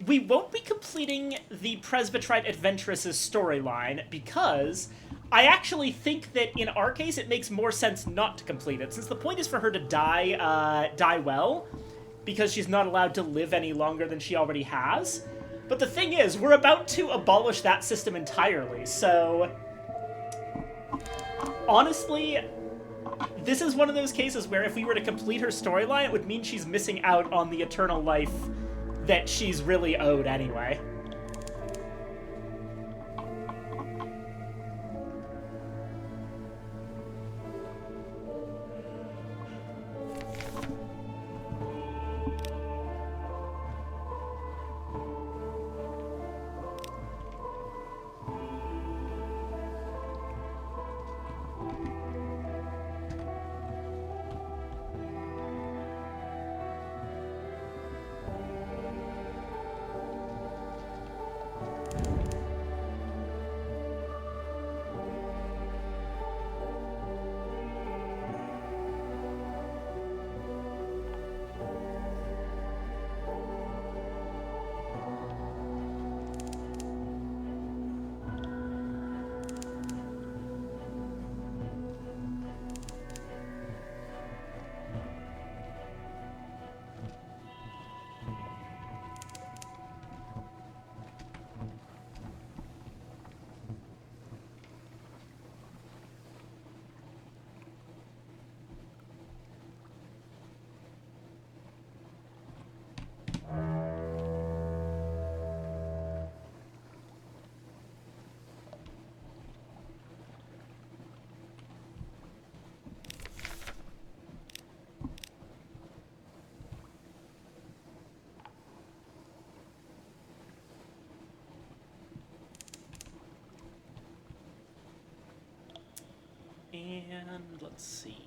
We won't be completing the Presbyterite Adventuress's storyline because I actually think that in our case it makes more sense not to complete it, since the point is for her to die well, because she's not allowed to live any longer than she already has. But the thing is, we're about to abolish that system entirely, so honestly, this is one of those cases where if we were to complete her storyline, it would mean she's missing out on the eternal life that she's really owed anyway. And let's see.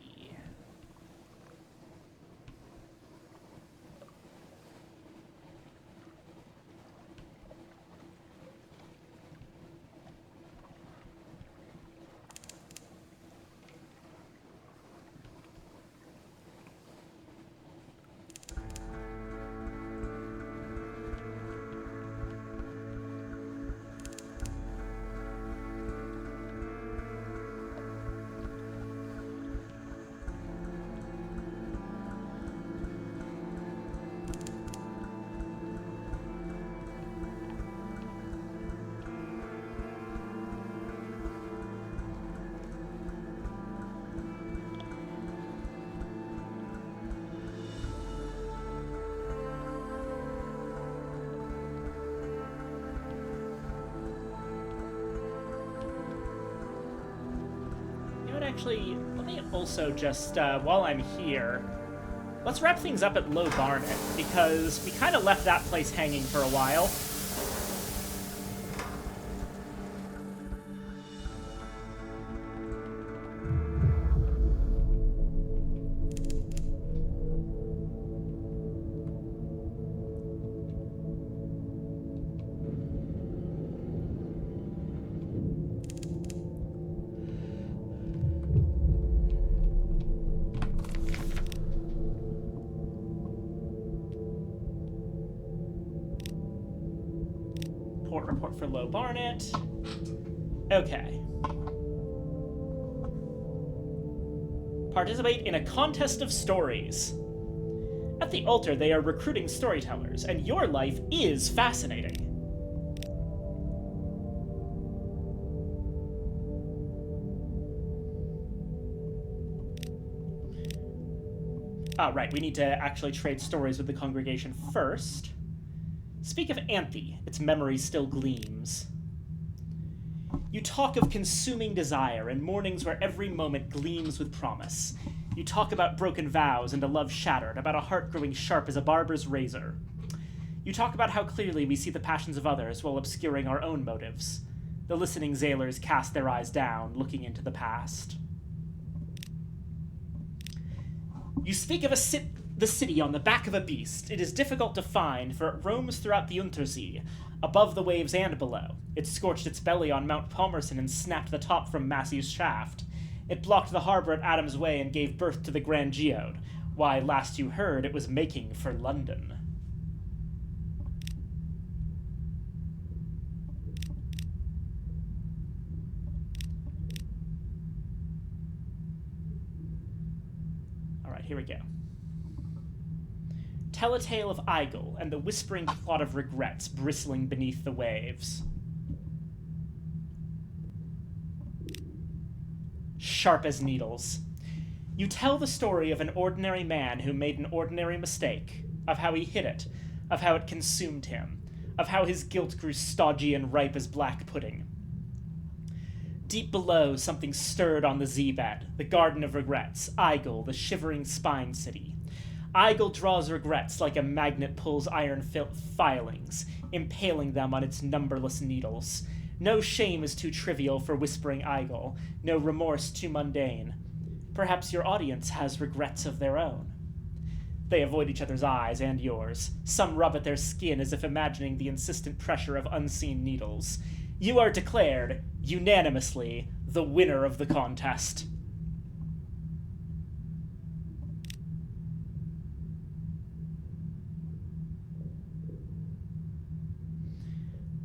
Actually, let me also just, while I'm here, let's wrap things up at Low Barnet, because we kind of left that place hanging for a while. Report for Low Barnet. Okay. Participate in a contest of stories. At the altar, they are recruiting storytellers, and your life is fascinating. Right, we need to actually trade stories with the congregation first. Speak of Anthe, its memory still gleams. You talk of consuming desire and mornings where every moment gleams with promise. You talk about broken vows and a love shattered, about a heart growing sharp as a barber's razor. You talk about how clearly we see the passions of others while obscuring our own motives. The listening Zailers cast their eyes down, looking into the past. You speak of the city on the back of a beast. It is difficult to find, for it roams throughout the Untersee, above the waves and below. It scorched its belly on Mount Palmerston and snapped the top from Massey's shaft. It blocked the harbor at Adams Way and gave birth to the Grand Geode. Why, last you heard, it was making for London. All right, here we go. Tell a tale of Eigel and the whispering plot of regrets bristling beneath the waves. Sharp as needles. You tell the story of an ordinary man who made an ordinary mistake, of how he hid it, of how it consumed him, of how his guilt grew stodgy and ripe as black pudding. Deep below, something stirred on the Z-bed, the Garden of Regrets, Eigel, the shivering spine city. Eigel draws regrets like a magnet pulls iron filings, impaling them on its numberless needles. No shame is too trivial for whispering Eigel, no remorse too mundane. Perhaps your audience has regrets of their own. They avoid each other's eyes and yours. Some rub at their skin as if imagining the insistent pressure of unseen needles. You are declared, unanimously, the winner of the contest.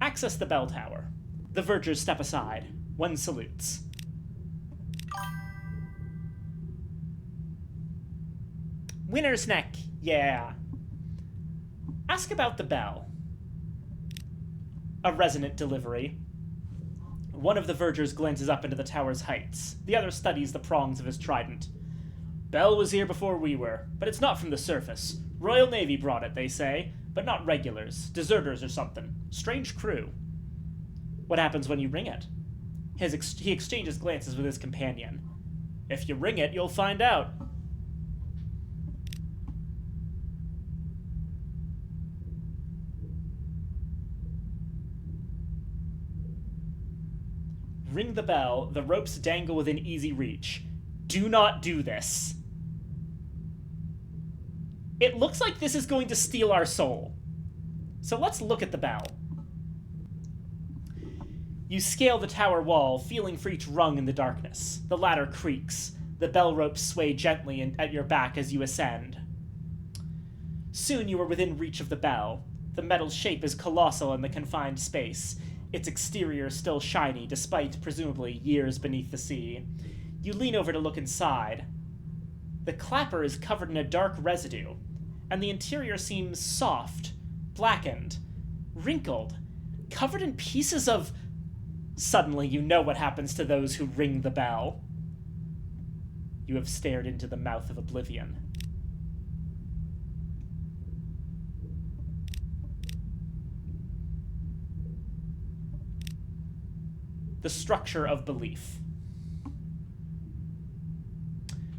Access the bell tower. The vergers step aside. One salutes. Winner's neck, yeah. Ask about the bell. A resonant delivery. One of the vergers glances up into the tower's heights. The other studies the prongs of his trident. Bell was here before we were, but it's not from the surface. Royal Navy brought it, they say, but not regulars, deserters or something. Strange crew. What happens when you ring it? He exchanges glances with his companion. If you ring it, you'll find out. Ring the bell, the ropes dangle within easy reach. Do not do this. It looks like this is going to steal our soul. So let's look at the bell. You scale the tower wall, feeling for each rung in the darkness. The ladder creaks. The bell ropes sway gently at your back as you ascend. Soon you are within reach of the bell. The metal shape is colossal in the confined space, its exterior still shiny despite, presumably, years beneath the sea. You lean over to look inside. The clapper is covered in a dark residue, and the interior seems soft, blackened, wrinkled, covered in pieces of... Suddenly you know what happens to those who ring the bell. You have stared into the mouth of oblivion. The structure of belief.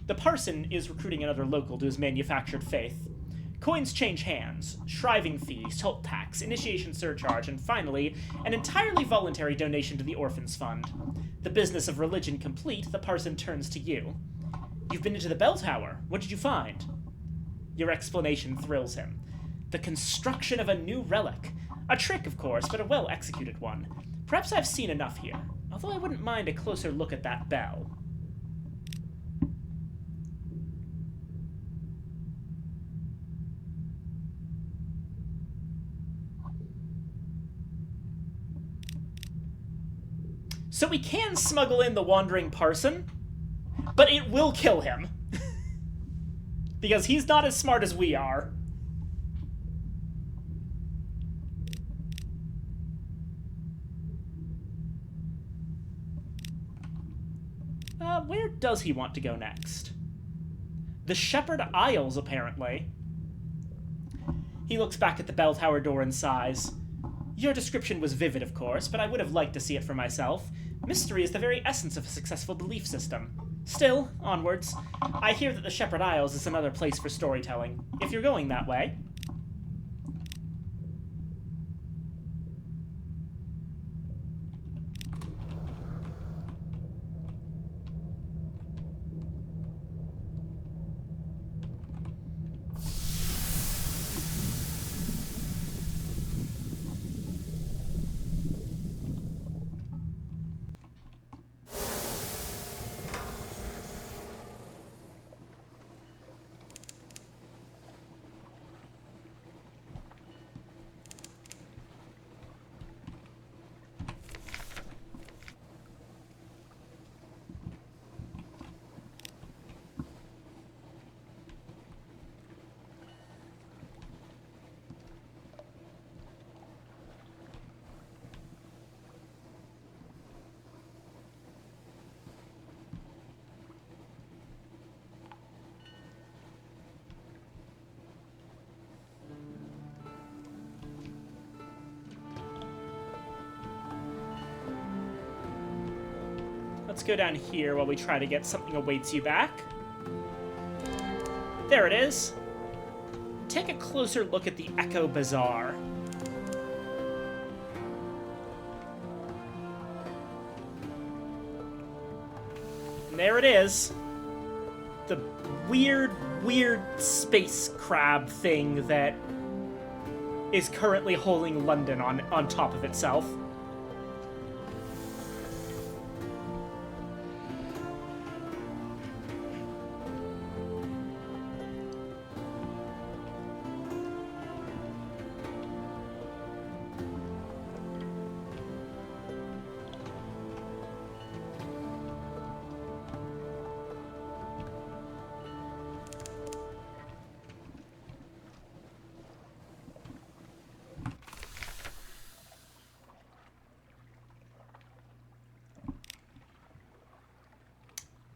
The parson is recruiting another local to his manufactured faith. Coins change hands, shriving fees, toll tax, initiation surcharge, and finally, an entirely voluntary donation to the Orphans Fund. The business of religion complete, the parson turns to you. You've been into the bell tower. What did you find? Your explanation thrills him. The construction of a new relic. A trick, of course, but a well-executed one. Perhaps I've seen enough here, although I wouldn't mind a closer look at that bell. So we can smuggle in the wandering parson, but it will kill him. Because he's not as smart as we are. Where does he want to go next? The Shepherd Isles, apparently. He looks back at the bell tower door and sighs. Your description was vivid, of course, but I would have liked to see it for myself. Mystery is the very essence of a successful belief system. Still, onwards. I hear that the Shepherd Isles is another place for storytelling. If you're going that way... Let's go down here while we try to get Something Awaits You back. There it is. Take a closer look at the Echo Bazaar. And there it is. The weird space crab thing that is currently holding London on top of itself.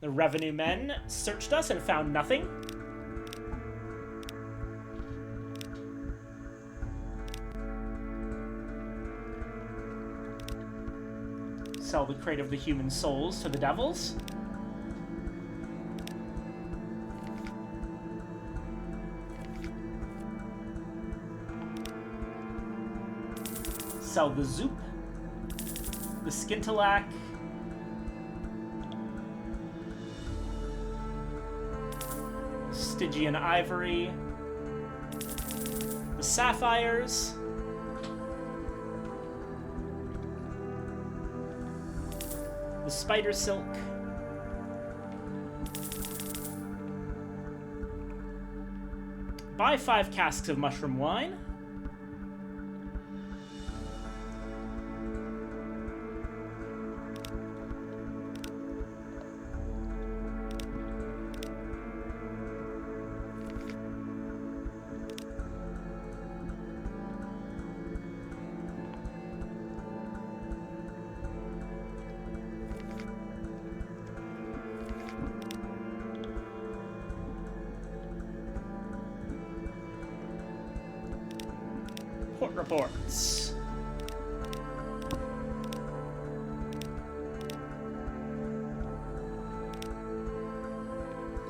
The revenue men searched us and found nothing. Sell the crate of the human souls to the devils. Sell the Zoop, the Skintalak, Stygian ivory, the sapphires, the spider silk, buy 5 casks of mushroom wine, port reports.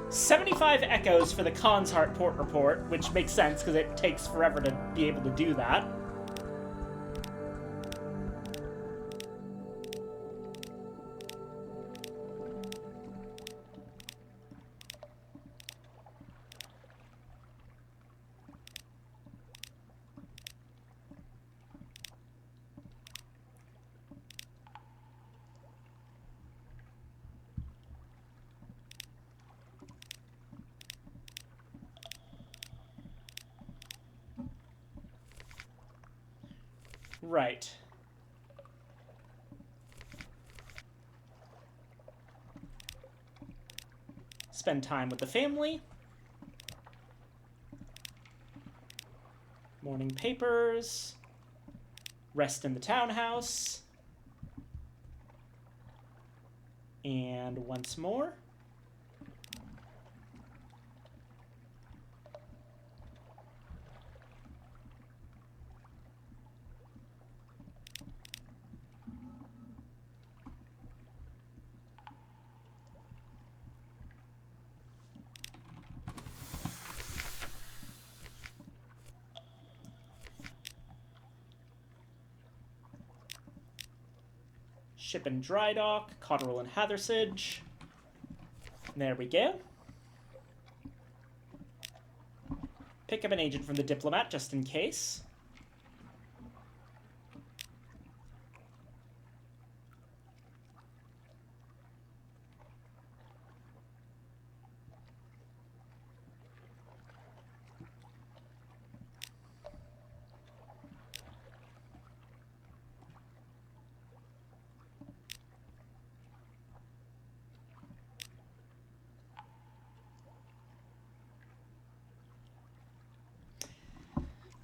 $75 echoes for the Khan's Heart port report, which makes sense because it takes forever to be able to do that. Right. Spend time with the family. Morning papers. Rest in the townhouse. And once more. Ship and dry dock, Cotterell and Hathersage. There we go. Pick up an agent from the Diplomat, just in case.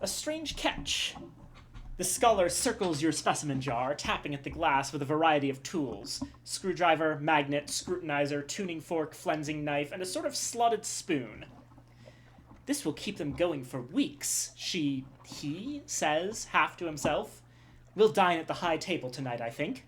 A strange catch. The scholar circles your specimen jar, tapping at the glass with a variety of tools. Screwdriver, magnet, scrutinizer, tuning fork, flensing knife, and a sort of slotted spoon. This will keep them going for weeks, he says, half to himself. We'll dine at the high table tonight, I think.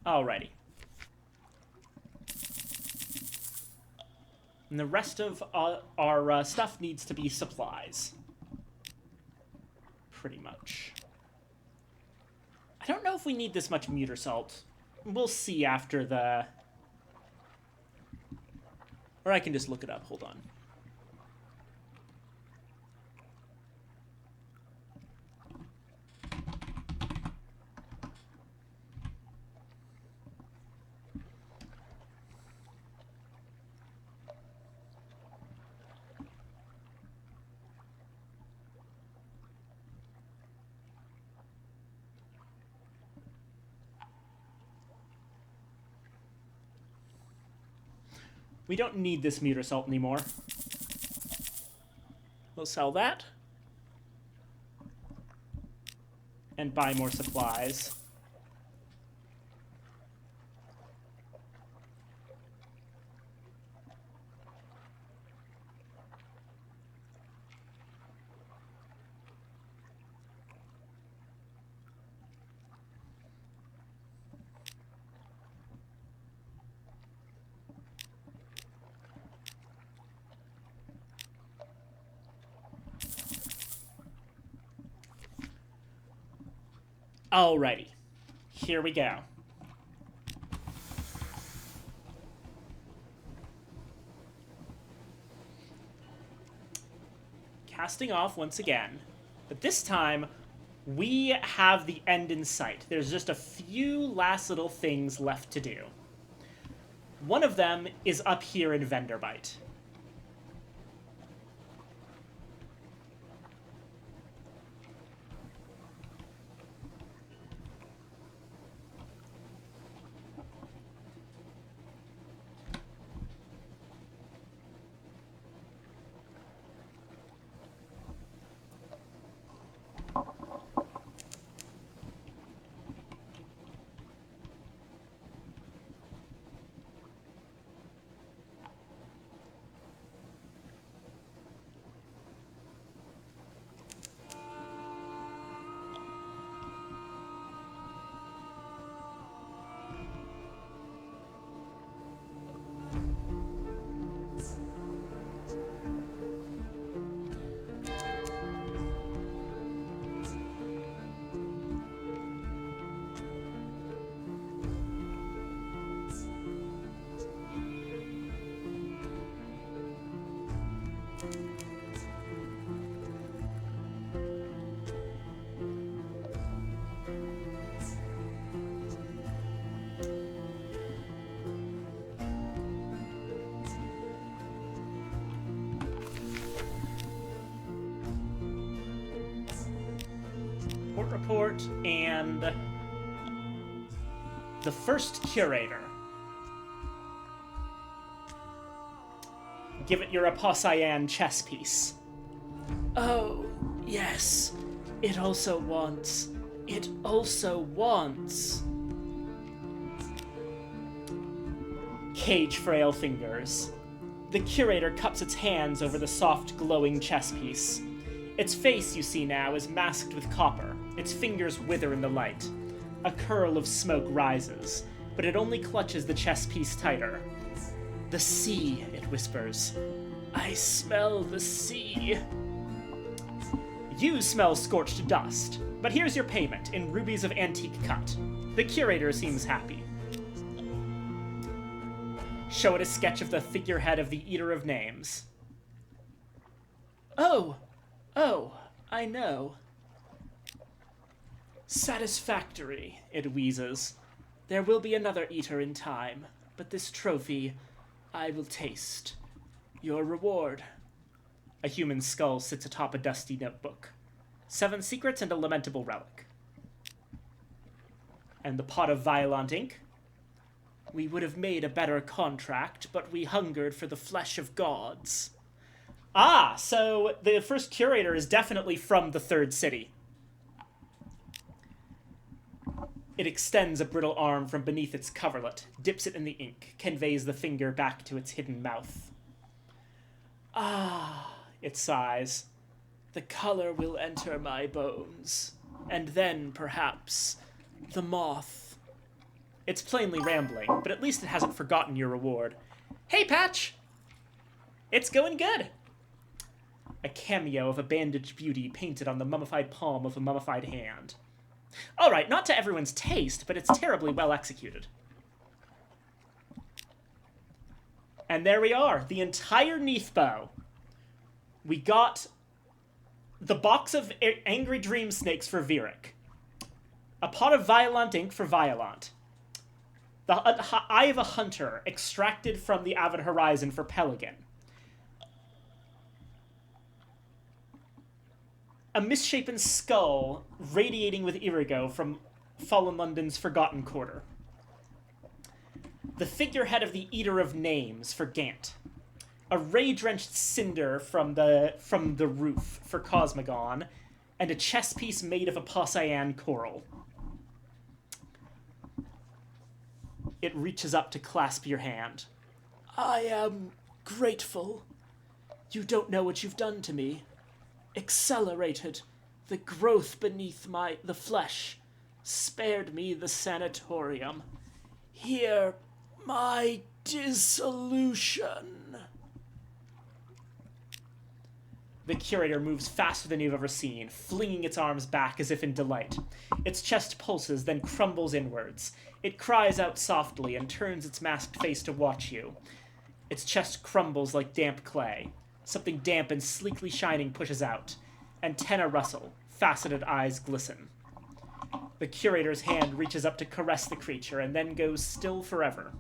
Alrighty. And the rest of our stuff needs to be supplies. Pretty much. I don't know if we need this much muter salt. We'll see after the... Or I can just look it up. Hold on. We don't need this muter salt anymore. We'll sell that. And buy more supplies. Alrighty. Here we go. Casting off once again. But this time, we have the end in sight. There's just a few last little things left to do. One of them is up here in Venderbite. Report and the first curator. Give it your Aposayan chess piece. Oh, yes. It also wants. Cage frail fingers. The curator cups its hands over the soft, glowing chess piece. Its face, you see now, is masked with copper. Its fingers wither in the light. A curl of smoke rises, but it only clutches the chess piece tighter. The sea, it whispers. I smell the sea. You smell scorched dust, but here's your payment in rubies of antique cut. The curator seems happy. Show it a sketch of the figurehead of the Eater of Names. Oh, I know. Satisfactory, it wheezes. There will be another eater in time, but this trophy I will taste. Your reward. A human skull sits atop a dusty notebook. 7 secrets and a lamentable relic. And the pot of violent ink. We would have made a better contract, but we hungered for the flesh of gods. Ah, so the first curator is definitely from the third city. It extends a brittle arm from beneath its coverlet, dips it in the ink, conveys the finger back to its hidden mouth. Ah, it sighs. The color will enter my bones, and then, perhaps, the moth. It's plainly rambling, but at least it hasn't forgotten your reward. Hey, Patch! It's going good! A cameo of a bandaged beauty painted on the mummified palm of a mummified hand. Alright, not to everyone's taste, but it's terribly well executed. And there we are, the entire Neathbow. We got the box of Angry Dream Snakes for Vieric. A pot of Violent ink for Violent. The Eye of a Hunter, extracted from the Avid Horizon for Pelican. A misshapen skull radiating with Irigo from Fallen London's Forgotten Quarter. The figurehead of the Eater of Names for Gant. A ray-drenched cinder from the roof for Cosmogon, and a chess piece made of a Aposayan coral. It reaches up to clasp your hand. I am grateful. You don't know what you've done to me. Accelerated the growth beneath the flesh, spared me the sanatorium. Here, my dissolution. The curator moves faster than you've ever seen, flinging its arms back as if in delight. Its chest pulses, then crumbles inwards. It cries out softly and turns its masked face to watch you. Its chest crumbles like damp clay. Something damp and sleekly shining pushes out. Antennae rustle. Faceted eyes glisten. The curator's hand reaches up to caress the creature and then goes still forever.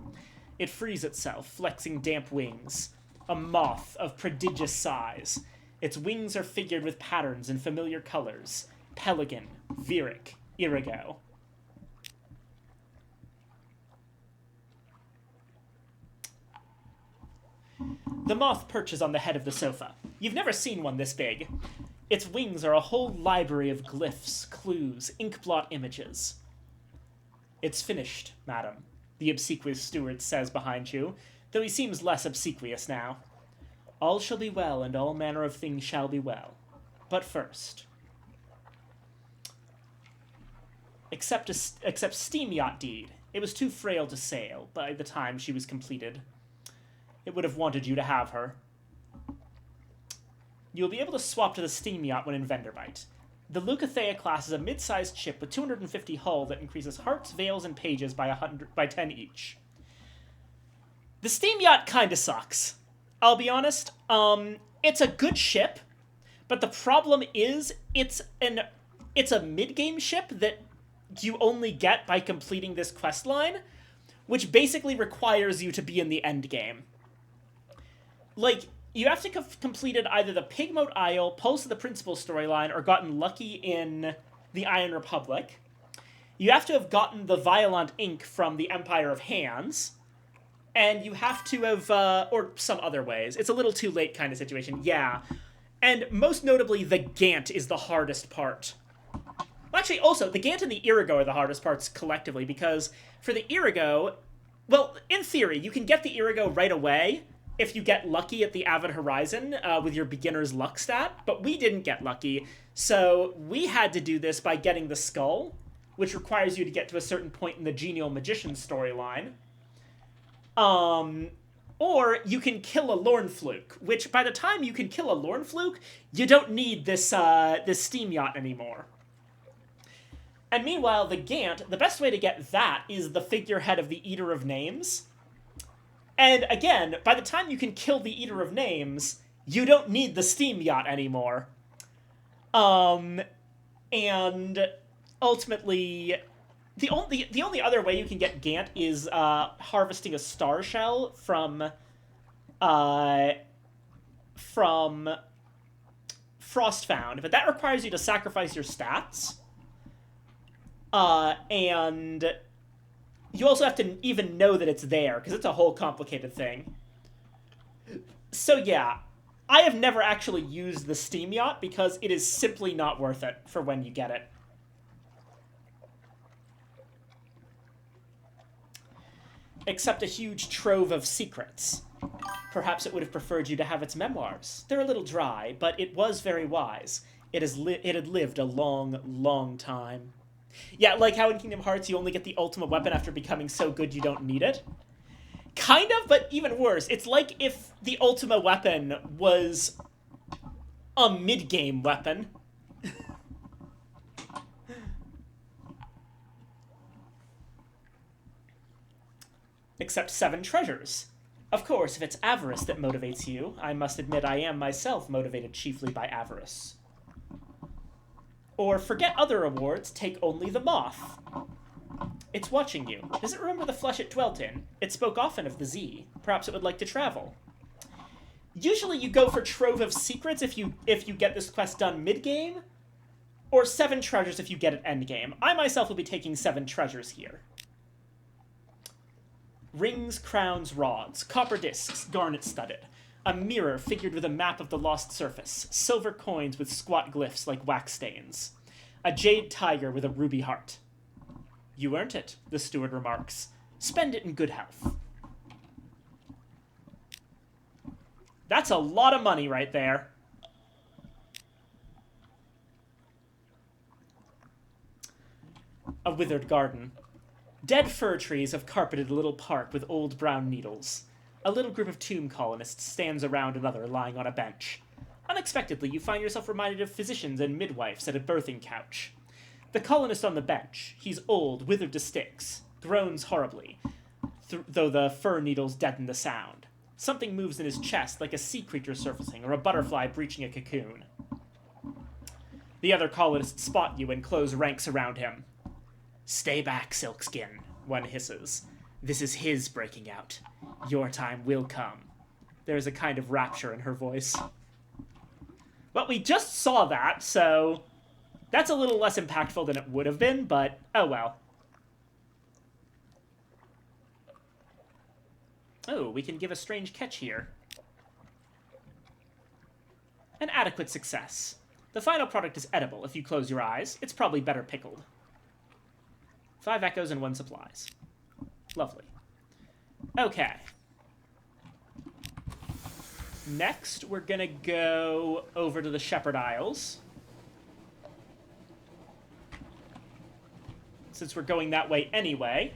It frees itself, flexing damp wings. A moth of prodigious size. Its wings are figured with patterns in familiar colors. Pelican, Viric, Irigo. The moth perches on the head of the sofa. You've never seen one this big. Its wings are a whole library of glyphs, clues, inkblot images. It's finished, madam, the obsequious steward says behind you, though he seems less obsequious now. All shall be well, and all manner of things shall be well. But first... Except steam yacht deed. It was too frail to sail by the time she was completed. It would have wanted you to have her. You will be able to swap to the steam yacht when in Venderbite. The Leucothea class is a mid-sized ship with 250 hull that increases hearts, veils, and pages by 10 each. The steam yacht kinda sucks. I'll be honest. It's a good ship, but the problem is it's a mid-game ship that you only get by completing this quest line, which basically requires you to be in the end game. Like, you have to have completed either the Pigmote Isle, Pulse of the Principal storyline, or gotten lucky in the Iron Republic. You have to have gotten the Violent Ink from the Empire of Hands, and you have to have, or some other ways. It's a little too late kind of situation, yeah. And most notably, the Gant is the hardest part. Well, actually, also, the Gant and the Irigo are the hardest parts collectively, because for the Irigo, well, in theory, you can get the Irigo right away if you get lucky at the Avid Horizon with your beginner's luck stat, but we didn't get lucky, so we had to do this by getting the Skull, which requires you to get to a certain point in the Genial Magician storyline. Or you can kill a Lornfluke, which by the time you can kill a Lornfluke, you don't need this steam yacht anymore. And meanwhile, the Gant, the best way to get that is the figurehead of the Eater of Names. And again, by the time you can kill the Eater of Names, you don't need the steam yacht anymore. And ultimately, the only other way you can get Gant is harvesting a star shell from Frostfound, but that requires you to sacrifice your stats. And you also have to even know that it's there, because it's a whole complicated thing. So yeah, I have never actually used the steam yacht because it is simply not worth it for when you get it. Except a huge trove of secrets. Perhaps it would have preferred you to have its memoirs. They're a little dry, but it was very wise. It had lived a long, long time. Yeah, like how in Kingdom Hearts you only get the ultimate weapon after becoming so good you don't need it. Kind of, but even worse. It's like if the ultimate weapon was a mid-game weapon. Except 7 treasures. Of course, if it's avarice that motivates you, I must admit I am myself motivated chiefly by avarice. Or forget other rewards, take only the moth. It's watching you. Does it remember the flesh it dwelt in? It spoke often of the Z. Perhaps it would like to travel. Usually you go for Trove of Secrets if you get this quest done mid-game, or 7 treasures if you get it endgame. I myself will be taking 7 treasures here. Rings, crowns, rods, copper discs, garnet-studded. A mirror figured with a map of the lost surface. Silver coins with squat glyphs like wax stains. A jade tiger with a ruby heart. You earned it, the steward remarks. Spend it in good health. That's a lot of money right there. A withered garden. Dead fir trees have carpeted a little park with old brown needles. A little group of tomb colonists stands around another lying on a bench. Unexpectedly, you find yourself reminded of physicians and midwives at a birthing couch. The colonist on the bench, he's old, withered to sticks, groans horribly, though the fir needles deaden the sound. Something moves in his chest, like a sea creature surfacing or a butterfly breaching a cocoon. The other colonists spot you and close ranks around him. "Stay back, Silkskin," one hisses. "This is his breaking out. Your time will come." There is a kind of rapture in her voice. Well, we just saw that, so that's a little less impactful than it would have been, but oh well. Oh, we can give a strange catch here. An adequate success. The final product is edible if you close your eyes. It's probably better pickled. 5 echoes and 1 supplies. Lovely. Okay. Next, we're gonna go over to the Shepherd Isles. Since we're going that way anyway.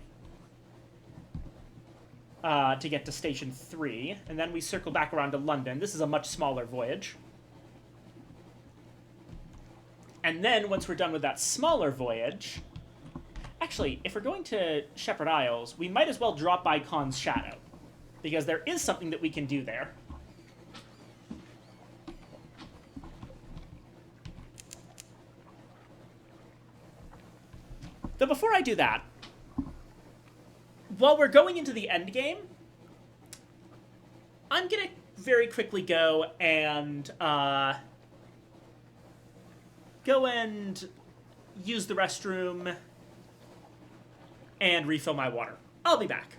To get to Station 3. And then we circle back around to London. This is a much smaller voyage. And then, once we're done with that smaller voyage... Actually, if we're going to Shepherd Isles, we might as well drop by Khan's Shadow. Because there is something that we can do there. Though before I do that, while we're going into the end game, I'm gonna very quickly go and use the restroom and refill my water. I'll be back.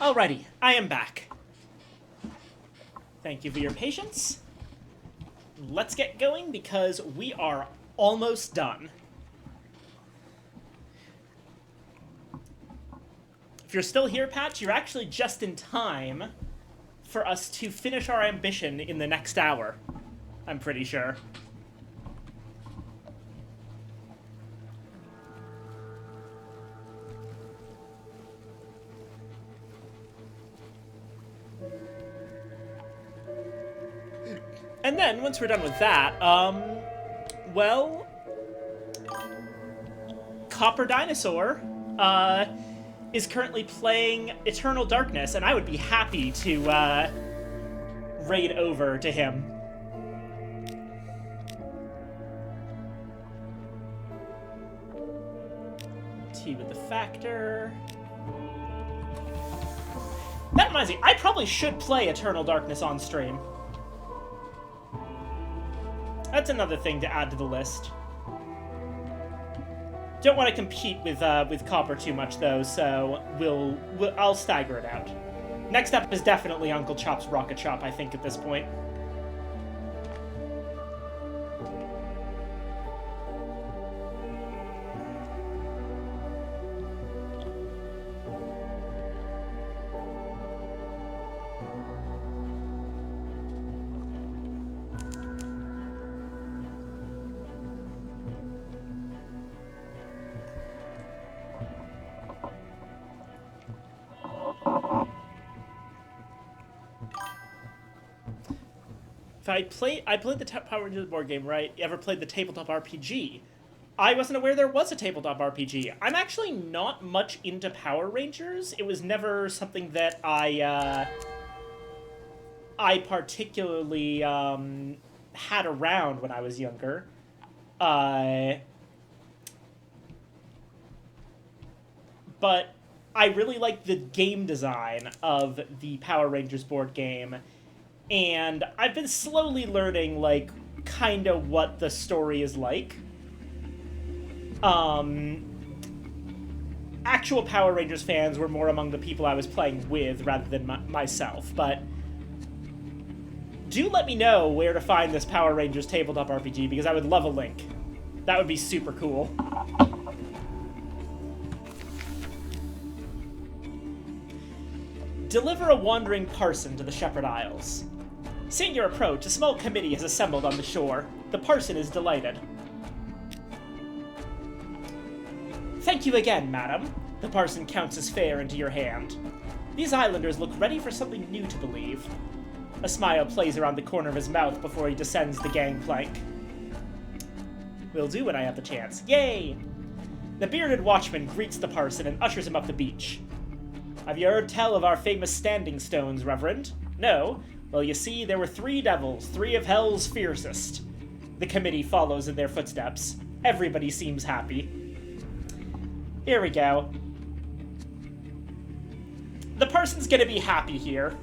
Alrighty, I am back. Thank you for your patience. Let's get going because we are almost done. If you're still here, Patch, you're actually just in time for us to finish our ambition in the next hour. I'm pretty sure. And then, once we're done with that, well, Copper Dinosaur, is currently playing Eternal Darkness, and I would be happy to, raid over to him. Tea with the Factor. That reminds me, I probably should play Eternal Darkness on stream. That's another thing to add to the list. Don't want to compete with Copper too much though, so I'll stagger it out. Next up is definitely Uncle Chop's Rocket Shop, I think, at this point. I played the Power Rangers board game, right? You ever played the tabletop RPG? I wasn't aware there was a tabletop RPG. I'm actually not much into Power Rangers. It was never something that I particularly had around when I was younger. But I really like the game design of the Power Rangers board game. And I've been slowly learning, like, kind of what the story is like. Actual Power Rangers fans were more among the people I was playing with rather than myself, but do let me know where to find this Power Rangers tabletop RPG, because I would love a link. That would be super cool. Deliver a wandering parson to the Shepherd Isles. Seeing your approach, a small committee has assembled on the shore. The parson is delighted. Thank you again, madam. The parson counts his fare into your hand. These islanders look ready for something new to believe. A smile plays around the corner of his mouth before he descends the gangplank. Will do when I have the chance. Yay! The bearded watchman greets the parson and ushers him up the beach. Have you heard tell of our famous standing stones, Reverend? No? Well, you see, there were 3 devils, 3 of hell's fiercest. The committee follows in their footsteps. Everybody seems happy. Here we go. The person's gonna be happy here.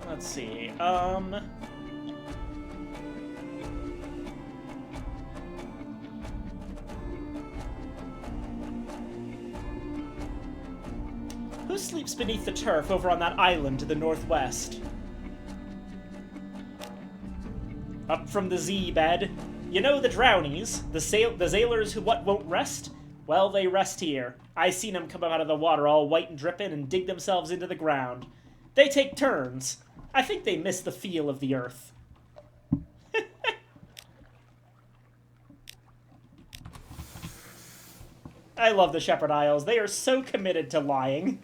Let's see, who sleeps beneath the turf over on that island to the northwest? Up from the Z-bed. You know the drownies, the sailors who won't rest? Well, they rest here. I seen 'em come up out of the water all white and drippin' and dig themselves into the ground. They take turns. I think they miss the feel of the earth. I love the Shepherd Isles. They are so committed to lying.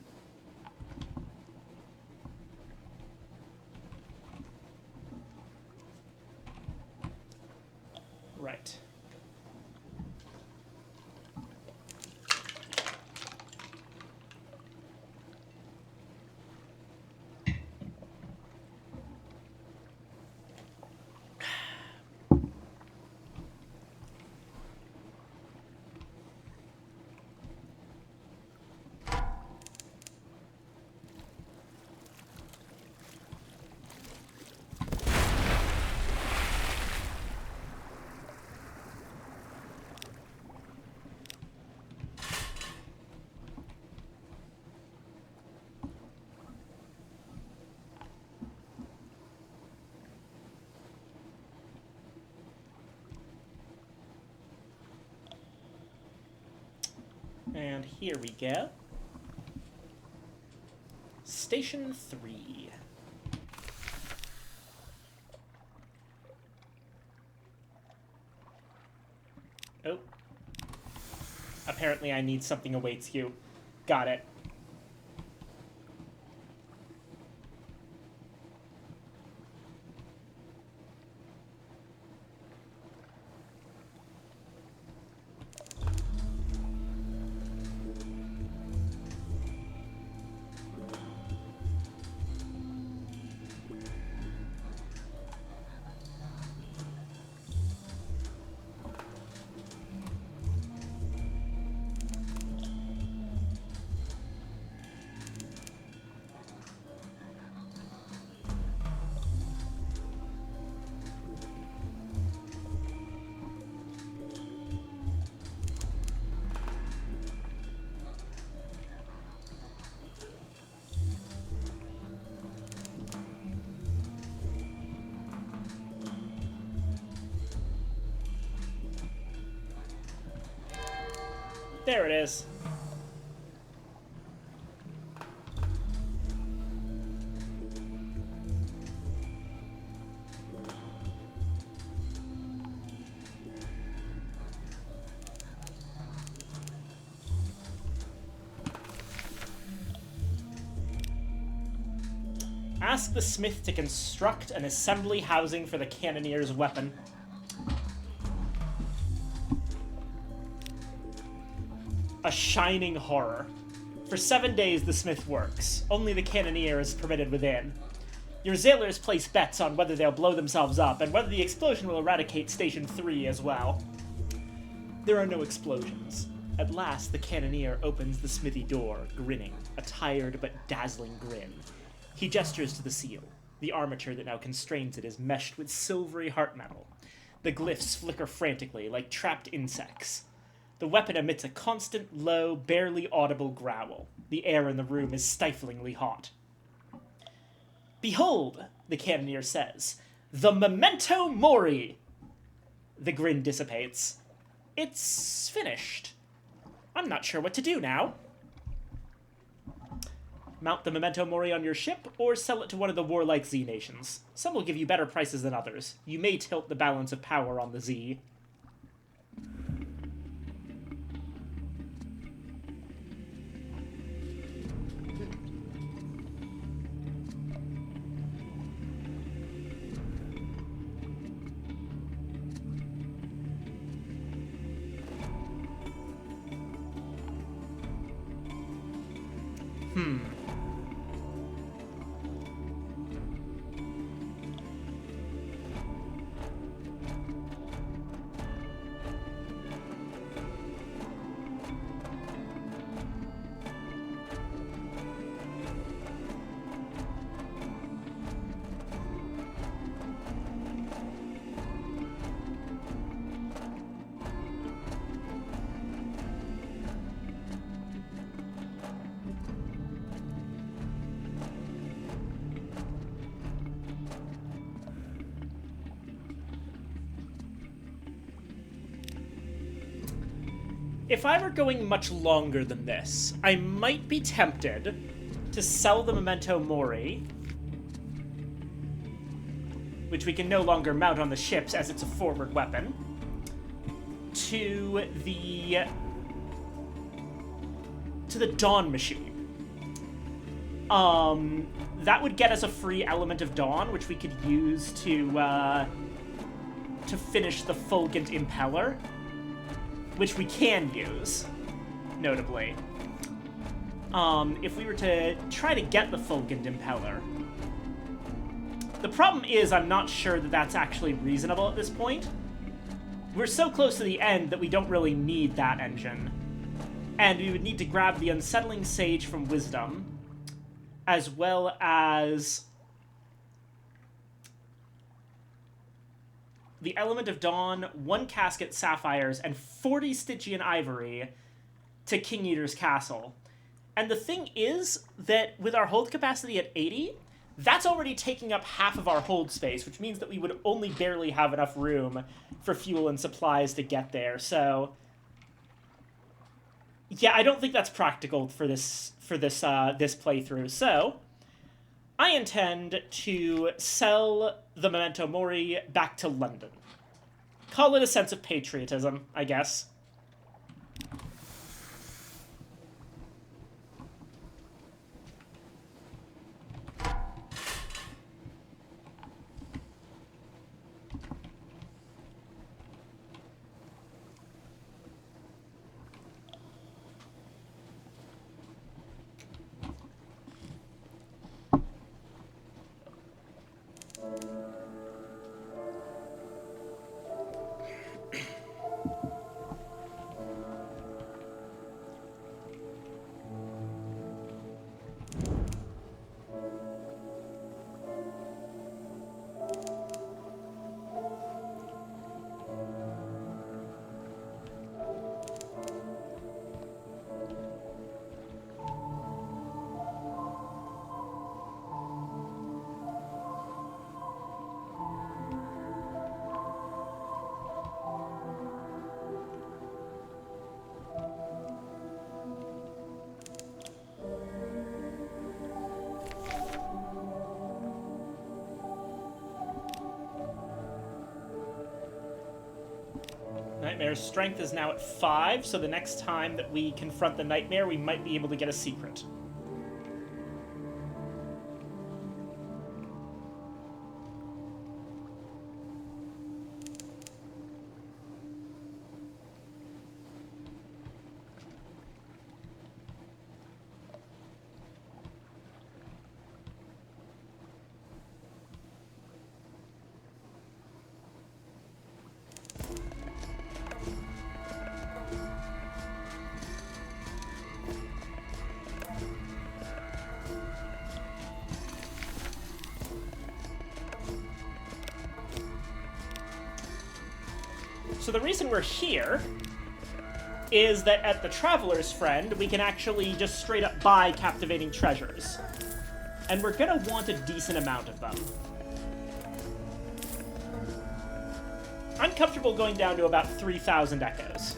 Right. And here we go. Station 3. Oh. Apparently I need something awaits you. Got it. There it is. Ask the smith to construct an assembly housing for the cannoneer's weapon. A shining horror. For 7 days the smith works. Only the cannoneer is permitted within. Your sailors place bets on whether they'll blow themselves up, and whether the explosion will eradicate Station 3 as well. There are no explosions. At last, the cannoneer opens the smithy door, grinning, a tired but dazzling grin. He gestures to the seal. The armature that now constrains it is meshed with silvery heart metal. The glyphs flicker frantically, like trapped insects. The weapon emits a constant, low, barely audible growl. The air in the room is stiflingly hot. "Behold," the cannoneer says, "the memento mori!" The grin dissipates. "It's finished. I'm not sure what to do now." Mount the memento mori on your ship, or sell it to one of the warlike Z nations. Some will give you better prices than others. You may tilt the balance of power on the Z. If I were going much longer than this, I might be tempted to sell the memento mori, which we can no longer mount on the ships as it's a forward weapon, to the Dawn machine. That would get us a free element of Dawn, which we could use to finish the Fulgent Impeller, which we can use, notably. If we were to try to get the Fulgent Impeller. The problem is I'm not sure that that's actually reasonable at this point. We're so close to the end that we don't really need that engine. And we would need to grab the Unsettling Sage from Wisdom, as well as the Element of Dawn, 1 Casket Sapphires, and 40 Stygian Ivory to King Eater's Castle. And the thing is that with our hold capacity at 80, that's already taking up half of our hold space, which means that we would only barely have enough room for fuel and supplies to get there. So Yeah, I don't think that's practical for this playthrough. So I intend to sell the Memento Mori back to London. Call it a sense of patriotism, I guess. Nightmare's strength is now at 5, so the next time that we confront the Nightmare, we might be able to get a secret. So the reason we're here is that at the Traveler's Friend, we can actually just straight up buy captivating treasures. And we're gonna want a decent amount of them. I'm comfortable going down to about 3,000 echoes.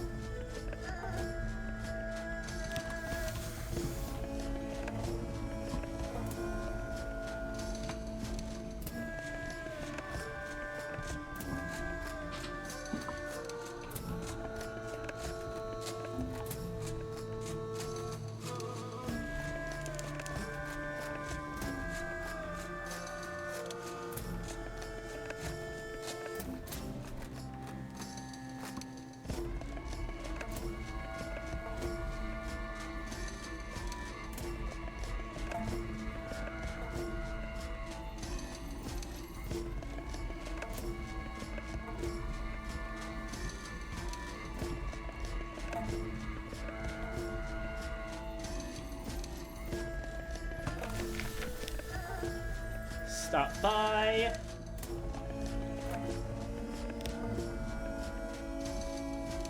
Stop by.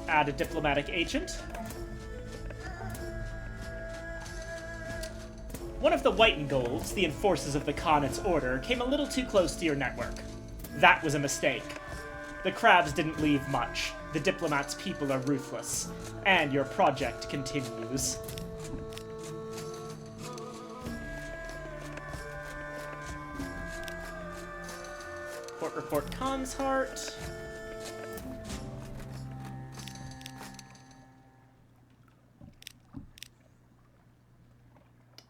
Add a diplomatic agent. One of the white and golds, the enforcers of the Khan's order, came a little too close to your network. That was a mistake. The crabs didn't leave much. The diplomat's people are ruthless. And your project continues. Report Khan's heart.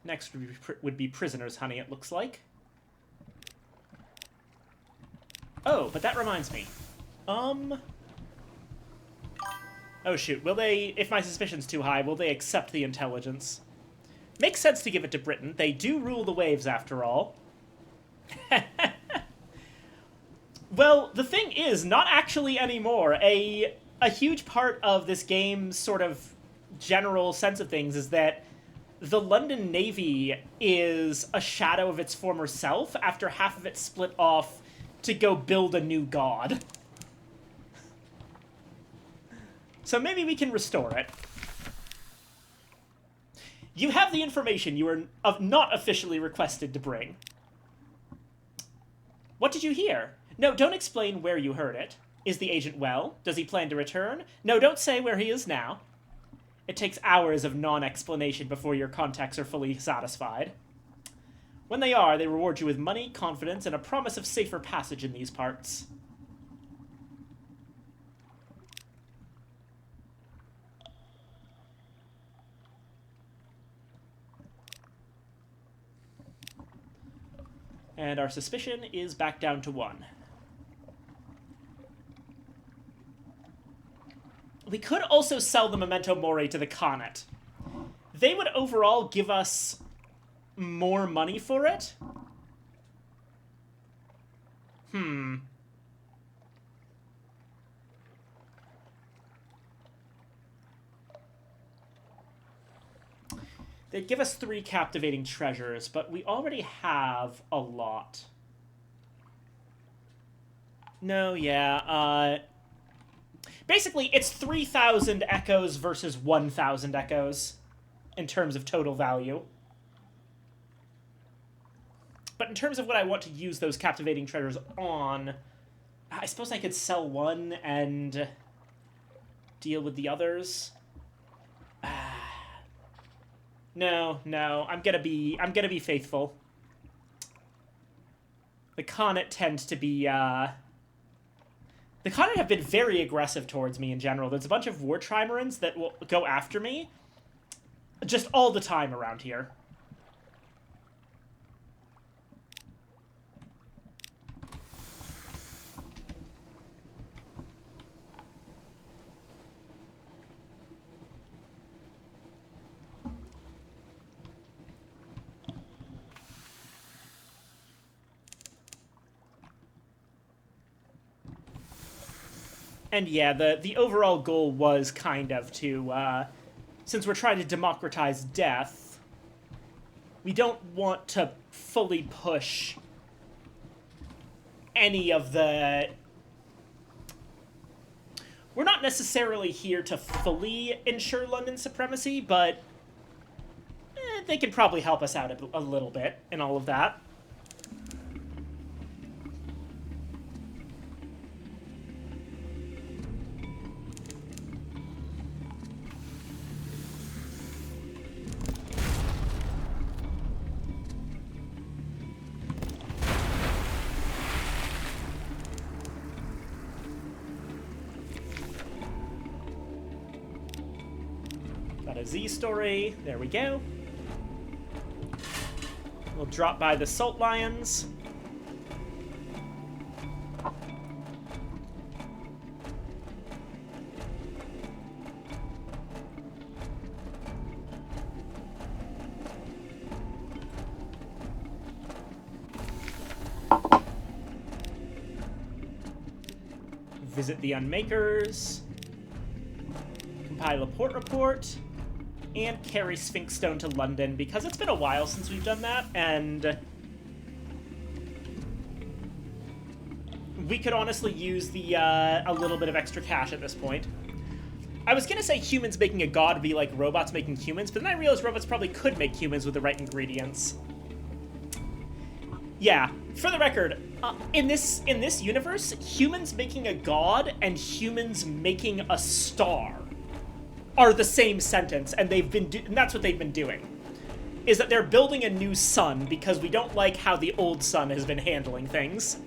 Next would be Prisoner's Honey, it looks like. Oh, but that reminds me. Oh shoot, will they, if my suspicion's too high, will they accept the intelligence? Makes sense to give it to Britain. They do rule the waves, after all. Well, the thing is, not actually anymore. A huge part of this game's sort of general sense of things is that the London Navy is a shadow of its former self after half of it split off to go build a new god. So maybe we can restore it. You have the information you were not officially requested to bring. What did you hear? No, don't explain where you heard it. Is the agent well? Does he plan to return? No, don't say where he is now. It takes hours of non-explanation before your contacts are fully satisfied. When they are, they reward you with money, confidence, and a promise of safer passage in these parts. And our suspicion is back down to 1. We could also sell the Memento Mori to the Khanate. They would overall give us more money for it. They'd give us 3 captivating treasures, but we already have a lot. No, yeah, basically, it's 3,000 echoes versus 1,000 echoes in terms of total value. But in terms of what I want to use those captivating treasures on, I suppose I could sell one and deal with the others. No, I'm gonna be faithful. The Khanate tend to be, the Khanate have been very aggressive towards me in general. There's a bunch of war trimarans that will go after me just all the time around here. And yeah, the overall goal was kind of to, since we're trying to democratize death, we don't want to fully push any of the... We're not necessarily here to fully ensure London supremacy, but they can probably help us out a little bit in all of that. Z story. There we go. We'll drop by the Salt Lions. Visit the Unmakers. Compile a port report. And carry Sphinx Stone to London, because it's been a while since we've done that, and we could honestly use the a little bit of extra cash at this point. I was gonna say humans making a god would be like robots making humans, but then I realized robots probably could make humans with the right ingredients. Yeah, for the record, in this universe, humans making a god and humans making a star are the same sentence, and and that's what they've been doing. Is that they're building a new sun because we don't like how the old sun has been handling things.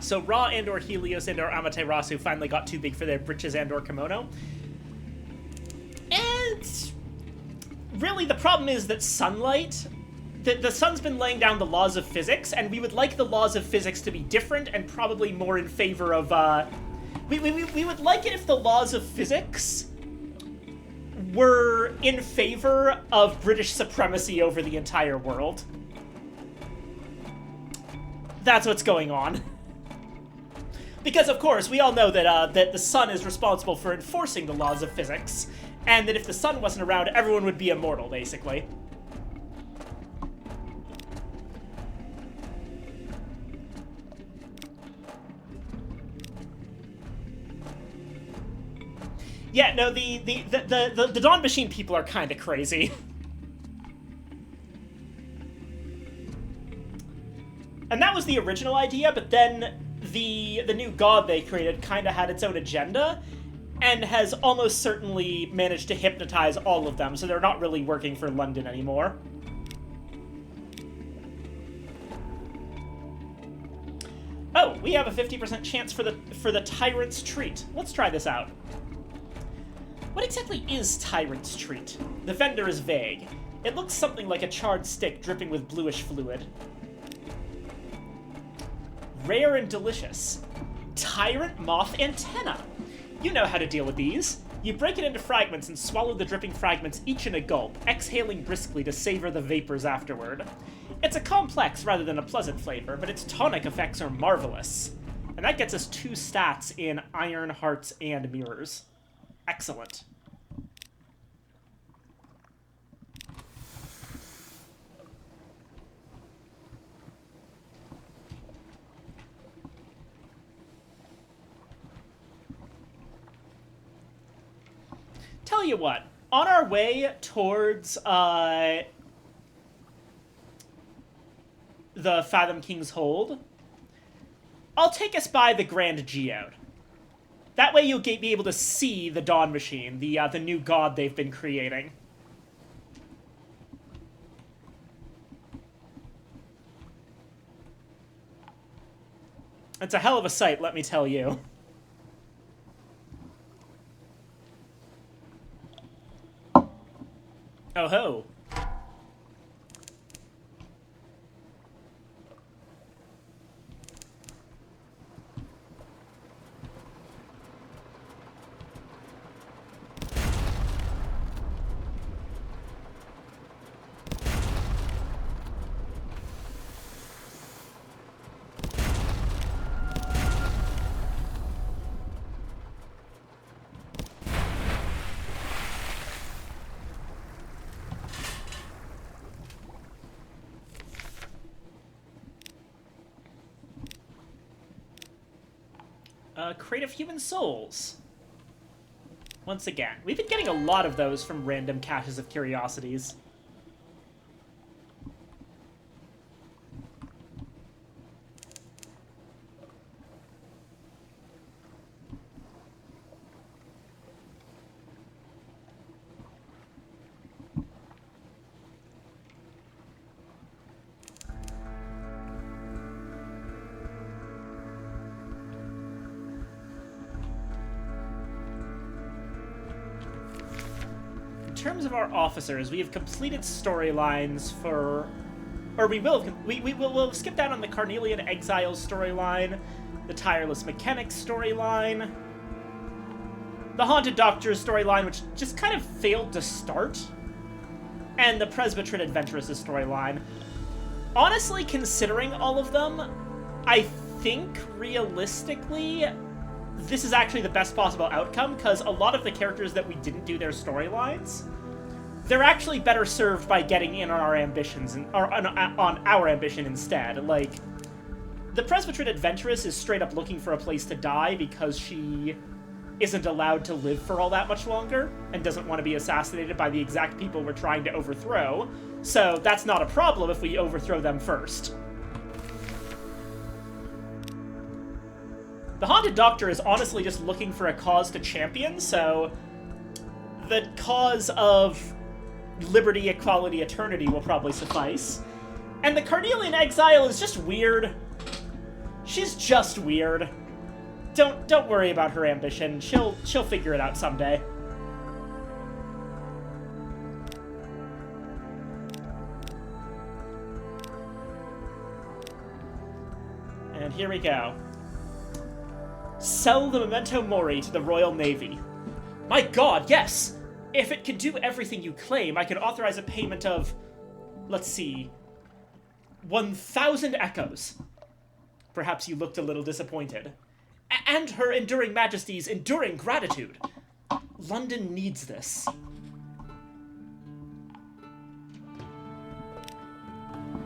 So Ra and/or Helios and/or Amaterasu finally got too big for their britches and/or kimono. And really the problem is that sunlight the sun's been laying down the laws of physics, and we would like the laws of physics to be different and probably more in favor of, we would like it if the laws of physics were in favor of British supremacy over the entire world. That's what's going on. Because, of course, we all know that, that the sun is responsible for enforcing the laws of physics, and that if the sun wasn't around, everyone would be immortal, basically. Yeah, no, the Dawn Machine people are kind of crazy. And that was the original idea, but then the new god they created kind of had its own agenda, and has almost certainly managed to hypnotize all of them, so they're not really working for London anymore. Oh, we have a 50% chance for the Tyrant's Treat. Let's try this out. What exactly is Tyrant's Treat? The vendor is vague. It looks something like a charred stick dripping with bluish fluid. Rare and delicious. Tyrant Moth Antenna. You know how to deal with these. You break it into fragments and swallow the dripping fragments each in a gulp, exhaling briskly to savor the vapors afterward. It's a complex rather than a pleasant flavor, but its tonic effects are marvelous. And that gets us 2 stats in Iron, Hearts, and Mirrors. Excellent. Tell you what, on our way towards the Fathom King's Hold, I'll take us by the Grand Geode. That way you'll be able to see the Dawn Machine, the new god they've been creating. It's a hell of a sight, let me tell you. Oh ho. Crate of Human Souls. Once again, we've been getting a lot of those from random caches of curiosities. In terms of our officers, we have completed storylines for... Or we will we'll skip down on the Carnelian Exiles storyline, the Tireless Mechanics storyline, the Haunted Doctor's storyline, which just kind of failed to start, and the Presbyteran Adventuress's storyline. Honestly, considering all of them, I think, realistically, this is actually the best possible outcome, because a lot of the characters that we didn't do their storylines, they're actually better served by getting in on our ambitions, or on our ambition instead. Like, the Presbyteran Adventuress is straight up looking for a place to die because she isn't allowed to live for all that much longer, and doesn't want to be assassinated by the exact people we're trying to overthrow, so that's not a problem if we overthrow them first. The Haunted Doctor is honestly just looking for a cause to champion, so the cause of liberty, equality, eternity will probably suffice. And the Carnelian Exile is just weird. She's just weird. Don't worry about her ambition. She'll figure it out someday. And here we go. Sell the Memento Mori to the Royal Navy. My god, yes! If it can do everything you claim, I could authorize a payment of, let's see, 1,000 echoes. Perhaps you looked a little disappointed. And Her Enduring Majesty's enduring gratitude. London needs this.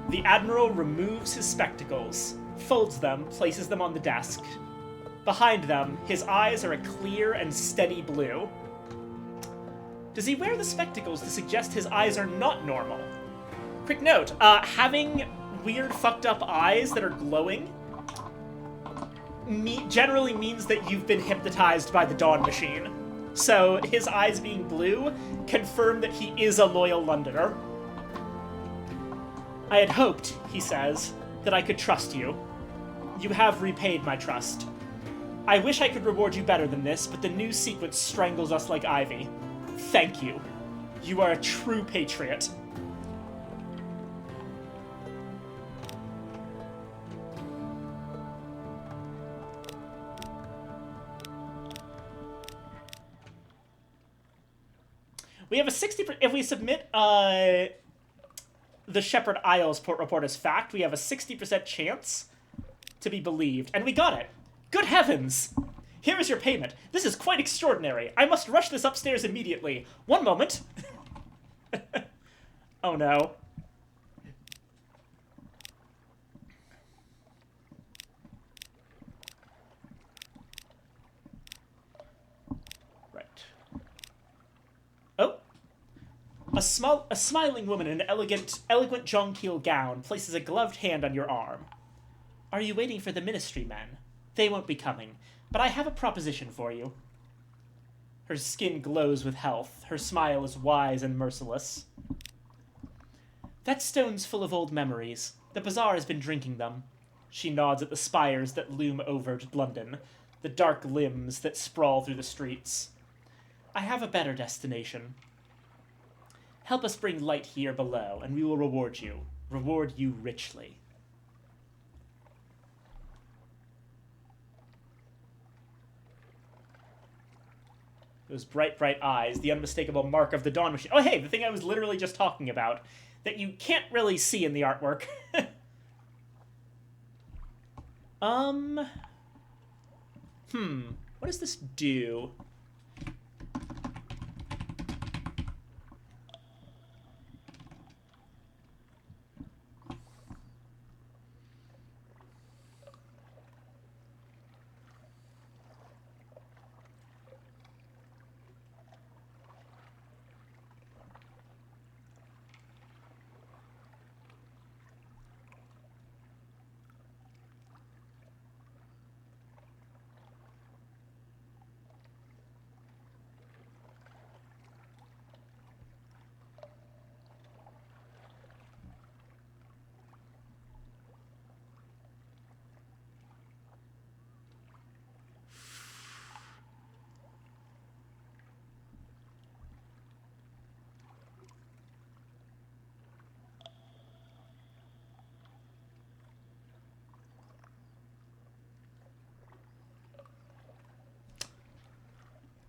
The Admiral removes his spectacles, folds them, places them on the desk. Behind them, his eyes are a clear and steady blue. Does he wear the spectacles to suggest his eyes are not normal? Quick note, having weird fucked up eyes that are glowing generally means that you've been hypnotized by the Dawn Machine. So his eyes being blue confirm that he is a loyal Londoner. I had hoped, he says, that I could trust you. You have repaid my trust. I wish I could reward you better than this, but the new sequence strangles us like ivy. Thank you. You are a true patriot. We have a 60%... If we submit the Shepherd Isles report as fact, we have a 60% chance to be believed. And we got it. Good heavens! Here is your payment. This is quite extraordinary. I must rush this upstairs immediately. One moment. Oh no. Right. Oh. A smiling woman in an elegant jonquil gown places a gloved hand on your arm. Are you waiting for the ministry men? They won't be coming, but I have a proposition for you. Her skin glows with health. Her smile is wise and merciless. That stone's full of old memories. The bazaar has been drinking them. She nods at the spires that loom over London, the dark limbs that sprawl through the streets. I have a better destination. Help us bring light here below, and we will reward you richly. Those bright, bright eyes, the unmistakable mark of the Dawn Machine. Oh, hey, the thing I was literally just talking about, that you can't really see in the artwork. What does this do?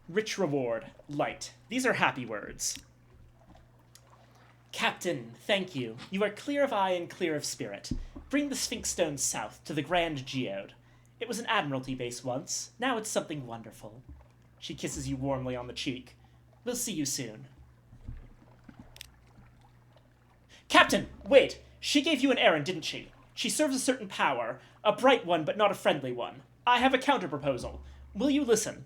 Rich reward. Light. These are happy words. Captain, thank you. You are clear of eye and clear of spirit. Bring the Sphinx Stone south, to the Grand Geode. It was an Admiralty base once. Now it's something wonderful. She kisses you warmly on the cheek. We'll see you soon. Captain, wait! She gave you an errand, didn't she? She serves a certain power. A bright one, but not a friendly one. I have a counter-proposal. Will you listen?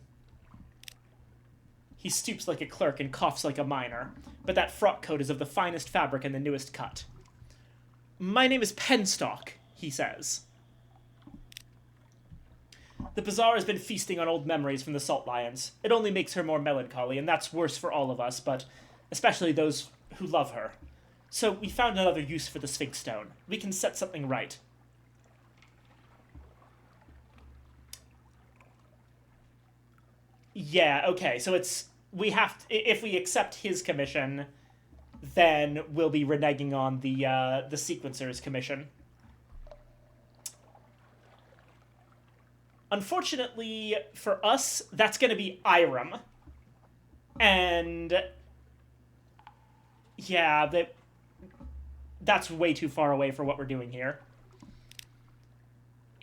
He stoops like a clerk and coughs like a miner, but that frock coat is of the finest fabric and the newest cut. My name is Penstock, he says. The bazaar has been feasting on old memories from the Salt Lions. It only makes her more melancholy, and that's worse for all of us, but especially those who love her. So we found another use for the Sphinx Stone. We can set something right. Yeah, okay, so it's... if we accept his commission, then we'll be reneging on the sequencer's commission. Unfortunately for us, that's going to be Irem. And yeah, that's way too far away for what we're doing here.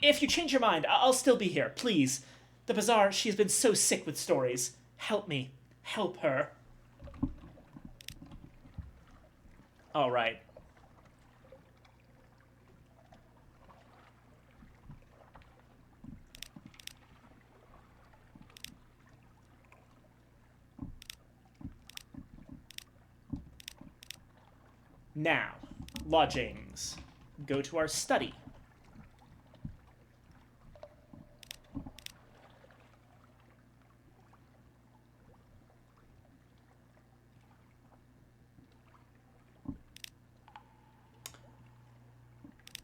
If you change your mind, I'll still be here, please. The Bazaar, she has been so sick with stories. Help me. Help her. All right. Now, lodgings. Go to our study.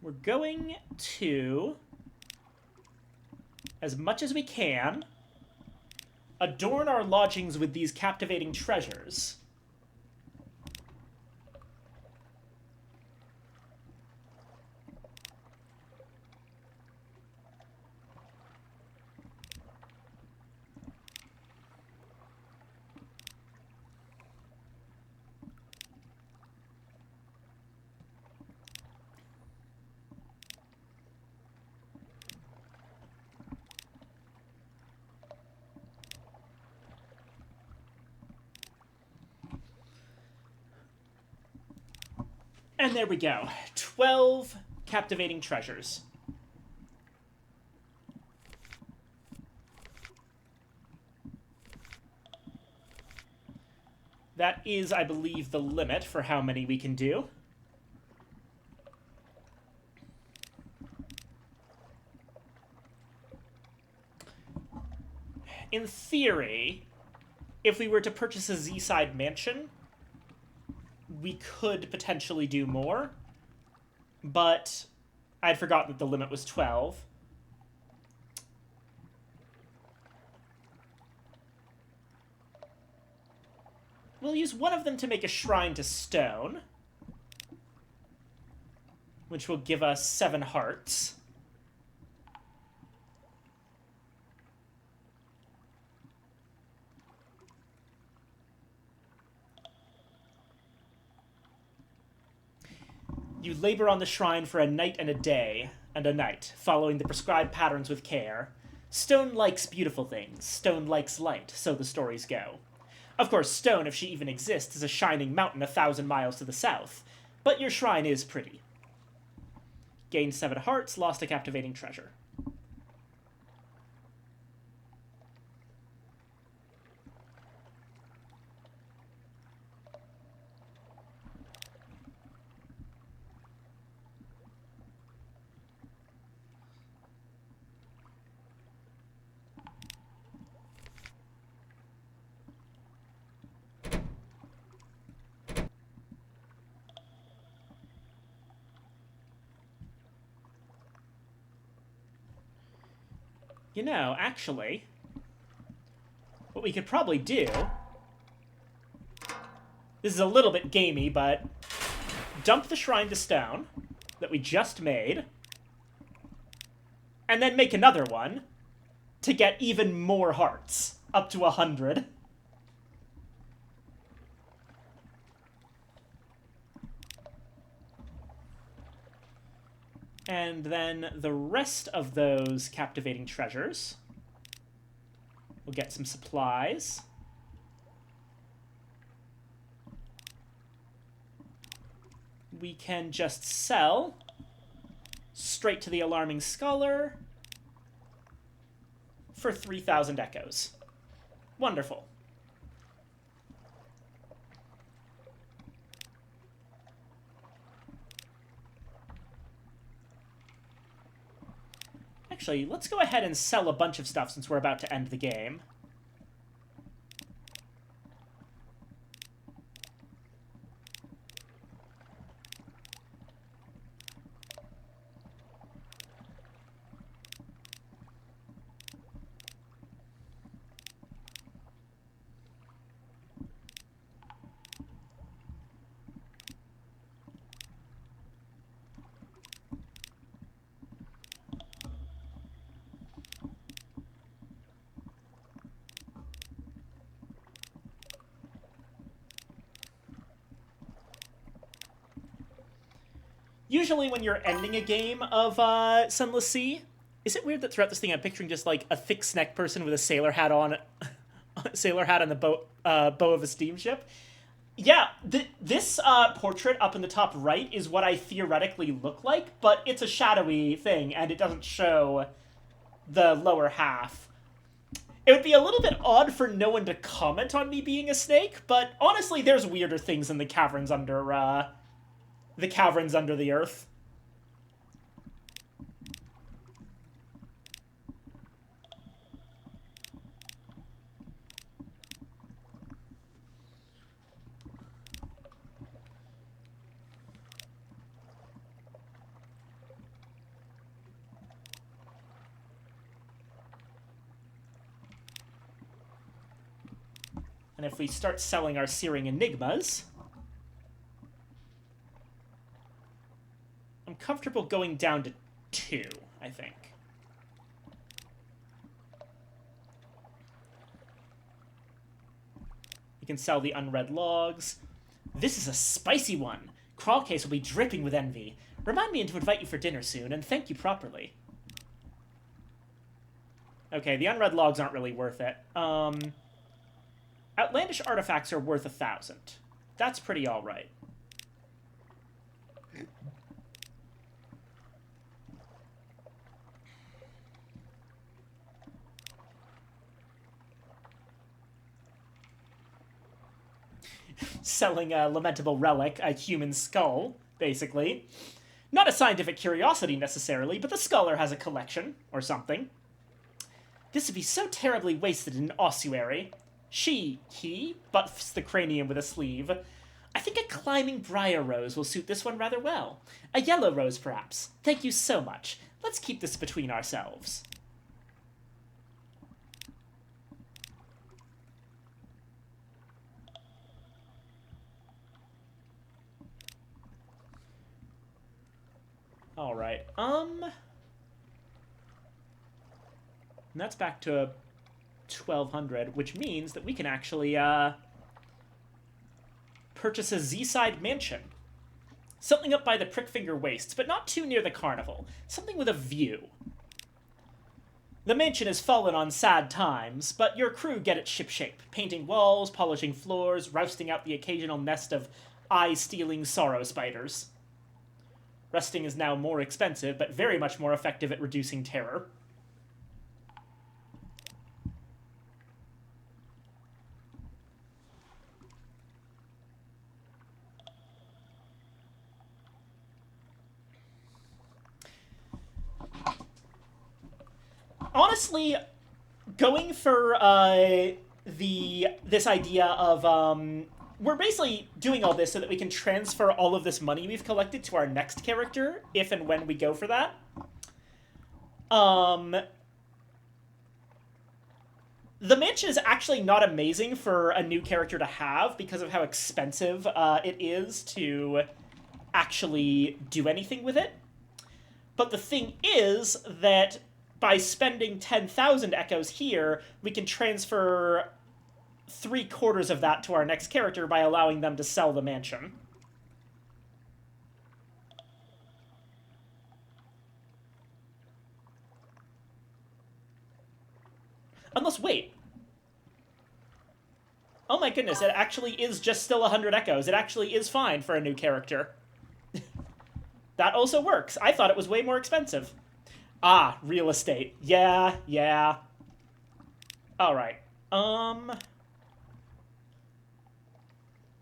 We're going to, as much as we can, adorn our lodgings with these captivating treasures. And there we go. 12 captivating treasures. That is, I believe, the limit for how many we can do. In theory, if we were to purchase a Z-side mansion, we could potentially do more, but I'd forgotten that the limit was 12. We'll use one of them to make a shrine to stone, which will give us 7 hearts. You labor on the shrine for a night and a day, and a night, following the prescribed patterns with care. Stone likes beautiful things. Stone likes light, so the stories go. Of course, Stone, if she even exists, is a shining mountain 1,000 miles to the south. But your shrine is pretty. Gained 7 hearts, lost a captivating treasure. You know, actually, what we could probably do... This is a little bit gamey, but... Dump the shrine to stone that we just made, and then make another one to get even more hearts, up to 100. And then the rest of those captivating treasures, we'll get some supplies. We can just sell straight to the Alarming Scholar for 3,000 echoes. Wonderful. Actually, let's go ahead and sell a bunch of stuff since we're about to end the game. Usually when you're ending a game of Sunless Sea, is it weird that throughout this thing I'm picturing just like a thick neck person with a sailor hat on, sailor hat on the bow of a steamship? Yeah, this portrait up in the top right is what I theoretically look like, but it's a shadowy thing and it doesn't show the lower half. It would be a little bit odd for no one to comment on me being a snake, but honestly, there's weirder things in the caverns under the earth. And if we start selling our Searing Enigmas, I'm comfortable going down to 2, I think. You can sell the unread logs. This is a spicy one. Crawl case will be dripping with envy. Remind me to invite you for dinner soon, and thank you properly. Okay, the unread logs aren't really worth it. Outlandish artifacts are worth 1,000. That's pretty alright. Selling a lamentable relic, a human skull, basically. Not a scientific curiosity, necessarily, but the scholar has a collection, or something. This would be so terribly wasted in an ossuary. He buffs the cranium with a sleeve. I think a climbing briar rose will suit this one rather well. A yellow rose, perhaps. Thank you so much. Let's keep this between ourselves. Alright, and that's back to 1,200, which means that we can actually, purchase a Z-side mansion. Something up by the Prickfinger Wastes, but not too near the carnival. Something with a view. The mansion has fallen on sad times, but your crew get it shipshape, painting walls, polishing floors, rousting out the occasional nest of eye-stealing sorrow spiders. Resting is now more expensive, but very much more effective at reducing terror. Honestly, going for this idea of we're basically doing all this so that we can transfer all of this money we've collected to our next character, if and when we go for that. The mansion is actually not amazing for a new character to have because of how expensive it is to actually do anything with it. But the thing is that by spending 10,000 echoes here, we can transfer 3/4 of that to our next character by allowing them to sell the mansion. Unless, wait. Oh my goodness, it actually is just still 100 echoes. It actually is fine for a new character. That also works. I thought it was way more expensive. Ah, real estate. Yeah. Alright.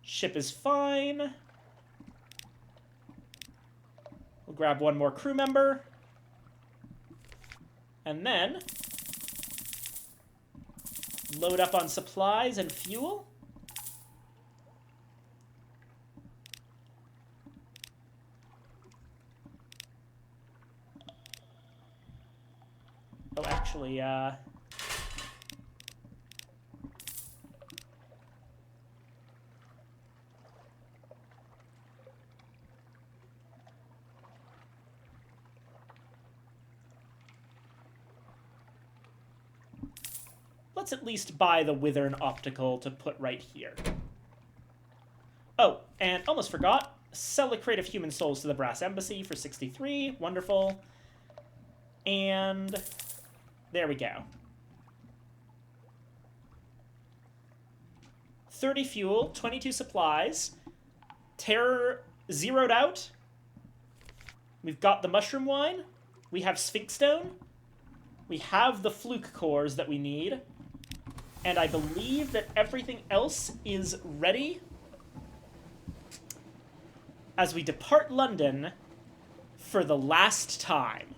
Ship is fine. We'll grab one more crew member. And then load up on supplies and fuel. Oh, actually, let's at least buy the Withern Optical to put right here. Oh, and almost forgot. Sell a crate of human souls to the Brass Embassy for 63. Wonderful. And there we go. 30 fuel, 22 supplies. Terror zeroed out. We've got the mushroom wine. We have Sphinx Stone. We have the fluke cores that we need. And I believe that everything else is ready as we depart London for the last time.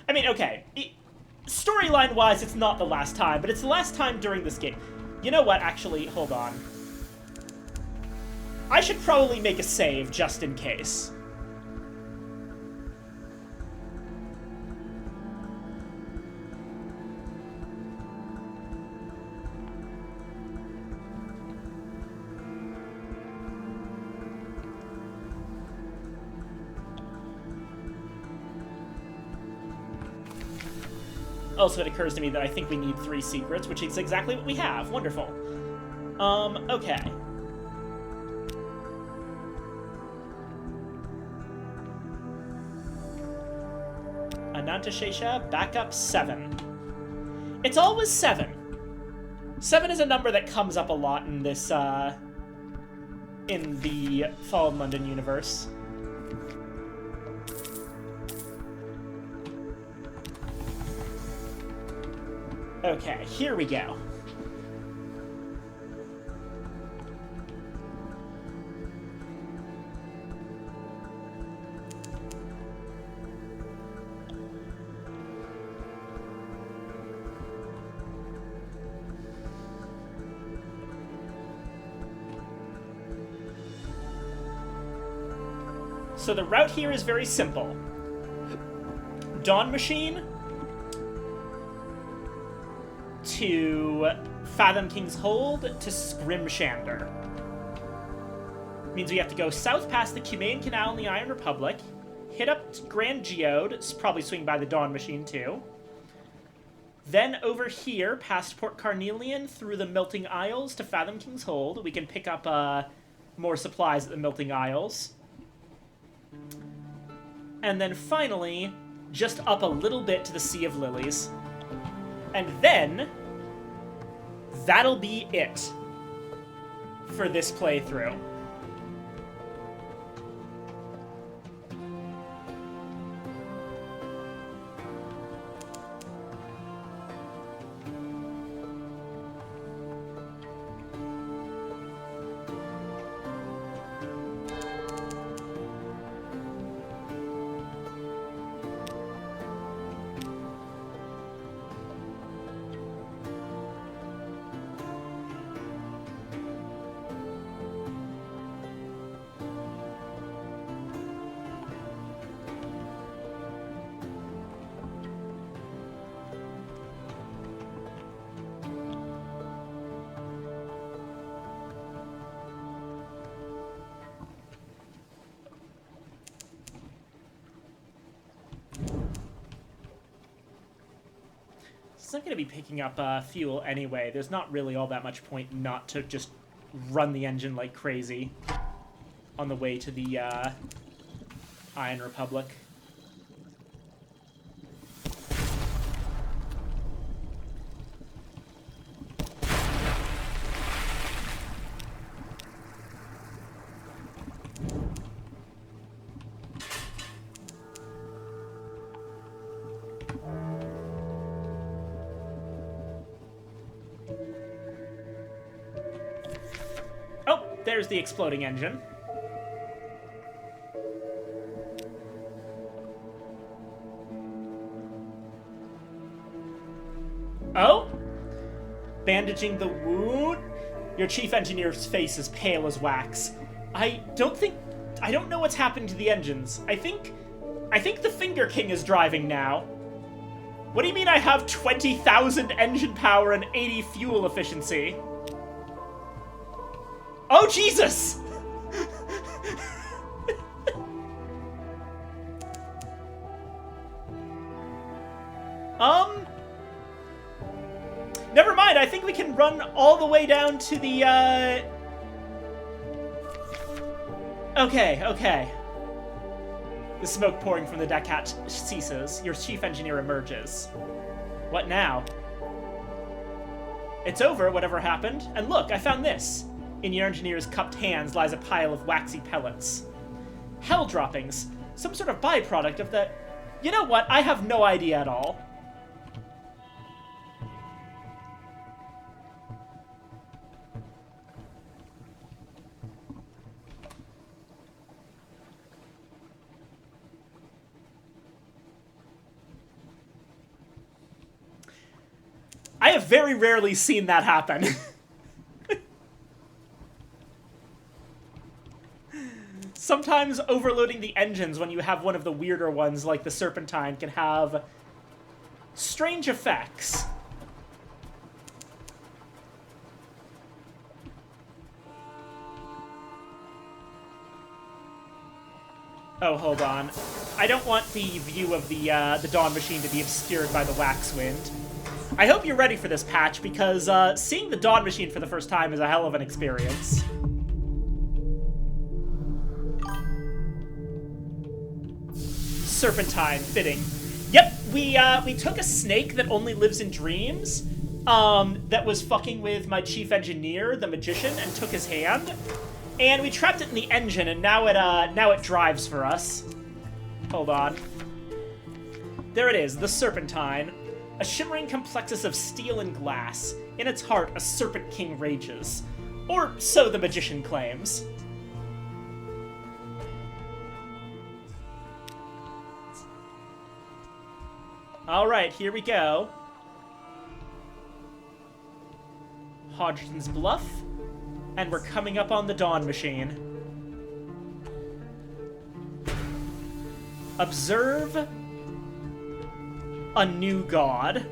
I mean, okay, storyline-wise, it's not the last time, but it's the last time during this game. You know what, actually, hold on. I should probably make a save, just in case. Also, it occurs to me that I think we need 3 secrets, which is exactly what we have. Wonderful. Okay. Ananta Shesha, backup 7. It's always 7. 7 is a number that comes up a lot in this, in the Fallen London universe. Okay, here we go. So the route here is very simple. Dawn Machine to Fathom King's Hold to Scrimshander. Means we have to go south past the Cumaean Canal in the Iron Republic, hit up Grand Geode, probably swing by the Dawn Machine too. Then over here, past Port Carnelian, through the Melting Isles to Fathom King's Hold. We can pick up more supplies at the Melting Isles. And then finally, just up a little bit to the Sea of Lilies. And then, that'll be it for this playthrough. I'm going to be picking up fuel anyway. There's not really all that much point not to just run the engine like crazy on the way to the Iron Republic. There's the exploding engine. Oh? Bandaging the wound? Your chief engineer's face is pale as wax. I don't know what's happened to the engines. I think the Finger King is driving now. What do you mean I have 20,000 engine power and 80 fuel efficiency? Oh, Jesus! mind. I think we can run all the way down to the, Okay. The smoke pouring from the deck hatch ceases. Your chief engineer emerges. What now? It's over, whatever happened. And look, I found this. In your engineer's cupped hands lies a pile of waxy pellets. Hell droppings. Some sort of byproduct of the... You know what? I have no idea at all. I have very rarely seen that happen. Sometimes overloading the engines when you have one of the weirder ones, like the Serpentine, can have strange effects. Oh, hold on. I don't want the view of the Dawn Machine to be obscured by the wax wind. I hope you're ready for this patch, because seeing the Dawn Machine for the first time is a hell of an experience. Serpentine, fitting. Yep, we took a snake that only lives in dreams, that was fucking with my chief engineer, the magician, and took his hand. And we trapped it in the engine, and now it drives for us. Hold on. There it is, the Serpentine. A shimmering complexus of steel and glass. In its heart, a serpent king rages. Or so the magician claims. Alright, here we go. Hodgson's Bluff. And we're coming up on the Dawn Machine. Observe a new god.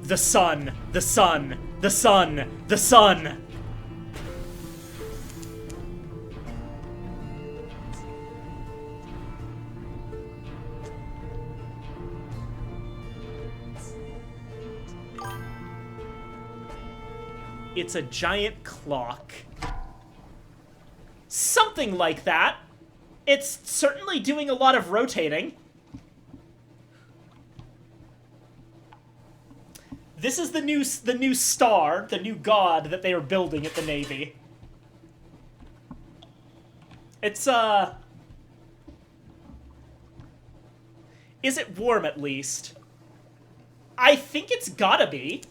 The sun, the sun, the sun, the sun. It's a giant clock. Something like that. It's certainly doing a lot of rotating. This is the new star, the new god that they are building at the Navy. It's, is it warm, at least? I think it's gotta be.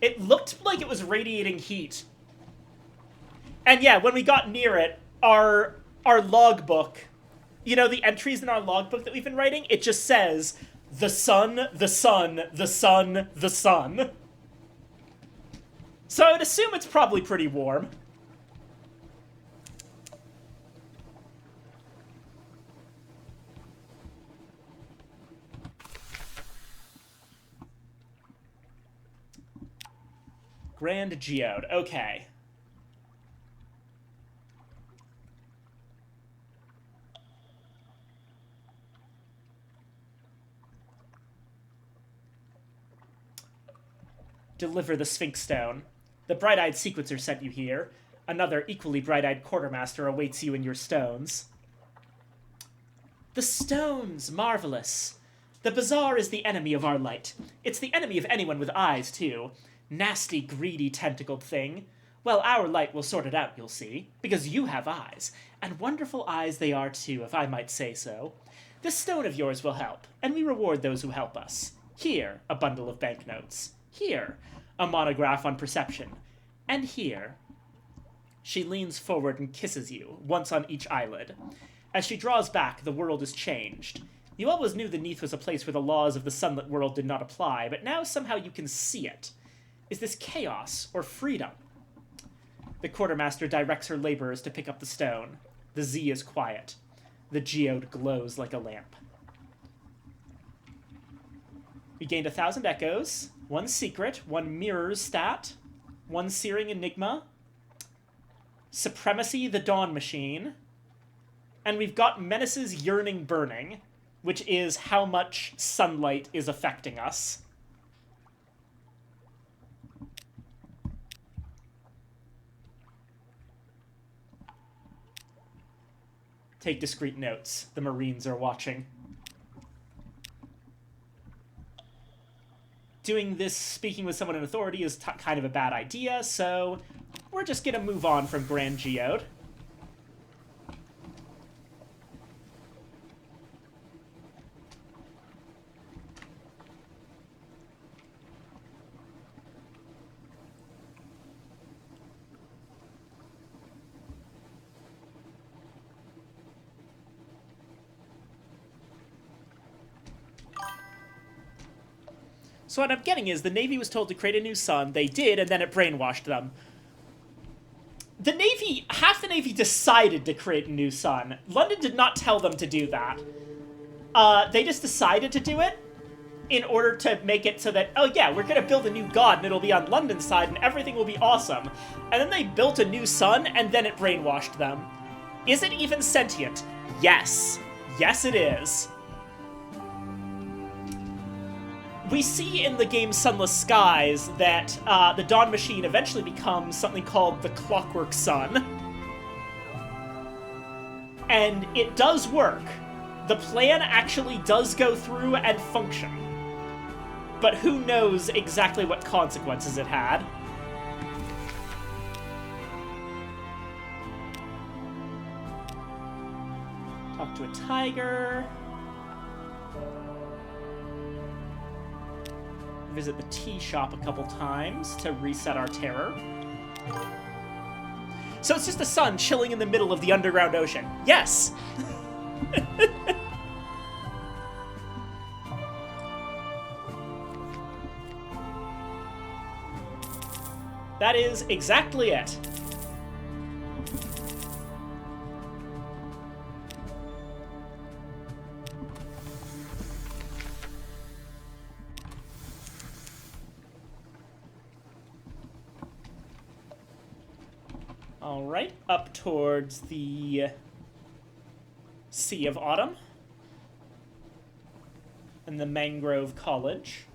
It looked like it was radiating heat. And yeah, when we got near it, our logbook, you know, the entries in our logbook that we've been writing, it just says, the sun, the sun, the sun, the sun. So I would assume it's probably pretty warm. Grand Geode, okay. Deliver the Sphinx Stone. The bright-eyed sequencer sent you here. Another equally bright-eyed quartermaster awaits you in your stones. The stones! Marvelous! The bazaar is the enemy of our light. It's the enemy of anyone with eyes, too. Nasty, greedy, tentacled thing. Well, our light will sort it out, you'll see. Because you have eyes. And wonderful eyes they are, too, if I might say so. This stone of yours will help, and we reward those who help us. Here, a bundle of banknotes. Here, a monograph on perception. And here... She leans forward and kisses you, once on each eyelid. As she draws back, the world is changed. You always knew the Neath was a place where the laws of the sunlit world did not apply, but now somehow you can see it. Is this chaos or freedom? The quartermaster directs her laborers to pick up the stone. The Z is quiet. The geode glows like a lamp. We gained 1,000 echoes, 1 secret, 1 mirrors stat, 1 searing enigma, Supremacy, the Dawn Machine. And we've got Menace's Yearning Burning, which is how much sunlight is affecting us. Take discreet notes. The Marines are watching. Doing this, speaking with someone in authority, is kind of a bad idea, so we're just gonna move on from Grand Geode. So what I'm getting is the Navy was told to create a new sun, they did, and then it brainwashed them. The Navy, half the Navy decided to create a new sun. London did not tell them to do that. They just decided to do it in order to make it so that, oh yeah, we're gonna build a new god and it'll be on London's side and everything will be awesome. And then they built a new sun and then it brainwashed them. Is it even sentient? Yes. Yes, it is. We see in the game Sunless Skies that the Dawn Machine eventually becomes something called the Clockwork Sun. And it does work. The plan actually does go through and function. But who knows exactly what consequences it had. Talk to a tiger. Visit the tea shop a couple times to reset our terror. So it's just a sun chilling in the middle of the underground ocean. Yes! That is exactly it. Alright, up towards the Sea of Autumn and the Mangrove College.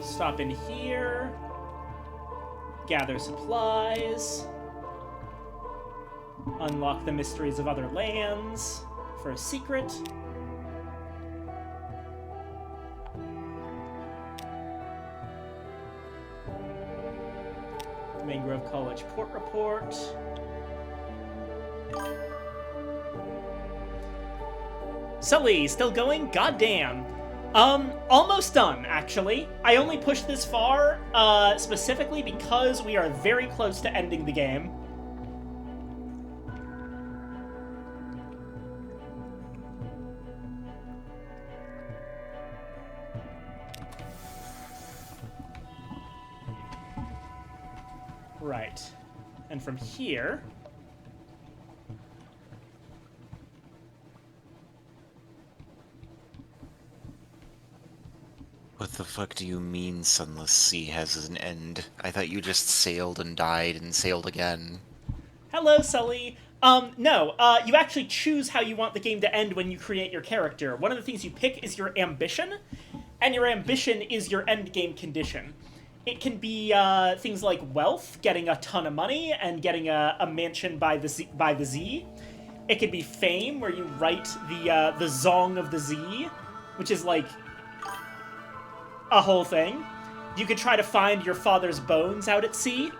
Stop in here. Gather supplies. Unlock the mysteries of other lands for a secret. Mangrove College Port Report. Sully, still going? Goddamn. Almost done, actually. I only pushed this far, specifically because we are very close to ending the game. Right. And from here... What the fuck do you mean Sunless Sea has an end? I thought you just sailed and died and sailed again. Hello, Sully. No, you actually choose how you want the game to end when you create your character. One of the things you pick is your ambition, and your ambition is your end game condition. It can be things like wealth, getting a ton of money, and getting a mansion by the Z. It could be fame, where you write the Zong of the Z, which is like a whole thing. You could try to find your father's bones out at sea.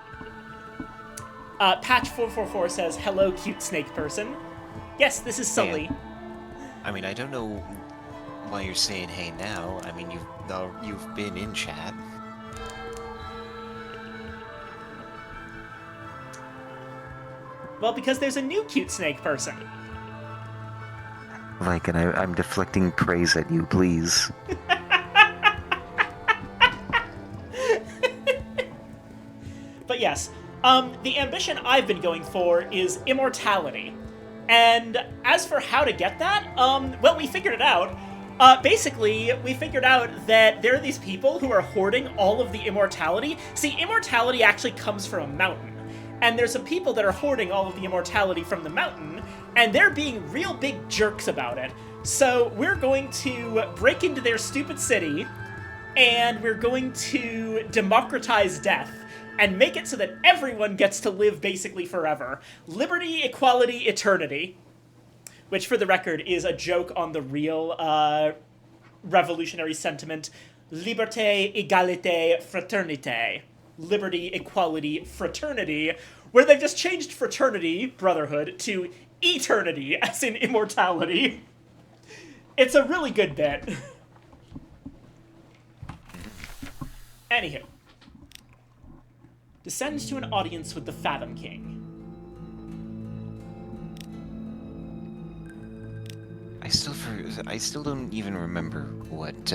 Patch444 says, hello, cute snake person. Yes, this is Sully. I mean, I don't know why you're saying hey now. I mean, you've been in chat. Well, because there's a new cute snake person. Like, and I'm deflecting praise at you, please. But yes, the ambition I've been going for is immortality. And as for how to get that, well, we figured it out. Basically, we figured out that there are these people who are hoarding all of the immortality. See, immortality actually comes from a mountain. And there's some people that are hoarding all of the immortality from the mountain, and they're being real big jerks about it. So we're going to break into their stupid city, and we're going to democratize death and make it so that everyone gets to live basically forever. Liberty, equality, eternity. Which, for the record, is a joke on the real revolutionary sentiment, liberté, égalité, fraternité. Liberty, equality, fraternity, where they've just changed fraternity, brotherhood, to eternity, as in immortality. It's a really good bit. Anywho. Descends to an audience with the Fathom King. I still don't even remember what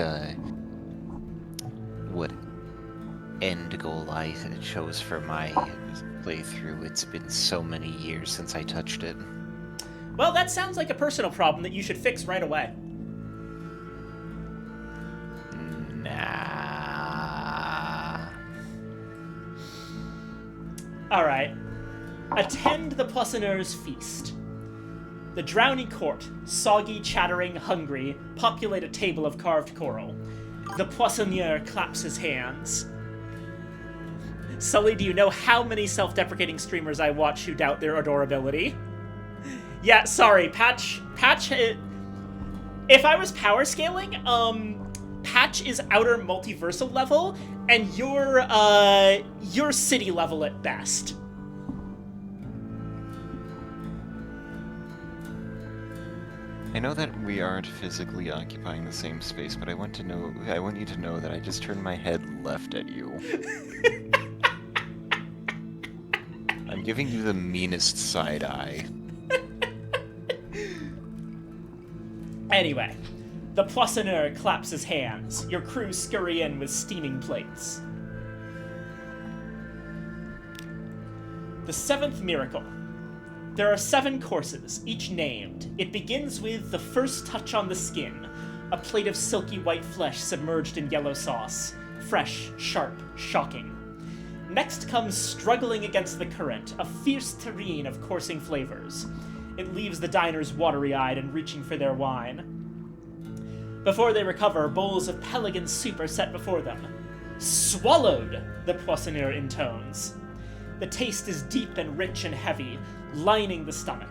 end goal I chose for my playthrough. It's been so many years since I touched it. Well, that sounds like a personal problem that you should fix right away. Nah. Alright. Attend the Poissonneur's feast. The drowny court, soggy, chattering, hungry, populate a table of carved coral. The Poissonneur claps his hands. Sully, do you know how many self-deprecating streamers I watch who doubt their adorability? Yeah, sorry, Patch, if I was power scaling, Patch is outer multiversal level, and you're city level at best. I know that we aren't physically occupying the same space, but I want you to know that I just turned my head left at you. I'm giving you the meanest side eye. Anyway, the Poissonneur claps his hands. Your crew scurry in with steaming plates. The seventh miracle. There are 7 courses, each named. It begins with the first touch on the skin, a plate of silky white flesh submerged in yellow sauce. Fresh, sharp, shocking. Next comes struggling against the current, a fierce terrine of coursing flavors. It leaves the diners watery-eyed and reaching for their wine. Before they recover, bowls of pelican soup are set before them. Swallowed, the Poissonneur intones. The taste is deep and rich and heavy, lining the stomach.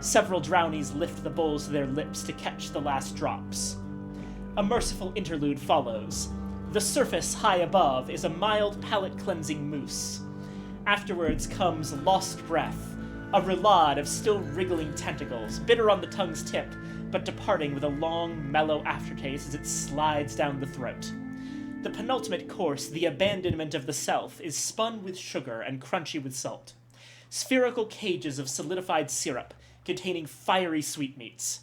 Several drownies lift the bowls to their lips to catch the last drops. A merciful interlude follows. The surface high above is a mild palate-cleansing mousse. Afterwards comes lost breath, a roulade of still wriggling tentacles, bitter on the tongue's tip, but departing with a long, mellow aftertaste as it slides down the throat. The penultimate course, the abandonment of the self, is spun with sugar and crunchy with salt. Spherical cages of solidified syrup, containing fiery sweetmeats.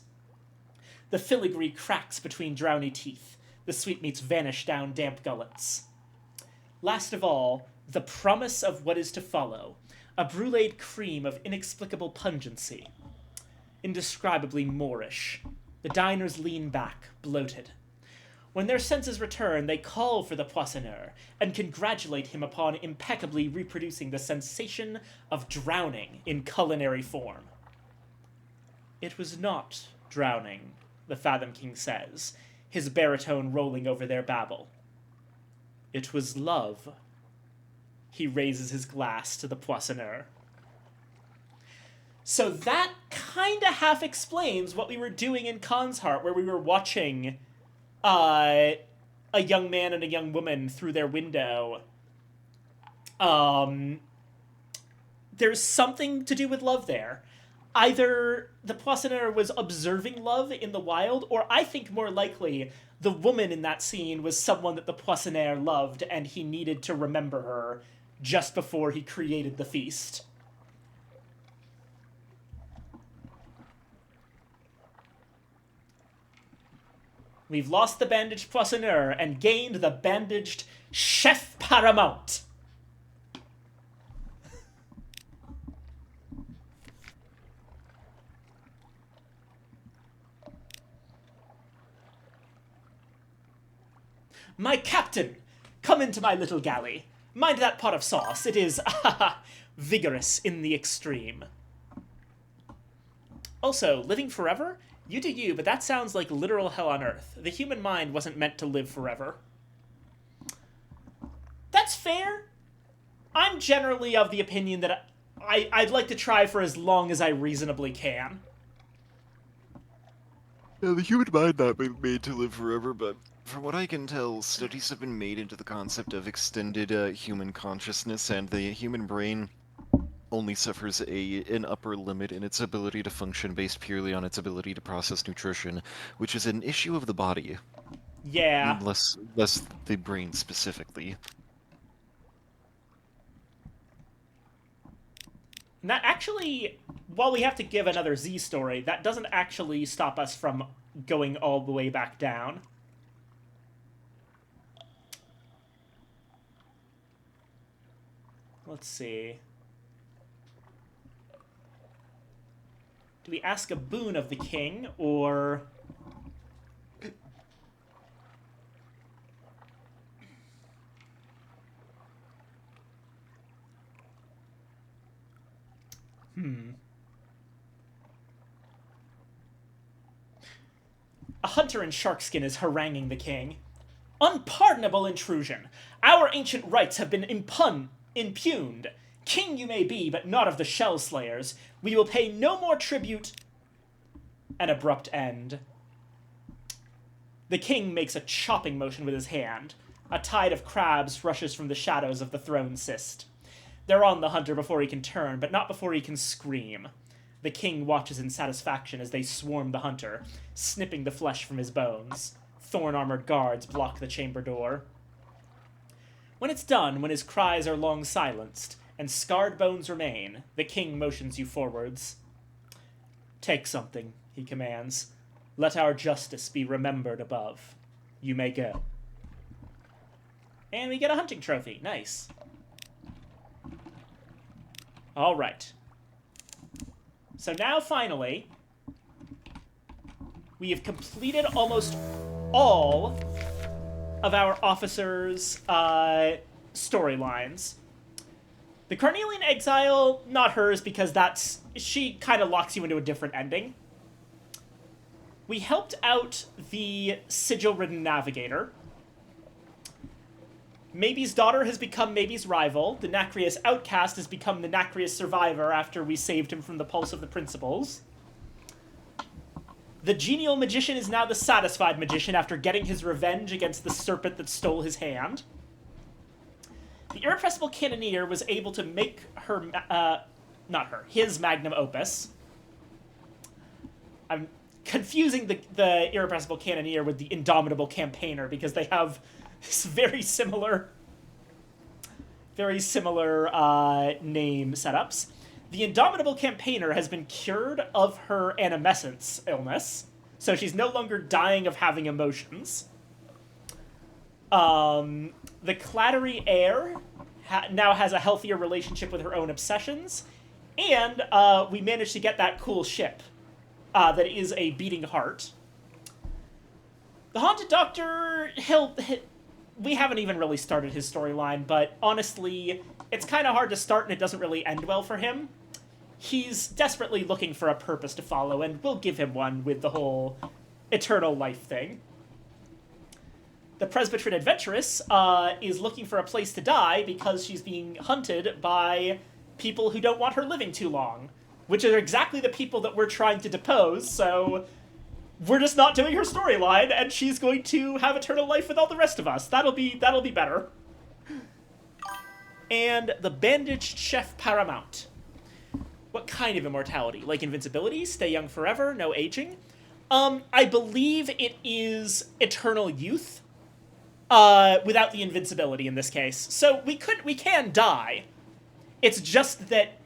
The filigree cracks between drowny teeth. The sweetmeats vanish down damp gullets. Last of all, the promise of what is to follow, a bruleed cream of inexplicable pungency. Indescribably Moorish. The diners lean back, bloated. When their senses return, they call for the Poissonneur and congratulate him upon impeccably reproducing the sensation of drowning in culinary form. It was not drowning, the Fathom King says, his baritone rolling over their babble. It was love. He raises his glass to the Poissonneur. So that kinda half explains what we were doing in Khan's Heart, where we were watching a young man and a young woman through their window. There's something to do with love there. Either the Poissonneur was observing love in the wild, or I think more likely the woman in that scene was someone that the Poissonneur loved and he needed to remember her just before he created the feast. We've lost the bandaged Poissonneur and gained the bandaged Chef Paramount. My captain, come into my little galley. Mind that pot of sauce. It is, vigorous in the extreme. Also, living forever? You do you, but that sounds like literal hell on earth. The human mind wasn't meant to live forever. That's fair. I'm generally of the opinion that I'd like to try for as long as I reasonably can. Yeah, the human mind not been made to live forever, but from what I can tell, studies have been made into the concept of extended human consciousness, and the human brain only suffers an upper limit in its ability to function based purely on its ability to process nutrition, which is an issue of the body. Yeah. Less the brain specifically. And that actually, while we have to give another Z story, that doesn't actually stop us from going all the way back down. Let's see. Do we ask a boon of the king, or... A hunter in sharkskin is haranguing the king. Unpardonable intrusion! Our ancient rights have been impugned. King you may be, but not of the Shell Slayers. We will pay no more tribute... An abrupt end. The king makes a chopping motion with his hand. A tide of crabs rushes from the shadows of the throne cyst. They're on the hunter before he can turn, but not before he can scream. The king watches in satisfaction as they swarm the hunter, snipping the flesh from his bones. Thorn-armored guards block the chamber door. When it's done, when his cries are long silenced, and scarred bones remain, the king motions you forwards. Take something, he commands. Let our justice be remembered above. You may go. And we get a hunting trophy. Nice. All right. So now, finally, we have completed almost all of our officers' storylines. The Carnelian Exile, not hers, because she kind of locks you into a different ending. We helped out the Sigil-ridden Navigator. Maybe's daughter has become Maybe's rival. The Nacreus outcast has become the Nacreus survivor after we saved him from the Pulse of the Principles. The genial magician is now the satisfied magician after getting his revenge against the serpent that stole his hand. The irrepressible cannoneer was able to make his magnum opus. I'm confusing the irrepressible cannoneer with the indomitable campaigner because they have this very similar name setups. The indomitable campaigner has been cured of her animescence illness, so she's no longer dying of having emotions. The clattery heir now has a healthier relationship with her own obsessions, and we managed to get that cool ship that is a beating heart. The Haunted Doctor, we haven't even really started his storyline, but honestly, it's kind of hard to start and it doesn't really end well for him. He's desperately looking for a purpose to follow, and we'll give him one with the whole eternal life thing. The Presbyterian Adventuress is looking for a place to die because she's being hunted by people who don't want her living too long, which are exactly the people that we're trying to depose, so we're just not doing her storyline, and she's going to have eternal life with all the rest of us. That'll be better. And the Bandaged Chef Paramount. What kind of immortality? Like invincibility? Stay young forever? No aging? I believe it is eternal youth. Without the invincibility in this case. So we can die. It's just that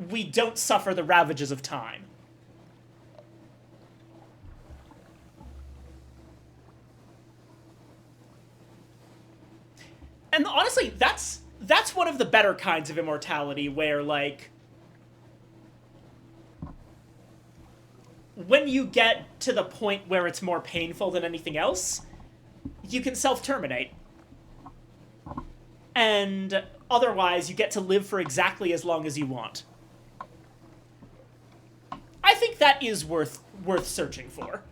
we don't suffer the ravages of time. And honestly, that's one of the better kinds of immortality where, like, when you get to the point where it's more painful than anything else, you can self-terminate. And otherwise, you get to live for exactly as long as you want. I think that is worth searching for.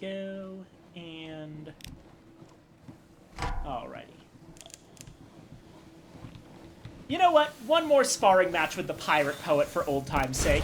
Go, and alrighty. You know what? One more sparring match with the pirate poet for old time's sake.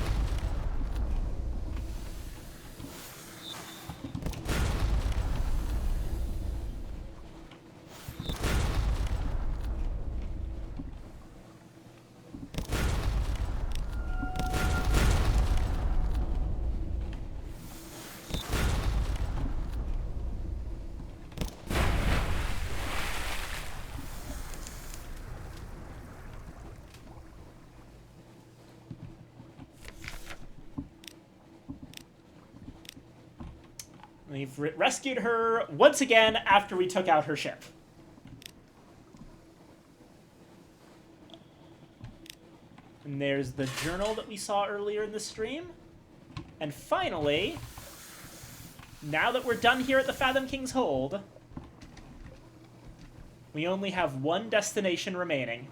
We've rescued her once again after we took out her ship. And there's the journal that we saw earlier in the stream. And finally, now that we're done here at the Fathom King's Hold, we only have one destination remaining.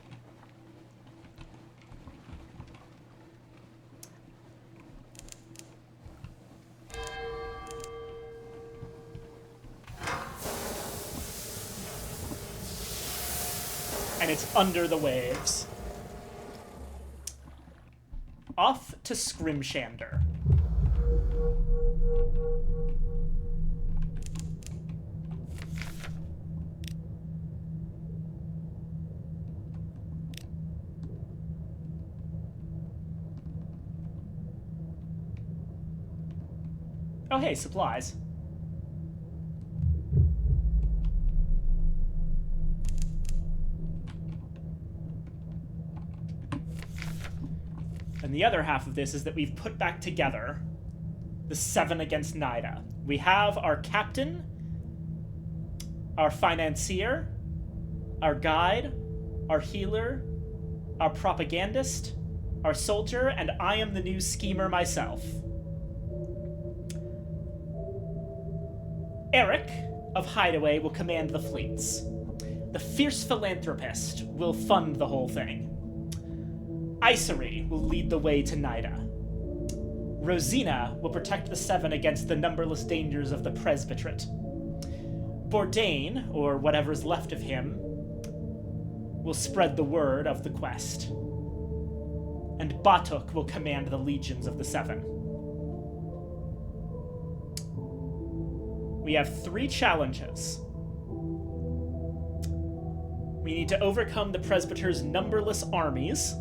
And it's under the waves. Off to Scrimshander. Oh hey, supplies. And the other half of this is that we've put back together the 7 against Nida. We have our captain, our financier, our guide, our healer, our propagandist, our soldier, and I am the new schemer myself. Eric of Hideaway will command the fleets. The fierce philanthropist will fund the whole thing. Isery will lead the way to Nida. Rosina will protect the 7 against the numberless dangers of the Presbyterate. Bourdain, or whatever's left of him, will spread the word of the quest. And Batuk will command the legions of the 7. We have 3 challenges. We need to overcome the Presbyter's numberless armies.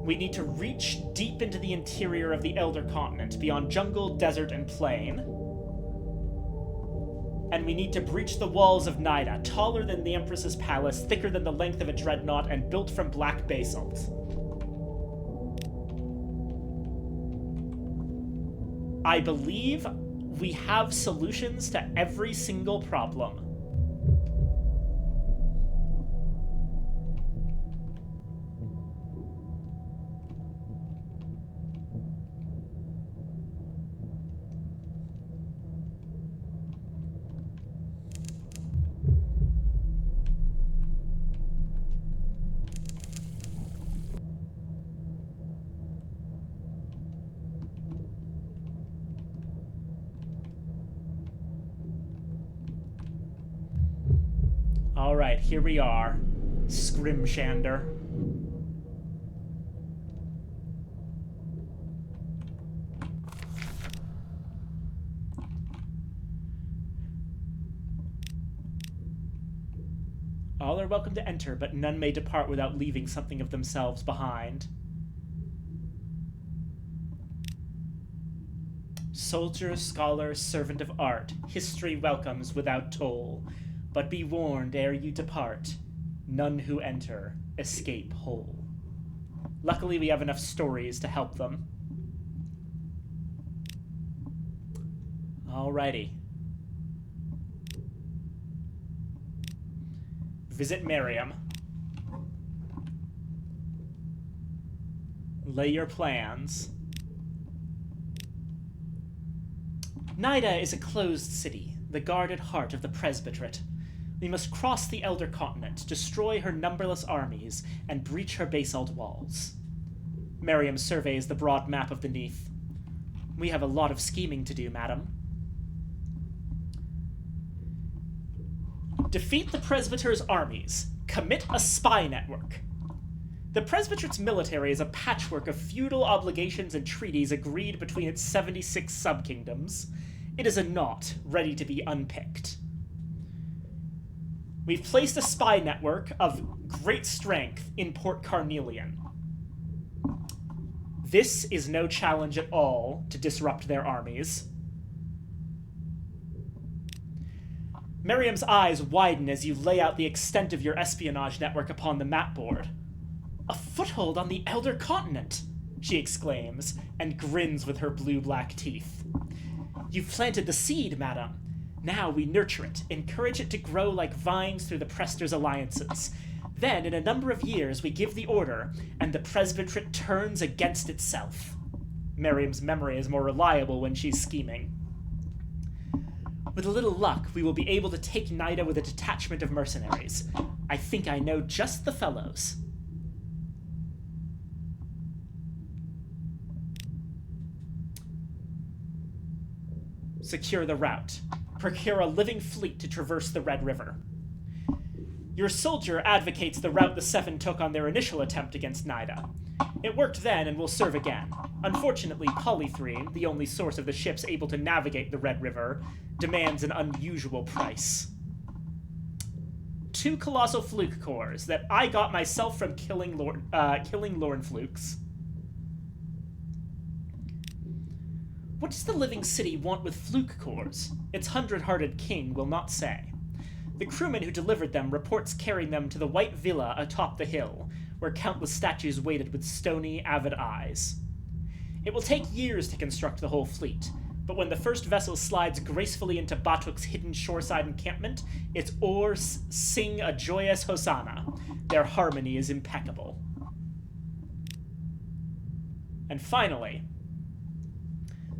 We need to reach deep into the interior of the Elder Continent, beyond jungle, desert, and plain. And we need to breach the walls of Nida, taller than the Empress's palace, thicker than the length of a dreadnought, and built from black basalt. I believe we have solutions to every single problem. Alright, here we are. Scrimshander. All are welcome to enter, but none may depart without leaving something of themselves behind. Soldier, scholar, servant of art, history welcomes without toll. But be warned ere you depart, none who enter escape whole. Luckily, we have enough stories to help them. Alrighty. Visit Miriam. Lay your plans. Nida is a closed city, the guarded heart of the Presbyterate. We must cross the Elder Continent, destroy her numberless armies, and breach her basalt walls. Miriam surveys the broad map of the Neath. We have a lot of scheming to do, madam. Defeat the Presbyter's armies. Commit a spy network. The Presbyterate's military is a patchwork of feudal obligations and treaties agreed between its 76 subkingdoms. It is a knot ready to be unpicked. We've placed a spy network of great strength in Port Carnelian. This is no challenge at all to disrupt their armies. Miriam's eyes widen as you lay out the extent of your espionage network upon the map board. A foothold on the Elder Continent, she exclaims, and grins with her blue-black teeth. You've planted the seed, madam. Now we nurture it, encourage it to grow like vines through the Prester's alliances. Then, in a number of years, we give the order, and the Presbyterate turns against itself. Miriam's memory is more reliable when she's scheming. With a little luck, we will be able to take Nida with a detachment of mercenaries. I think I know just the fellows. Secure the route. Procure a living fleet to traverse the Red River. Your soldier advocates the route the Seven took on their initial attempt against Nida. It worked then and will serve again. Unfortunately, Polythrene, the only source of the ships able to navigate the Red River, demands an unusual price. 2 colossal fluke cores that I got myself from killing Lorn flukes. What does the living city want with fluke cores? Its 100-hearted king will not say. The crewman who delivered them reports carrying them to the white villa atop the hill, where countless statues waited with stony, avid eyes. It will take years to construct the whole fleet, but when the first vessel slides gracefully into Batuk's hidden shoreside encampment, its oars sing a joyous hosanna. Their harmony is impeccable. And finally,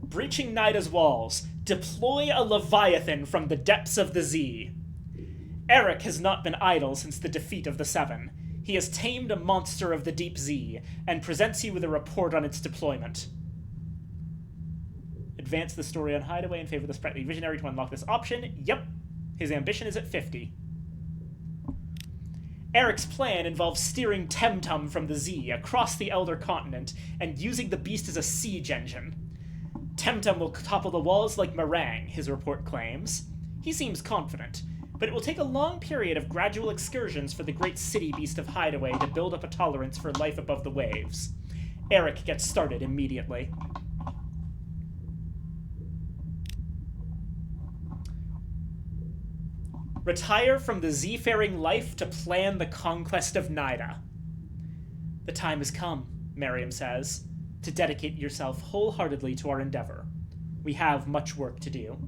breaching Nida's walls, deploy a Leviathan from the depths of the Zee. Eric has not been idle since the defeat of the Seven. He has tamed a monster of the deep Zee, and presents you with a report on its deployment. Advance the story on Hideaway in favor of the sprightly visionary to unlock this option. Yep, his ambition is at 50. Eric's plan involves steering Temtum from the Zee across the Elder Continent and using the beast as a siege engine. Temtum will topple the walls like meringue, his report claims. He seems confident, but it will take a long period of gradual excursions for the great city beast of Hideaway to build up a tolerance for life above the waves. Eric gets started immediately. Retire from the seafaring life to plan the conquest of Nida. The time has come, Miriam says, to dedicate yourself wholeheartedly to our endeavor. We have much work to do.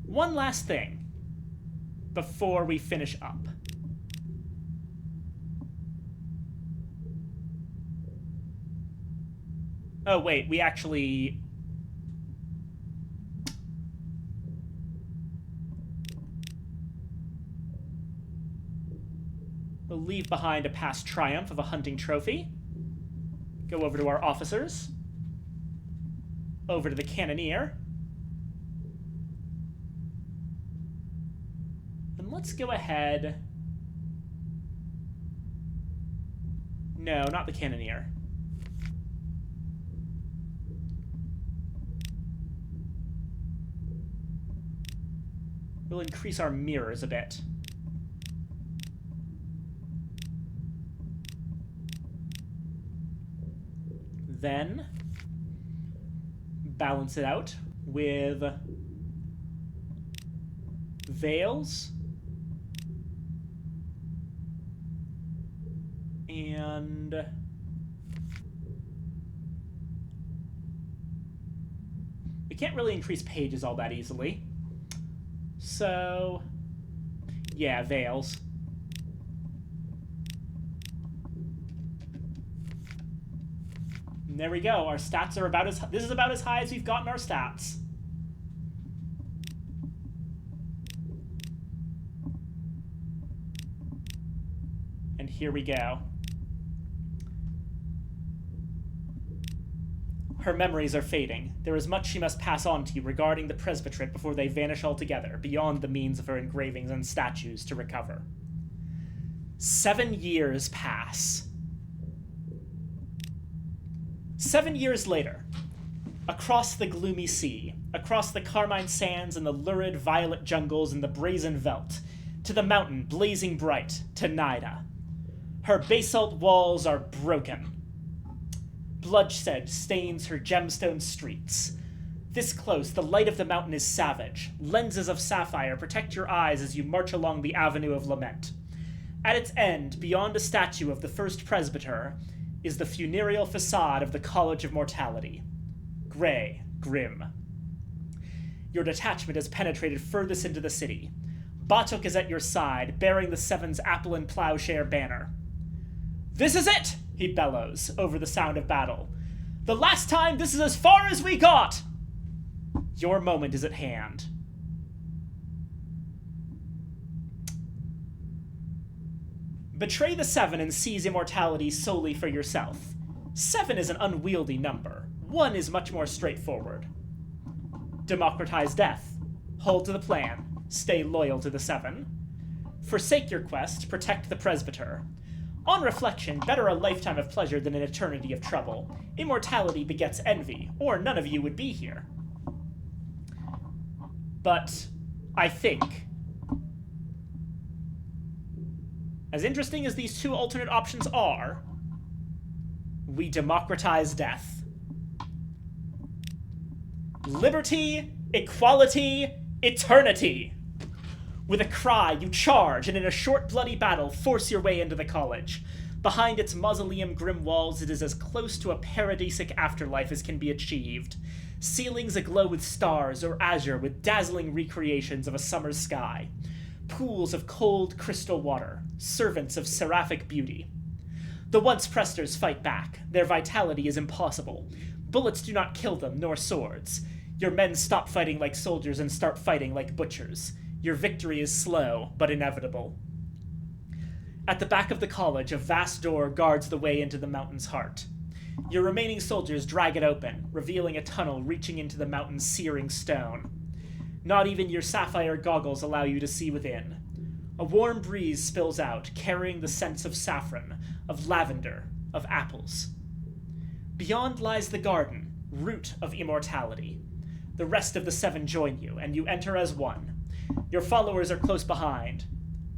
One last thing before we finish up. Oh, wait, we actually... We'll leave behind a past triumph of a hunting trophy. Go over to our officers. Over to the cannoneer. And let's go ahead... No, not the cannoneer. We'll increase our mirrors a bit. Then balance it out with veils and we can't really increase pages all that easily. So, yeah, veils. And there we go. Our stats are about as... This is about as high as we've gotten our stats. And here we go. Her memories are fading. There is much she must pass on to you regarding the presbyterate before they vanish altogether, beyond the means of her engravings and statues to recover. 7 years pass. 7 years later, across the gloomy sea, across the carmine sands and the lurid violet jungles and the brazen veldt, to the mountain blazing bright, to Nida. Her basalt walls are broken. Bloodshed stains her gemstone streets. This close, the light of the mountain is savage. Lenses of sapphire protect your eyes as you march along the Avenue of Lament. At its end, beyond a statue of the first presbyter, is the funereal facade of the College of Mortality. Gray, grim. Your detachment has penetrated furthest into the city. Batuk is at your side, bearing the Seven's apple and plowshare banner. "This is it!" he bellows over the sound of battle. "The last time, this is as far as we got!" Your moment is at hand. Betray the 7 and seize immortality solely for yourself. 7 is an unwieldy number. 1 is much more straightforward. Democratize death. Hold to the plan. Stay loyal to the 7. Forsake your quest. Protect the presbyter. On reflection, better a lifetime of pleasure than an eternity of trouble. Immortality begets envy, or none of you would be here. But I think, as interesting as these 2 alternate options are, we democratize death. Liberty, equality, eternity! With a cry, you charge, and in a short, bloody battle, force your way into the college. Behind its mausoleum grim walls, it is as close to a paradisic afterlife as can be achieved. Ceilings aglow with stars or azure with dazzling recreations of a summer's sky. Pools of cold crystal water, servants of seraphic beauty. The once presters fight back. Their vitality is impossible. Bullets do not kill them, nor swords. Your men stop fighting like soldiers and start fighting like butchers. Your victory is slow, but inevitable. At the back of the college, a vast door guards the way into the mountain's heart. Your remaining soldiers drag it open, revealing a tunnel reaching into the mountain's searing stone. Not even your sapphire goggles allow you to see within. A warm breeze spills out, carrying the scents of saffron, of lavender, of apples. Beyond lies the garden, root of immortality. The rest of the 7 join you, and you enter as one. Your followers are close behind.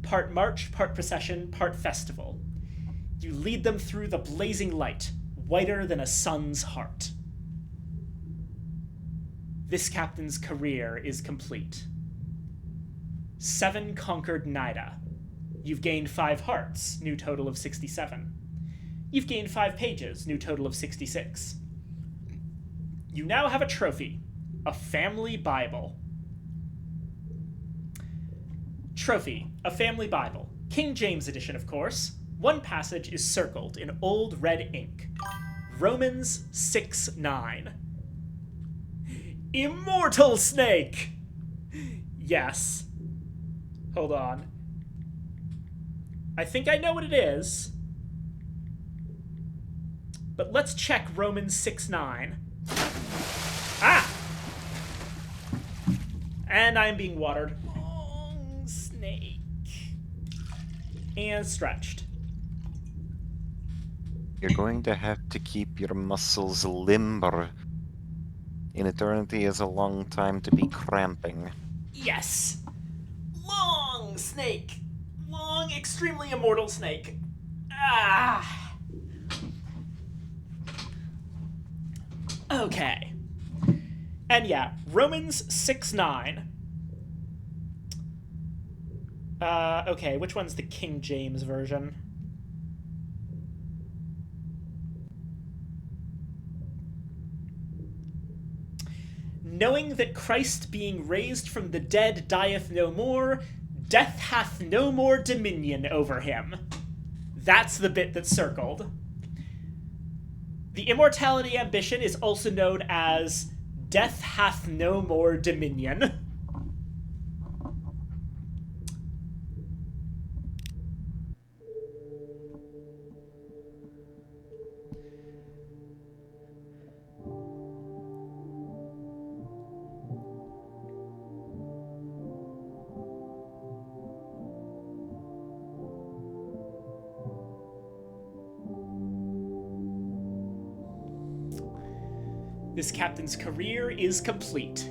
Part march, part procession, part festival. You lead them through the blazing light, whiter than a sun's heart. This captain's career is complete. 7 conquered Nida. You've gained 5 hearts, new total of 67. You've gained 5 pages, new total of 66. You now have a trophy, a family Bible. Trophy, a family Bible. King James edition, of course. One passage is circled in old red ink. Romans 6:9. Immortal Snake! Yes. Hold on. I think I know what it is. But let's check Romans 6:9. Ah! And I'm being watered. Long snake. And stretched. You're going to have to keep your muscles limber. An eternity is a long time to be cramping. Yes! Long snake! Long, extremely immortal snake. Ah! Okay. And yeah, Romans 6:9. Okay, which one's the King James version? Knowing that Christ being raised from the dead dieth no more, death hath no more dominion over him. That's the bit that's circled. The immortality ambition is also known as death hath no more dominion. This captain's career is complete.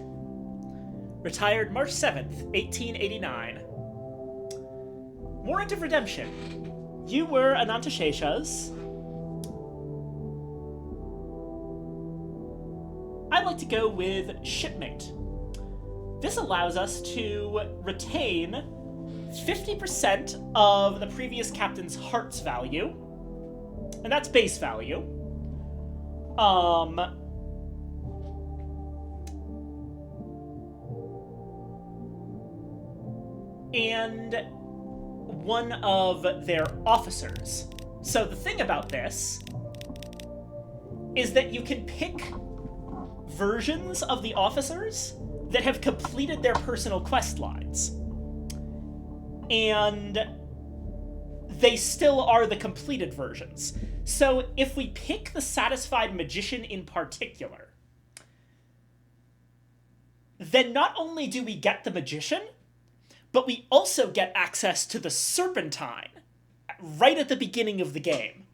Retired March 7th, 1889. Warrant of Redemption. You were Anantashesha's. I'd like to go with Shipmate. This allows us to retain 50% of the previous captain's hearts value. And that's base value. And one of their officers. So the thing about this is that you can pick versions of the officers that have completed their personal quest lines. And they still are the completed versions. So if we pick the Satisfied Magician in particular, then not only do we get the Magician, but we also get access to the Serpentine right at the beginning of the game.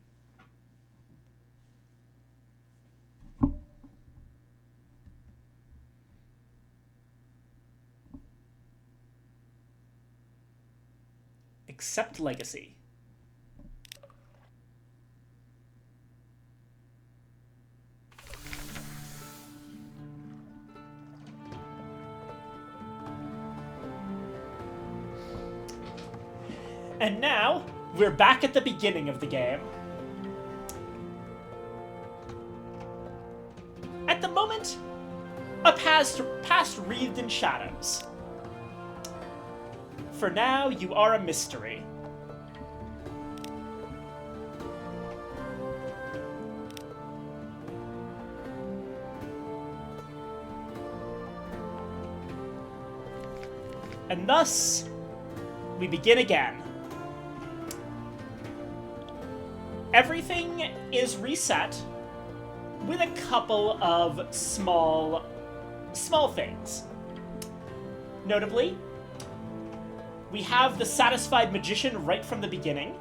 Accept Legacy. And now, we're back at the beginning of the game. At the moment, a past wreathed in shadows. For now, you are a mystery. And thus, we begin again. Everything is reset with a couple of small things. Notably, we have the Satisfied Magician right from the beginning.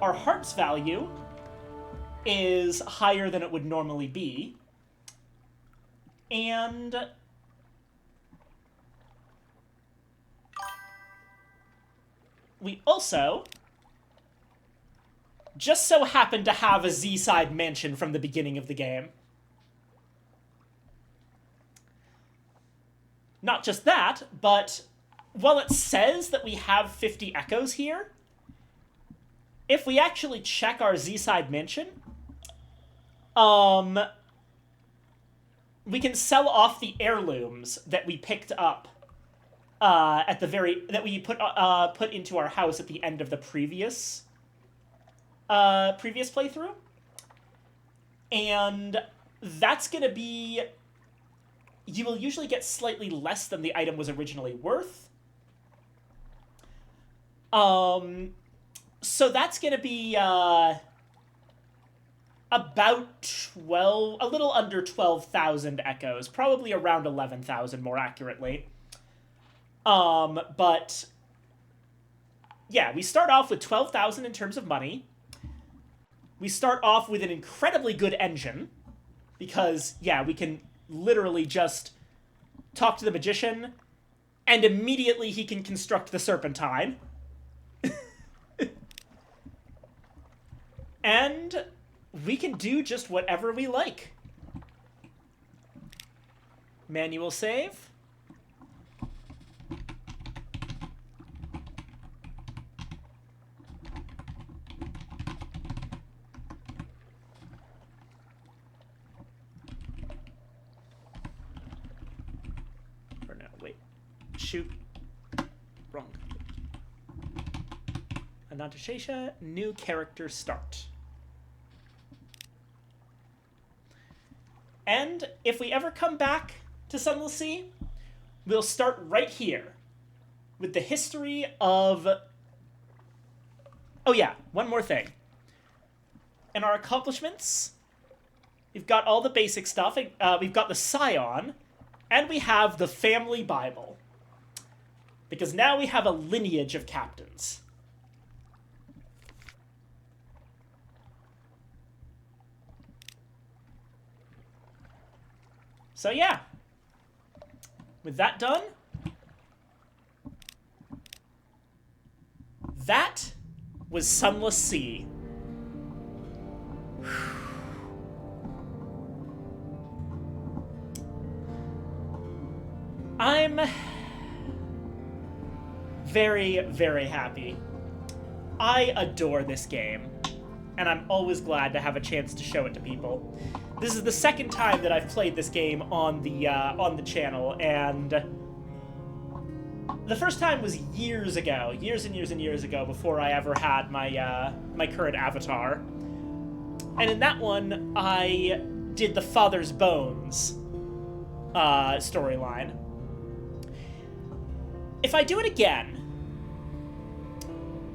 Our heart's value is higher than it would normally be. And we also just so happen to have a Z-side mansion from the beginning of the game. Not just that, but while it says that we have 50 echoes here, if we actually check our Z-Side Mansion, we can sell off the heirlooms that we picked up that we put into our house at the end of the previous playthrough, and that's gonna be. You will usually get slightly less than the item was originally worth. So that's gonna be about a little under 12,000 echoes, probably around 11,000 more accurately. But yeah, we start off with 12,000 in terms of money. We start off with an incredibly good engine, because, yeah, we can literally just talk to the magician, and immediately he can construct the serpentine. And we can do just whatever we like. Manual save. Or no, wait. Shoot. Wrong. Anantashesha, new character start. And if we ever come back to Sunless Sea, we'll start right here with the history of... Oh yeah, one more thing. In our accomplishments, we've got all the basic stuff. We've got the Scion, and we have the Family Bible. Because now we have a lineage of captains. So yeah, with that done, that was Sunless Sea. I'm very, very happy. I adore this game, and I'm always glad to have a chance to show it to people. This is the second time that I've played this game on the channel, and the first time was years ago, years and years and years ago, before I ever had my my current avatar. And in that one, I did the Father's Bones storyline. If I do it again,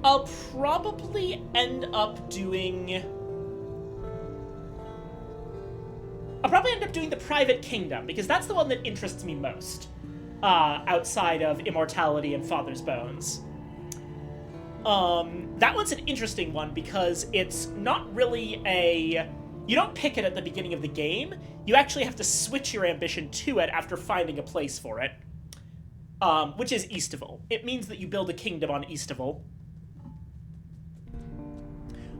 I'll probably end up doing... the Private Kingdom, because that's the one that interests me most, outside of Immortality and Father's Bones. That one's an interesting one, because it's not really a... You don't pick it at the beginning of the game, you actually have to switch your ambition to it after finding a place for it, which is Eastival. It means that you build a kingdom on Eastival.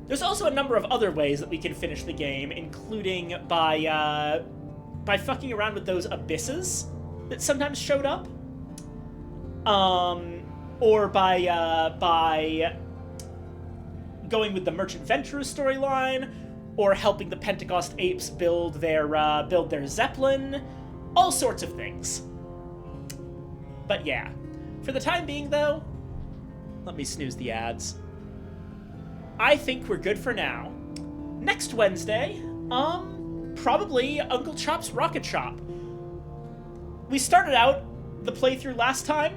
There's also a number of other ways that we can finish the game, including by fucking around with those abysses that sometimes showed up, or by going with the Merchant Venturer storyline, or helping the Pentecost Apes build their Zeppelin, all sorts of things. But yeah, for the time being though, let me snooze the ads. I think we're good for now. Next Wednesday, probably Uncle Chop's Rocket Shop. We started out the playthrough last time,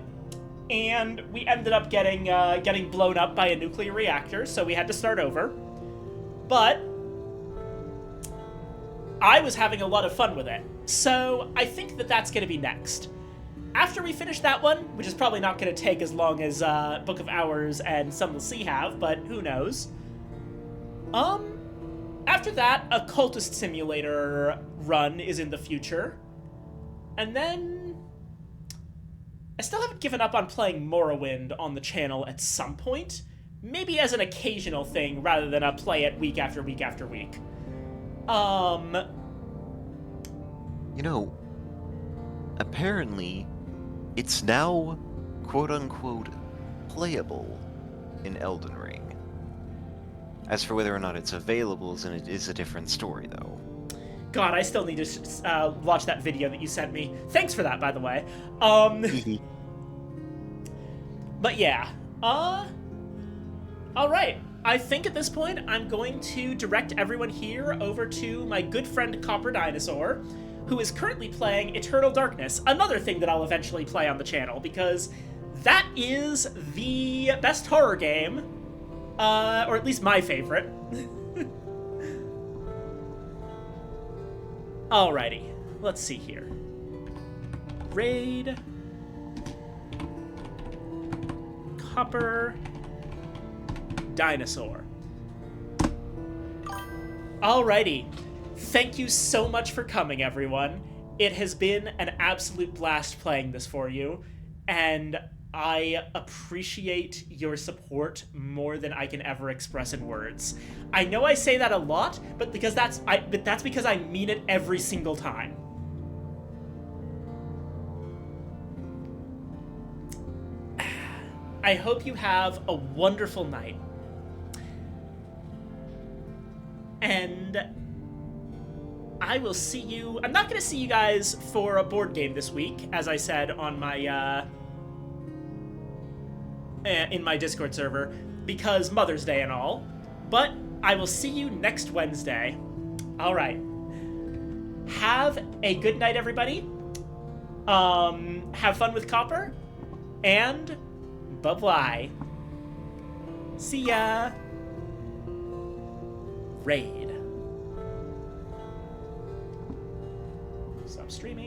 and we ended up getting blown up by a nuclear reactor, so we had to start over. But I was having a lot of fun with it, so I think that that's going to be next. After we finish that one, which is probably not going to take as long as Book of Hours and Sunless Sea have, but who knows. After that, a Cultist Simulator run is in the future. And then... I still haven't given up on playing Morrowind on the channel at some point. Maybe as an occasional thing, rather than a play it week after week after week. You know, apparently, it's now quote-unquote playable in Elden Ring. As for whether or not it's available is a different story, though. God, I still need to watch that video that you sent me. Thanks for that, by the way. But yeah, all right. I think at this point I'm going to direct everyone here over to my good friend Copper Dinosaur, who is currently playing Eternal Darkness, another thing that I'll eventually play on the channel, because that is the best horror game, or at least my favorite. Alrighty, let's see here. Raid. Copper. Dinosaur. Alrighty. Thank you so much for coming, everyone. It has been an absolute blast playing this for you, and I appreciate your support more than I can ever express in words. I know I say that a lot, but that's because I mean it every single time. I hope you have a wonderful night. And I will see you... I'm not going to see you guys for a board game this week, as I said on my, in my Discord server, because Mother's Day and all. But I will see you next Wednesday. All right. Have a good night, everybody. Have fun with Copper. And bye-bye. See ya. Raid. Stop streaming.